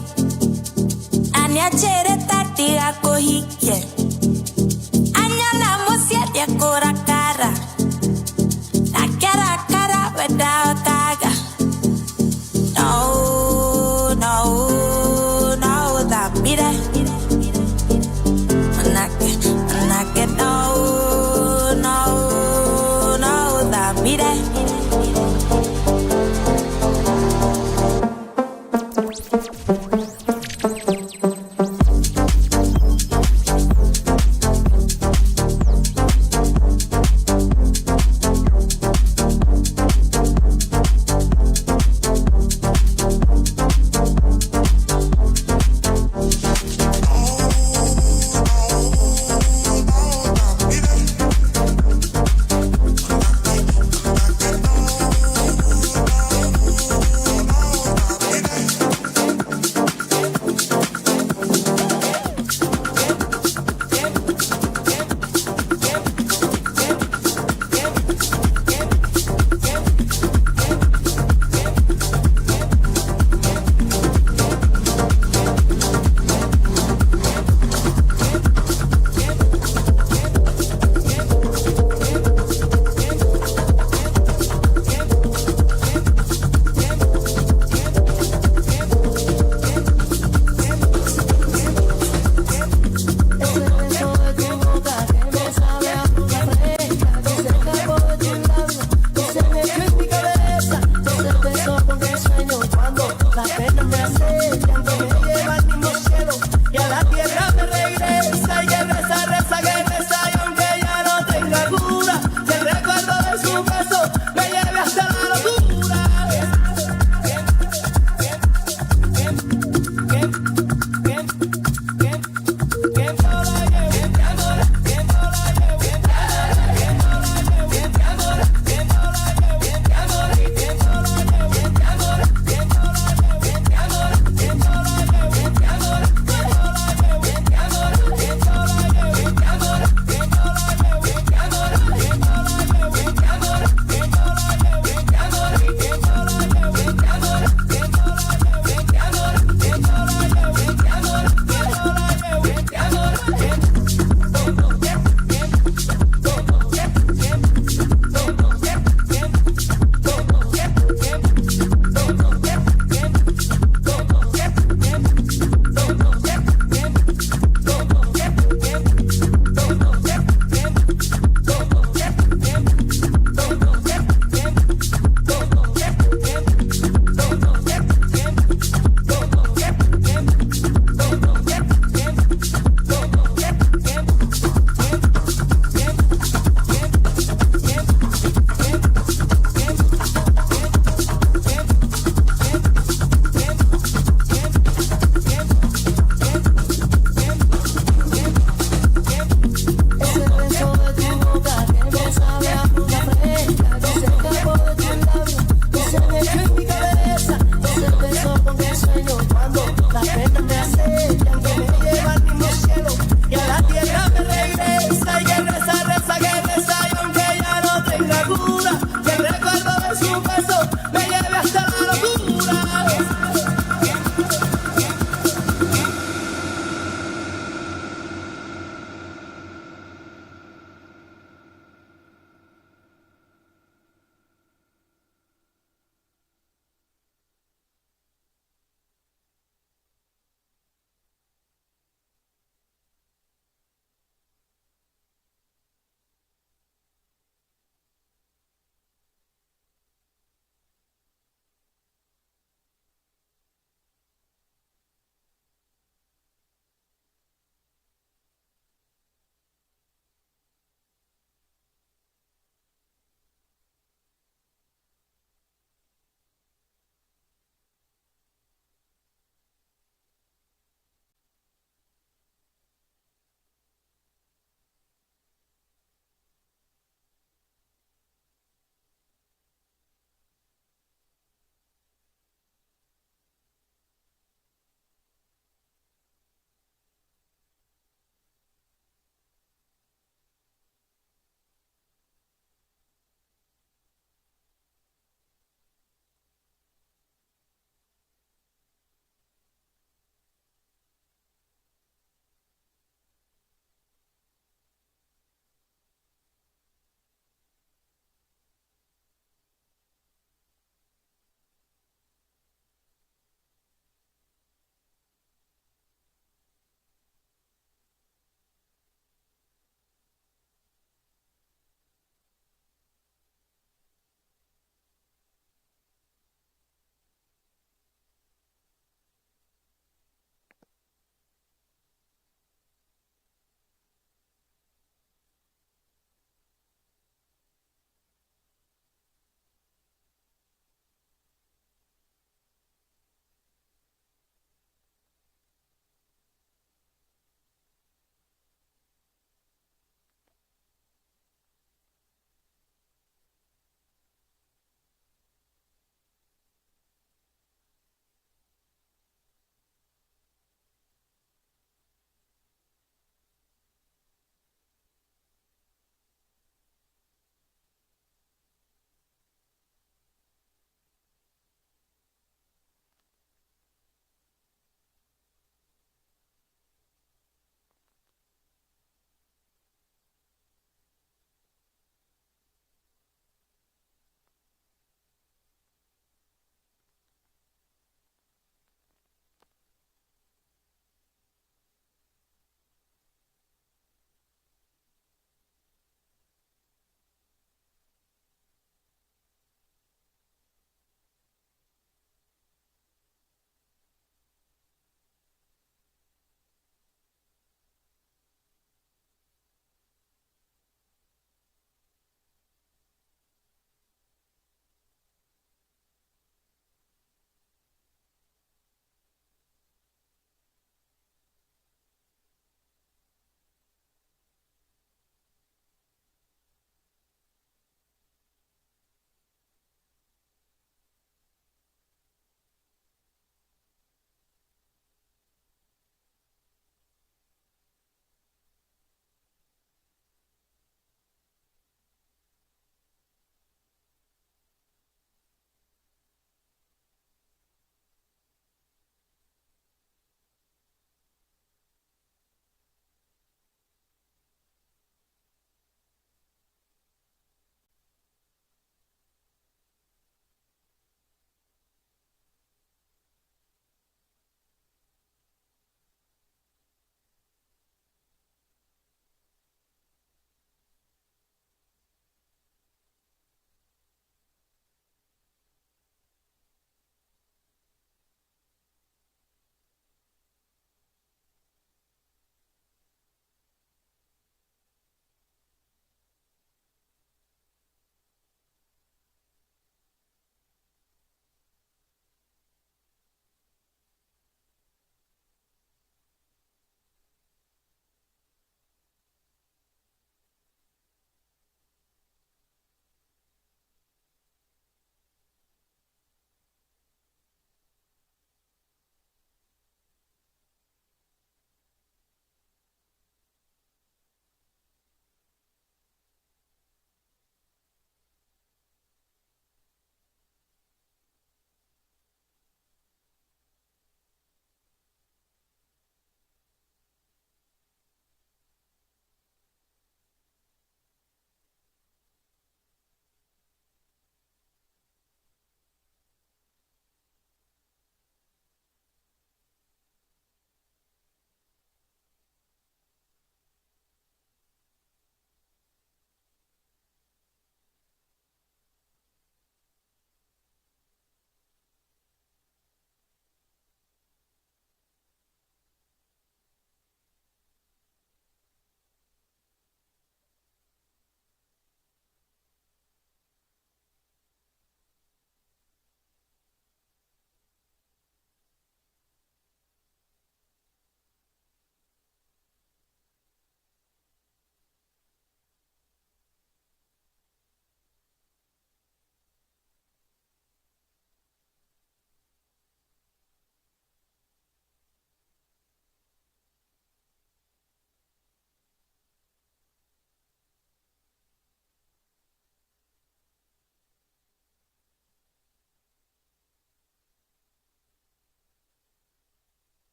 Aniachere tati akohike Anyana musia dia korakara Nakara kara weda kaga No, that be that. And I get no, that be that.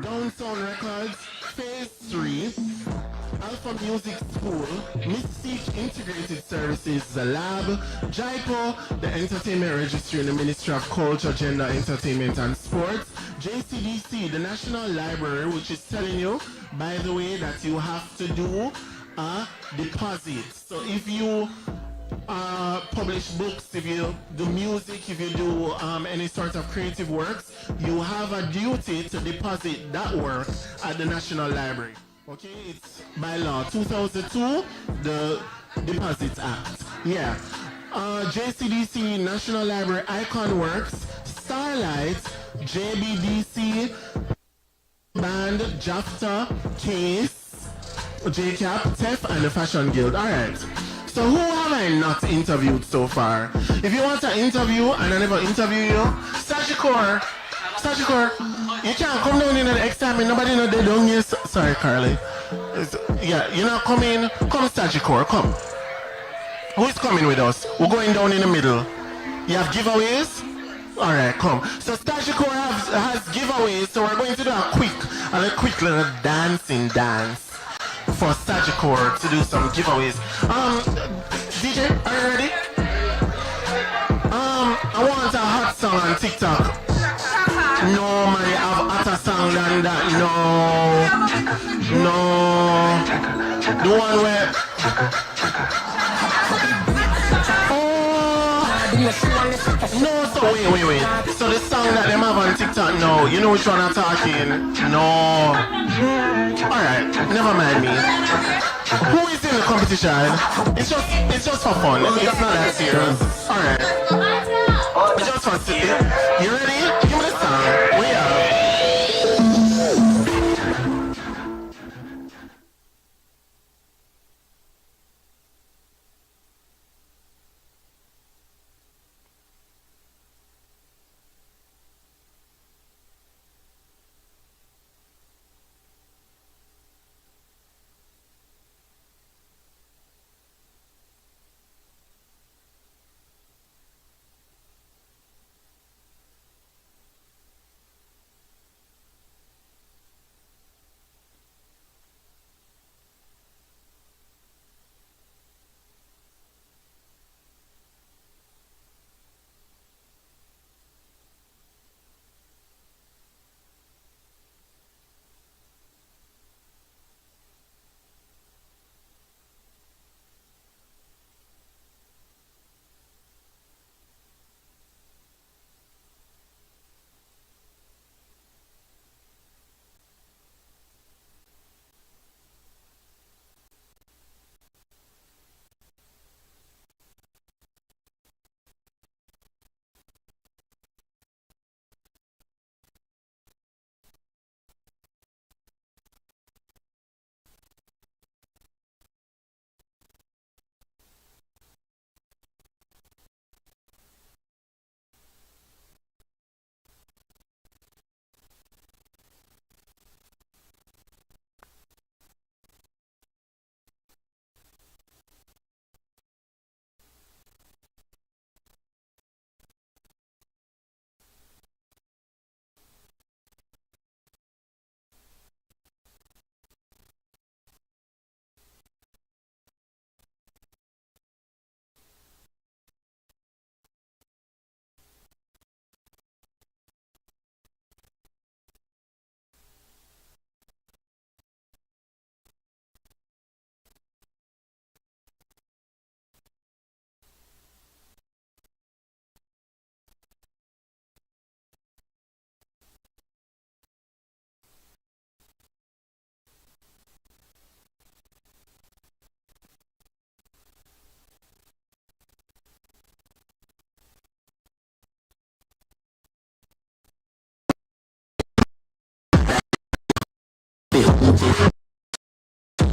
Down Sound Records, Phase 3, Alpha Music School, Mystique Integrated Services, The Lab, JIPO, the Entertainment Registry in the Ministry of Culture, Gender, Entertainment and Sports, JCDC, the National Library, which is telling you, by the way, that you have to do a deposit. So if you publish books, if you do music, if you do any sort of creative works, you have a duty to deposit that work at the National Library. Okay, it's by law 2002, the Deposits Act. Yeah. JCDC, National Library, Icon Works, Starlight, JBDC, Band, JAFTA, Case, JCAP, TEF, and the Fashion Guild. Alright. So who have I not interviewed so far? If you want to interview and I never interview you, Sagicor, you can't come down in the exam. Nobody know they don't use. Sorry, Carly. Yeah, you're not coming. Come, Sagicor, come. Who is coming with us? We're going down in the middle. You have giveaways? Alright, come. So Sagicor has giveaways, so we're going to do a quick little dancing dance for Sagicor to do some giveaways. DJ, are you ready? I want a hot song on TikTok. No, man, you have hotter song than that. No. The one where... No, so wait. So the song that them have on TikTok, no. You know which one I'm talking? No. Alright, never mind me. Who is in the competition? It's just for fun. It's not that serious. Alright. It's just for silly. You ready? Give me the song. We are.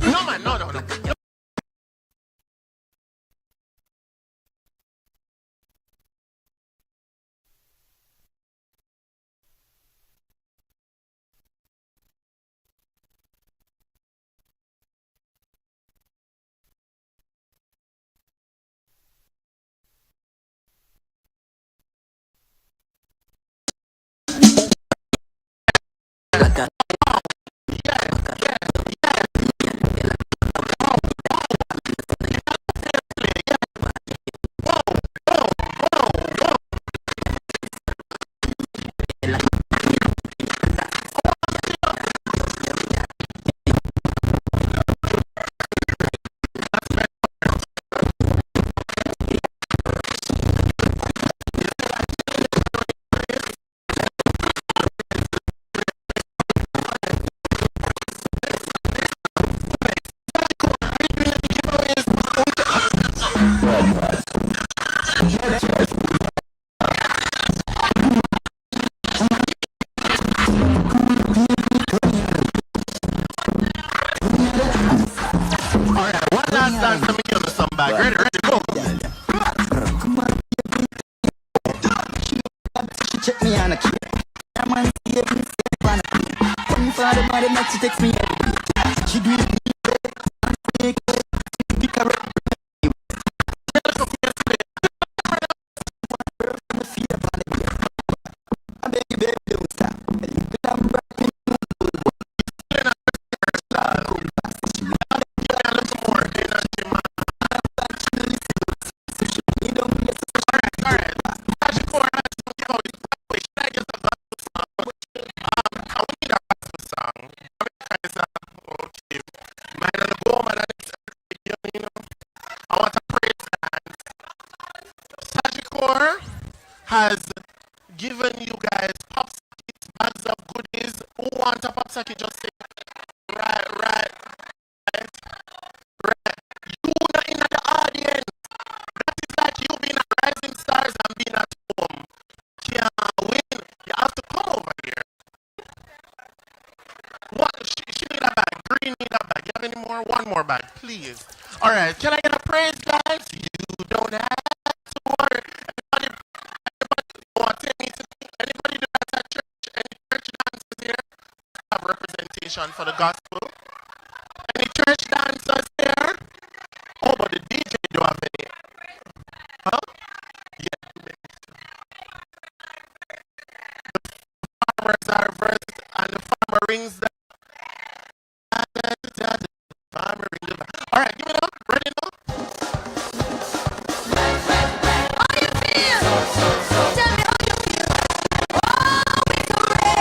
No, man, no. she check me on a key. I'm on the even say on a key. One for the body, make she text me every day. She do it me, pick her up. Has given you guys popsicles, bags of goodies. Who want a popsicle? Just say right. You not in the audience. That is like you being a rising stars and being at home. Can't win. You have to come over here. What? She need a bag. Green need a bag. You have any more? One more bag, please. All right. Can I get a praise, guys? You don't have to worry. Anybody do that at church? Any church dancers here? Have representation for the gospel. Any church dancers here? Oh, but the DJ do have any. Huh? Yeah. The farmers are versed and the farmer rings the farmer rings the. All right, give me up. Ready now? How you feel? Tell me how you feel. Oh, it's already.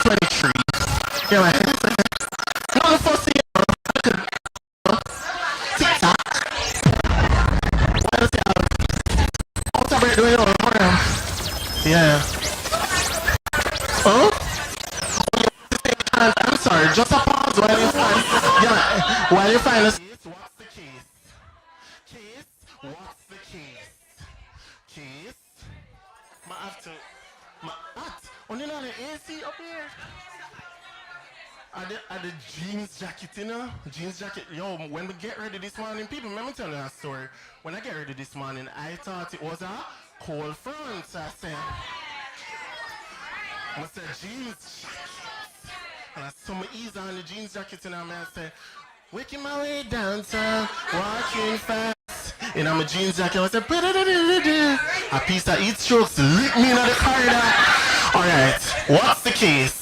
23. Yeah, man. Not the first thing. TikTok. What else you have? What's up, doing on program? Yeah. Oh? I'm sorry, just a pause while you find. Yeah, while you find us. What's the case? Case? What's the case? Case? I have to. What? Only not the AC up here. Are the jeans jacket, you know? Jeans jacket. Yo, when we get ready this morning, people, let me tell you a story. When I get ready this morning, I thought it was a cold front. So I said, jeans. And I saw my ease on the jeans jacket, and I said, waking my way downtown, walking fast. And I'm a jeans jacket, I said, a piece of heat strokes lick me in the corridor. All right, what's the case?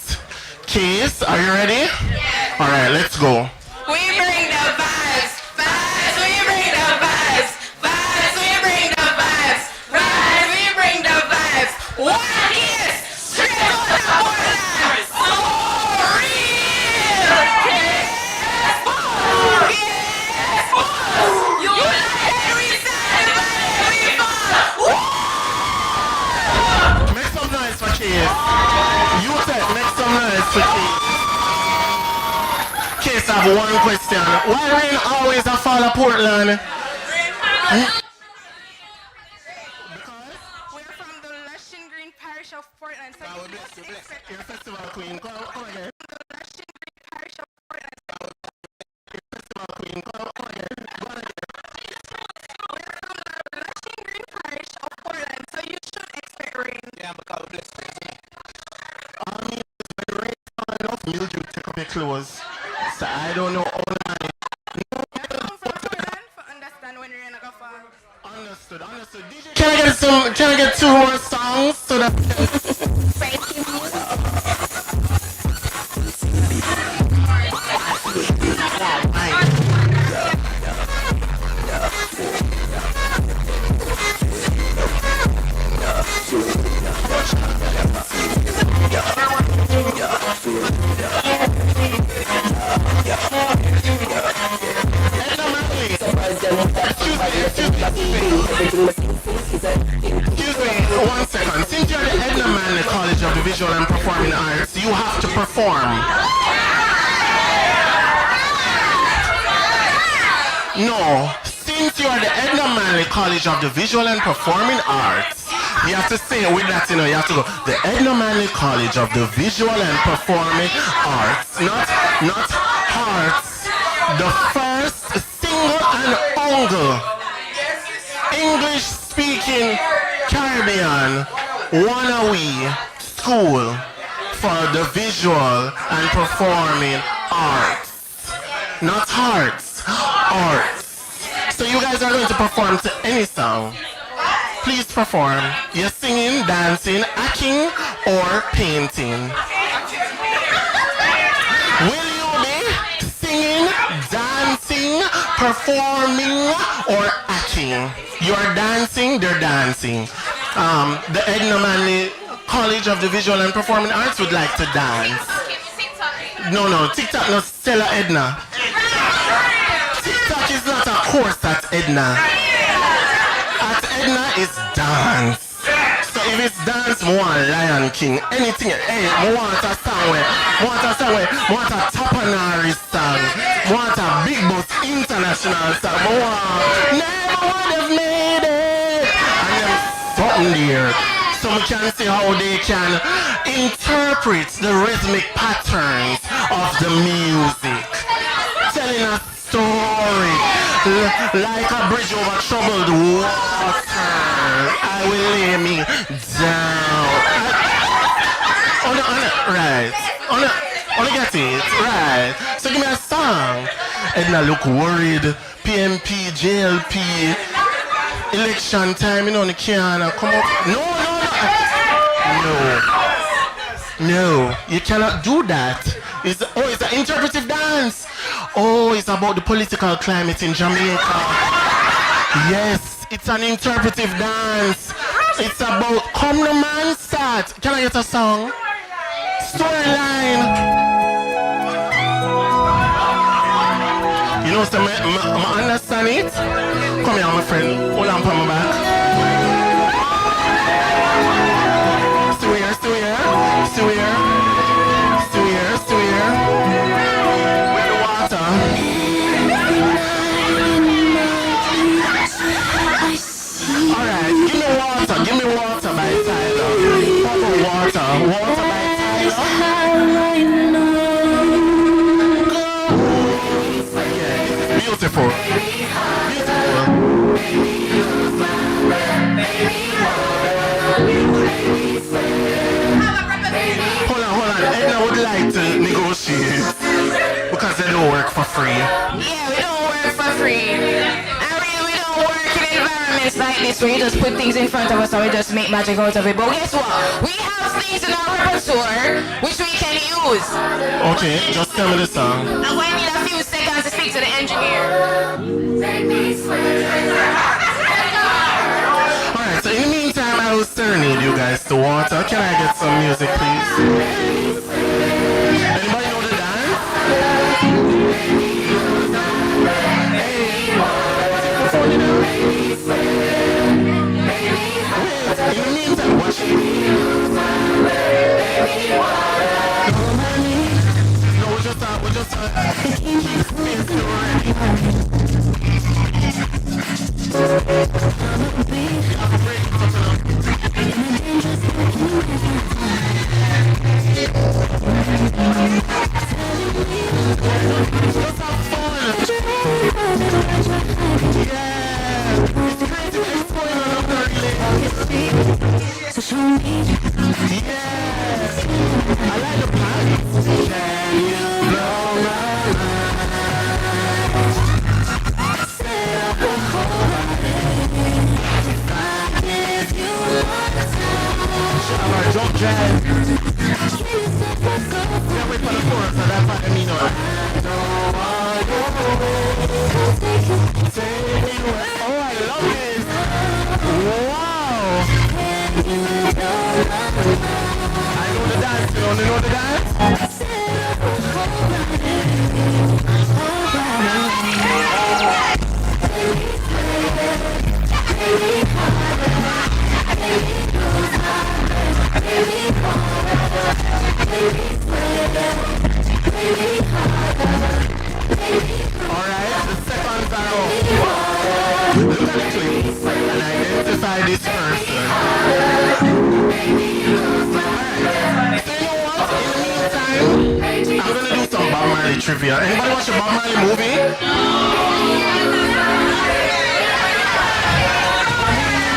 Case, are you ready? All right, let's go. We bring the vibes, vibes, we bring the vibes, vibes, we bring the vibes, vibes, we bring the vibes. What is straight out of Portland? So real! You like every side, every fall. Make some noise for Case. You said make some noise for Case. Case, I have one question. Why rain always a fall of Portland? We're from the lush and green parish of Portland, so you must expect. You're a festival queen. Come again. The lush and green parish of Portland. You're a festival queen. Come again. Go on again. We're from the lush and green parish of Portland, so you should expect rain. Yeah, because we're blessed. When rain falls enough, mildew take up your clothes. So I don't know all that. Understand when rain go fall. Understood. DJ, can I get two more songs so that Excuse me, 1 second. Since you're the Edna Manley College of the Visual and Performing Arts, you have to perform. No, since you are the Edna Manley College of the Visual and Performing Arts, you have to say it with that, you know, you have to go, the Edna Manley College of the Visual and Performing Arts, not hearts, the first single and only English-speaking Caribbean wannabe school for the visual and performing arts. Not hearts, arts. So you guys are going to perform to any song. Please perform. You're singing, dancing, acting, or painting. Will you be singing, dancing, performing, or acting? You're dancing, they're dancing. The Edna Manley College of the Visual and Performing Arts would like to dance. No, TikTok, no, Stella Edna. TikTok is not a course at Edna. At Edna is dance. So if it's dance, more Lion King, anything, hey, I want a song where, want a Tapanari song, want a Big Boss International song, never would have made it. And them something there. So we can see how they can interpret the rhythmic patterns of the music. Telling a story like a bridge over troubled water. I will lay me down. Right. Only get it. Right. So give me a song. Edna look worried. PMP, JLP. Election time, you know, the can't come up. No, you cannot do that. It's an interpretive dance. Oh, it's about the political climate in Jamaica. Yes, it's an interpretive dance. It's about come the man start. Can I get a song? storyline. You know, so I understand it. Come here, my friend. Hold on for my back. Still here, still here, still here, still here, still here. Where the water? Alright, give me water by Tyler. Water by Tyler. Beautiful. Hold on. Edna would like to negotiate because they don't work for free. Yeah, we don't work for free. We don't work in environments like this where you just put things in front of us and we just make magic out of it. But guess what? We have things in our repertoire which we can use. Okay, just tell me the song. I'm going to need a few seconds to speak to the engineer. Alright, so in the meantime, I will serenade you guys to water. Can I get some music, please? Anybody know the dance? Wait, in the meantime, watch it. No, we're just So show me. Yes. I like the part. Can you blow my mind? Set up a whole if I give you one time. Alright, jump jazz. Yeah, wait for the chorus, so that's what I mean. I don't want to take me away. Oh, I love this. Wow. I know the dance, you only know the dance? Alright, the seconds are up. Look at the clip and identify this person. I'm gonna do some Bob Marley trivia. Anybody watch a Bob Marley movie?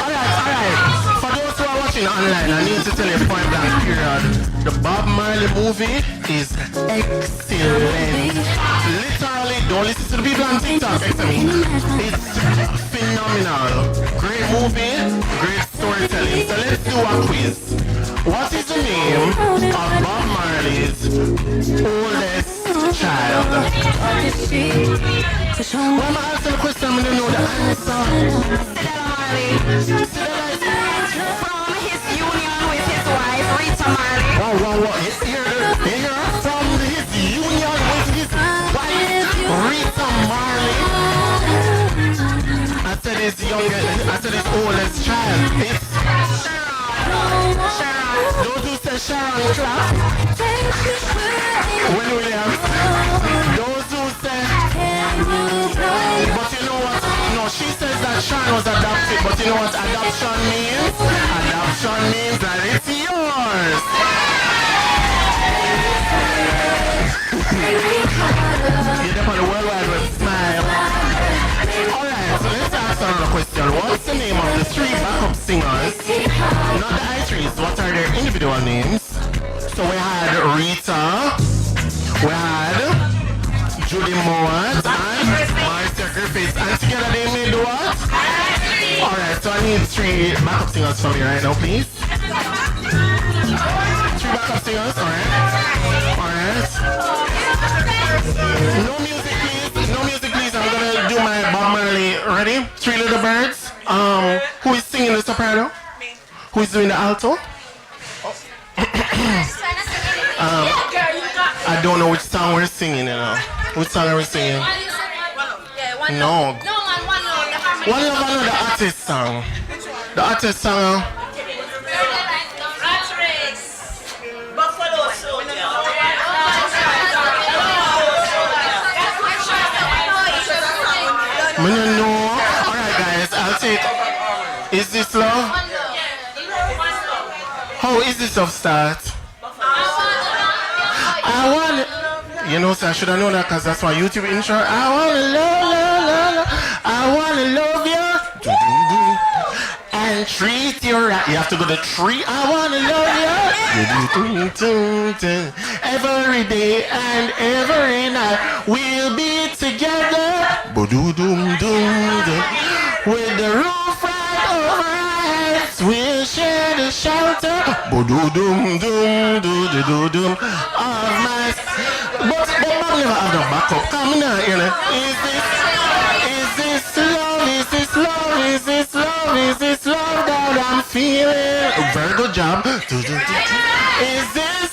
Alright. For those who are watching online, I need to tell you point blank period. The Bob Marley movie is excellent. Literally, don't listen to the people on TikTok. It's phenomenal. Great movie, great storytelling. So let's do a quiz. What is the name of Bob Marley's oldest child? Why am I asking the question? I don't know the answer. From his union with his wife, Rita Marley. Wow. Here, from his union with his wife, Rita Marley. I said his oldest child. It's Sharon. Those who say Sharon clap. When Williams. Those who say. But you know what? No, she says that Sharon was adopted. But you know what adoption means? Adoption means that it's yours. You're up on the World Wide Web, smile. Alright, so let's ask another question. What's the name of the three backup singers? Not the I3s, what are their individual names? So we had Rita, we had Judy Mowat, and Marcia Griffiths. And together they made what? Alright, so I need three backup singers from you right now, please. Three backup singers, alright. No music please. I'm gonna do my Bob Marley. Ready? Three Little Birds. Who is singing the soprano? Me. Who is doing the alto? I don't know which song we're singing, you know. Which song are we singing? No. One Love, another artist song. The artist song. I don't know. Alright guys, I'll take. Is this love? How is this of start? I want it. You know, so I should have known that because that's my YouTube intro. I want to love. I want to love you. And treat you right. You have to go to tree. I want to love you. Every day and every night we'll be together. With the roof right over our heads, we'll share the shelter. Of my. But Bob never have no backup. Come now, you know. Is this love? Is this love? Is this love? Is this love that I'm feeling? Very good job. Is this?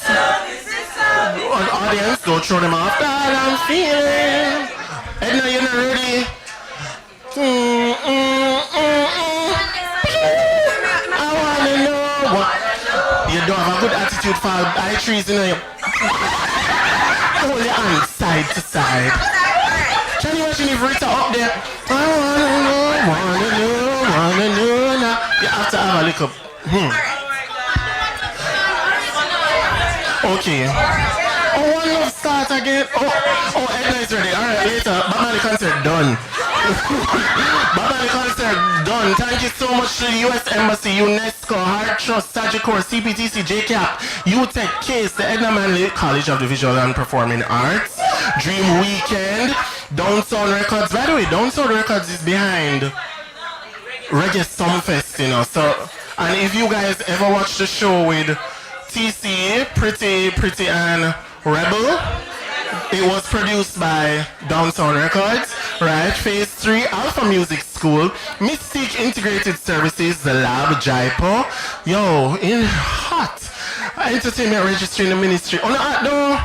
Audience, don't throw them off. That I'm feeling. Edna, you're not ready. I wanna know what. You don't have a good attitude for eye trees, you know. You hold your hand side to side. Can you imagine if Rita up there? I wanna know now. You have to have a little. Okay. Oh, One Love start again. Oh, Edna is ready. Alright, later. Baba the concert done. Baba the concert done. Thank you so much to the US Embassy, UNESCO, Heart Trust, Sagicor, CPTC, JCAP, UTech, CASE, the Edna Manley College of the Visual and Performing Arts, Dream Weekend, Downtown Records. By the way, Downtown Records is behind Reggae Sumfest, you know. So, and if you guys ever watch the show with TC, Pretty and Rebel, it was produced by Downtown Records, right? Phase 3, Alpha Music School, Mystique Integrated Services, The Lab, Jaipo. Yo, in hot. Entertainment Registry in the Ministry. Oh, no.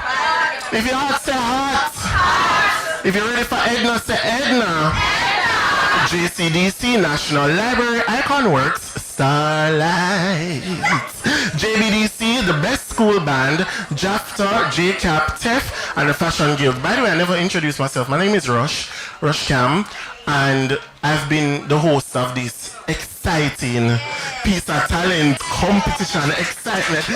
If you're hot, say hot. If you're ready for Edna, say Edna. JCDC, National Library, Icon Works, Starlight. JBDC, the best school band, JAFTA, JCAP, TEF, and the Fashion Guild. By the way, I never introduced myself. My name is Rush Cam, and I've been the host of this exciting piece of talent competition. Excitement.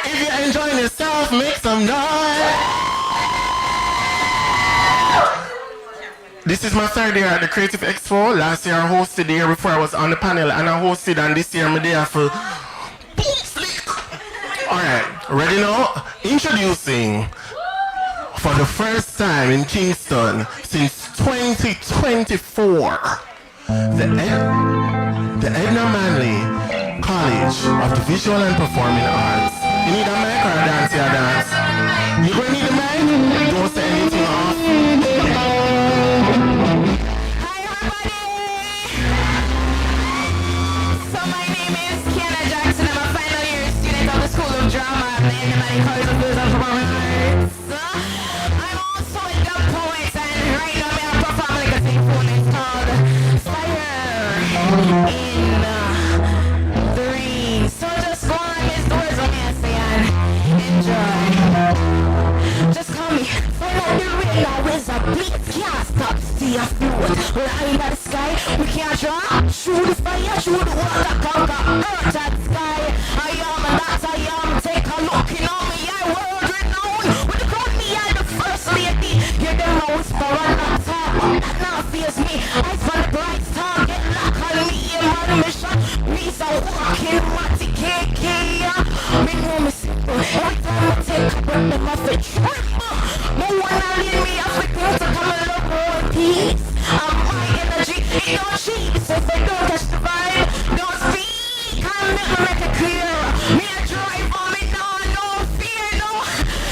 If you're enjoying yourself, make some noise. This is my third year at the Creative Expo. Last year I hosted, the year before I was on the panel, and I hosted, and this year I'm there for boom slick. Alright, ready now? Introducing, for the first time in Kingston since 2024, the Edna Manley College of the Visual and Performing Arts. You need a mic or a dance? Yeah, dance. You gonna need a mic? Don't say anything off. College of Visual and Performing Arts. I'm also a dub poet, and right now I'm performing like a symphony. It's called Fire in 3. So just go on these doors when I say and enjoy. Just call me. Follow the radar is a beat. Can't stop, see a float. Line by the sky, we can't drop. Shoot the fire, shoot the water, conquer earth and sky. I am and that I am. Take a look in on me, I world renowned. When they call me, I'm the first lady. Hear them a whisper and not talk. That now fears me. I find the bright star, get lock on me in my mission. Me's a walking Matty KK. Me know me simple. Every time I take a breath, them off a trip. No one will lead me off the court to come and love world peace. And my energy, it don't cheat. So if I don't catch the vibe, don't speak. I'll never make it clear. Me a drive on me now, no fear, no.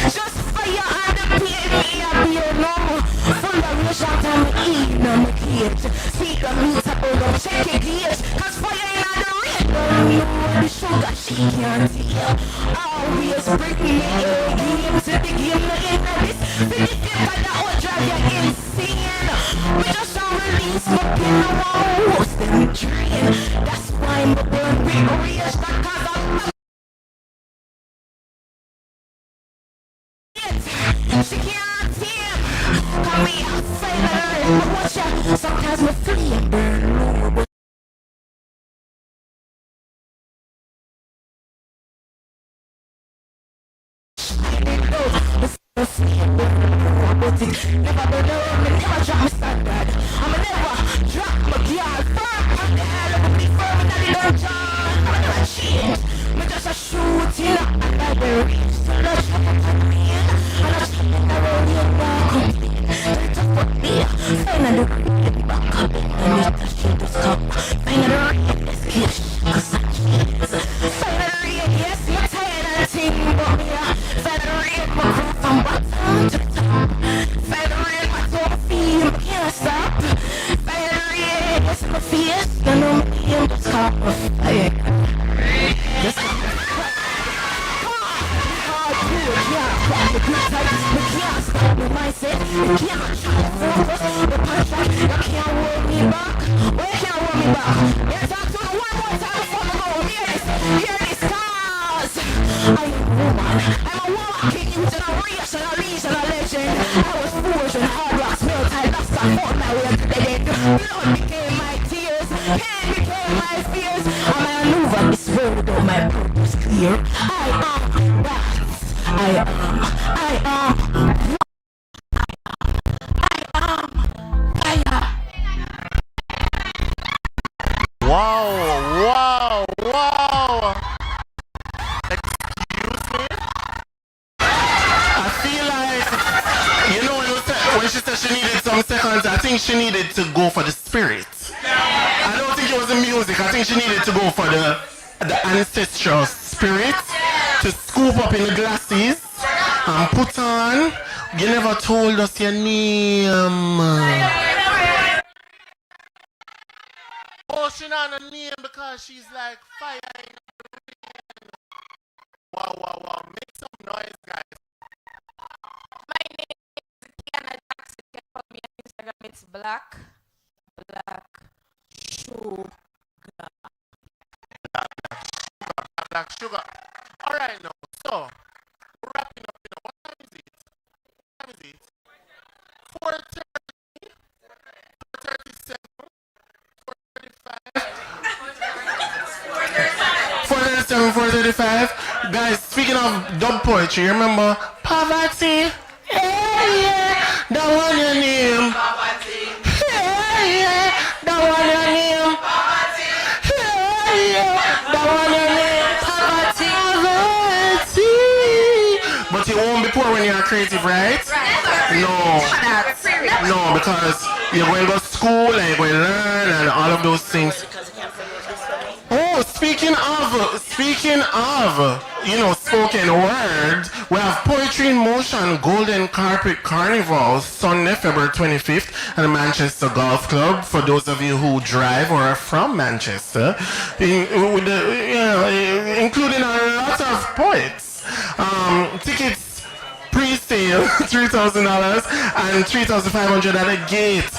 Just fire and the pain, me a beer, no. Full of rush out and me eat, no me cage. Speak the meat up, check your gears. Cause fire in the red, no. The sugar she can't eat. Always bring me a game to the game, no in this. Finish it by the old drive, you're insane. We just don't release my pin, no host them train. That's why my burn big rage, that cause I'm she can't hear. Call me outside and I watch her. Sometimes my flame burn low. Never burn low, me never drop my standard. I'ma never drop my gear. Firm on the hell of me, firm in the dungeon. I'ma never change. Me just a shooting up under the reach. So let's jump up on me. And I'm jumping around your back. Just put me sign on the back up. And let the shoulders come. Sign on the rain, let's get cause I'm cheese. Sign on the rain, yes, you're tired of the thing. But me, sign on the rain, my crew from bottom to top. Sign on the rain, my toe feet, I can't stop. Sign on the rain, yes, my face. You know me, I'm just caught my fire. Just caught my fire. Hard to it, yeah. The good times, we can't stop the mindset. You can't try to focus. The punchline, you can't hold me back. Well, you can't hold me back. You talk to me one more time before we go. Hear this, cause I am a woman. I'm a walking generation, a legion, a legend. I was forged in hard rocks, real tight, lost I fought my way to the end. Blood became my tears, pain became my fears. I maneuver this world without my purpose clear. I am that. I am. Wow, wow, wow. Excuse me? I feel like, you know, when she said she needed some seconds, I think she needed to go for the spirit. I don't think it was the music. I think she needed to go for the ancestral spirit to scoop up in the glasses and put on. You never told us your name. Oh, she not a name because she's like fire in the rain. Wow, wow, wow. Make some noise, guys. My name is Kiana Jackson. You can follow me on Instagram. It's Black Sugar. Black sugar. All right, now. So, we're wrapping up. You know, what time is it? What time is it? 4:30. 4:37. 4:35. Guys, speaking of dub poetry, remember poverty? Hey, yeah, that one your name. Hey, yeah, that one your name. Hey, yeah, that one your name. Poverty. But you won't be poor when you're creative, right? No, because you're going to go to school and you're going to learn and all of those things. Oh, speaking of, you know, spoken word, we have Poetry in Motion Golden Carpet Carnival Sunday, February 25th at the Manchester Golf Club. For those of you who drive or are from Manchester, including a lot of poets. Tickets pre-sale $3,000 and $3,500 at the gate.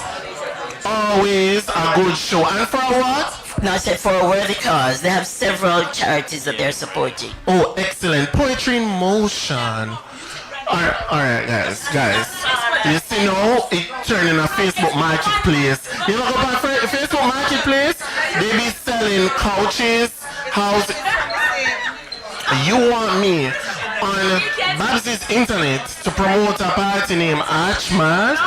Always a good show. And for what? No, I said for a worthy cause. They have several charities that they're supporting. Oh, excellent. Poetry in Motion. Alright, guys. You see now, it turning a Facebook marketplace. You know, go back for Facebook marketplace, they be selling couches, houses. You want me on Babs's internet to promote a party named Arch March?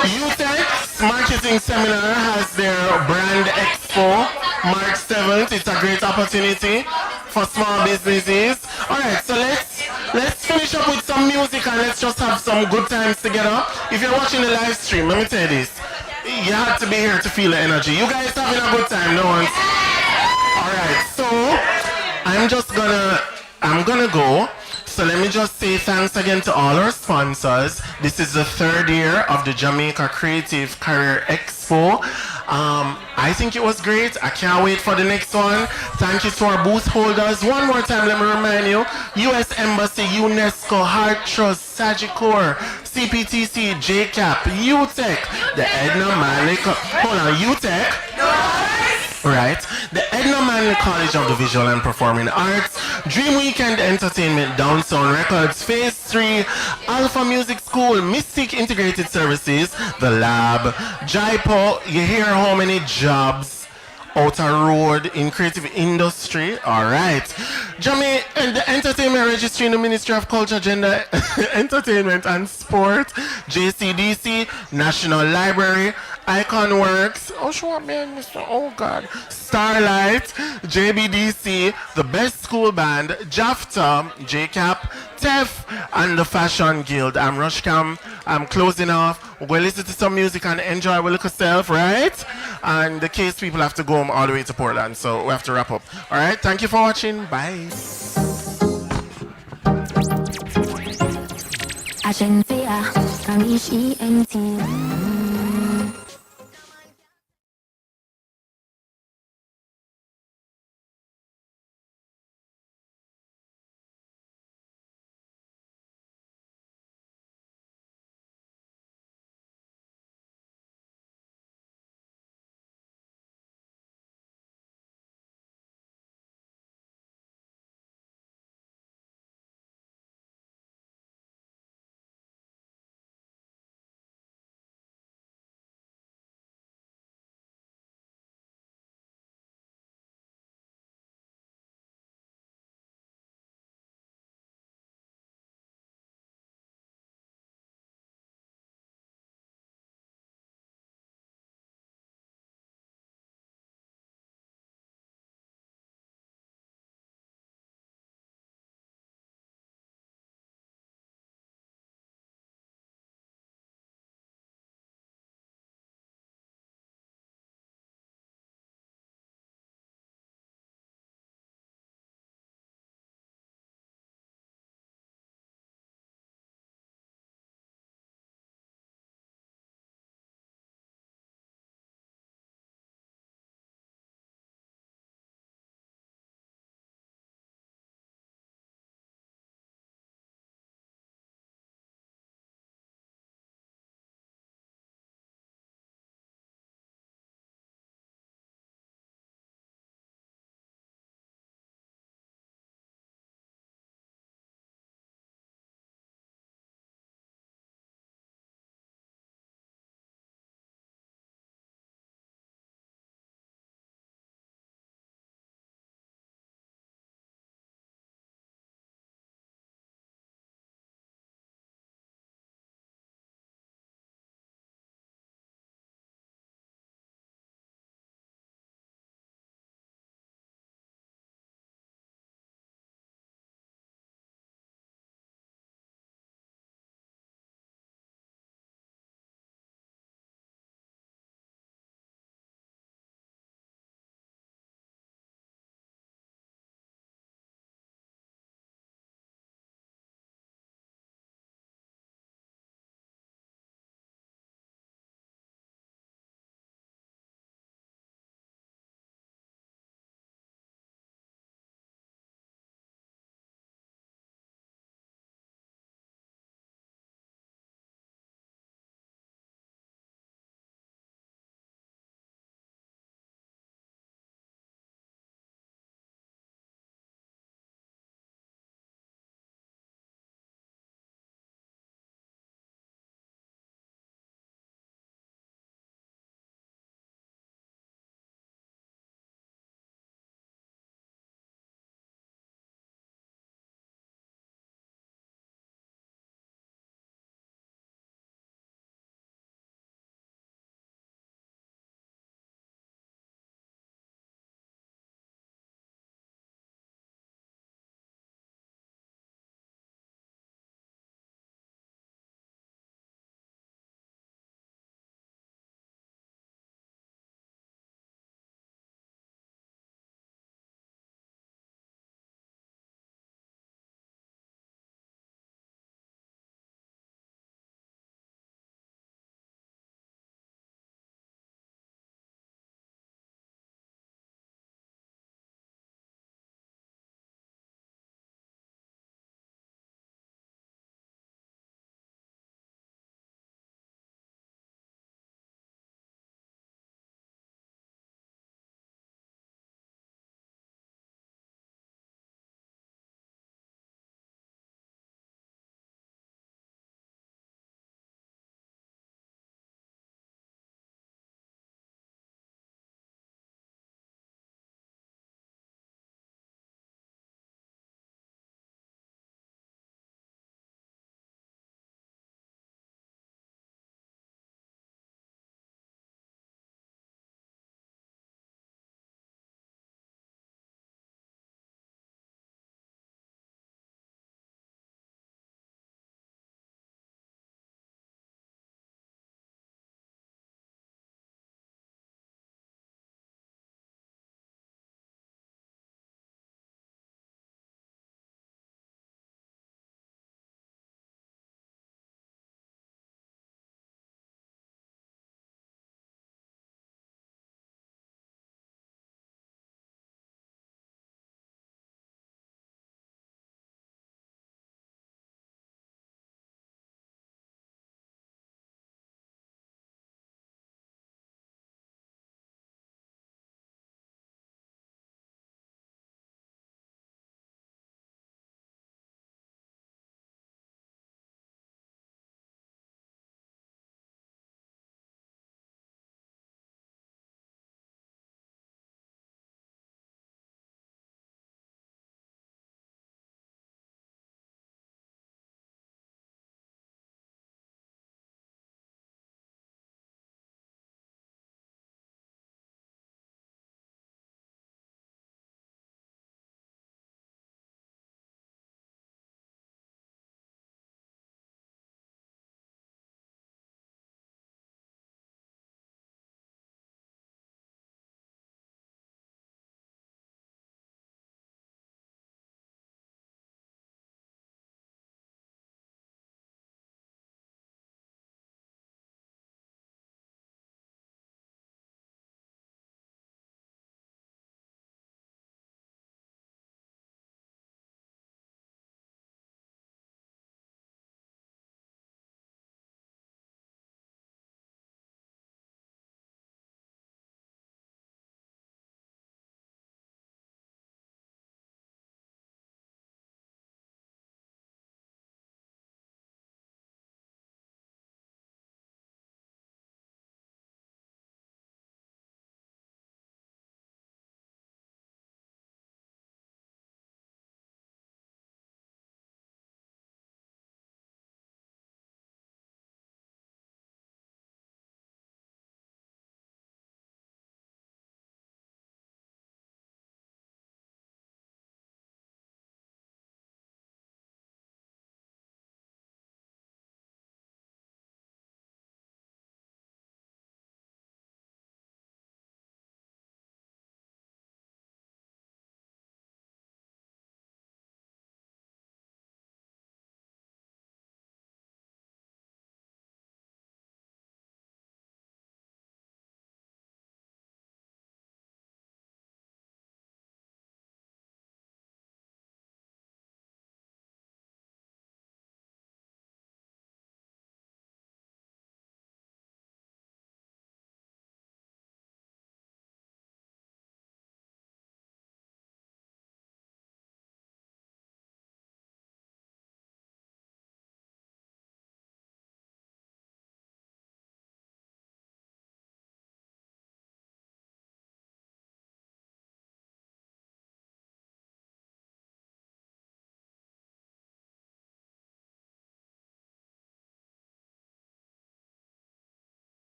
UTEX Marketing Seminar has their brand expo March 7th. It's a great opportunity for small businesses. Alright, so let's finish up with some music and let's just have some good times together. If you're watching the live stream, let me tell you this. You have to be here to feel the energy. You guys having a good time, no one? Alright, so I'm gonna go. So let me just say thanks again to all our sponsors. This is the third year of the Jamaica Creative Career Expo. I think it was great. I can't wait for the next one. Thank you to our booth holders. One more time, let me remind you. U.S. Embassy, UNESCO, Heart Trust, Sagicor, CPTC, JCAP, UTEC, the Edna Manley... Hold on, UTEC? Right. The Edna Manley College of the Visual and Performing Arts, Dream Weekend Entertainment, Downtown Records, Phase 3, Alpha Music School, Mystic Integrated Services, The Lab, Jaipo, you hear how many jobs Outer Road in creative industry. All right. Jamaica and the Entertainment Registry in the Ministry of Culture, Gender, Entertainment and Sport, JCDC, National Library, Icon Works, oh God, Starlight, JBDC, the Best School Band, JAFTA, JCAP, TEF, and the Fashion Guild. I'm Rushcam. I'm closing off. We'll listen to some music and enjoy with yourself, right? And the case people have to go home all the way to Portland, so we have to wrap up. All right, thank you for watching. Bye. Agenda, from ENT.